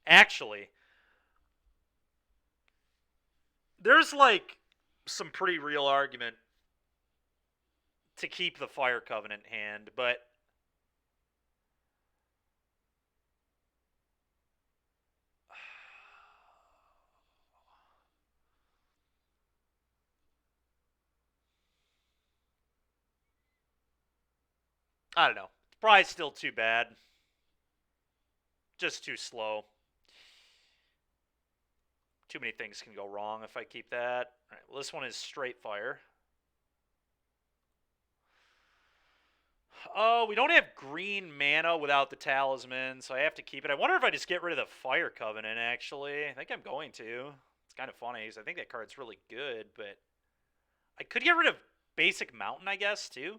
Actually, there's like some pretty real argument to keep the Fire Covenant hand, but I don't know. It's probably still too bad. Just too slow. Too many things can go wrong if I keep that. All right, well, this one is straight fire. Oh, we don't have green mana without the talisman, so I have to keep it. I wonder if I just get rid of the Fire Covenant, actually. I think I'm going to. It's kind of funny, because I think that card's really good, but... I could get rid of Basic Mountain, I guess, too.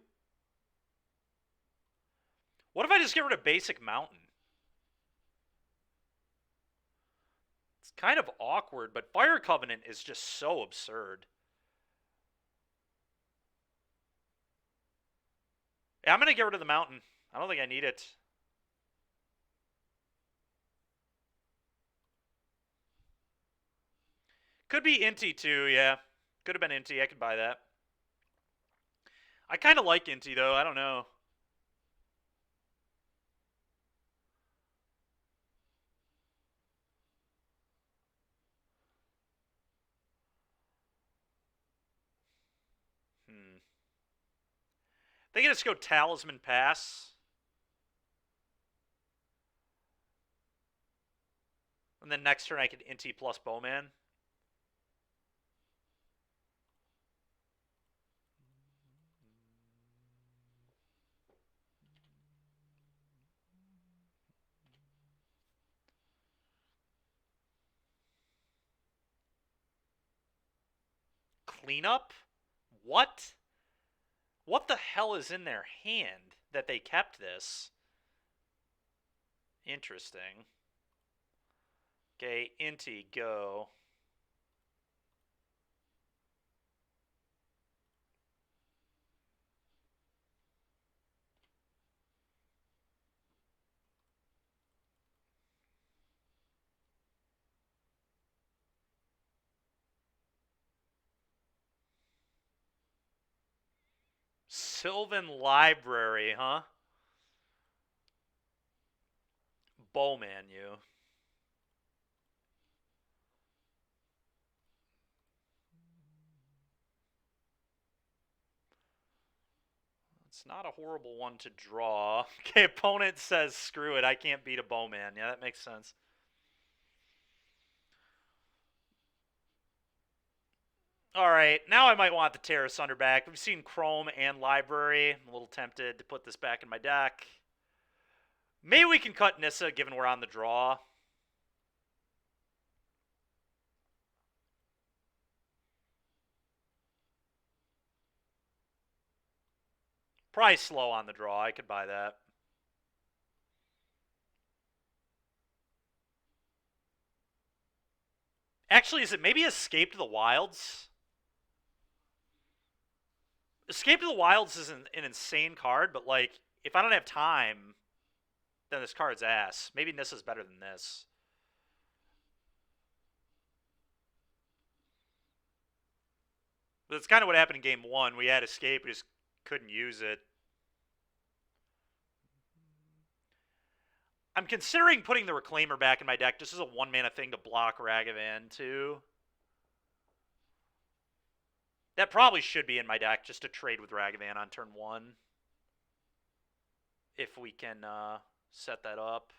What if I just get rid of Basic Mountain? It's kind of awkward, but Fire Covenant is just so absurd. Yeah, I'm going to get rid of the mountain. I don't think I need it. Could be Inti too, yeah. Could have been Inti. I could buy that. I kind of like Inti, though. I don't know. They can just go Talisman Pass. And then next turn I can Inti plus Bowman. Cleanup? What? What the hell is in their hand that they kept this? Interesting. Okay, Inti, go. Sylvan Library, huh? Bowman, you. It's not a horrible one to draw. Okay, opponent says, screw it, I can't beat a Bowman. Yeah, that makes sense. Alright, now I might want the Terra Sunder back. We've seen Chrome and Library. I'm a little tempted to put this back in my deck. Maybe we can cut Nissa, given we're on the draw. Probably slow on the draw. I could buy that. Actually, is it maybe Escape to the Wilds? Escape to the Wilds is an insane card, but, like, if I don't have time, then this card's ass. Maybe Nissa's better than this. But that's kind of what happened in game one. We had Escape, we just couldn't use it. I'm considering putting the Reclaimer back in my deck just as a 1-mana thing to block Ragavan, too. That probably should be in my deck just to trade with Ragavan on turn 1. If we can set that up.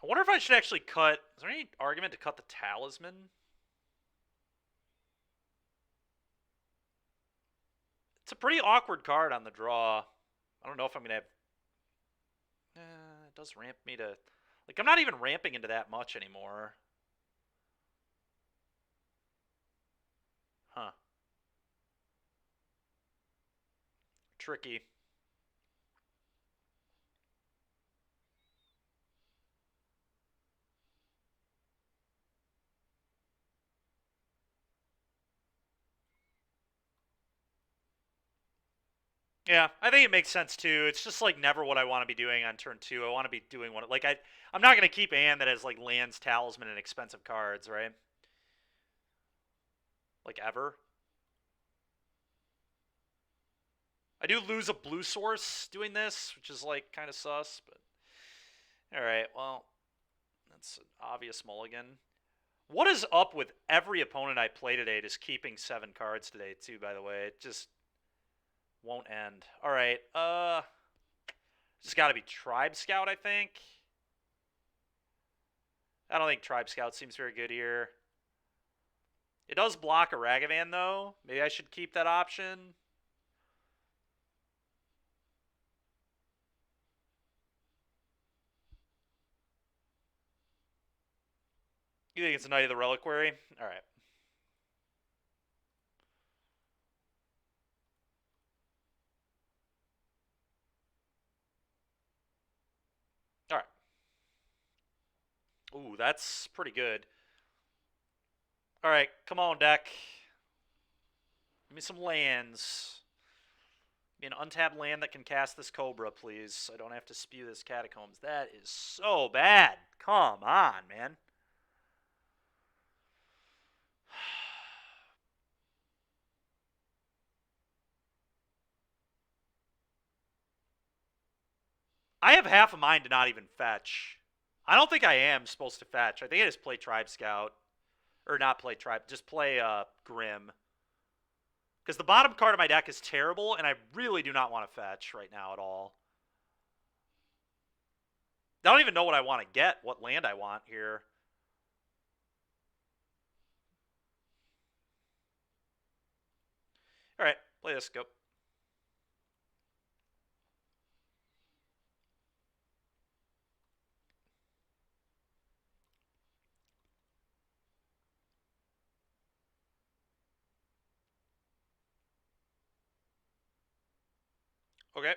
I wonder if I should actually cut... Is there any argument to cut the Talisman? It's a pretty awkward card on the draw. I don't know if I'm going to have... it does ramp me to... Like, I'm not even ramping into that much anymore. Huh. Tricky. Yeah, I think it makes sense too. It's just like never what I want to be doing on turn 2. I want to be doing one like I'm not gonna keep a hand that has like lands, talisman, and expensive cards, right? Like ever. I do lose a blue source doing this, which is like kind of sus, but alright, well, that's an obvious mulligan. What is up with every opponent I play today just keeping 7 cards today too, by the way? It just won't end. Alright, just gotta be Tribe Scout, I think. I don't think Tribe Scout seems very good here. It does block a Ragavan, though. Maybe I should keep that option. You think it's a Knight of the Reliquary? Alright. Alright. Ooh, that's pretty good. Alright, come on, deck. Give me some lands. Give me an untapped land that can cast this Cobra, please. So I don't have to spew this Catacombs. That is so bad. Come on, man. I have half a mind to not even fetch. I don't think I am supposed to fetch. I think I just play Tribe Scout. Or not play Tribe, just play Grim. Because the bottom card of my deck is terrible, and I really do not want to fetch right now at all. I don't even know what I want to get, what land I want here. Alright, play this, go. Okay.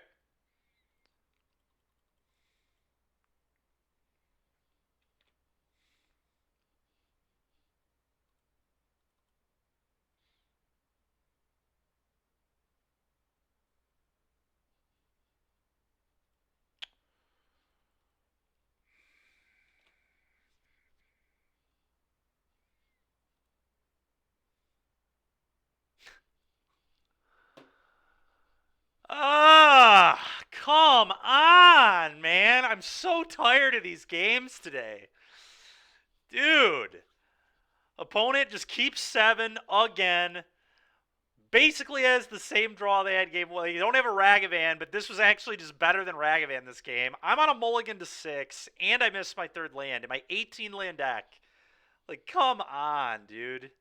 so tired of these games today. Dude. Opponent just keeps 7 again. Basically has the same draw they had game 1. You don't have a Ragavan, but this was actually just better than Ragavan this game. I'm on a mulligan to 6, and I missed my 3rd land in my 18 land deck. Like, come on, dude.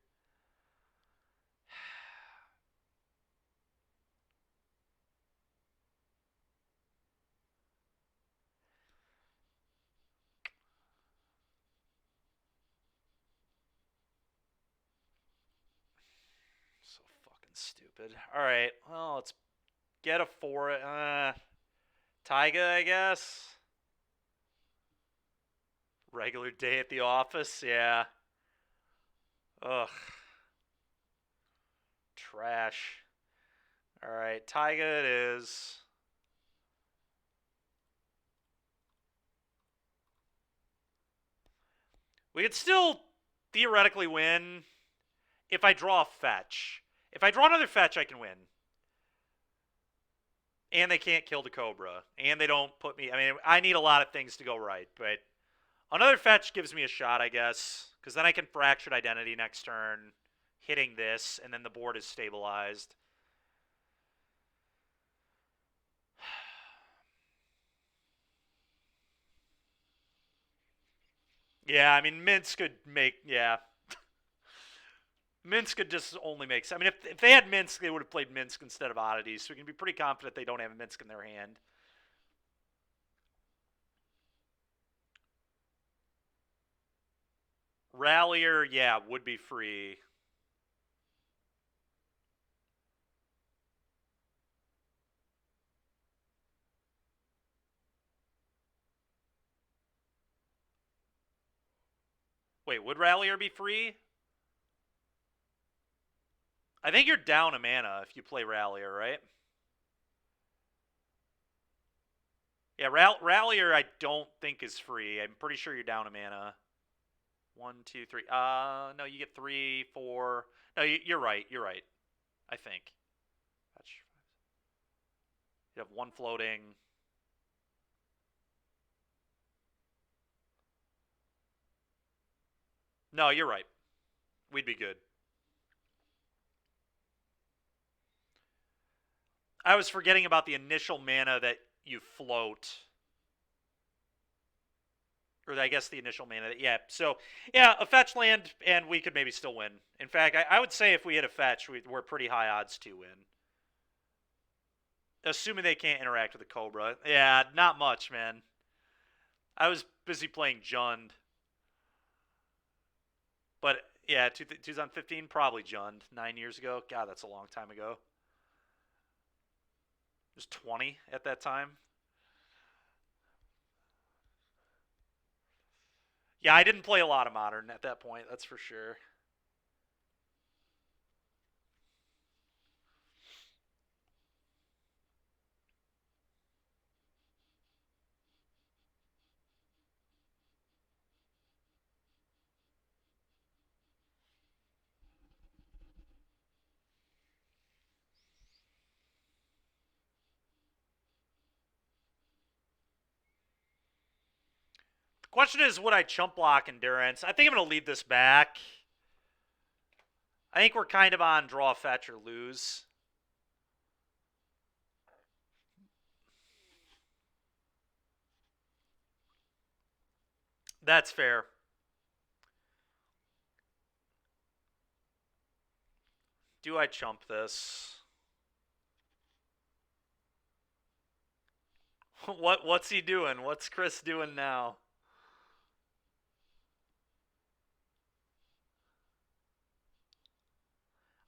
So fucking stupid. Alright, well, let's get a 4. Taiga, I guess. Regular day at the office, yeah. Ugh. Trash. Alright, Taiga it is. We could still theoretically win if I draw a fetch. If I draw another fetch, I can win. And they can't kill the Cobra. And they don't put me... I mean, I need a lot of things to go right, but... Another fetch gives me a shot, I guess. Because then I can Fractured Identity next turn, hitting this, and then the board is stabilized. Yeah, I mean, Minsk could make... Yeah. Minsk could just only make... I mean, if they had Minsk, they would have played Minsk instead of Oddities, so we can be pretty confident they don't have Minsk in their hand. Rallier, yeah, would be free. Wait, would Rallier be free? I think you're down a mana if you play Rallier, right? Yeah, Rallier I don't think is free. I'm pretty sure you're down a mana. 1, 2, 3. No, you get 3, 4. No, you're right. You're right. I think. You have 1 floating. No, you're right. We'd be good. I was forgetting about the initial mana that you float. Or I guess the initial mana. Yeah, so, yeah, a fetch land, and we could maybe still win. In fact, I would say if we hit a fetch, we're pretty high odds to win. Assuming they can't interact with the Cobra. Yeah, not much, man. I was busy playing Jund. But, yeah, 2015, probably Jund. 9 years ago. God, that's a long time ago. I was 20 at that time. Yeah, I didn't play a lot of Modern at that point, that's for sure. The question is, would I chump block Endurance? I think I'm going to leave this back. I think we're kind of on draw, fetch, or lose. That's fair. Do I chump this? What's he doing? What's Chris doing now?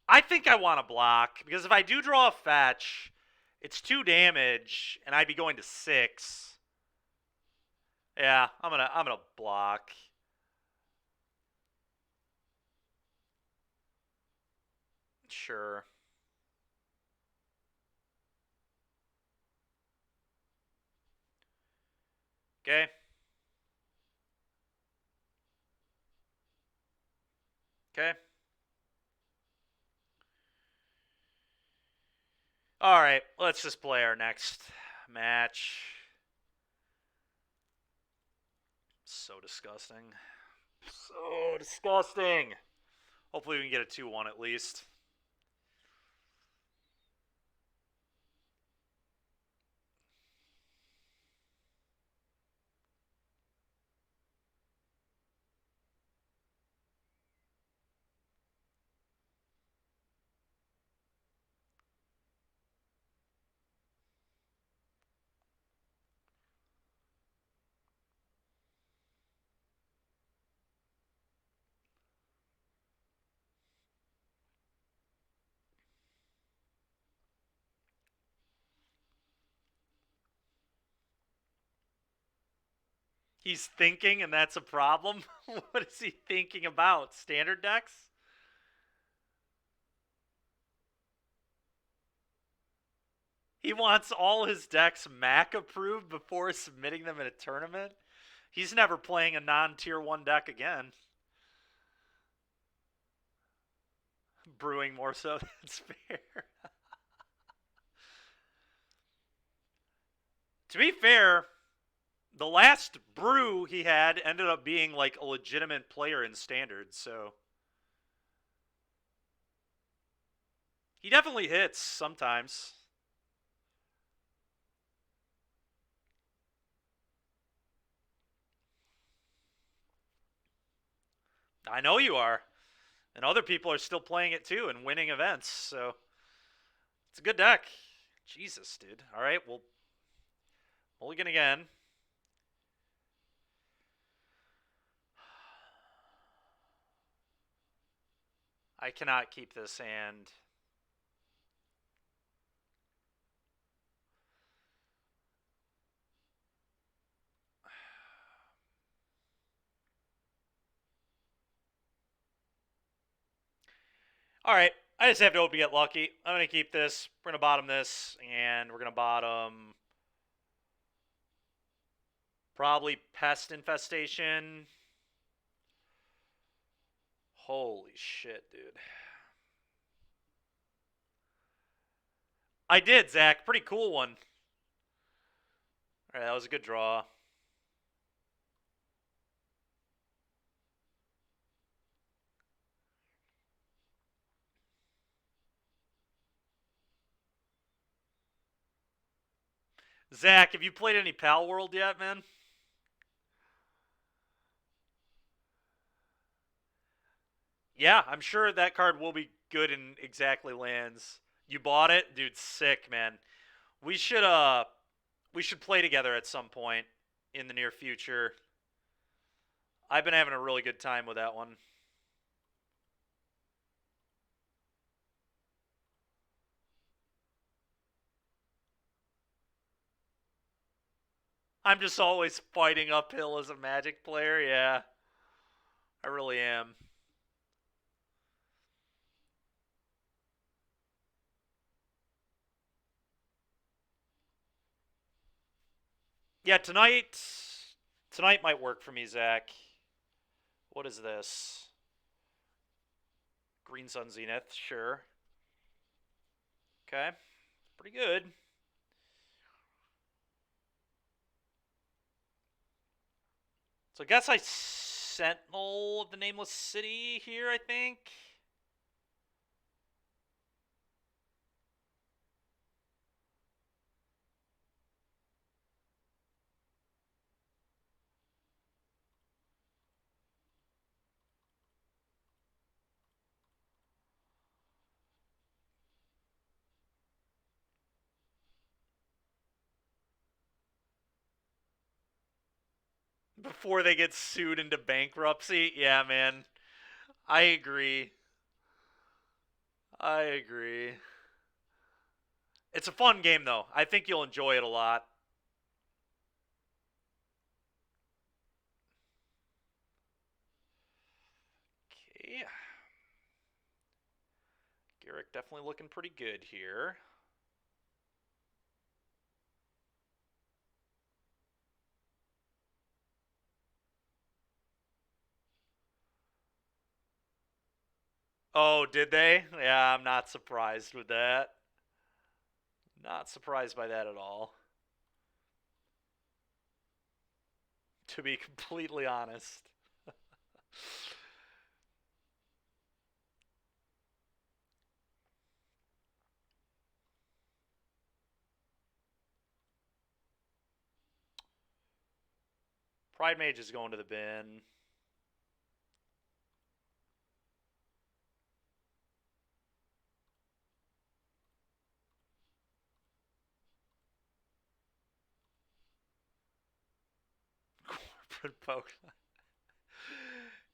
I think I want to block, because if I do draw a fetch, it's 2 damage, and I'd be going to 6. Yeah, I'm gonna block. Sure. Okay. Okay. All right, let's just play our next match. so disgusting. So disgusting. Hopefully we can get a 2-1 at least. He's thinking, and that's a problem? What is he thinking about? Standard decks? He wants all his decks MAC approved before submitting them in a tournament? He's never playing a non-tier 1 deck again. Brewing more so than it's fair. To be fair, the last brew he had ended up being like a legitimate player in Standard, so he definitely hits sometimes. I know you are. And other people are still playing it too and winning events, so it's a good deck. Jesus, dude. All right, well, mulligan again. I cannot keep this hand. All right, I just have to hope to get lucky. I'm going to keep this. We're going to bottom this, and we're going to bottom probably Pest Infestation. Holy shit, dude. I did, Zach. Pretty cool one. All right, that was a good draw. Zach, have you played any Pal World yet, man? Yeah, I'm sure that card will be good in exactly lands. You bought it? Dude, sick, man. We should play together at some point in the near future. I've been having a really good time with that one. I'm just always fighting uphill as a Magic player, yeah. I really am. Yeah, tonight might work for me, Zach. What is this? Green Sun Zenith, sure. Okay. Pretty good. So I guess I Sentinel of the Nameless City here, I think. Before they get sued into bankruptcy. Yeah, man. I agree. I agree. It's a fun game, though. I think you'll enjoy it a lot. Okay. Garrick definitely looking pretty good here. Oh, did they? Yeah, I'm not surprised with that. Not surprised by that at all. to be completely honest. Pride Mage is going to the bin. Corporate Pokemon.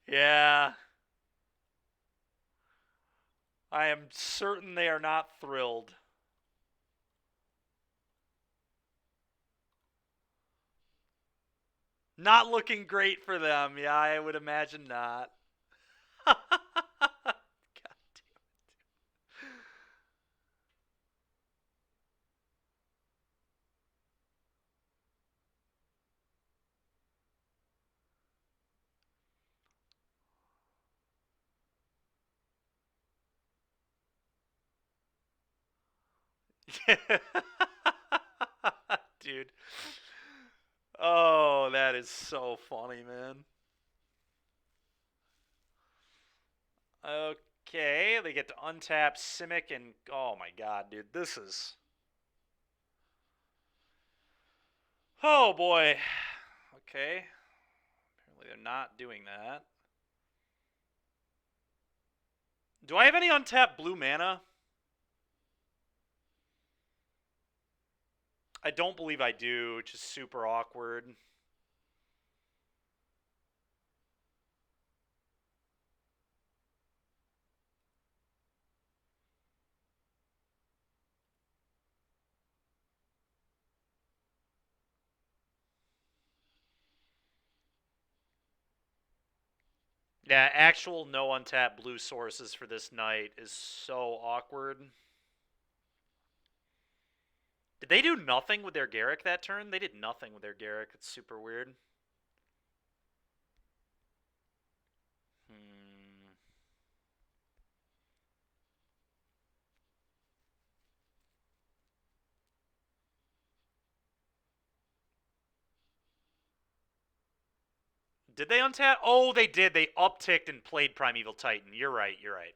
Yeah. I am certain they are not thrilled. Not looking great for them. Yeah, I would imagine not. God damn it. Dude. Oh, that is so funny, man. Okay, they get to untap Simic and oh my god, dude, this is oh boy. Okay. Apparently they're not doing that. Do I have any untapped blue mana? I don't believe I do, which is super awkward. Yeah, actual no untapped blue sources for this night is so awkward. Did they do nothing with their Garrick that turn? They did nothing with their Garrick. It's super weird. Hmm. Did they untap? Oh, they did. They upticked and played Primeval Titan. You're right. You're right.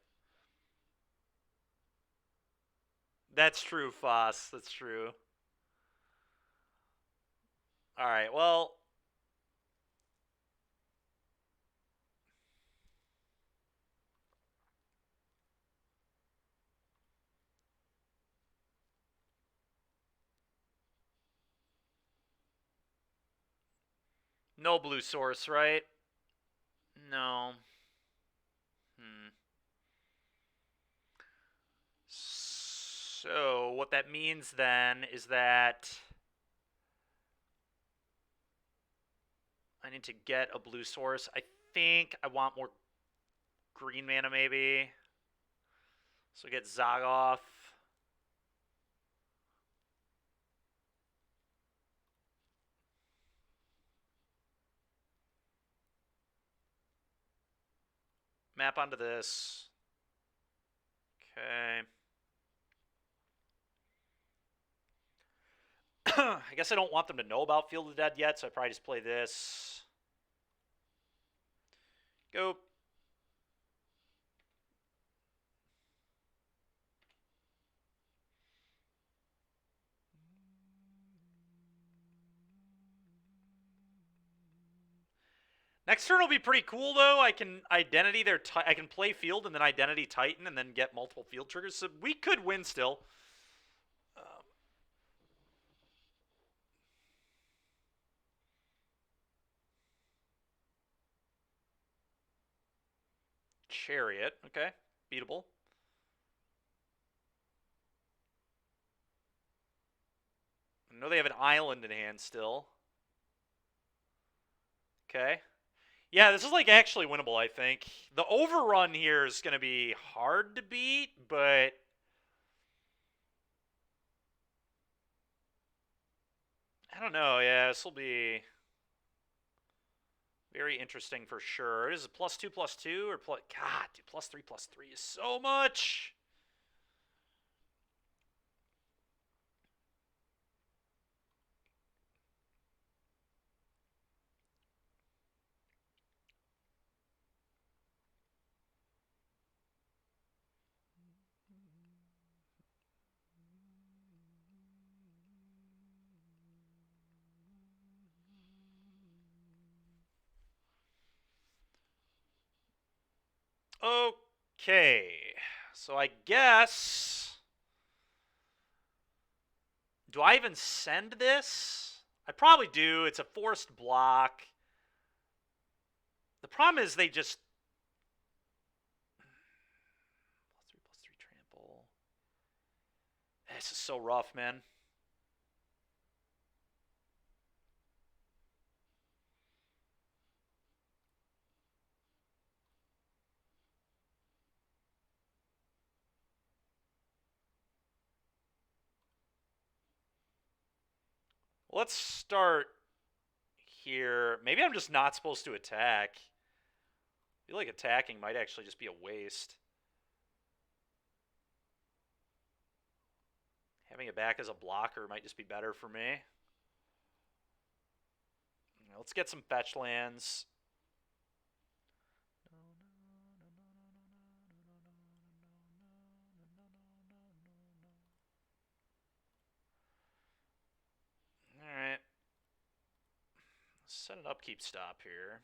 That's true, Foss. That's true. All right. Well, no blue source, right? No. Hmm. So what that means then is that I need to get a blue source. I think I want more green mana maybe. So get Zagoth. Map onto this. Okay. I guess I don't want them to know about Field of Dead yet, so I probably just play this. Go. Next turn will be pretty cool though. I can identity their I can play field and then identity Titan and then get multiple field triggers. So we could win still. Chariot, okay, beatable. I know they have an island in hand still. Okay. Yeah, this is like actually winnable, I think. The overrun here is going to be hard to beat, but I don't know. Yeah, this will be very interesting for sure. Is it +2/+2 or plus? God, dude, +3/+3 is so much. Okay. So I guess... Do I even send this? I probably do. It's a forced block. The problem is they just... +3/+3 trample. This is so rough, man. Let's start here. Maybe I'm just not supposed to attack. I feel like attacking might actually just be a waste. Having it back as a blocker might just be better for me. Let's get some fetch lands. Alright. Set an upkeep stop here.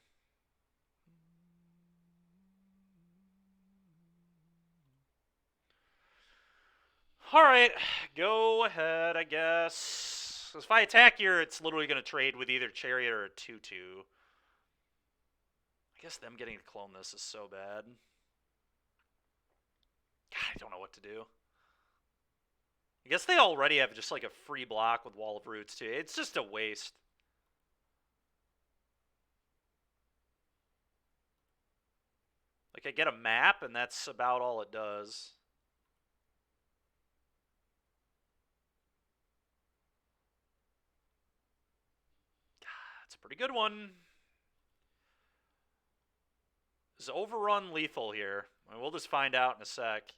Alright, go ahead, I guess. Because if I attack here, it's literally going to trade with either Chariot or a 2-2. I guess them getting to clone this is so bad. God, I don't know what to do. I guess they already have just like a free block with Wall of Roots too. It's just a waste. Like I get a map and that's about all it does. That's a pretty good one. Is Overrun lethal here? We'll just find out in a sec.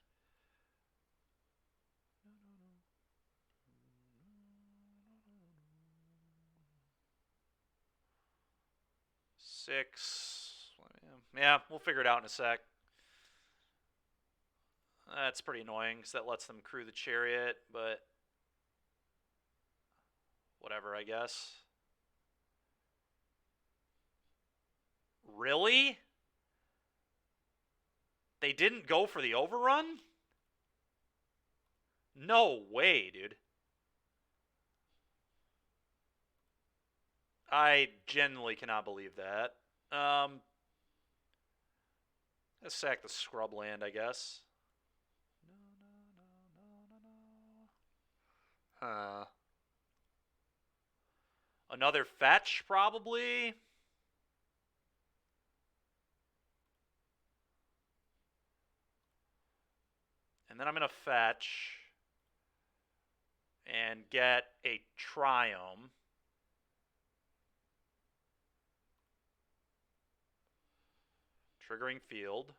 Six. Yeah, we'll figure it out in a sec. That's pretty annoying because that lets them crew the Chariot, but whatever, I guess. Really? They didn't go for the Overrun? No way, dude. I genuinely cannot believe that. Let's sack the scrub land, I guess. Huh. Another fetch, probably? And then I'm going to fetch and get a Triome. Triggering field.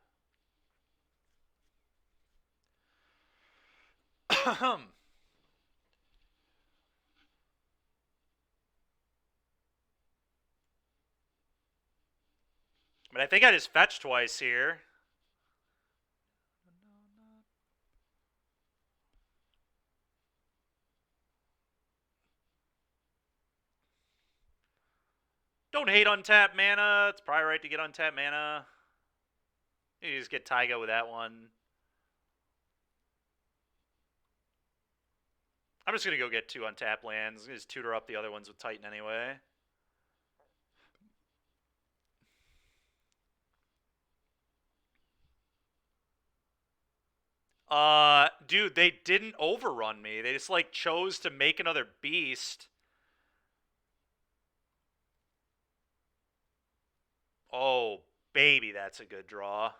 But I think I just fetched twice here. Don't hate untapped mana. It's probably right to get untapped mana. You just get Taiga with that one. I'm just going to go get 2 untapped lands. Just tutor up the other ones with Titan anyway. Dude, they didn't overrun me. They just, like, chose to make another beast. Oh, baby, that's a good draw.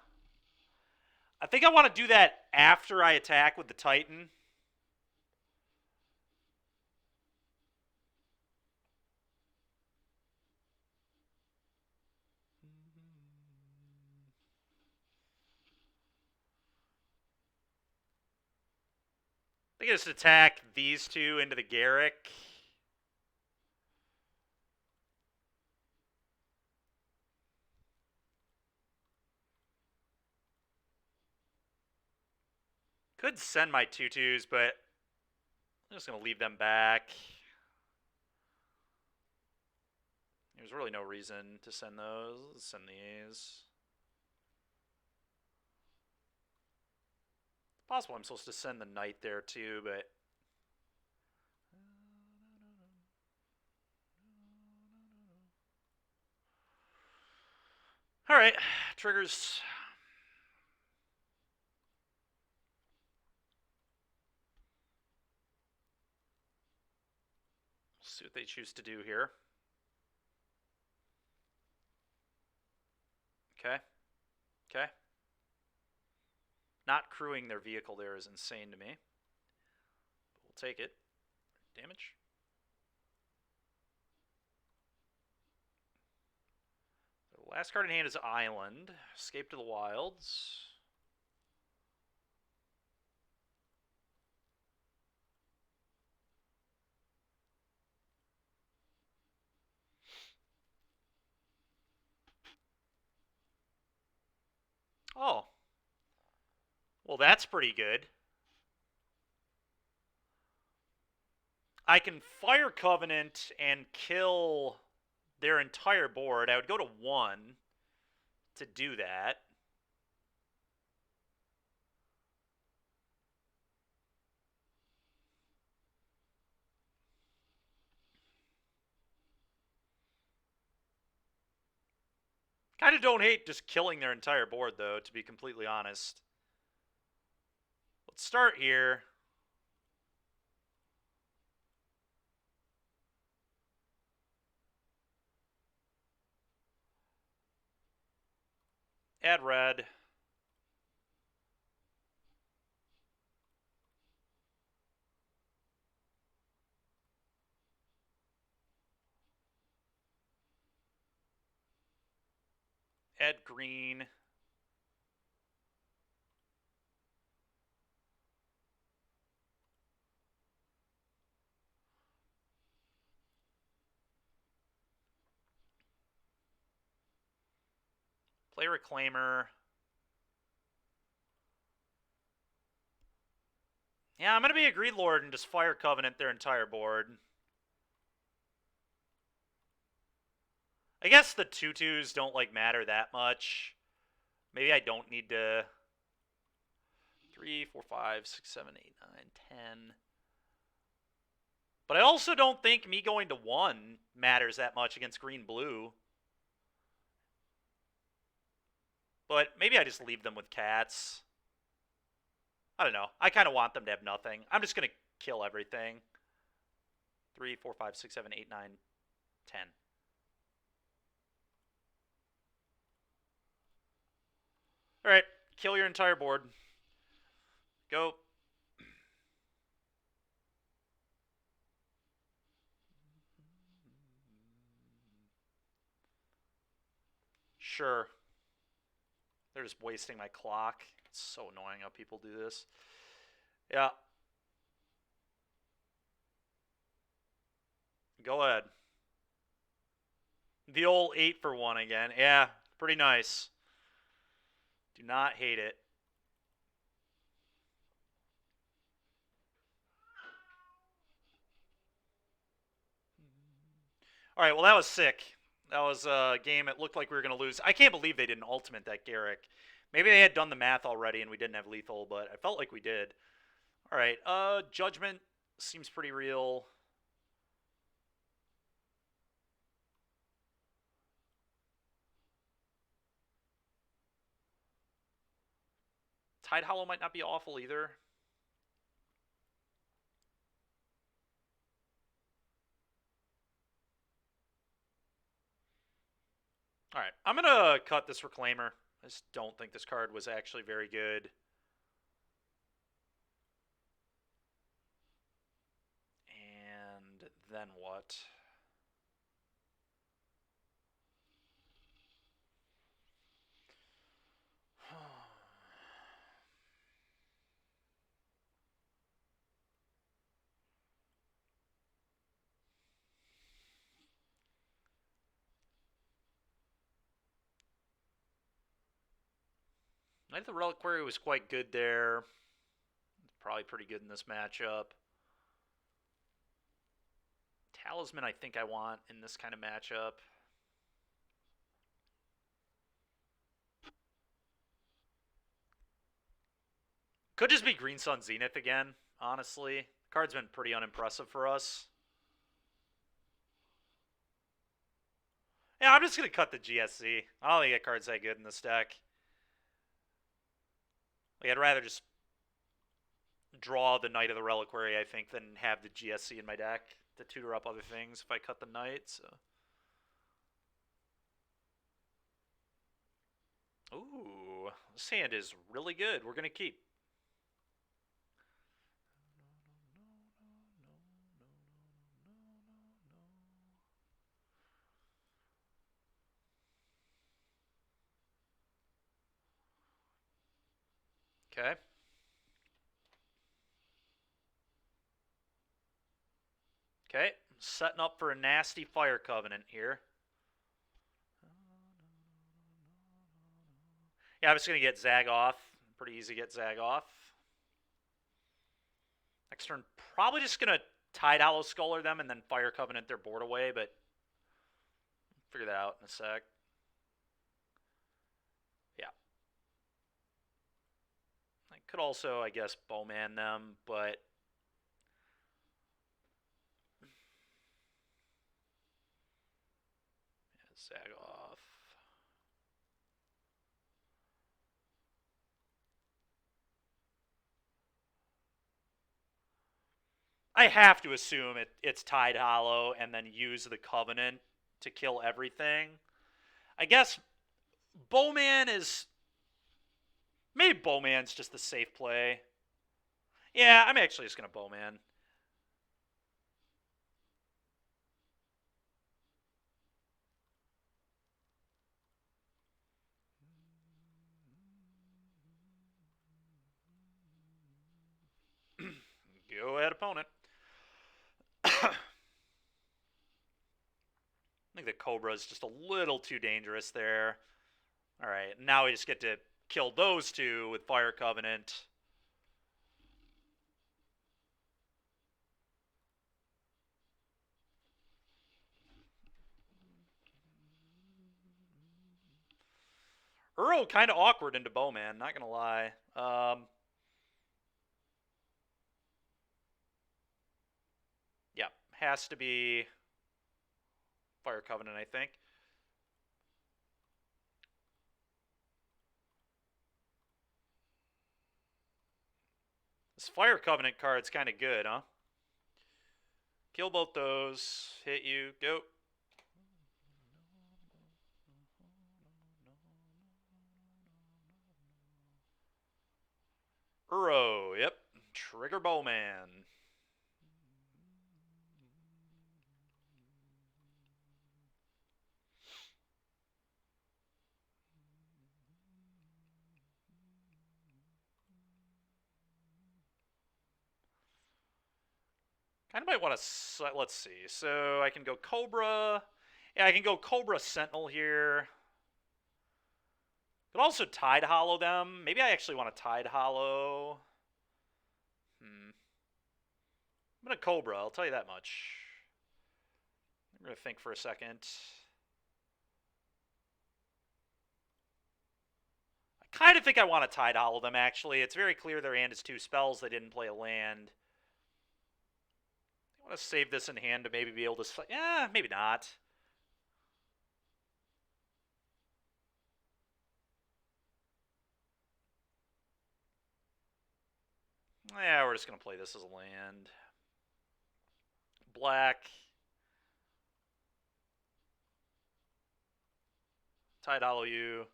I think I want to do that after I attack with the Titan. I think I just attack these 2 into the Garruk. Could send my 2/2s, but I'm just going to leave them back. There's really no reason to send those. Let's send these. Possible I'm supposed to send the knight there too, but... Alright, triggers. See what they choose to do here. Okay. Okay. Not crewing their vehicle there is insane to me. But we'll take it. Damage. The last card in hand is Island. Escape to the Wilds. Oh. Well, that's pretty good. I can Fire Covenant and kill their entire board. I would go to 1 to do that. Kind of don't hate just killing their entire board, though, to be completely honest. Let's start here. Add red. Add green. Play Reclaimer. Yeah, I'm going to be a Greed Lord and just Fire Covenant their entire board. I guess the 2/2s don't, like, matter that much. Maybe I don't need to... 3, 4, 5, 6, 7, 8, 9, 10. But I also don't think me going to 1 matters that much against green-blue. But maybe I just leave them with cats. I don't know. I kind of want them to have nothing. I'm just going to kill everything. 3, 4, 5, 6, 7, 8, 9, 10. Alright, kill your entire board. Go. Sure. They're just wasting my clock. It's so annoying how people do this. Yeah. Go ahead. The old 8 for 1 again. Yeah, pretty nice. Do not hate it. All right, well, that was sick. That was a game it looked like we were going to lose. I can't believe they didn't ultimate that Garrick. Maybe they had done the math already and we didn't have lethal, but I felt like we did. All right, Judgment seems pretty real. Tide Hollow might not be awful either. All right, I'm going to cut this Reclaimer. I just don't think this card was actually very good. And then what? I think the Reliquary was quite good there. Probably pretty good in this matchup. Talisman I think I want in this kind of matchup. Could just be Green Sun Zenith again, honestly. The card's been pretty unimpressive for us. Yeah, I'm just going to cut the GSC. I don't think that card's that good in this deck. Like, I'd rather just draw the Knight of the Reliquary, I think, than have the GSC in my deck to tutor up other things if I cut the Knight, so... Ooh, this hand is really good. We're going to keep. Okay. Okay, setting up for a nasty Fire Covenant here. Yeah, I'm just going to get Zag off. Pretty easy to get Zag off. Next turn, probably just going to Tide Hollow Sculler them and then Fire Covenant their board away, but figure that out in a sec. Yeah. I could also, I guess, Bowman them, but... yeah, Zag off. I have to assume it's Tide Hollow and then use the Covenant to kill everything. I guess Bowman is... maybe Bowman's just the safe play. Yeah, I'm actually just going to Bowman. Go ahead, opponent. I think the Cobra is just a little too dangerous there. All right, now we just get to kill those two with Fire Covenant. Uro kind of awkward into Bowman, not going to lie. Yeah, has to be Fire Covenant, I think. This Fire Covenant card's kind of good, huh? Kill both those. Hit you. Go. Uro. Yep. Trigger Bowman. Kind of might want to... let's see. So I can go Cobra. Yeah, I can go Cobra Sentinel here. Could also Tide Hollow them. Maybe I actually want to Tide Hollow. I'm going to Cobra, I'll tell you that much. I'm going to think for a second. I kind of think I want to Tide Hollow them, actually. It's very clear their hand is 2 spells. They didn't play a land. I want to save this in hand to maybe be able to... yeah, maybe not. Yeah, we're just going to play this as a land. Black. Tide Hollow you.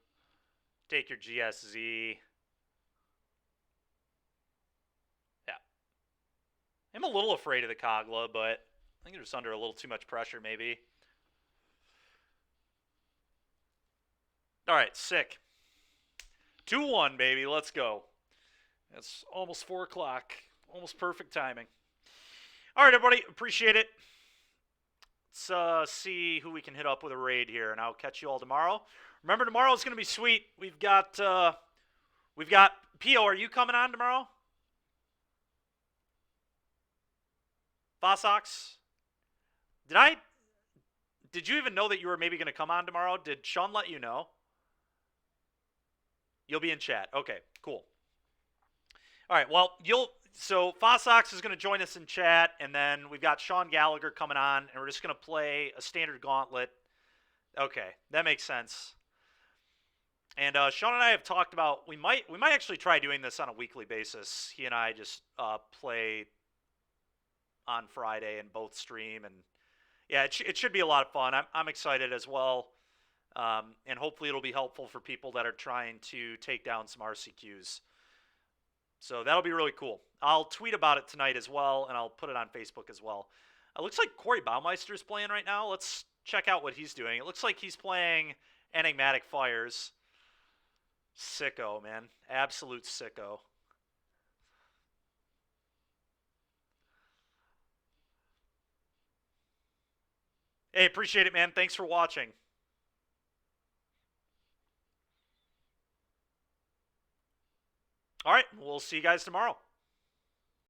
Take your GSZ. Yeah. I'm a little afraid of the Kogla, but I think they're just under a little too much pressure, maybe. All right, sick. 2-1, baby. Let's go. It's almost 4 o'clock. Almost perfect timing. All right, everybody. Appreciate it. Let's see who we can hit up with a raid here, and I'll catch you all tomorrow. Remember, tomorrow is going to be sweet. We've got Pio. Are you coming on tomorrow? Vosox? Did you even know that you were maybe going to come on tomorrow? Did Sean let you know? You'll be in chat. Okay, cool. All right. Well, so Fosox is going to join us in chat, and then we've got Sean Gallagher coming on, and we're just going to play a standard gauntlet. Okay, that makes sense. And Sean and I have talked about we might actually try doing this on a weekly basis. He and I just play on Friday and both stream, and yeah, it should be a lot of fun. I'm excited as well, and hopefully it'll be helpful for people that are trying to take down some RCQs. So that'll be really cool. I'll tweet about it tonight as well, and I'll put it on Facebook as well. It looks like Corey Baumeister's playing right now. Let's check out what he's doing. It looks like he's playing Enigmatic Fires. Sicko, man. Absolute sicko. Hey, appreciate it, man. Thanks for watching. All right, we'll see you guys tomorrow.